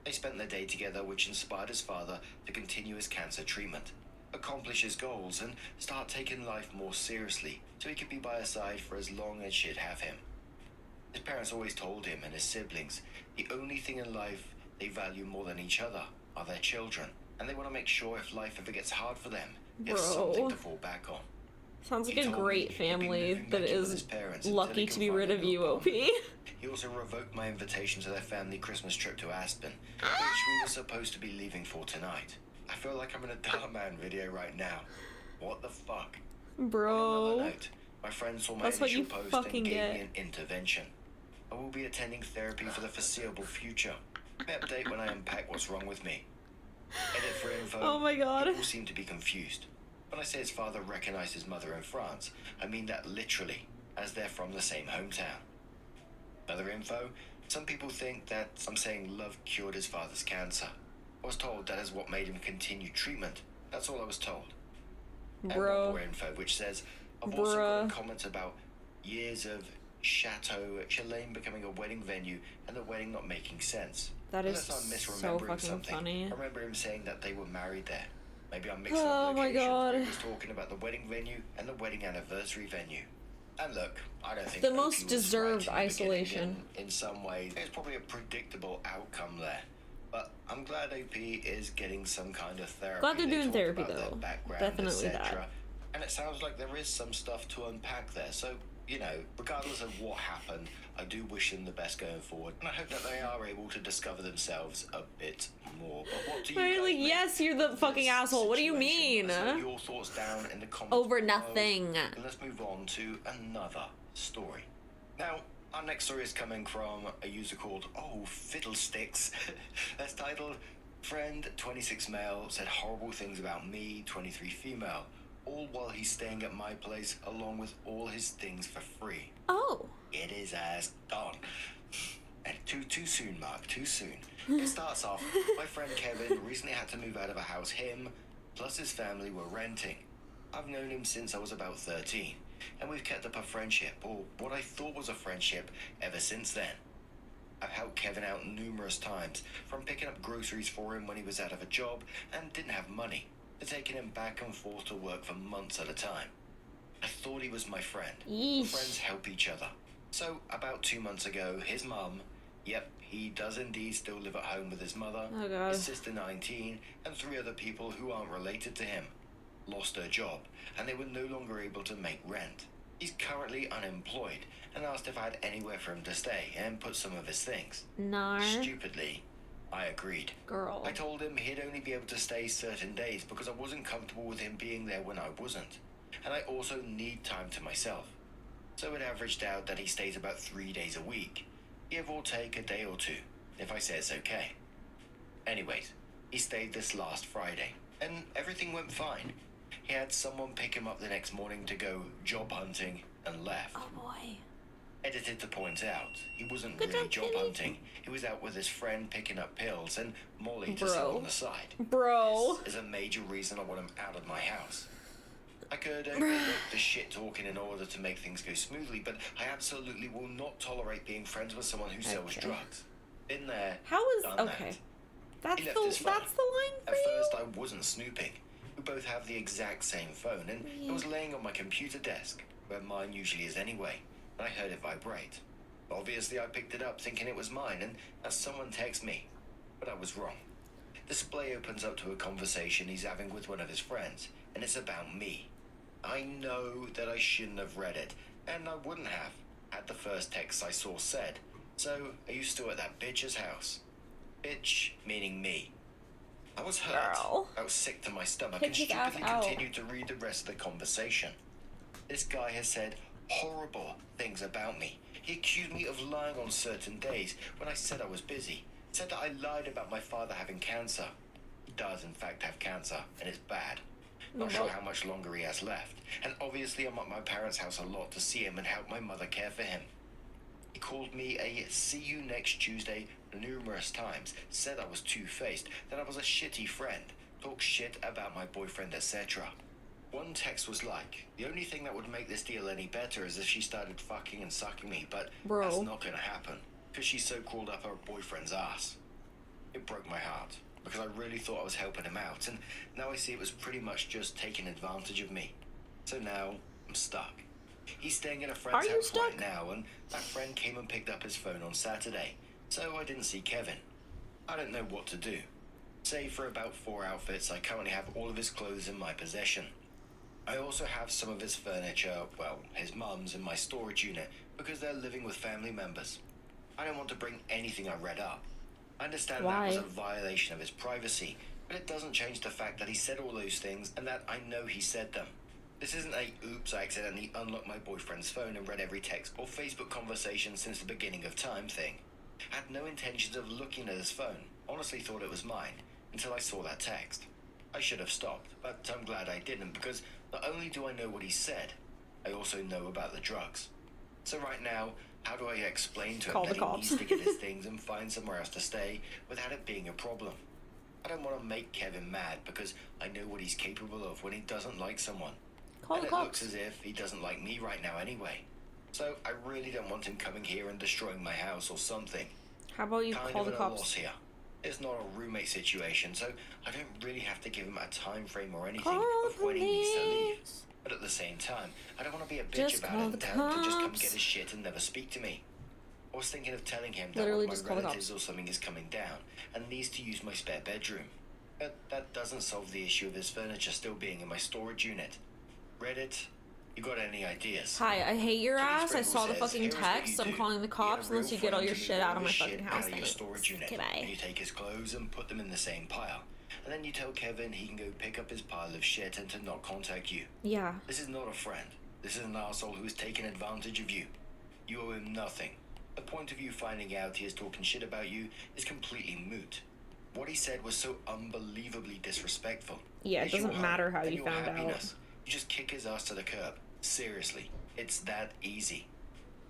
Speaker 5: They spent the day together, which inspired his father to continue his cancer treatment, accomplish his goals, and start taking life more seriously so he could be by her side for as long as she'd have him. His parents always told him and his siblings the only thing in life they value more than each other are their children, and they want to make sure if life ever gets hard for them, they have something
Speaker 1: Bro.
Speaker 5: to fall back on.
Speaker 1: Sounds like
Speaker 5: He
Speaker 1: a
Speaker 5: told me
Speaker 1: great
Speaker 5: he'd be
Speaker 1: family
Speaker 5: moving
Speaker 1: that
Speaker 5: back in with his
Speaker 1: is
Speaker 5: parents until he
Speaker 1: lucky
Speaker 5: can
Speaker 1: to be
Speaker 5: find
Speaker 1: rid
Speaker 5: a
Speaker 1: of
Speaker 5: new
Speaker 1: you, OP.
Speaker 5: apartment. He also revoked my invitation to their family Christmas trip to Aspen, which we were supposed to be leaving for tonight. I feel like I'm in a Dark Man video right now. What the fuck? On another
Speaker 1: Bro.
Speaker 5: note, my friend saw my
Speaker 1: That's what
Speaker 5: initial
Speaker 1: you
Speaker 5: post
Speaker 1: fucking
Speaker 5: and gave
Speaker 1: get.
Speaker 5: me an intervention. I will be attending therapy for the foreseeable future. May update when I unpack what's wrong with me. Edit for info.
Speaker 1: Oh my god.
Speaker 5: People seem to be confused. When I say his father recognized his mother in France, I mean that literally, as they're from the same hometown. Other info, some people think that I'm saying love cured his father's cancer. I was told that is what made him continue treatment. That's all I was told. And one
Speaker 1: Bro.
Speaker 5: more info, which says, I've also
Speaker 1: Bruh.
Speaker 5: got comments about years of chateau, Shalane becoming a wedding venue, and the wedding not making sense.
Speaker 1: That is
Speaker 5: Unless I'm
Speaker 1: so
Speaker 5: misremembering
Speaker 1: fucking
Speaker 5: something.
Speaker 1: funny.
Speaker 5: I remember him saying that they were married there. Maybe I'm mixing
Speaker 1: Oh
Speaker 5: up
Speaker 1: my
Speaker 5: locations,
Speaker 1: God.
Speaker 5: but he was talking about the wedding venue and the wedding anniversary venue. And look, I don't think
Speaker 1: The
Speaker 5: OP
Speaker 1: most
Speaker 5: was
Speaker 1: deserved
Speaker 5: right in the beginning.
Speaker 1: isolation.
Speaker 5: In some ways, there's probably a predictable outcome there. But I'm glad OP is getting some kind of therapy.
Speaker 1: Glad they're
Speaker 5: They
Speaker 1: doing
Speaker 5: talk
Speaker 1: therapy,
Speaker 5: about their
Speaker 1: though.
Speaker 5: background,
Speaker 1: Definitely
Speaker 5: etc.
Speaker 1: that.
Speaker 5: And it sounds like there is some stuff to unpack there. So, you know, regardless of what happened, I do wish them the best going forward. And I hope that they are able to discover themselves a bit more. But what do you guys
Speaker 1: Like,
Speaker 5: make
Speaker 1: yes, you're the
Speaker 5: of
Speaker 1: fucking
Speaker 5: this
Speaker 1: asshole. What do you
Speaker 5: situation?
Speaker 1: mean?
Speaker 5: Let us know your thoughts down in the comments
Speaker 1: Over
Speaker 5: below.
Speaker 1: nothing.
Speaker 5: And let's move on to another story. Now, our next story is coming from a user called Fiddlesticks. That's titled, Friend 26 male said horrible things about me, 23 female, all while he's staying at my place along with all his things for free.
Speaker 1: Oh.
Speaker 5: Get his ass gone. And too soon, Mark, too soon. It starts off, my friend Kevin recently had to move out of a house him, plus his family were renting. I've known him since I was about 13, and we've kept up a friendship, or what I thought was a friendship, ever since then. I've helped Kevin out numerous times, from picking up groceries for him when he was out of a job and didn't have money, to taking him back and forth to work for months at a time. I thought he was my friend.
Speaker 1: Yeesh.
Speaker 5: Friends help each other. So, about 2 months ago, his mum, yep, he does indeed still live at home with his mother,
Speaker 1: Oh, God.
Speaker 5: his sister 19, and 3 other people who aren't related to him, lost her job, and they were no longer able to make rent. He's currently unemployed, and asked if I had anywhere for him to stay and put some of his things.
Speaker 1: Nar.
Speaker 5: Stupidly, I agreed.
Speaker 1: Girl.
Speaker 5: I told him he'd only be able to stay certain days because I wasn't comfortable with him being there when I wasn't, and I also need time to myself. So it averaged out that he stays about 3 days a week, give or take a day or two, if I say it's okay. Anyways, he stayed this last Friday, and everything went fine. He had someone pick him up the next morning to go job hunting and left.
Speaker 1: Oh boy.
Speaker 5: Edited to point out, he wasn't
Speaker 1: Good
Speaker 5: really
Speaker 1: job,
Speaker 5: job
Speaker 1: Kitty.
Speaker 5: hunting. He was out with his friend picking up pills and Molly to sell
Speaker 1: Bro.
Speaker 5: on the side.
Speaker 1: Bro.
Speaker 5: This is a major reason I want him out of my house. I could overlook the shit talking in order to make things go smoothly, but I absolutely will not tolerate being friends with someone who sells
Speaker 1: Okay.
Speaker 5: drugs. Been there,
Speaker 1: How is
Speaker 5: done
Speaker 1: okay?
Speaker 5: that.
Speaker 1: That's
Speaker 5: He left his
Speaker 1: the
Speaker 5: phone.
Speaker 1: that's the line for
Speaker 5: At
Speaker 1: you.
Speaker 5: first, I wasn't snooping. We both have the exact same phone, and it was laying on my computer desk, where mine usually is anyway, and I heard it vibrate. Obviously, I picked it up thinking it was mine, and as someone texted me, but I was wrong. Display opens up to a conversation he's having with one of his friends, and it's about me. I know that I shouldn't have read it, and I wouldn't have, had the first text I saw said, so are you still at that bitch's house? Bitch, meaning me. I was hurt.
Speaker 1: Girl.
Speaker 5: I was sick to my stomach
Speaker 1: Kick
Speaker 5: and
Speaker 1: his ass
Speaker 5: stupidly
Speaker 1: out.
Speaker 5: continued to read the rest of the conversation. This guy has said horrible things about me. He accused me of lying on certain days when I said I was busy. Said that I lied about my father having cancer. He does in fact have cancer, and it's bad. Not sure how much longer he has left. And obviously I'm at my parents' house a lot to see him and help my mother care for him. He called me a see you next Tuesday numerous times, said I was two-faced, that I was a shitty friend, talked shit about my boyfriend, etc. One text was like, the only thing that would make this deal any better is if she started fucking and sucking me, but
Speaker 1: Bro.
Speaker 5: that's not gonna happen, because she's so crawled up her boyfriend's ass. It broke my heart, because I really thought I was helping him out, and now I see it was pretty much just taking advantage of me. So now, I'm stuck. He's staying at a friend's
Speaker 1: Are you
Speaker 5: house
Speaker 1: stuck?
Speaker 5: right now, and that friend came and picked up his phone on Saturday, so I didn't see Kevin. I don't know what to do. Save for about 4 outfits, I currently have all of his clothes in my possession. I also have some of his furniture, well, his mum's, in my storage unit, because they're living with family members. I don't want to bring anything I read up. I understand
Speaker 1: Why?
Speaker 5: that was a violation of his privacy, but it doesn't change the fact that he said all those things and that I know he said them. This isn't a oops, I accidentally unlocked my boyfriend's phone and read every text or Facebook conversation since the beginning of time thing. I had no intentions of looking at his phone, honestly thought it was mine, until I saw that text. I should have stopped, but I'm glad I didn't, because not only do I know what he said, I also know about the drugs. So right now, how do I explain to him
Speaker 1: Call
Speaker 5: that
Speaker 1: the
Speaker 5: he
Speaker 1: cops.
Speaker 5: needs to get his things and find somewhere else to stay without it being a problem? I don't want to make Kevin mad because I know what he's capable of when he doesn't like someone.
Speaker 1: Call
Speaker 5: And
Speaker 1: the
Speaker 5: it looks
Speaker 1: cops.
Speaker 5: as if he doesn't like me right now anyway. So I really don't want him coming here and destroying my house or something.
Speaker 1: How about you
Speaker 5: Kind
Speaker 1: call
Speaker 5: of
Speaker 1: the
Speaker 5: at a
Speaker 1: cops?
Speaker 5: loss here. It's not a roommate situation, so I don't really have to give him a time frame or anything
Speaker 1: Call
Speaker 5: of when he needs to leave.
Speaker 1: police.
Speaker 5: But at the same time, I don't want to be a bitch
Speaker 1: Just
Speaker 5: about
Speaker 1: call
Speaker 5: it and
Speaker 1: the
Speaker 5: tell him to just come
Speaker 1: cops.
Speaker 5: get his shit and never speak to me. I was thinking of telling him that
Speaker 1: Literally
Speaker 5: one
Speaker 1: just
Speaker 5: of
Speaker 1: call
Speaker 5: my
Speaker 1: the
Speaker 5: relatives
Speaker 1: cops.
Speaker 5: or something is coming down and needs to use my spare bedroom. But that doesn't solve the issue of his furniture still being in my storage unit. Reddit, you got any ideas?
Speaker 1: Hi, I hate your
Speaker 5: Kitty
Speaker 1: ass. I
Speaker 5: Sprinkle
Speaker 1: saw the
Speaker 5: says,
Speaker 1: fucking
Speaker 5: "Here is what
Speaker 1: text.
Speaker 5: you
Speaker 1: I'm
Speaker 5: do.
Speaker 1: calling the
Speaker 5: You get
Speaker 1: cops
Speaker 5: a real
Speaker 1: unless you get all
Speaker 5: friend
Speaker 1: your
Speaker 5: to
Speaker 1: shit
Speaker 5: move
Speaker 1: out
Speaker 5: all
Speaker 1: of my
Speaker 5: his
Speaker 1: fucking
Speaker 5: shit
Speaker 1: house.
Speaker 5: out of your
Speaker 1: Thanks.
Speaker 5: storage unit,
Speaker 1: Goodbye.
Speaker 5: and you take his clothes and put them in the same pile. And then you tell Kevin he can go pick up his pile of shit and to not contact you.
Speaker 1: Yeah.
Speaker 5: This is not a friend. This is an asshole who has taken advantage of you. You owe him nothing. The point of you finding out he is talking shit about you is completely moot. What he said was so unbelievably disrespectful.
Speaker 1: Yeah, it
Speaker 5: It's your
Speaker 1: doesn't
Speaker 5: home
Speaker 1: matter how
Speaker 5: and
Speaker 1: you
Speaker 5: your
Speaker 1: found
Speaker 5: happiness. You just kick his ass to the curb. Seriously, it's that easy.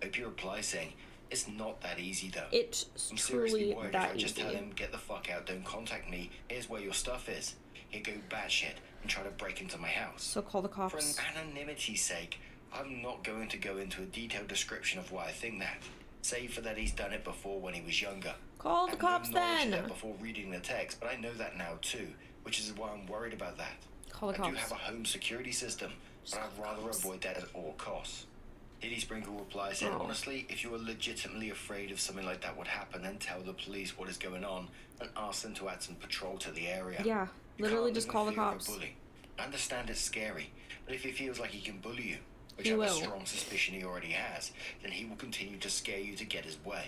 Speaker 5: Hope you reply saying, "It's not that easy though.
Speaker 1: It's
Speaker 5: I'm seriously
Speaker 1: truly
Speaker 5: worried if
Speaker 1: that
Speaker 5: I just tell
Speaker 1: easy.
Speaker 5: him, get the fuck out, don't contact me, here's where your stuff is. He'd go batshit and try to break into my house.
Speaker 1: So call the
Speaker 5: For
Speaker 1: cops.
Speaker 5: anonymity's sake, I'm not going to go into a detailed description of why I think that, save for that he's done it before when he was younger.
Speaker 1: Call
Speaker 5: I
Speaker 1: the
Speaker 5: had no
Speaker 1: cops
Speaker 5: knowledge of
Speaker 1: then.
Speaker 5: that before reading the text, but I know that now too, which is why I'm worried about that.
Speaker 1: Call the
Speaker 5: I do
Speaker 1: cops.
Speaker 5: have a home security system, but I'd rather avoid that at all costs. Kitty Sprinkle replies, and
Speaker 1: Oh.
Speaker 5: honestly, if you are legitimately afraid of something like that would happen, then tell the police what is going on and ask them to add some patrol to the area.
Speaker 1: Yeah,
Speaker 5: You
Speaker 1: literally
Speaker 5: can't
Speaker 1: just
Speaker 5: live in
Speaker 1: call the
Speaker 5: fear of a
Speaker 1: cops.
Speaker 5: bully. I understand it's scary, but if he feels like he can bully you, which
Speaker 1: He
Speaker 5: I have a
Speaker 1: will.
Speaker 5: strong suspicion he already has, then he will continue to scare you to get his way.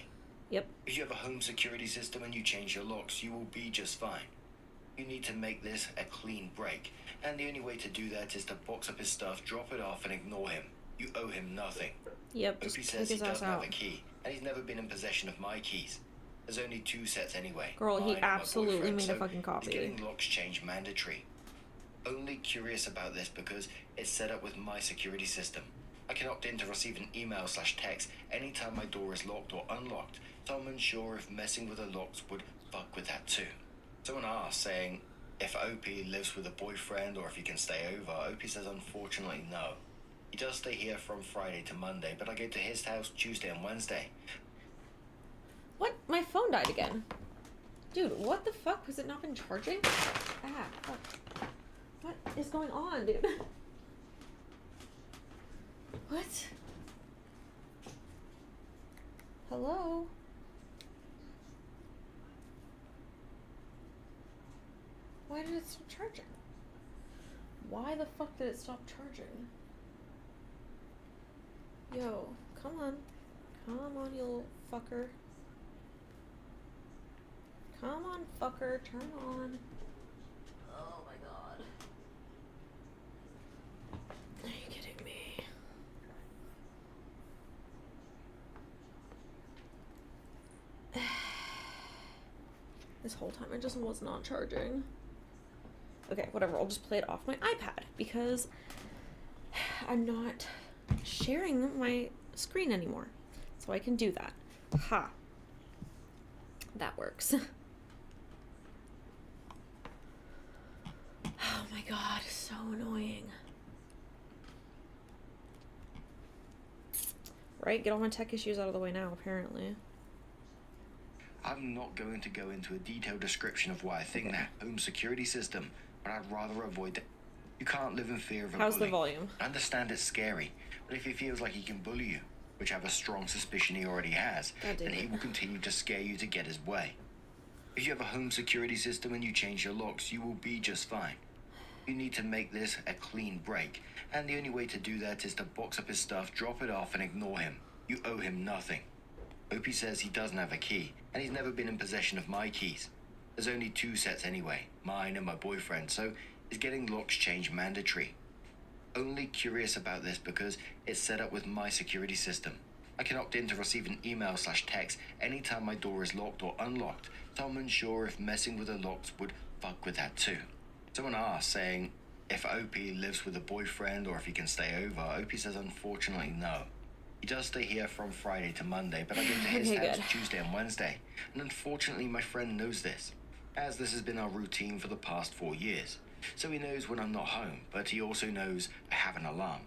Speaker 1: Yep.
Speaker 5: If you have a home security system and you change your locks, you will be just fine. You need to make this a clean break, and the only way to do that is to box up his stuff, drop it off, and ignore him. You owe him nothing.
Speaker 1: Yep,
Speaker 5: Hope
Speaker 1: just
Speaker 5: he
Speaker 1: kick
Speaker 5: says he
Speaker 1: his ass
Speaker 5: doesn't have
Speaker 1: out.
Speaker 5: a key, and he's never been in possession of my keys. There's only 2 sets anyway.
Speaker 1: Girl, he
Speaker 5: Mine and my
Speaker 1: absolutely
Speaker 5: boyfriend,
Speaker 1: made a
Speaker 5: so
Speaker 1: fucking copy.
Speaker 5: He's getting locks changed mandatory. Only curious about this because it's set up with my security system. I can opt in to receive an email/text anytime my door is locked or unlocked, so I'm unsure if messing with the locks would fuck with that too. Someone asked, saying if OP lives with a boyfriend or if he can stay over. OP says unfortunately no. He does stay here from Friday to Monday, but I go to his house Tuesday and Wednesday.
Speaker 1: What? My phone died again. Dude, what the fuck? Has it not been charging? Ah, fuck. What is going on, dude? What? Hello? Why did it stop charging? Why the fuck did it stop charging? Yo, come on. Come on, you little fucker. Come on, fucker, turn on. Oh my god. Are you kidding me? This whole time it just was not charging. Okay, whatever, I'll just play it off my iPad because I'm not sharing my screen anymore. So I can do that. Ha. That works. Oh my god, so annoying. Right? Get all my tech issues out of the way now, apparently.
Speaker 5: I'm not going to go into a detailed description of why I think that home security system, but I'd rather avoid that. You can't live in fear of a
Speaker 1: How's
Speaker 5: bully.
Speaker 1: the volume?
Speaker 5: I understand it's scary, but if he feels like he can bully you, which I have a strong suspicion he already has,
Speaker 1: God damn
Speaker 5: then he
Speaker 1: it.
Speaker 5: will continue to scare you to get his way. If you have a home security system and you change your locks, you will be just fine. You need to make this a clean break, and the only way to do that is to box up his stuff, drop it off, and ignore him. You owe him nothing. Opie says he doesn't have a key, and he's never been in possession of my keys. There's only 2 sets anyway, mine and my boyfriend, so he's getting locks changed mandatory. Only curious about this because it's set up with my security system. I can opt in to receive an email/text anytime my door is locked or unlocked, so I'm unsure if messing with the locks would fuck with that too. Someone asked, saying if OP lives with a boyfriend or if he can stay over. OP says unfortunately no. He does stay here from Friday to Monday, but I go to his
Speaker 1: Okay,
Speaker 5: house
Speaker 1: good.
Speaker 5: Tuesday and Wednesday, and unfortunately my friend knows this, as this has been our routine for the past 4 years. So he knows when I'm not home, but he also knows I have an alarm.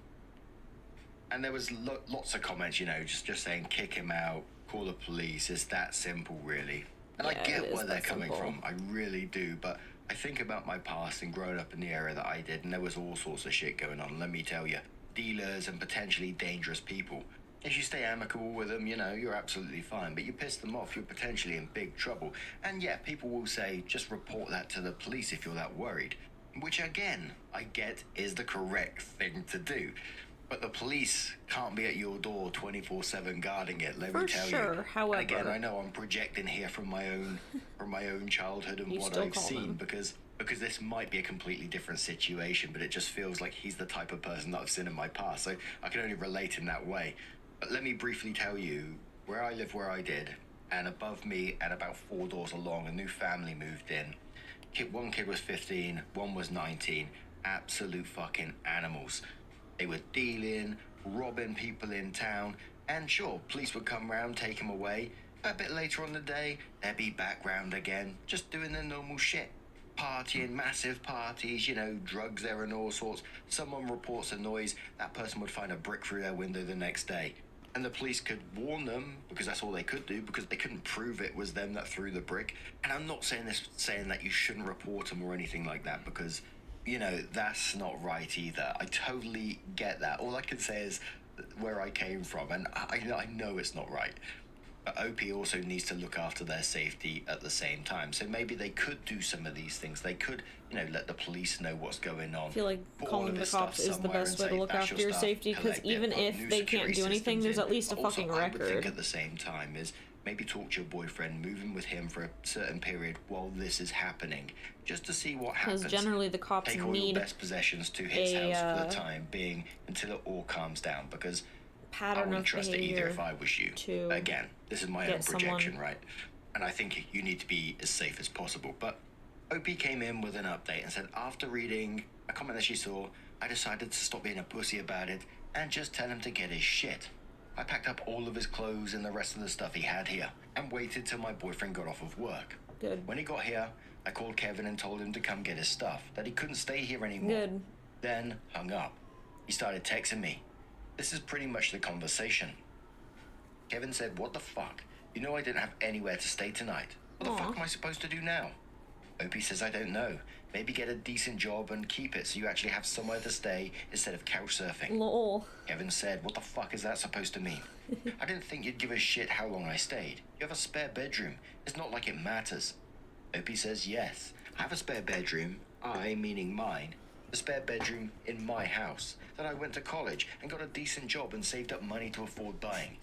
Speaker 5: And there was lots of comments, you know, just saying kick him out, call the police. It's that simple, really. And I get where they're coming from. I really do. But I think about my past and growing up in the area that I did, and there was all sorts of shit going on. Let me tell you, dealers and potentially dangerous people. If you stay amicable with them, you know, you're absolutely fine. But you piss them off, you're potentially in big trouble. And yeah, people will say, just report that to the police if you're that worried. Which, again, I get is the correct thing to do. But the police can't be at your door 24/7 guarding it. Let me tell you.
Speaker 1: However,
Speaker 5: and again, I know I'm projecting here from my own childhood and what I've seen because this might be a completely different situation, but it just feels like he's the type of person that I've seen in my past. So I can only relate in that way. But let me briefly tell you where I live, where I did, and above me, and about 4 doors along, a new family moved in. One kid was 15, one was 19. Absolute fucking animals. They were dealing, robbing people in town, and sure, police would come round, take them away. A bit later on the day, they'd be back round again, just doing their normal shit. Partying, massive parties, you know, drugs there and all sorts. Someone reports a noise, that person would find a brick through their window the next day. And the police could warn them, because that's all they could do, because they couldn't prove it was them that threw the brick. And I'm not saying that you shouldn't report them or anything like that, because, you know, that's not right either. I totally get that. All I can say is where I came from, and I know it's not right. But OP also needs to look after their safety at the same time. So maybe they could do some of these things. They could, you know, let the police know what's going on.
Speaker 1: I feel like calling the cops is the best way to look after your safety, because even if they can't do anything, there's at least a fucking record.
Speaker 5: I would think at the same time is maybe talk to your boyfriend, move in with him for a certain period while this is happening, just to see what happens.
Speaker 1: Because generally the cops
Speaker 5: Take all
Speaker 1: need
Speaker 5: your best possessions to his house for the time being until it all calms down, because I wouldn't trust it either if I was you. Again, this is my own projection, right? And I think you need to be as safe as possible. But OP came in with an update and said, after reading a comment that she saw, I decided to stop being a pussy about it and just tell him to get his shit. I packed up all of his clothes and the rest of the stuff he had here and waited till my boyfriend got off of work.
Speaker 1: Good.
Speaker 5: When he got here, I called Kevin and told him to come get his stuff, that he couldn't stay here anymore.
Speaker 1: Good.
Speaker 5: Then hung up. He started texting me. This is pretty much the conversation. Kevin said, what the fuck? You know I didn't have anywhere to stay tonight. What the fuck am I supposed to do now? OP says, I don't know. Maybe get a decent job and keep it so you actually have somewhere to stay instead of couch surfing.
Speaker 1: Lol.
Speaker 5: Kevin said, what the fuck is that supposed to mean? I didn't think you'd give a shit how long I stayed. You have a spare bedroom. It's not like it matters. OP says, yes, I have a spare bedroom. I, meaning mine. A spare bedroom in my house that I went to college and got a decent job and saved up money to afford buying.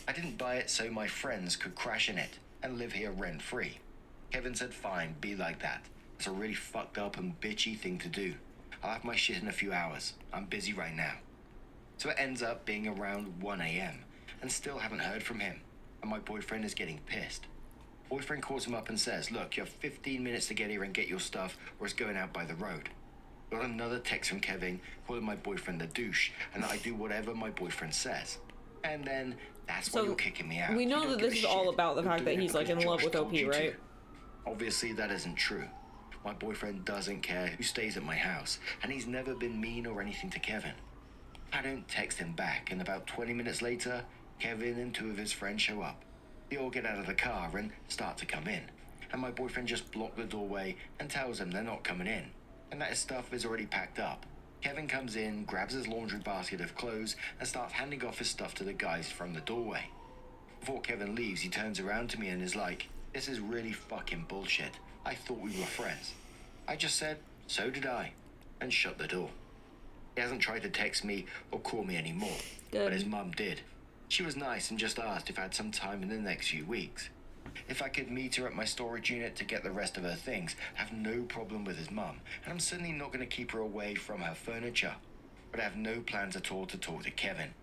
Speaker 5: I didn't buy it so my friends could crash in it and live here rent-free. Kevin said, fine, be like that. It's a really fucked up and bitchy thing to do. I'll have my shit in a few hours. I'm busy right now. So it ends up being around 1 a.m. and still haven't heard from him. And my boyfriend is getting pissed. Boyfriend calls him up and says, look, you have 15 minutes to get here and get your stuff or it's going out by the road. Got another text from Kevin calling my boyfriend a douche and that I do whatever my boyfriend says. And then that's why you're kicking me out.
Speaker 1: We know that this is all about the fact that he's like in love with OP, right?
Speaker 5: Obviously that isn't true. My boyfriend doesn't care who stays at my house, and he's never been mean or anything to Kevin. I don't text him back, and about 20 minutes later, Kevin and 2 of his friends show up. They all get out of the car and start to come in, and my boyfriend just blocked the doorway and tells them they're not coming in, and that his stuff is already packed up. Kevin comes in, grabs his laundry basket of clothes, and starts handing off his stuff to the guys from the doorway. Before Kevin leaves, he turns around to me and is like, this is really fucking bullshit. I thought we were friends. I just said, so did I, and shut the door. He hasn't tried to text me or call me anymore, but his mum did. She was nice and just asked if I had some time in the next few weeks. If I could meet her at my storage unit to get the rest of her things, I have no problem with his mum, and I'm certainly not going to keep her away from her furniture. But I have no plans at all to talk to Kevin.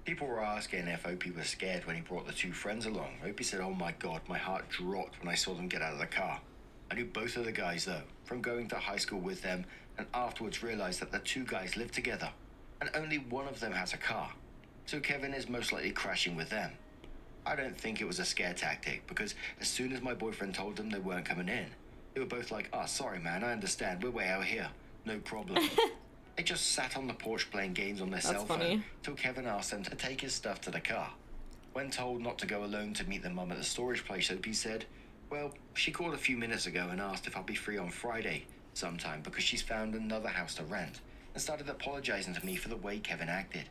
Speaker 5: People were asking if OP was scared when he brought the 2 friends along. OP said, oh my god, my heart dropped when I saw them get out of the car. I knew both of the guys though, from going to high school with them, and afterwards realized that the 2 guys live together, and only one of them has a car. So Kevin is most likely crashing with them. I don't think it was a scare tactic, because as soon as my boyfriend told them they weren't coming in, they were both like, sorry man, I understand, we're way out here, no problem. They just sat on the porch playing games on their
Speaker 1: That's
Speaker 5: cell
Speaker 1: funny.
Speaker 5: phone till Kevin asked them to take his stuff to the car. When told not to go alone to meet their mum at the storage place, Opie said, well, she called a few minutes ago and asked if I'll be free on Friday sometime because she's found another house to rent, and started apologizing to me for the way Kevin acted.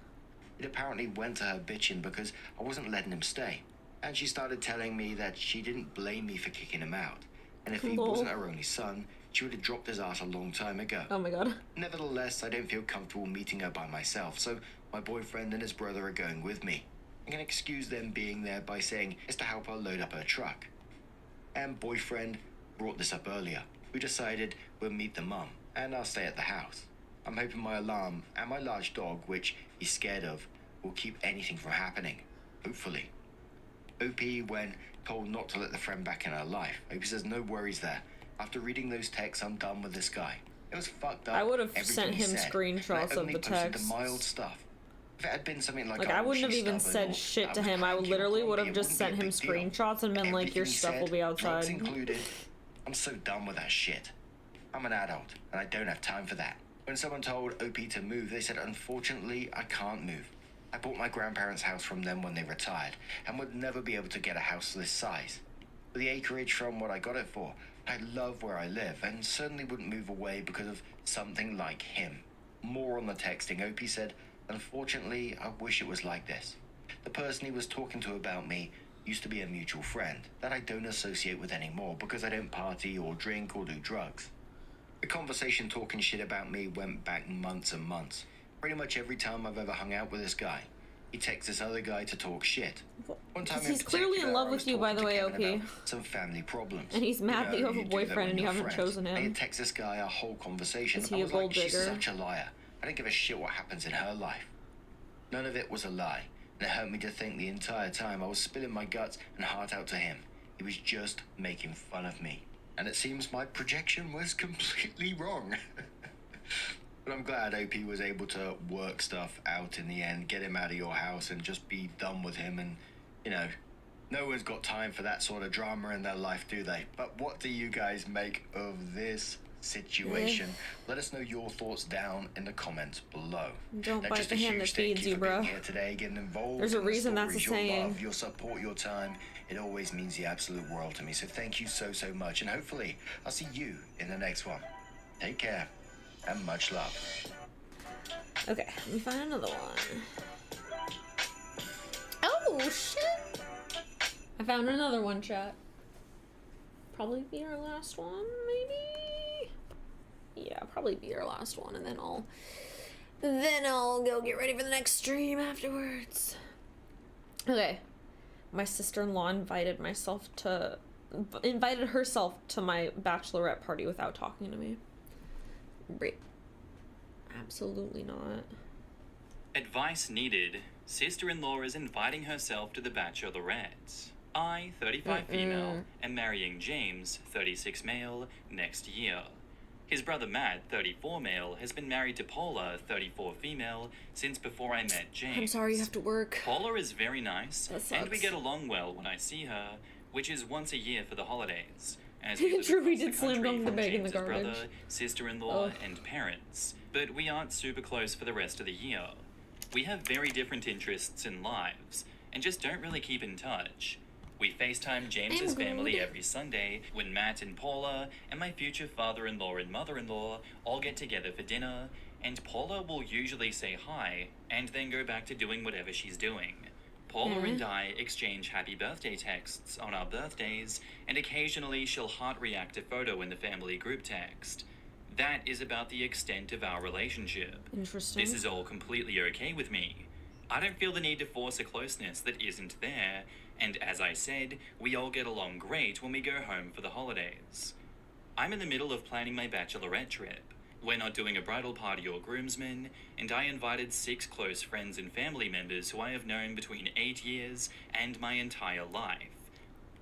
Speaker 5: It apparently went to her bitching because I wasn't letting him stay, and she started telling me that she didn't blame me for kicking him out, and if he
Speaker 1: Lol.
Speaker 5: wasn't her only son, she would have dropped his ass a long time ago.
Speaker 1: Oh my god.
Speaker 5: Nevertheless, I don't feel comfortable meeting her by myself, so my boyfriend and his brother are going with me. I can excuse them being there by saying it's to help her load up her truck. And boyfriend brought this up earlier. We decided we'll meet the mum, and I'll stay at the house. I'm hoping my alarm and my large dog, which he's scared of, will keep anything from happening. Hopefully. OP, when told not to let the friend back in her life, OP says no worries there. After reading those texts, I'm done with this guy. It was fucked up.
Speaker 1: I would have
Speaker 5: everything
Speaker 1: sent
Speaker 5: he
Speaker 1: him
Speaker 5: said,
Speaker 1: screenshots
Speaker 5: and I
Speaker 1: of
Speaker 5: only
Speaker 1: the
Speaker 5: posted
Speaker 1: texts.
Speaker 5: the mild stuff. If it had been something like,
Speaker 1: I
Speaker 5: oh,
Speaker 1: wouldn't have
Speaker 5: she's
Speaker 1: even
Speaker 5: stubborn,
Speaker 1: said
Speaker 5: or
Speaker 1: shit to
Speaker 5: was
Speaker 1: him. I
Speaker 5: cranky or
Speaker 1: literally would
Speaker 5: grumpy,
Speaker 1: have
Speaker 5: it
Speaker 1: just
Speaker 5: wouldn't
Speaker 1: sent
Speaker 5: be a
Speaker 1: him
Speaker 5: big deal.
Speaker 1: screenshots and been like,
Speaker 5: Everything
Speaker 1: your
Speaker 5: he
Speaker 1: stuff
Speaker 5: said,
Speaker 1: will be
Speaker 5: drugs
Speaker 1: outside.
Speaker 5: included. I'm so done with that shit. I'm an adult, and I don't have time for that. When someone told OP to move, they said, unfortunately, I can't move. I bought my grandparents' house from them when they retired, and would never be able to get a house this size. For the acreage from what I got it for, I love where I live, and certainly wouldn't move away because of something like him. More on the texting, OP said, unfortunately, I wish it was like this. The person he was talking to about me used to be a mutual friend that I don't associate with anymore because I don't party or drink or do drugs. The conversation talking shit about me went back months and months. Pretty much every time I've ever hung out with this guy, he texts this other guy to talk shit. One time
Speaker 1: He's clearly in
Speaker 5: particular,
Speaker 1: love
Speaker 5: I
Speaker 1: with
Speaker 5: was
Speaker 1: you, by
Speaker 5: talking
Speaker 1: the
Speaker 5: to
Speaker 1: way,
Speaker 5: Kevin
Speaker 1: OP.
Speaker 5: about some family problems.
Speaker 1: And he's mad that you have a
Speaker 5: do that
Speaker 1: boyfriend
Speaker 5: when
Speaker 1: and you
Speaker 5: you're
Speaker 1: haven't
Speaker 5: friends.
Speaker 1: chosen
Speaker 5: And
Speaker 1: him.
Speaker 5: he texts this guy a whole conversation.
Speaker 1: Is he
Speaker 5: I
Speaker 1: a
Speaker 5: was
Speaker 1: gold
Speaker 5: like, she's
Speaker 1: digger?
Speaker 5: such a liar. I don't give a shit what happens in her life. None of it was a lie. And it hurt me to think the entire time I was spilling my guts and heart out to him. He was just making fun of me. And it seems my projection was completely wrong. But I'm glad OP was able to work stuff out in the end, get him out of your house and just be done with him. And, you know, no one's got time for that sort of drama in their life, do they? But what do you guys make of this situation? Let us know your thoughts down in the comments below.
Speaker 1: Don't
Speaker 5: Now,
Speaker 1: bite
Speaker 5: just
Speaker 1: the
Speaker 5: a
Speaker 1: hand
Speaker 5: huge
Speaker 1: that
Speaker 5: thank
Speaker 1: feeds you,
Speaker 5: for being
Speaker 1: bro.
Speaker 5: here today, getting involved.
Speaker 1: There's a
Speaker 5: in the
Speaker 1: reason that's a
Speaker 5: stories, your
Speaker 1: saying.
Speaker 5: love, your support, your time. It always means the absolute world to me. So thank you so, so much. And hopefully I'll see you in the next one. Take care and much love.
Speaker 1: Okay, let me find another one. Oh, shit! I found another one, chat. Probably be our last one, maybe? Yeah, probably be our last one, and then I'll go get ready for the next stream afterwards. Okay. My sister-in-law invited herself to my bachelorette party without talking to me. Great. Absolutely not.
Speaker 6: Advice needed. Sister-in-law is inviting herself to the bachelorette. I, 35 female, am marrying James, 36 male, next year. His brother Matt, 34 male, has been married to Paula, 34 female, since before I met James.
Speaker 1: I'm sorry you have to work.
Speaker 6: Paula is very nice,
Speaker 1: That
Speaker 6: and we
Speaker 1: sucks.
Speaker 6: get along well when I see her, which is once a year for the holidays. As
Speaker 1: True, we
Speaker 6: across
Speaker 1: did slam
Speaker 6: country
Speaker 1: dunk the
Speaker 6: from
Speaker 1: bag in the
Speaker 6: James's brother,
Speaker 1: garbage.
Speaker 6: sister-in-law,
Speaker 1: Ugh.
Speaker 6: and parents, but we aren't super close for the rest of the year. We have very different interests and lives, and just don't really keep in touch. We FaceTime James's
Speaker 1: I'm
Speaker 6: family
Speaker 1: good.
Speaker 6: every Sunday when Matt and Paula and my future father-in-law and mother-in-law all get together for dinner, and Paula will usually say hi and then go back to doing whatever she's doing. Paula and I exchange happy birthday texts on our birthdays, and occasionally she'll heart react a photo in the family group text. That is about the extent of our relationship.
Speaker 1: Interesting.
Speaker 6: This is all completely okay with me. I don't feel the need to force a closeness that isn't there, and as I said, we all get along great when we go home for the holidays. I'm in the middle of planning my bachelorette trip. We're not doing a bridal party or groomsmen, and I invited 6 close friends and family members who I have known between 8 years and my entire life.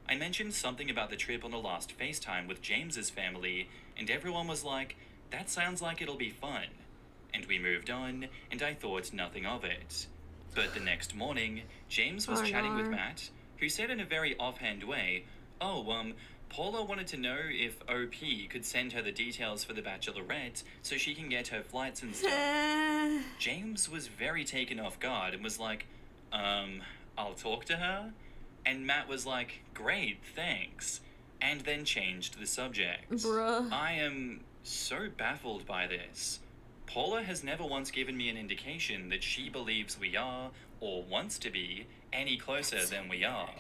Speaker 6: I mentioned something about the trip on the last FaceTime with James's family, and everyone was like, that sounds like it'll be fun. And we moved on, and I thought nothing of it. But the next morning, James was chatting with Matt, who said in a very offhand way, Paula wanted to know if OP could send her the details for the bachelorette so she can get her flights and stuff. James was very taken off guard and was like, I'll talk to her? And Matt was like, great, thanks. And then changed the subject.
Speaker 1: Bruh.
Speaker 6: I am so baffled by this. Paula has never once given me an indication that she believes we are, or wants to be, any closer than we are.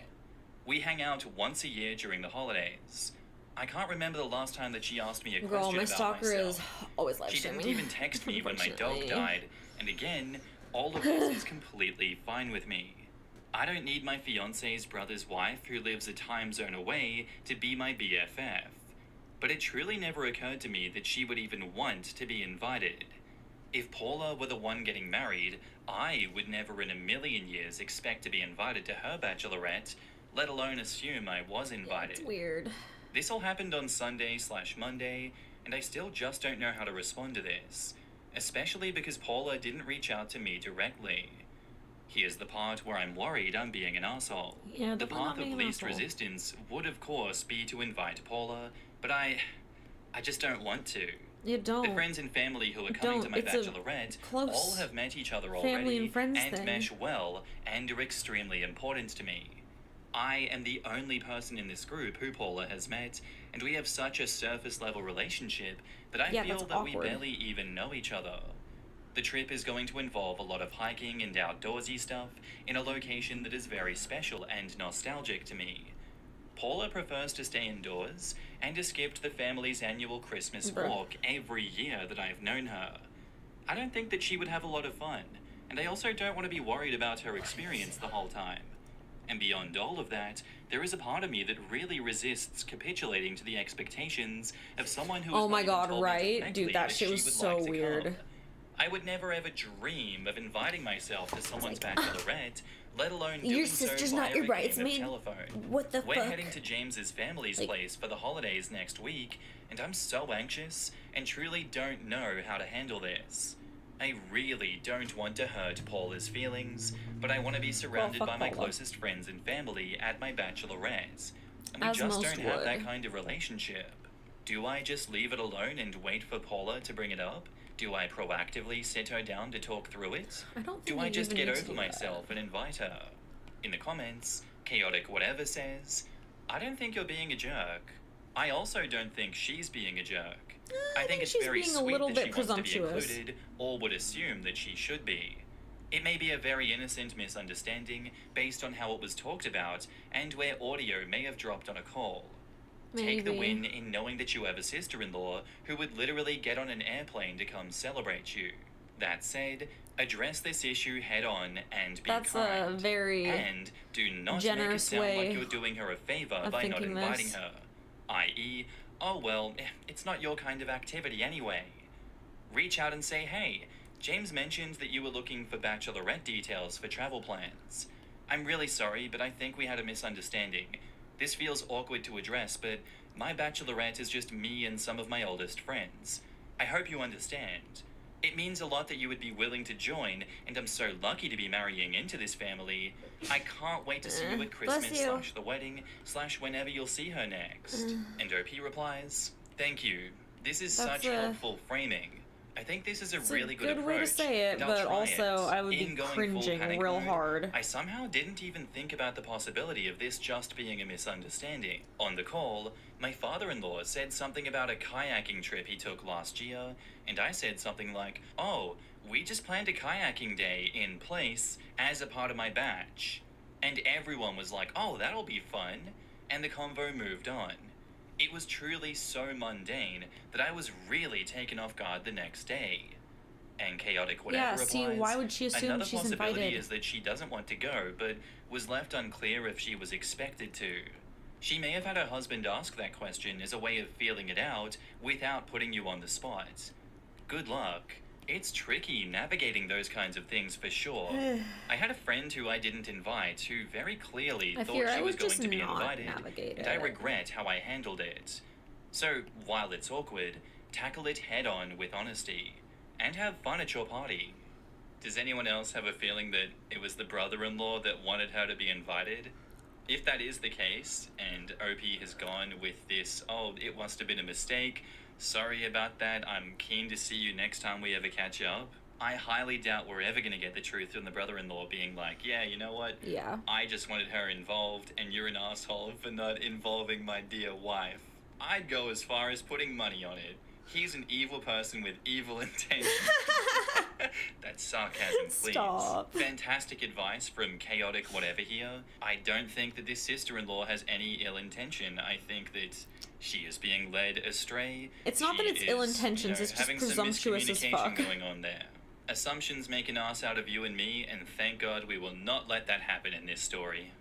Speaker 6: We hang out once a year during the holidays. I can't remember the last time that she asked me a
Speaker 1: Girl,
Speaker 6: question
Speaker 1: my
Speaker 6: about
Speaker 1: stalker
Speaker 6: myself.
Speaker 1: is always live
Speaker 6: She didn't
Speaker 1: streaming.
Speaker 6: even text me when my dog
Speaker 1: Unfortunately.
Speaker 6: died, and again, all of this is completely fine with me. I don't need my fiance's brother's wife, who lives a time zone away, to be my BFF. But it truly never occurred to me that she would even want to be invited. If Paula were the one getting married, I would never in a million years expect to be invited to her bachelorette, let alone assume I was invited.
Speaker 1: It's weird.
Speaker 6: This all happened on Sunday/Monday, and I still just don't know how to respond to this, especially because Paula didn't reach out to me directly. Here's the part where I'm worried I'm being an asshole.
Speaker 1: Yeah,
Speaker 6: The
Speaker 1: definitely
Speaker 6: path
Speaker 1: not
Speaker 6: of
Speaker 1: being an
Speaker 6: least
Speaker 1: asshole.
Speaker 6: resistance would of course be to invite Paula, but I just don't want to.
Speaker 1: You don't.
Speaker 6: The friends and family who are coming to my
Speaker 1: It's a
Speaker 6: bachelorette
Speaker 1: close
Speaker 6: all have met each other
Speaker 1: family
Speaker 6: already
Speaker 1: and friends thing.
Speaker 6: mesh well and are extremely important to me. I am the only person in this group who Paula has met, and we have such a surface level relationship that I
Speaker 1: Yeah,
Speaker 6: feel
Speaker 1: that's
Speaker 6: that we
Speaker 1: awkward.
Speaker 6: barely even know each other. The trip is going to involve a lot of hiking and outdoorsy stuff in a location that is very special and nostalgic to me. Paula prefers to stay indoors and has skipped the family's annual Christmas
Speaker 1: Bruh.
Speaker 6: walk every year that I've known her. I don't think that she would have a lot of fun, and I also don't want to be worried about her experience the whole time. And beyond all of that, there is a part of me that really resists capitulating to the expectations of someone who has
Speaker 1: Oh my
Speaker 6: not even
Speaker 1: God,
Speaker 6: told me
Speaker 1: right?
Speaker 6: directly
Speaker 1: Dude, that
Speaker 6: that
Speaker 1: shit
Speaker 6: she
Speaker 1: was
Speaker 6: would
Speaker 1: so
Speaker 6: like to
Speaker 1: weird.
Speaker 6: come. I would never ever dream of inviting myself to someone's bachelorette, let alone doing
Speaker 1: Your
Speaker 6: so
Speaker 1: sister's
Speaker 6: via
Speaker 1: not your
Speaker 6: a game of
Speaker 1: bridesmaid?
Speaker 6: telephone.
Speaker 1: What the
Speaker 6: We're
Speaker 1: fuck?
Speaker 6: heading to James's family's
Speaker 1: Like-
Speaker 6: place for the holidays next week, and I'm so anxious and truly don't know how to handle this. I really don't want to hurt Paula's feelings, but I want to be surrounded
Speaker 1: fuck
Speaker 6: by my
Speaker 1: Paula.
Speaker 6: closest friends and family at my bachelorette. And we
Speaker 1: As
Speaker 6: just
Speaker 1: most
Speaker 6: don't have that
Speaker 1: would.
Speaker 6: kind of relationship. Do I just leave it alone and wait for Paula to bring it up? Do I proactively sit her down to talk through it?
Speaker 1: I don't think
Speaker 6: Do
Speaker 1: you
Speaker 6: I just
Speaker 1: even
Speaker 6: get
Speaker 1: need to
Speaker 6: over
Speaker 1: do
Speaker 6: myself and invite her? In the comments, Chaotic Whatever says, I don't think you're being a jerk. I also don't think she's being a jerk. I think it's
Speaker 1: she's
Speaker 6: very
Speaker 1: being a
Speaker 6: sweet
Speaker 1: little
Speaker 6: that
Speaker 1: bit
Speaker 6: she wants to be
Speaker 1: presumptuous.
Speaker 6: included, or would assume that she should be. It may be a very innocent misunderstanding based on how it was talked about and where audio may have dropped on a call. Take the
Speaker 1: Maybe.
Speaker 6: win in knowing that you have a sister-in-law who would literally get on an airplane to come celebrate you. That said, address this issue head on and be
Speaker 1: That's a
Speaker 6: kind.
Speaker 1: very
Speaker 6: And do not make it
Speaker 1: generous
Speaker 6: sound
Speaker 1: way
Speaker 6: like you're doing her a favor
Speaker 1: of
Speaker 6: by not
Speaker 1: thinking
Speaker 6: inviting
Speaker 1: this.
Speaker 6: her. I.e., oh well, it's not your kind of activity anyway. Reach out and say, hey, James mentioned that you were looking for bachelorette details for travel plans. I'm really sorry, but I think we had a misunderstanding. This feels awkward to address, but my bachelorette is just me and some of my oldest friends. I hope you understand. It means a lot that you would be willing to join, and I'm so lucky to be marrying into this family. I can't wait to see you at
Speaker 1: Bless
Speaker 6: Christmas
Speaker 1: you.
Speaker 6: / the wedding / whenever you'll see her next. And OP replies, thank you. This is
Speaker 1: That's
Speaker 6: such helpful framing. I think this is a
Speaker 1: It's
Speaker 6: really
Speaker 1: a
Speaker 6: good
Speaker 1: good way to
Speaker 6: approach,
Speaker 1: say it,
Speaker 6: and I'll
Speaker 1: but
Speaker 6: try
Speaker 1: also
Speaker 6: it.
Speaker 1: I would
Speaker 6: In
Speaker 1: be
Speaker 6: going full
Speaker 1: cringing
Speaker 6: panic
Speaker 1: real
Speaker 6: mode,
Speaker 1: hard.
Speaker 6: I somehow didn't even think about the possibility of this just being a misunderstanding. On the call, my father-in-law said something about a kayaking trip he took last year, and I said something like, oh, we just planned a kayaking day in place as a part of my batch. And everyone was like, oh, that'll be fun. And the convo moved on. It was truly so mundane that I was really taken off guard the next day. And Chaotic Whatever
Speaker 1: Yeah,
Speaker 6: replies,
Speaker 1: see, why would she assume
Speaker 6: another
Speaker 1: she's
Speaker 6: possibility
Speaker 1: invited?
Speaker 6: is that she doesn't want to go, but was left unclear if she was expected to. She may have had her husband ask that question as a way of feeling it out without putting you on the spot. Good luck. It's tricky navigating those kinds of things for sure. I had a friend who I didn't invite who very clearly
Speaker 1: I
Speaker 6: thought
Speaker 1: fear I
Speaker 6: she was
Speaker 1: would
Speaker 6: going
Speaker 1: just
Speaker 6: to be
Speaker 1: not
Speaker 6: invited,
Speaker 1: navigate
Speaker 6: and I
Speaker 1: it.
Speaker 6: regret how I handled it. So, while it's awkward, tackle it head on with honesty, and have fun at your party. Does anyone else have a feeling that it was the brother-in-law that wanted her to be invited? if that is the case, and OP has gone with this, oh, it must have been a mistake, sorry about that, I'm keen to see you next time we ever catch up, I highly doubt we're ever going to get the truth from the brother-in-law being like, yeah, you know what?
Speaker 1: Yeah.
Speaker 6: I just wanted her involved, and you're an asshole for not involving my dear wife. I'd go as far as putting money on it. He's an evil person with evil intentions. That's sarcasm, please.
Speaker 1: Stop.
Speaker 6: Fantastic advice from Chaotic Whatever here. I don't think that this sister-in-law has any ill intention. I think that she is being led astray.
Speaker 1: It's not that it's ill intentions, it's just
Speaker 6: having some
Speaker 1: presumptuous as
Speaker 6: miscommunication
Speaker 1: fuck.
Speaker 6: going on there. Assumptions make an ass out of you and me, and thank God we will not let that happen in this story.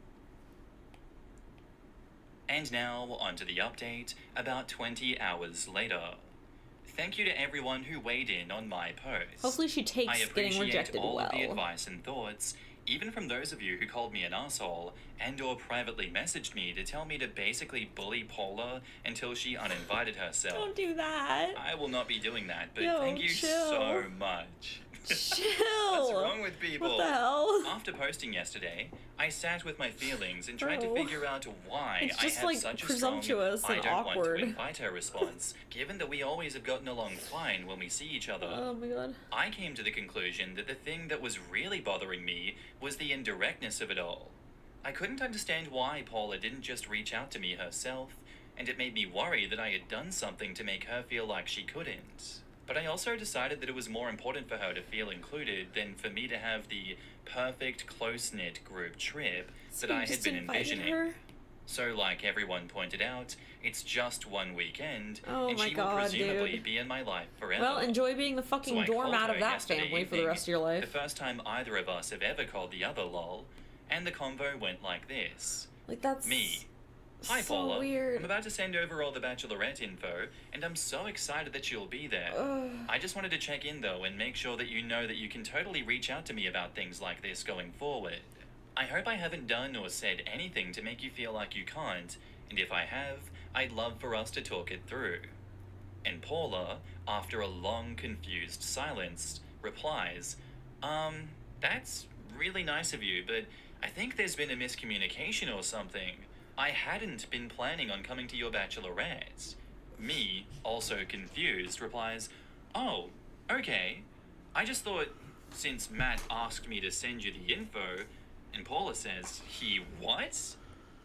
Speaker 6: And now, on to the update, about 20 hours later. Thank you to everyone who weighed in on my post.
Speaker 1: Hopefully she takes
Speaker 6: I
Speaker 1: getting
Speaker 6: appreciate
Speaker 1: rejected
Speaker 6: all
Speaker 1: well.
Speaker 6: of the advice and thoughts, even from those of you who called me an asshole and or privately messaged me to tell me to basically bully Paula until she uninvited herself.
Speaker 1: Don't do that.
Speaker 6: I will not be doing that, but
Speaker 1: Yo,
Speaker 6: thank you
Speaker 1: chill.
Speaker 6: so much.
Speaker 1: Chill.
Speaker 6: What's wrong with people?
Speaker 1: What the hell?
Speaker 6: After posting yesterday, I sat with my feelings and tried to
Speaker 1: Bro.
Speaker 6: figure out why
Speaker 1: It's just,
Speaker 6: I have
Speaker 1: like,
Speaker 6: such a
Speaker 1: presumptuous
Speaker 6: strong
Speaker 1: and
Speaker 6: I don't want
Speaker 1: awkward.
Speaker 6: to invite her response, given that we always have gotten along fine when we see each other.
Speaker 1: Oh my god.
Speaker 6: I came to the conclusion that the thing that was really bothering me was the indirectness of it all. I couldn't understand why Paula didn't just reach out to me herself, and it made me worry that I had done something to make her feel like she couldn't. But I also decided that it was more important for her to feel included than for me to have the perfect close-knit group trip that I had been envisioning.
Speaker 1: Her?
Speaker 6: So like everyone pointed out, it's just one weekend,
Speaker 1: Oh
Speaker 6: and
Speaker 1: my
Speaker 6: she
Speaker 1: god,
Speaker 6: will presumably
Speaker 1: dude.
Speaker 6: be in my life forever.
Speaker 1: Well, enjoy being the
Speaker 6: So
Speaker 1: fucking
Speaker 6: I called
Speaker 1: doormat
Speaker 6: her
Speaker 1: of that
Speaker 6: yesterday
Speaker 1: family for the
Speaker 6: evening,
Speaker 1: rest of your life.
Speaker 6: the first time either of us have ever called the other lol, and the convo went like this.
Speaker 1: Like, that's
Speaker 6: Me. Hi
Speaker 1: so
Speaker 6: Paula,
Speaker 1: weird.
Speaker 6: I'm about to send over all the Bachelorette info, and I'm so excited that you'll be there.
Speaker 1: Ugh.
Speaker 6: I just wanted to check in though and make sure that you know that you can totally reach out to me about things like this going forward. I hope I haven't done or said anything to make you feel like you can't, and if I have, I'd love for us to talk it through. And Paula, after a long confused silence, replies, that's really nice of you, but I think there's been a miscommunication or something. I hadn't been planning on coming to your bachelorette. Me, also confused, replies, oh, okay. I just thought, since Matt asked me to send you the info, and Paula says, he what?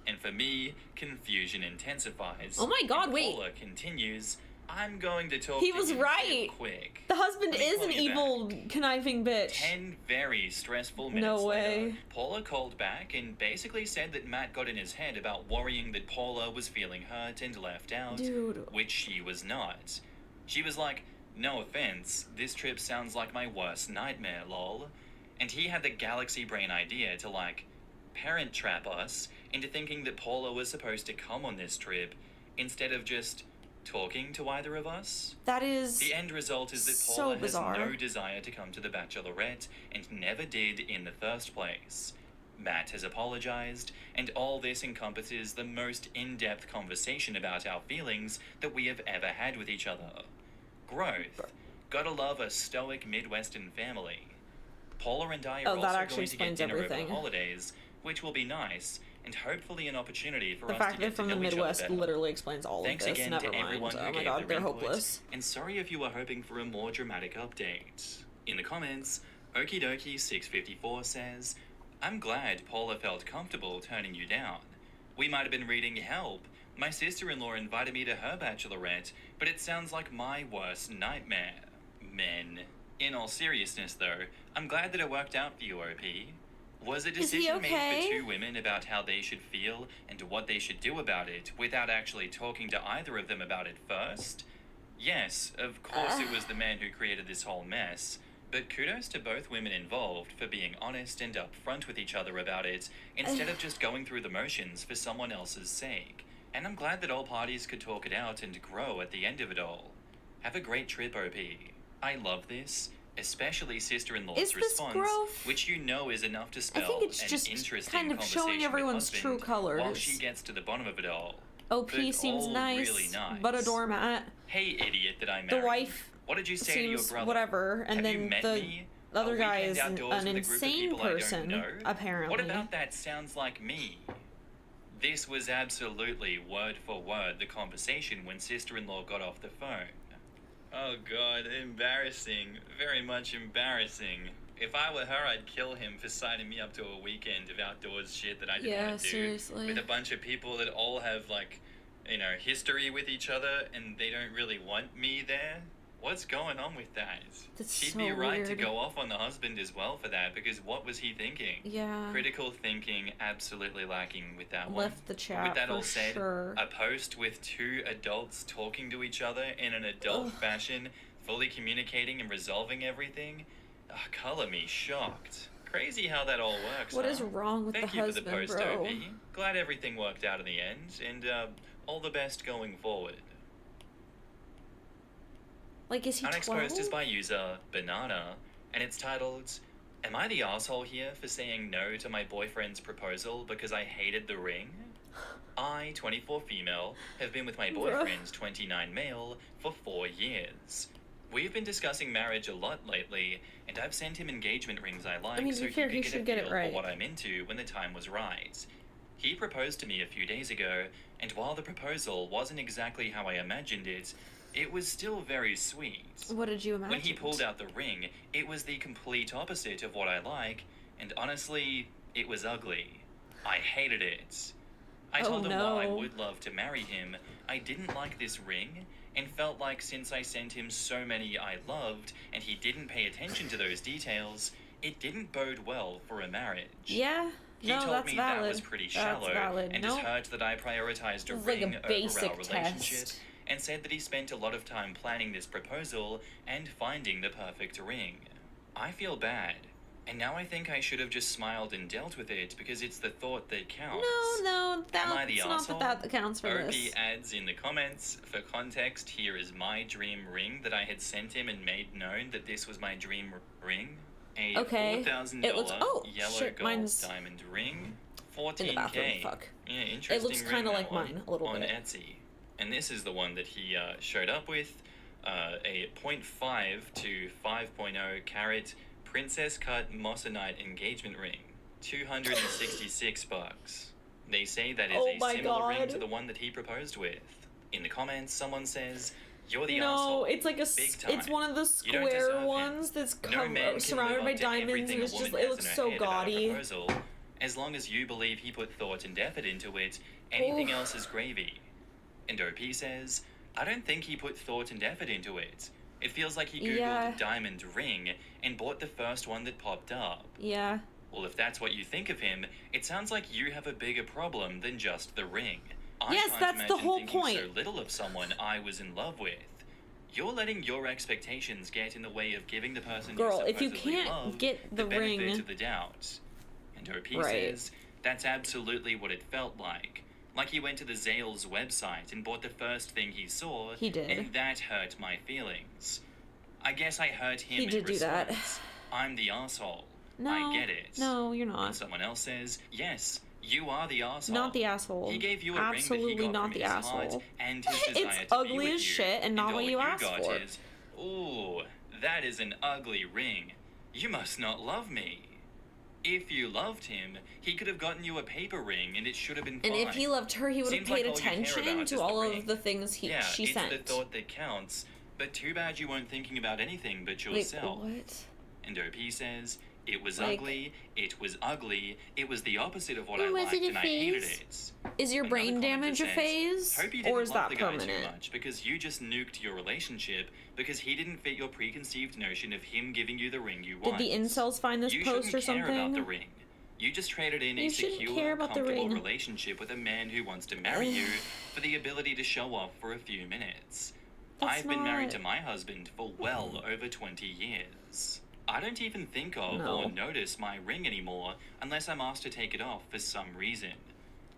Speaker 6: And for me, confusion intensifies.
Speaker 1: Oh my god,
Speaker 6: and
Speaker 1: wait.
Speaker 6: Paula continues, I'm going to talk
Speaker 1: He
Speaker 6: to
Speaker 1: was
Speaker 6: you
Speaker 1: right.
Speaker 6: real quick.
Speaker 1: The husband
Speaker 6: Let me
Speaker 1: is
Speaker 6: call
Speaker 1: an
Speaker 6: you
Speaker 1: evil, conniving bitch.
Speaker 6: 10 very stressful minutes
Speaker 1: No way.
Speaker 6: later, Paula called back and basically said that Matt got in his head about worrying that Paula was feeling hurt and left out,
Speaker 1: Dude.
Speaker 6: which she was not. She was like, no offense, this trip sounds like my worst nightmare, lol. And he had the galaxy brain idea to, like, parent trap us into thinking that Paula was supposed to come on this trip instead of just talking to either of us.
Speaker 1: That is
Speaker 6: The end result is that
Speaker 1: so
Speaker 6: Paula
Speaker 1: bizarre.
Speaker 6: has no desire to come to the Bachelorette and never did in the first place. Matt has apologized, and all this encompasses the most in-depth conversation about our feelings that we have ever had with each other. Growth. Gotta love a stoic Midwestern family. Paula and I are
Speaker 1: Oh, that
Speaker 6: also
Speaker 1: actually
Speaker 6: going to get
Speaker 1: explains
Speaker 6: dinner over
Speaker 1: everything.
Speaker 6: the holidays, which will be nice, and hopefully an opportunity for
Speaker 1: The
Speaker 6: us
Speaker 1: fact
Speaker 6: to
Speaker 1: that
Speaker 6: get
Speaker 1: from
Speaker 6: to
Speaker 1: the
Speaker 6: know each other
Speaker 1: Midwest
Speaker 6: better.
Speaker 1: literally explains all
Speaker 6: Thanks
Speaker 1: of this.
Speaker 6: again
Speaker 1: Never
Speaker 6: to everyone
Speaker 1: mind.
Speaker 6: who
Speaker 1: Oh my
Speaker 6: gave
Speaker 1: god,
Speaker 6: their
Speaker 1: they're
Speaker 6: input,
Speaker 1: hopeless.
Speaker 6: and sorry if you were hoping for a more dramatic update. In the comments, Okidoki654 says, I'm glad Paula felt comfortable turning you down. We might have been reading help. My sister-in-law invited me to her bachelorette, but it sounds like my worst nightmare. Men. In all seriousness though, I'm glad that it worked out for you, OP. Was a
Speaker 1: Is he
Speaker 6: decision made
Speaker 1: okay?
Speaker 6: for two women about how they should feel and what they should do about it without actually talking to either of them about it first? Yes, of course it was the man who created this whole mess, but kudos to both women involved for being honest and upfront with each other about it instead of just going through the motions for someone else's sake. And I'm glad that all parties could talk it out and grow at the end of it all. Have a great trip, OP. I love this. Especially sister-in-law's
Speaker 1: Is this
Speaker 6: response,
Speaker 1: growth?
Speaker 6: which you know is enough to spell
Speaker 1: I think it's
Speaker 6: an
Speaker 1: just
Speaker 6: interesting
Speaker 1: kind of showing
Speaker 6: conversation with
Speaker 1: everyone's
Speaker 6: husband
Speaker 1: true colors.
Speaker 6: while she gets to the bottom of it all.
Speaker 1: OP
Speaker 6: But
Speaker 1: seems
Speaker 6: all
Speaker 1: nice,
Speaker 6: really nice.
Speaker 1: but a doormat.
Speaker 6: Hey, idiot that I married.
Speaker 1: The wife
Speaker 6: What did you say to your
Speaker 1: seems
Speaker 6: brother?
Speaker 1: whatever, and
Speaker 6: Have you
Speaker 1: then
Speaker 6: met
Speaker 1: the
Speaker 6: me?
Speaker 1: other
Speaker 6: A
Speaker 1: guy
Speaker 6: weekend
Speaker 1: is
Speaker 6: outdoors
Speaker 1: an
Speaker 6: with a group of
Speaker 1: insane
Speaker 6: people I don't
Speaker 1: person,
Speaker 6: know?
Speaker 1: apparently.
Speaker 6: What about that sounds like me? This was absolutely word for word the conversation when sister-in-law got off the phone. Oh god, embarrassing. Very much embarrassing. If I were her, I'd kill him for signing me up to a weekend of outdoors shit that I didn't want to do.
Speaker 1: Seriously.
Speaker 6: With a bunch of people that all have, like, you know, history with each other, and they don't really want me there. What's going on with that?
Speaker 1: That's
Speaker 6: She'd
Speaker 1: so
Speaker 6: be right to
Speaker 1: weird.
Speaker 6: go off on the husband as well for that, because what was he thinking?
Speaker 1: Yeah.
Speaker 6: Critical thinking absolutely lacking with that one.
Speaker 1: Left the chat
Speaker 6: With that
Speaker 1: for
Speaker 6: all said,
Speaker 1: sure.
Speaker 6: a post with two adults talking to each other in an adult fashion, fully communicating and resolving everything. Color me shocked. Crazy how that all works.
Speaker 1: What
Speaker 6: huh?
Speaker 1: is wrong with
Speaker 6: Thank
Speaker 1: the
Speaker 6: you
Speaker 1: husband,
Speaker 6: for the post,
Speaker 1: bro?
Speaker 6: OP. Glad everything worked out in the end, and all the best going forward.
Speaker 1: Like, is he
Speaker 6: Our next
Speaker 1: 12?
Speaker 6: post is by user Banana, and it's titled, "Am I the asshole here for saying no to my boyfriend's proposal because I hated the ring? I, 24 female, have been with my boyfriend, 29 male, for 4 years. We've been discussing marriage a lot lately, and I've sent him engagement rings I like
Speaker 1: I mean, to
Speaker 6: so
Speaker 1: be
Speaker 6: he
Speaker 1: fair,
Speaker 6: could
Speaker 1: he
Speaker 6: get
Speaker 1: should
Speaker 6: a
Speaker 1: get it
Speaker 6: feel
Speaker 1: right.
Speaker 6: for what I'm into when the time was right. He proposed to me a few days ago, and while the proposal wasn't exactly how I imagined it, it was still very sweet.
Speaker 1: What did you imagine?
Speaker 6: When he pulled out the ring, it was the complete opposite of what I like, and honestly, it was ugly. I hated it. I told him while I would love to marry him, I didn't like this ring, and felt like since I sent him so many I loved, and he didn't pay attention to those details, it didn't bode well for a marriage.
Speaker 1: Yeah.
Speaker 6: He
Speaker 1: No,
Speaker 6: told
Speaker 1: that's
Speaker 6: me
Speaker 1: valid.
Speaker 6: that was pretty shallow,
Speaker 1: That's valid.
Speaker 6: and
Speaker 1: Nope.
Speaker 6: just heard that I prioritized a
Speaker 1: It's like
Speaker 6: ring
Speaker 1: a
Speaker 6: over
Speaker 1: basic
Speaker 6: our relationship,
Speaker 1: test.
Speaker 6: and said that he spent a lot of time planning this proposal and finding the perfect ring. I feel bad, and now I think I should have just smiled and dealt with it because it's the thought that counts.
Speaker 1: No,
Speaker 6: Am I the
Speaker 1: that's not
Speaker 6: asshole?
Speaker 1: that counts for
Speaker 6: OP
Speaker 1: this.
Speaker 6: adds in the comments, for context, here is my dream ring that I had sent him and made known that this was my dream ring. A
Speaker 1: Okay.
Speaker 6: $4,000
Speaker 1: It looks- oh,
Speaker 6: yellow
Speaker 1: shit,
Speaker 6: gold
Speaker 1: mine's
Speaker 6: diamond ring.
Speaker 1: in
Speaker 6: 14K.
Speaker 1: the bathroom, fuck.
Speaker 6: Yeah, interesting.
Speaker 1: It looks
Speaker 6: ring,
Speaker 1: kinda
Speaker 6: that
Speaker 1: like
Speaker 6: one,
Speaker 1: mine, a little
Speaker 6: on
Speaker 1: bit.
Speaker 6: Etsy. And this is the one that he showed up with, a 0.5 to 5.0 carat princess cut moissanite engagement ring, $266. They say that is
Speaker 1: Oh
Speaker 6: a
Speaker 1: my
Speaker 6: similar ring
Speaker 1: God.
Speaker 6: to the one that he proposed with. In the comments, someone says, "You're the
Speaker 1: No,
Speaker 6: asshole."
Speaker 1: it's like a
Speaker 6: Big time.
Speaker 1: it's one of the
Speaker 6: You don't deserve
Speaker 1: square
Speaker 6: him.
Speaker 1: ones that's
Speaker 6: No man can
Speaker 1: surrounded
Speaker 6: live
Speaker 1: by
Speaker 6: up to
Speaker 1: diamonds,
Speaker 6: everything
Speaker 1: and
Speaker 6: a
Speaker 1: it's just
Speaker 6: woman
Speaker 1: it
Speaker 6: has
Speaker 1: looks
Speaker 6: in her
Speaker 1: so
Speaker 6: head about a
Speaker 1: gaudy.
Speaker 6: proposal. As long as you believe he put thought and effort into it, anything
Speaker 1: Oof.
Speaker 6: else is gravy. And OP says, "I don't think he put thought and effort into it. It feels like he googled
Speaker 1: Yeah.
Speaker 6: diamond ring and bought the first one that popped up."
Speaker 1: Yeah.
Speaker 6: Well, if that's what you think of him, it sounds like you have a bigger problem than just the ring. I
Speaker 1: Yes,
Speaker 6: can't
Speaker 1: that's the
Speaker 6: imagine
Speaker 1: whole
Speaker 6: thinking
Speaker 1: point.
Speaker 6: so little of someone I was in love with. You're letting your expectations get in the way of giving the person
Speaker 1: Girl,
Speaker 6: you
Speaker 1: if you
Speaker 6: supposedly
Speaker 1: can't
Speaker 6: love
Speaker 1: get the
Speaker 6: benefit
Speaker 1: ring-
Speaker 6: of the doubt. And OP
Speaker 1: Right.
Speaker 6: says, that's absolutely what it felt like. Like he went to the Zales website and bought the first thing he saw.
Speaker 1: He did.
Speaker 6: And that hurt my feelings. I guess I hurt him
Speaker 1: He
Speaker 6: in
Speaker 1: did do that.
Speaker 6: response. I'm the asshole.
Speaker 1: No.
Speaker 6: I get it.
Speaker 1: No, you're
Speaker 6: And
Speaker 1: not.
Speaker 6: someone else says, yes, you are the asshole.
Speaker 1: Not the asshole.
Speaker 6: He gave you a
Speaker 1: Absolutely
Speaker 6: ring that he got
Speaker 1: not
Speaker 6: from
Speaker 1: the
Speaker 6: his
Speaker 1: asshole.
Speaker 6: heart and his desire
Speaker 1: It's
Speaker 6: to be
Speaker 1: ugly
Speaker 6: with
Speaker 1: as
Speaker 6: you.
Speaker 1: shit and not
Speaker 6: all
Speaker 1: what you asked
Speaker 6: got
Speaker 1: for.
Speaker 6: is, ooh, that is an ugly ring. You must not love me. If you loved him, he could have gotten you a paper ring and it should have been fine.
Speaker 1: And if he loved her, he would have
Speaker 6: Seems like
Speaker 1: paid
Speaker 6: all you care
Speaker 1: attention
Speaker 6: about is
Speaker 1: to
Speaker 6: the
Speaker 1: all
Speaker 6: ring.
Speaker 1: of the things she
Speaker 6: it's
Speaker 1: sent.
Speaker 6: the thought that counts. But too bad you weren't thinking about anything but
Speaker 1: Like,
Speaker 6: yourself.
Speaker 1: what?
Speaker 6: And OP says, it was
Speaker 1: Like-
Speaker 6: ugly, it was ugly, it was the opposite of what I
Speaker 1: Was
Speaker 6: liked
Speaker 1: it a
Speaker 6: and I hated
Speaker 1: phase?
Speaker 6: it.
Speaker 1: Is your
Speaker 6: Another
Speaker 1: brain
Speaker 6: commenter
Speaker 1: damage a
Speaker 6: says,
Speaker 1: phase?
Speaker 6: Hope you didn't
Speaker 1: Or is
Speaker 6: love
Speaker 1: that
Speaker 6: the guy too
Speaker 1: permanent?
Speaker 6: much because you just nuked your relationship because he didn't fit your preconceived notion of him giving you the ring you
Speaker 1: Did
Speaker 6: want.
Speaker 1: the incels find this
Speaker 6: you
Speaker 1: post or
Speaker 6: shouldn't care about the
Speaker 1: something?
Speaker 6: ring. You just traded in a
Speaker 1: You shouldn't
Speaker 6: secure,
Speaker 1: care about the
Speaker 6: comfortable
Speaker 1: ring.
Speaker 6: relationship with a man who wants to marry you for the ability to show off for a few minutes.
Speaker 1: That's
Speaker 6: I've been married
Speaker 1: not-
Speaker 6: to my husband for well over 20 years. I don't even think of
Speaker 1: No.
Speaker 6: or notice my ring anymore unless I'm asked to take it off for some reason.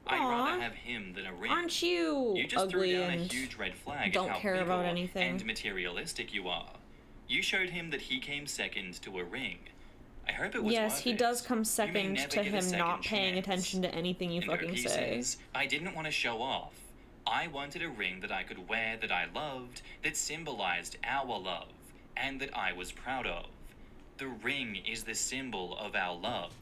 Speaker 6: I'd
Speaker 1: Aw.
Speaker 6: rather have him than a ring.
Speaker 1: Aren't you,
Speaker 6: You just
Speaker 1: ugly
Speaker 6: threw down a
Speaker 1: and
Speaker 6: huge red flag
Speaker 1: don't
Speaker 6: at how
Speaker 1: care
Speaker 6: fickle
Speaker 1: about anything?
Speaker 6: and materialistic you are. You showed him that he came second to a ring. I hope it was
Speaker 1: yes,
Speaker 6: worth
Speaker 1: he
Speaker 6: it.
Speaker 1: does come
Speaker 6: You may
Speaker 1: second
Speaker 6: never
Speaker 1: to
Speaker 6: get a
Speaker 1: him
Speaker 6: second
Speaker 1: not paying
Speaker 6: chance.
Speaker 1: attention to anything you
Speaker 6: And
Speaker 1: fucking
Speaker 6: OP
Speaker 1: say.
Speaker 6: says, I didn't want to show off. I wanted a ring that I could wear that I loved, that symbolized our love, and that I was proud of. The ring is the symbol of our love.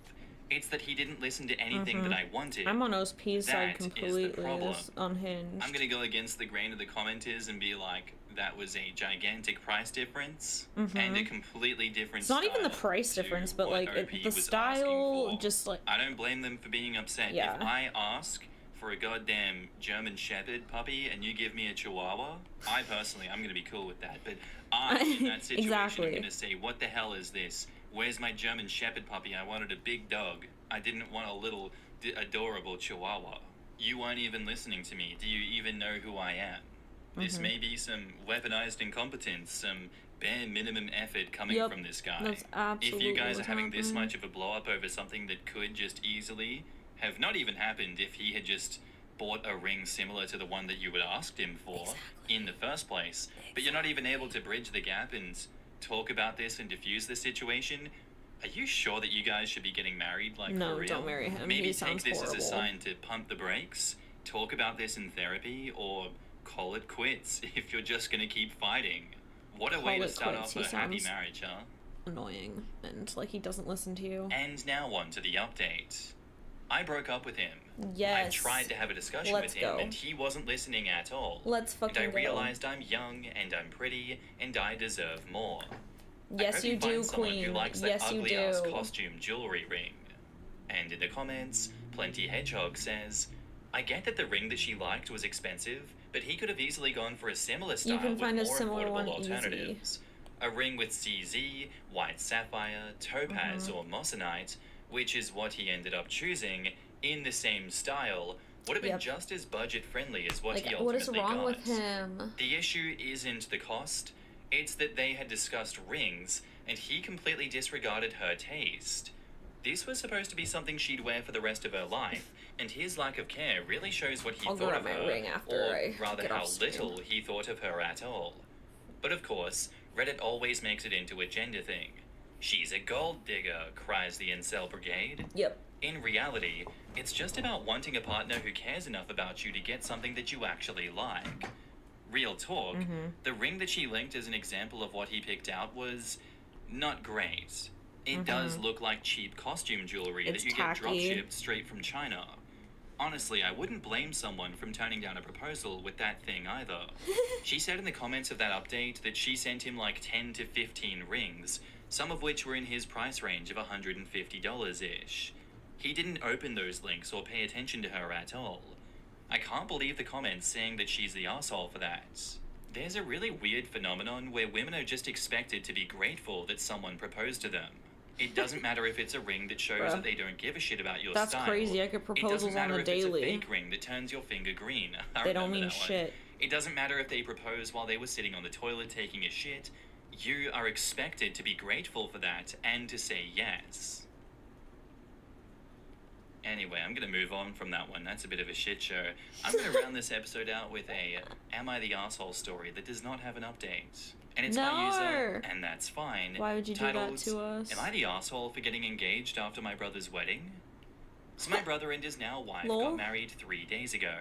Speaker 6: It's that he didn't listen to anything that I wanted.
Speaker 1: I'm on OSP's side
Speaker 6: That is the
Speaker 1: completely.
Speaker 6: problem.
Speaker 1: It's unhinged.
Speaker 6: I'm gonna go against the grain of the commenters and be like, that was a gigantic price difference and a completely different
Speaker 1: It's not even the
Speaker 6: style
Speaker 1: price
Speaker 6: to
Speaker 1: difference, but
Speaker 6: what
Speaker 1: like
Speaker 6: OP
Speaker 1: the
Speaker 6: was asking
Speaker 1: style,
Speaker 6: for.
Speaker 1: just like
Speaker 6: I don't blame them for being upset.
Speaker 1: Yeah.
Speaker 6: If I ask for a goddamn German Shepherd puppy and you give me a Chihuahua, I'm gonna be cool with that. But in that situation,
Speaker 1: Exactly.
Speaker 6: I'm gonna say, what the hell is this? Where's my German Shepherd puppy? I wanted a big dog. I didn't want a little adorable Chihuahua. You weren't even listening to me. Do you even know who I am? This may be some weaponized incompetence, some bare minimum effort coming
Speaker 1: Yep,
Speaker 6: from this guy.
Speaker 1: that's
Speaker 6: If
Speaker 1: absolutely
Speaker 6: you guys are
Speaker 1: what's
Speaker 6: having this
Speaker 1: happening.
Speaker 6: much of a blow up over something that could just easily have not even happened if he had just bought a ring similar to the one that you had asked him for in the first place, but you're not even able to bridge the gap and talk about this and diffuse the situation, are you sure that you guys should be getting married? Like,
Speaker 1: No,
Speaker 6: for real?
Speaker 1: don't marry him.
Speaker 6: Maybe
Speaker 1: He
Speaker 6: take
Speaker 1: sounds
Speaker 6: this as
Speaker 1: horrible.
Speaker 6: a sign to pump the brakes, talk about this in therapy, or call it quits if you're just gonna keep fighting. What a way
Speaker 1: Call
Speaker 6: to
Speaker 1: it
Speaker 6: start
Speaker 1: quits.
Speaker 6: off
Speaker 1: He
Speaker 6: a happy
Speaker 1: sounds-
Speaker 6: marriage, huh?
Speaker 1: annoying, and like he doesn't listen to you.
Speaker 6: And now on to the update. I broke up with him.
Speaker 1: Yes.
Speaker 6: I tried to have a discussion
Speaker 1: Let's
Speaker 6: with him,
Speaker 1: go.
Speaker 6: and he wasn't listening at all.
Speaker 1: Let's
Speaker 6: And I
Speaker 1: fucking go.
Speaker 6: realized I'm young, and I'm pretty, and I deserve more. I
Speaker 1: Yes,
Speaker 6: hope
Speaker 1: you
Speaker 6: find
Speaker 1: do,
Speaker 6: someone
Speaker 1: Queen.
Speaker 6: Who likes that
Speaker 1: Yes, you
Speaker 6: ugly-ass
Speaker 1: do.
Speaker 6: costume jewelry ring. And in the comments, Plenty Hedgehog says, I get that the ring that she liked was expensive, but he could have easily gone for a similar style
Speaker 1: can
Speaker 6: with
Speaker 1: find a
Speaker 6: more
Speaker 1: similar
Speaker 6: affordable
Speaker 1: one easy.
Speaker 6: alternatives. A ring with CZ, white sapphire, topaz,
Speaker 1: Mm-hmm.
Speaker 6: or moissanite, which is what he ended up choosing, in the same style, would have been
Speaker 1: Yep.
Speaker 6: just as budget-friendly as what he
Speaker 1: Like,
Speaker 6: ultimately
Speaker 1: what is wrong
Speaker 6: got.
Speaker 1: with him?
Speaker 6: The issue isn't the cost, it's that they had discussed rings, and he completely disregarded her taste. This was supposed to be something she'd wear for the rest of her life, and his lack of care really shows what he
Speaker 1: I'll
Speaker 6: thought
Speaker 1: grab
Speaker 6: of
Speaker 1: my
Speaker 6: her,
Speaker 1: ring after
Speaker 6: or
Speaker 1: I
Speaker 6: rather
Speaker 1: get
Speaker 6: how
Speaker 1: off stream.
Speaker 6: little he thought of her at all. But of course, Reddit always makes it into a gender thing. She's a gold digger, cries the incel brigade.
Speaker 1: Yep.
Speaker 6: In reality, it's just about wanting a partner who cares enough about you to get something that you actually like. Real talk, the ring that she linked as an example of what he picked out was not great. It does look like cheap costume jewelry
Speaker 1: It's
Speaker 6: that you get
Speaker 1: tacky.
Speaker 6: dropshipped straight from China. Honestly, I wouldn't blame someone from turning down a proposal with that thing either. She said in the comments of that update that she sent him like 10 to 15 rings, some of which were in his price range of $150-ish. He didn't open those links or pay attention to her at all. I can't believe the comments saying that she's the arsehole for that. There's a really weird phenomenon where women are just expected to be grateful that someone proposed to them. It doesn't matter if it's a ring that shows
Speaker 1: Bruh.
Speaker 6: that they don't give a shit about your
Speaker 1: That's
Speaker 6: style.
Speaker 1: crazy. I get
Speaker 6: It doesn't
Speaker 1: proposals on
Speaker 6: matter
Speaker 1: the
Speaker 6: if it's a
Speaker 1: daily.
Speaker 6: fake ring that turns your finger green. I
Speaker 1: They don't
Speaker 6: remember
Speaker 1: mean
Speaker 6: that one.
Speaker 1: shit.
Speaker 6: It doesn't matter if they propose while they were sitting on the toilet taking a shit. You are expected to be grateful for that and to say yes. Anyway, I'm going to move on from that one. That's a bit of a shit show. I'm going to round this episode out with a Am I the Arsehole story that does not have an update. And it's my user,
Speaker 1: No.
Speaker 6: and that's fine.
Speaker 1: Why would you do that
Speaker 6: titled,
Speaker 1: to us?
Speaker 6: Am I the arsehole for getting engaged after my brother's wedding? So my brother and his now wife
Speaker 1: Lol.
Speaker 6: got married 3 days ago.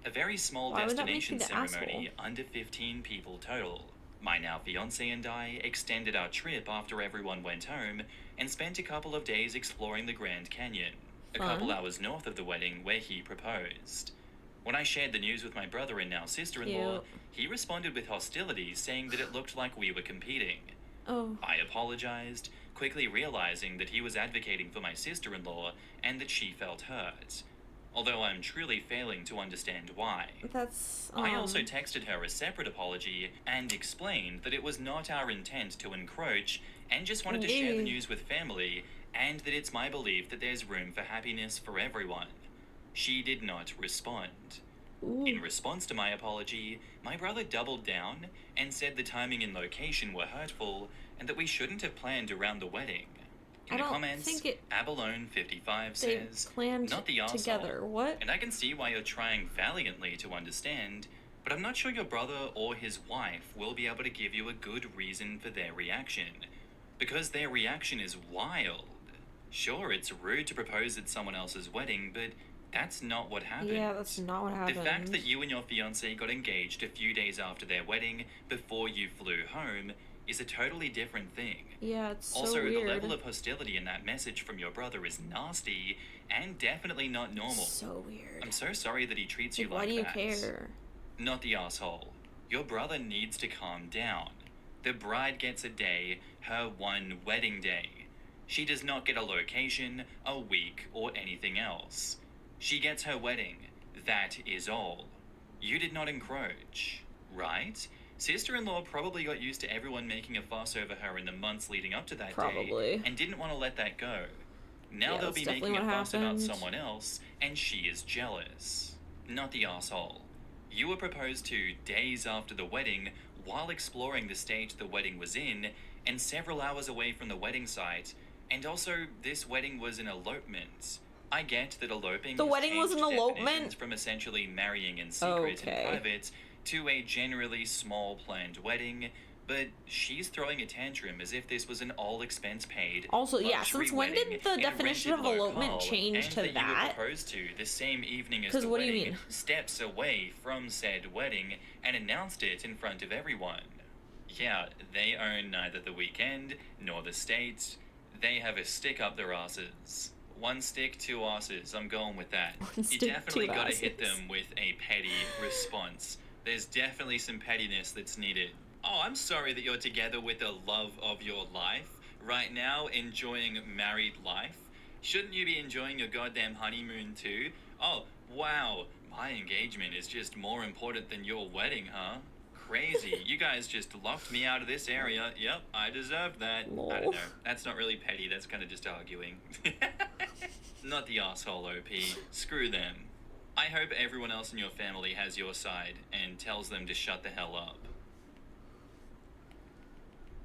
Speaker 6: A very small
Speaker 1: Why would that make
Speaker 6: destination
Speaker 1: you the
Speaker 6: ceremony, under 15 people total. My now fiance and I extended our trip after everyone went home and spent a couple of days exploring the Grand Canyon, a
Speaker 1: Fun.
Speaker 6: couple hours north of the wedding where he proposed. When I shared the news with my brother and now sister-in-law,
Speaker 1: Cute.
Speaker 6: he responded with hostility, saying that it looked like we were competing.
Speaker 1: Oh.
Speaker 6: I apologized, quickly realizing that he was advocating for my sister-in-law and that she felt hurt. Although I'm truly failing to understand why.
Speaker 1: That's,
Speaker 6: I also texted her a separate apology and explained that it was not our intent to encroach and just wanted to share the news with family, and that it's my belief that there's room for happiness for everyone. She did not respond. In response to my apology, my brother doubled down and said the timing and location were hurtful and that we shouldn't have planned around the wedding. In
Speaker 1: I
Speaker 6: the
Speaker 1: don't
Speaker 6: comments,
Speaker 1: think it-
Speaker 6: Abalone55
Speaker 1: They
Speaker 6: says,
Speaker 1: planned
Speaker 6: not the arsehole.
Speaker 1: together. What?
Speaker 6: And I can see why you're trying valiantly to understand, but I'm not sure your brother or his wife will be able to give you a good reason for their reaction. Because their reaction is wild. Sure, it's rude to propose at someone else's wedding, but that's not what happened.
Speaker 1: Yeah, that's not what happened.
Speaker 6: The fact that you and your fiancé got engaged a few days after their wedding, before you flew home, is a totally different thing.
Speaker 1: Yeah, it's so
Speaker 6: Also,
Speaker 1: weird.
Speaker 6: the level of hostility in that message from your brother is nasty and definitely not normal.
Speaker 1: So weird.
Speaker 6: I'm so sorry that he treats you
Speaker 1: Like,
Speaker 6: like
Speaker 1: why do you
Speaker 6: that.
Speaker 1: care?
Speaker 6: Not the asshole. Your brother needs to calm down. The bride gets a day, her one wedding day. She does not get a location, a week, or anything else. She gets her wedding. That is all. You did not encroach, right? Sister-in-law probably got used to everyone making a fuss over her in the months leading up to that
Speaker 1: Probably.
Speaker 6: day and didn't want to let that go. Now
Speaker 1: Yeah,
Speaker 6: they'll
Speaker 1: that's
Speaker 6: be making
Speaker 1: definitely
Speaker 6: a
Speaker 1: what
Speaker 6: fuss about
Speaker 1: happened.
Speaker 6: someone else, and she is jealous. Not the asshole. You were proposed to days after the wedding, while exploring the state the wedding was in, and several hours away from the wedding site, and also this wedding was an elopement. I get that eloping
Speaker 1: The
Speaker 6: has
Speaker 1: wedding was an
Speaker 6: changed
Speaker 1: elopement?
Speaker 6: definitions from essentially marrying in secret
Speaker 1: Okay.
Speaker 6: and private to a generally small planned wedding, but she's throwing a tantrum as if this was an all-expense paid
Speaker 1: Also, yeah,
Speaker 6: luxury
Speaker 1: since when did
Speaker 6: wedding
Speaker 1: the
Speaker 6: in a
Speaker 1: definition
Speaker 6: rented
Speaker 1: of elopement
Speaker 6: locale,
Speaker 1: change
Speaker 6: and
Speaker 1: to
Speaker 6: that you
Speaker 1: that?
Speaker 6: were proposed to the same evening as
Speaker 1: 'Cause
Speaker 6: the
Speaker 1: what do you
Speaker 6: wedding,
Speaker 1: mean?
Speaker 6: steps away from said wedding, and announced it in front of everyone. Yeah, they own neither the weekend nor the state. They have a stick up their asses. One stick, two asses. I'm going with that. You
Speaker 1: stick,
Speaker 6: definitely
Speaker 1: two
Speaker 6: gotta hit
Speaker 1: asses.
Speaker 6: them with a petty response. There's definitely some pettiness that's needed. Oh, I'm sorry that you're together with the love of your life right now, enjoying married life. Shouldn't you be enjoying your goddamn honeymoon too? Oh, wow, my engagement is just more important than your wedding, huh? Crazy. You guys just locked me out of this area. Yep, I deserved that.
Speaker 1: Lol.
Speaker 6: I don't know. That's not really petty. That's kind of just arguing. Not the asshole OP. Screw them. I hope everyone else in your family has your side and tells them to shut the hell up.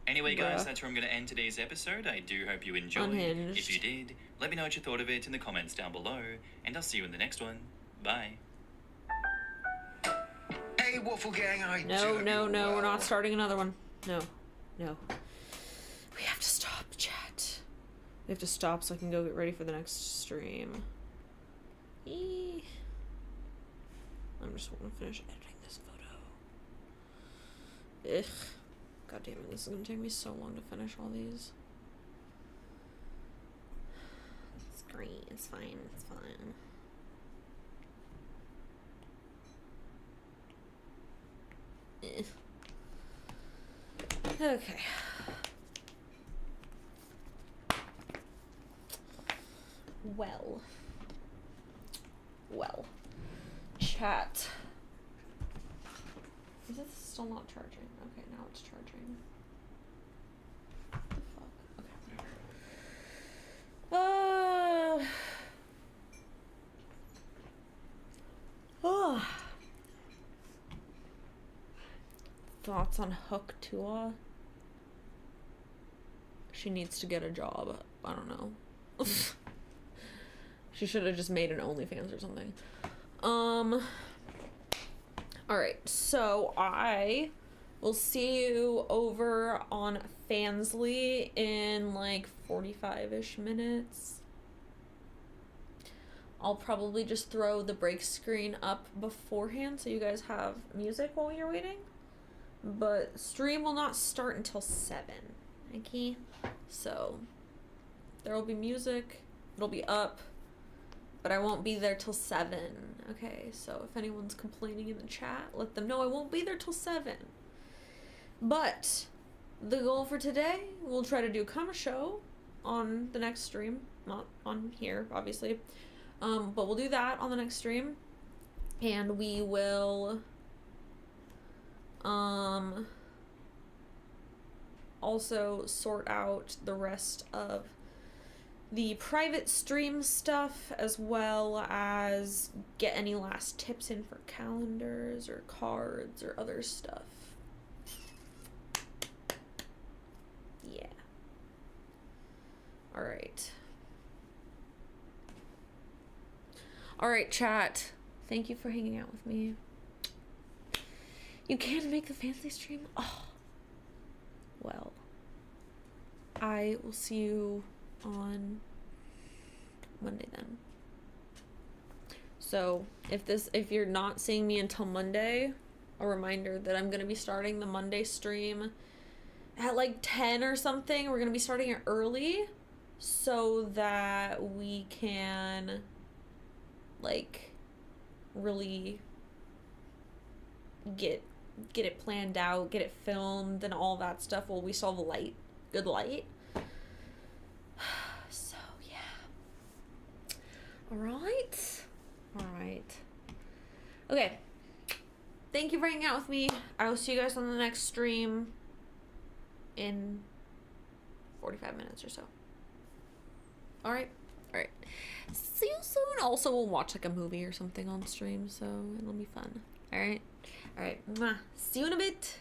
Speaker 6: Anyway, guys,
Speaker 1: Bruh.
Speaker 6: that's where I'm going to end today's episode. I do hope you enjoyed.
Speaker 1: Unhinged.
Speaker 6: If you did, let me know what you thought of it in the comments down below, and I'll see you in the next one. Bye.
Speaker 5: Hey, Waffle Gang, I do
Speaker 1: No,
Speaker 5: hope
Speaker 1: no,
Speaker 5: you're
Speaker 1: no, we're
Speaker 5: well.
Speaker 1: not starting another one. No, no. We have to stop, chat. We have to stop so I can go get ready for the next stream. Eee. I'm just want to finish editing this photo. Ugh. God damn it, this is gonna take me so long to finish all these. It's great, it's fine, it's fine. Eh. Okay. Well. Well. Chat. Is it still not charging? Okay, now it's charging. Fuck. Okay, whatever. Thoughts on Hook Tua? She needs to get a job. I don't know. She should have just made an OnlyFans or something. Alright, so I will see you over on Fansly in like 45-ish minutes. I'll probably just throw the break screen up beforehand so you guys have music while you're waiting. But stream will not start until 7. Okay? So there will be music. It'll be up. But I won't be there till 7. Okay, so if anyone's complaining in the chat, let them know I won't be there till 7. But the goal for today, we'll try to do a show on the next stream. Not on here, obviously. But we'll do that on the next stream. And we will also sort out the rest of the private stream stuff, as well as get any last tips in for calendars or cards or other stuff. Yeah. Alright. Alright, chat. Thank you for hanging out with me. You can't make the fancy stream? Oh. Well. I will see you on Monday then. So if you're not seeing me until Monday, a reminder that I'm gonna be starting the Monday stream at like 10 or something. We're gonna be starting it early so that we can like really get it planned out, get it filmed and all that stuff. Well, we still have good light. So yeah. All right. Okay. Thank you for hanging out with me. I will see you guys on the next stream in 45 minutes or so. All right. See you soon. Also, we'll watch like a movie or something on stream, so it'll be fun. All right. Mwah. See you in a bit.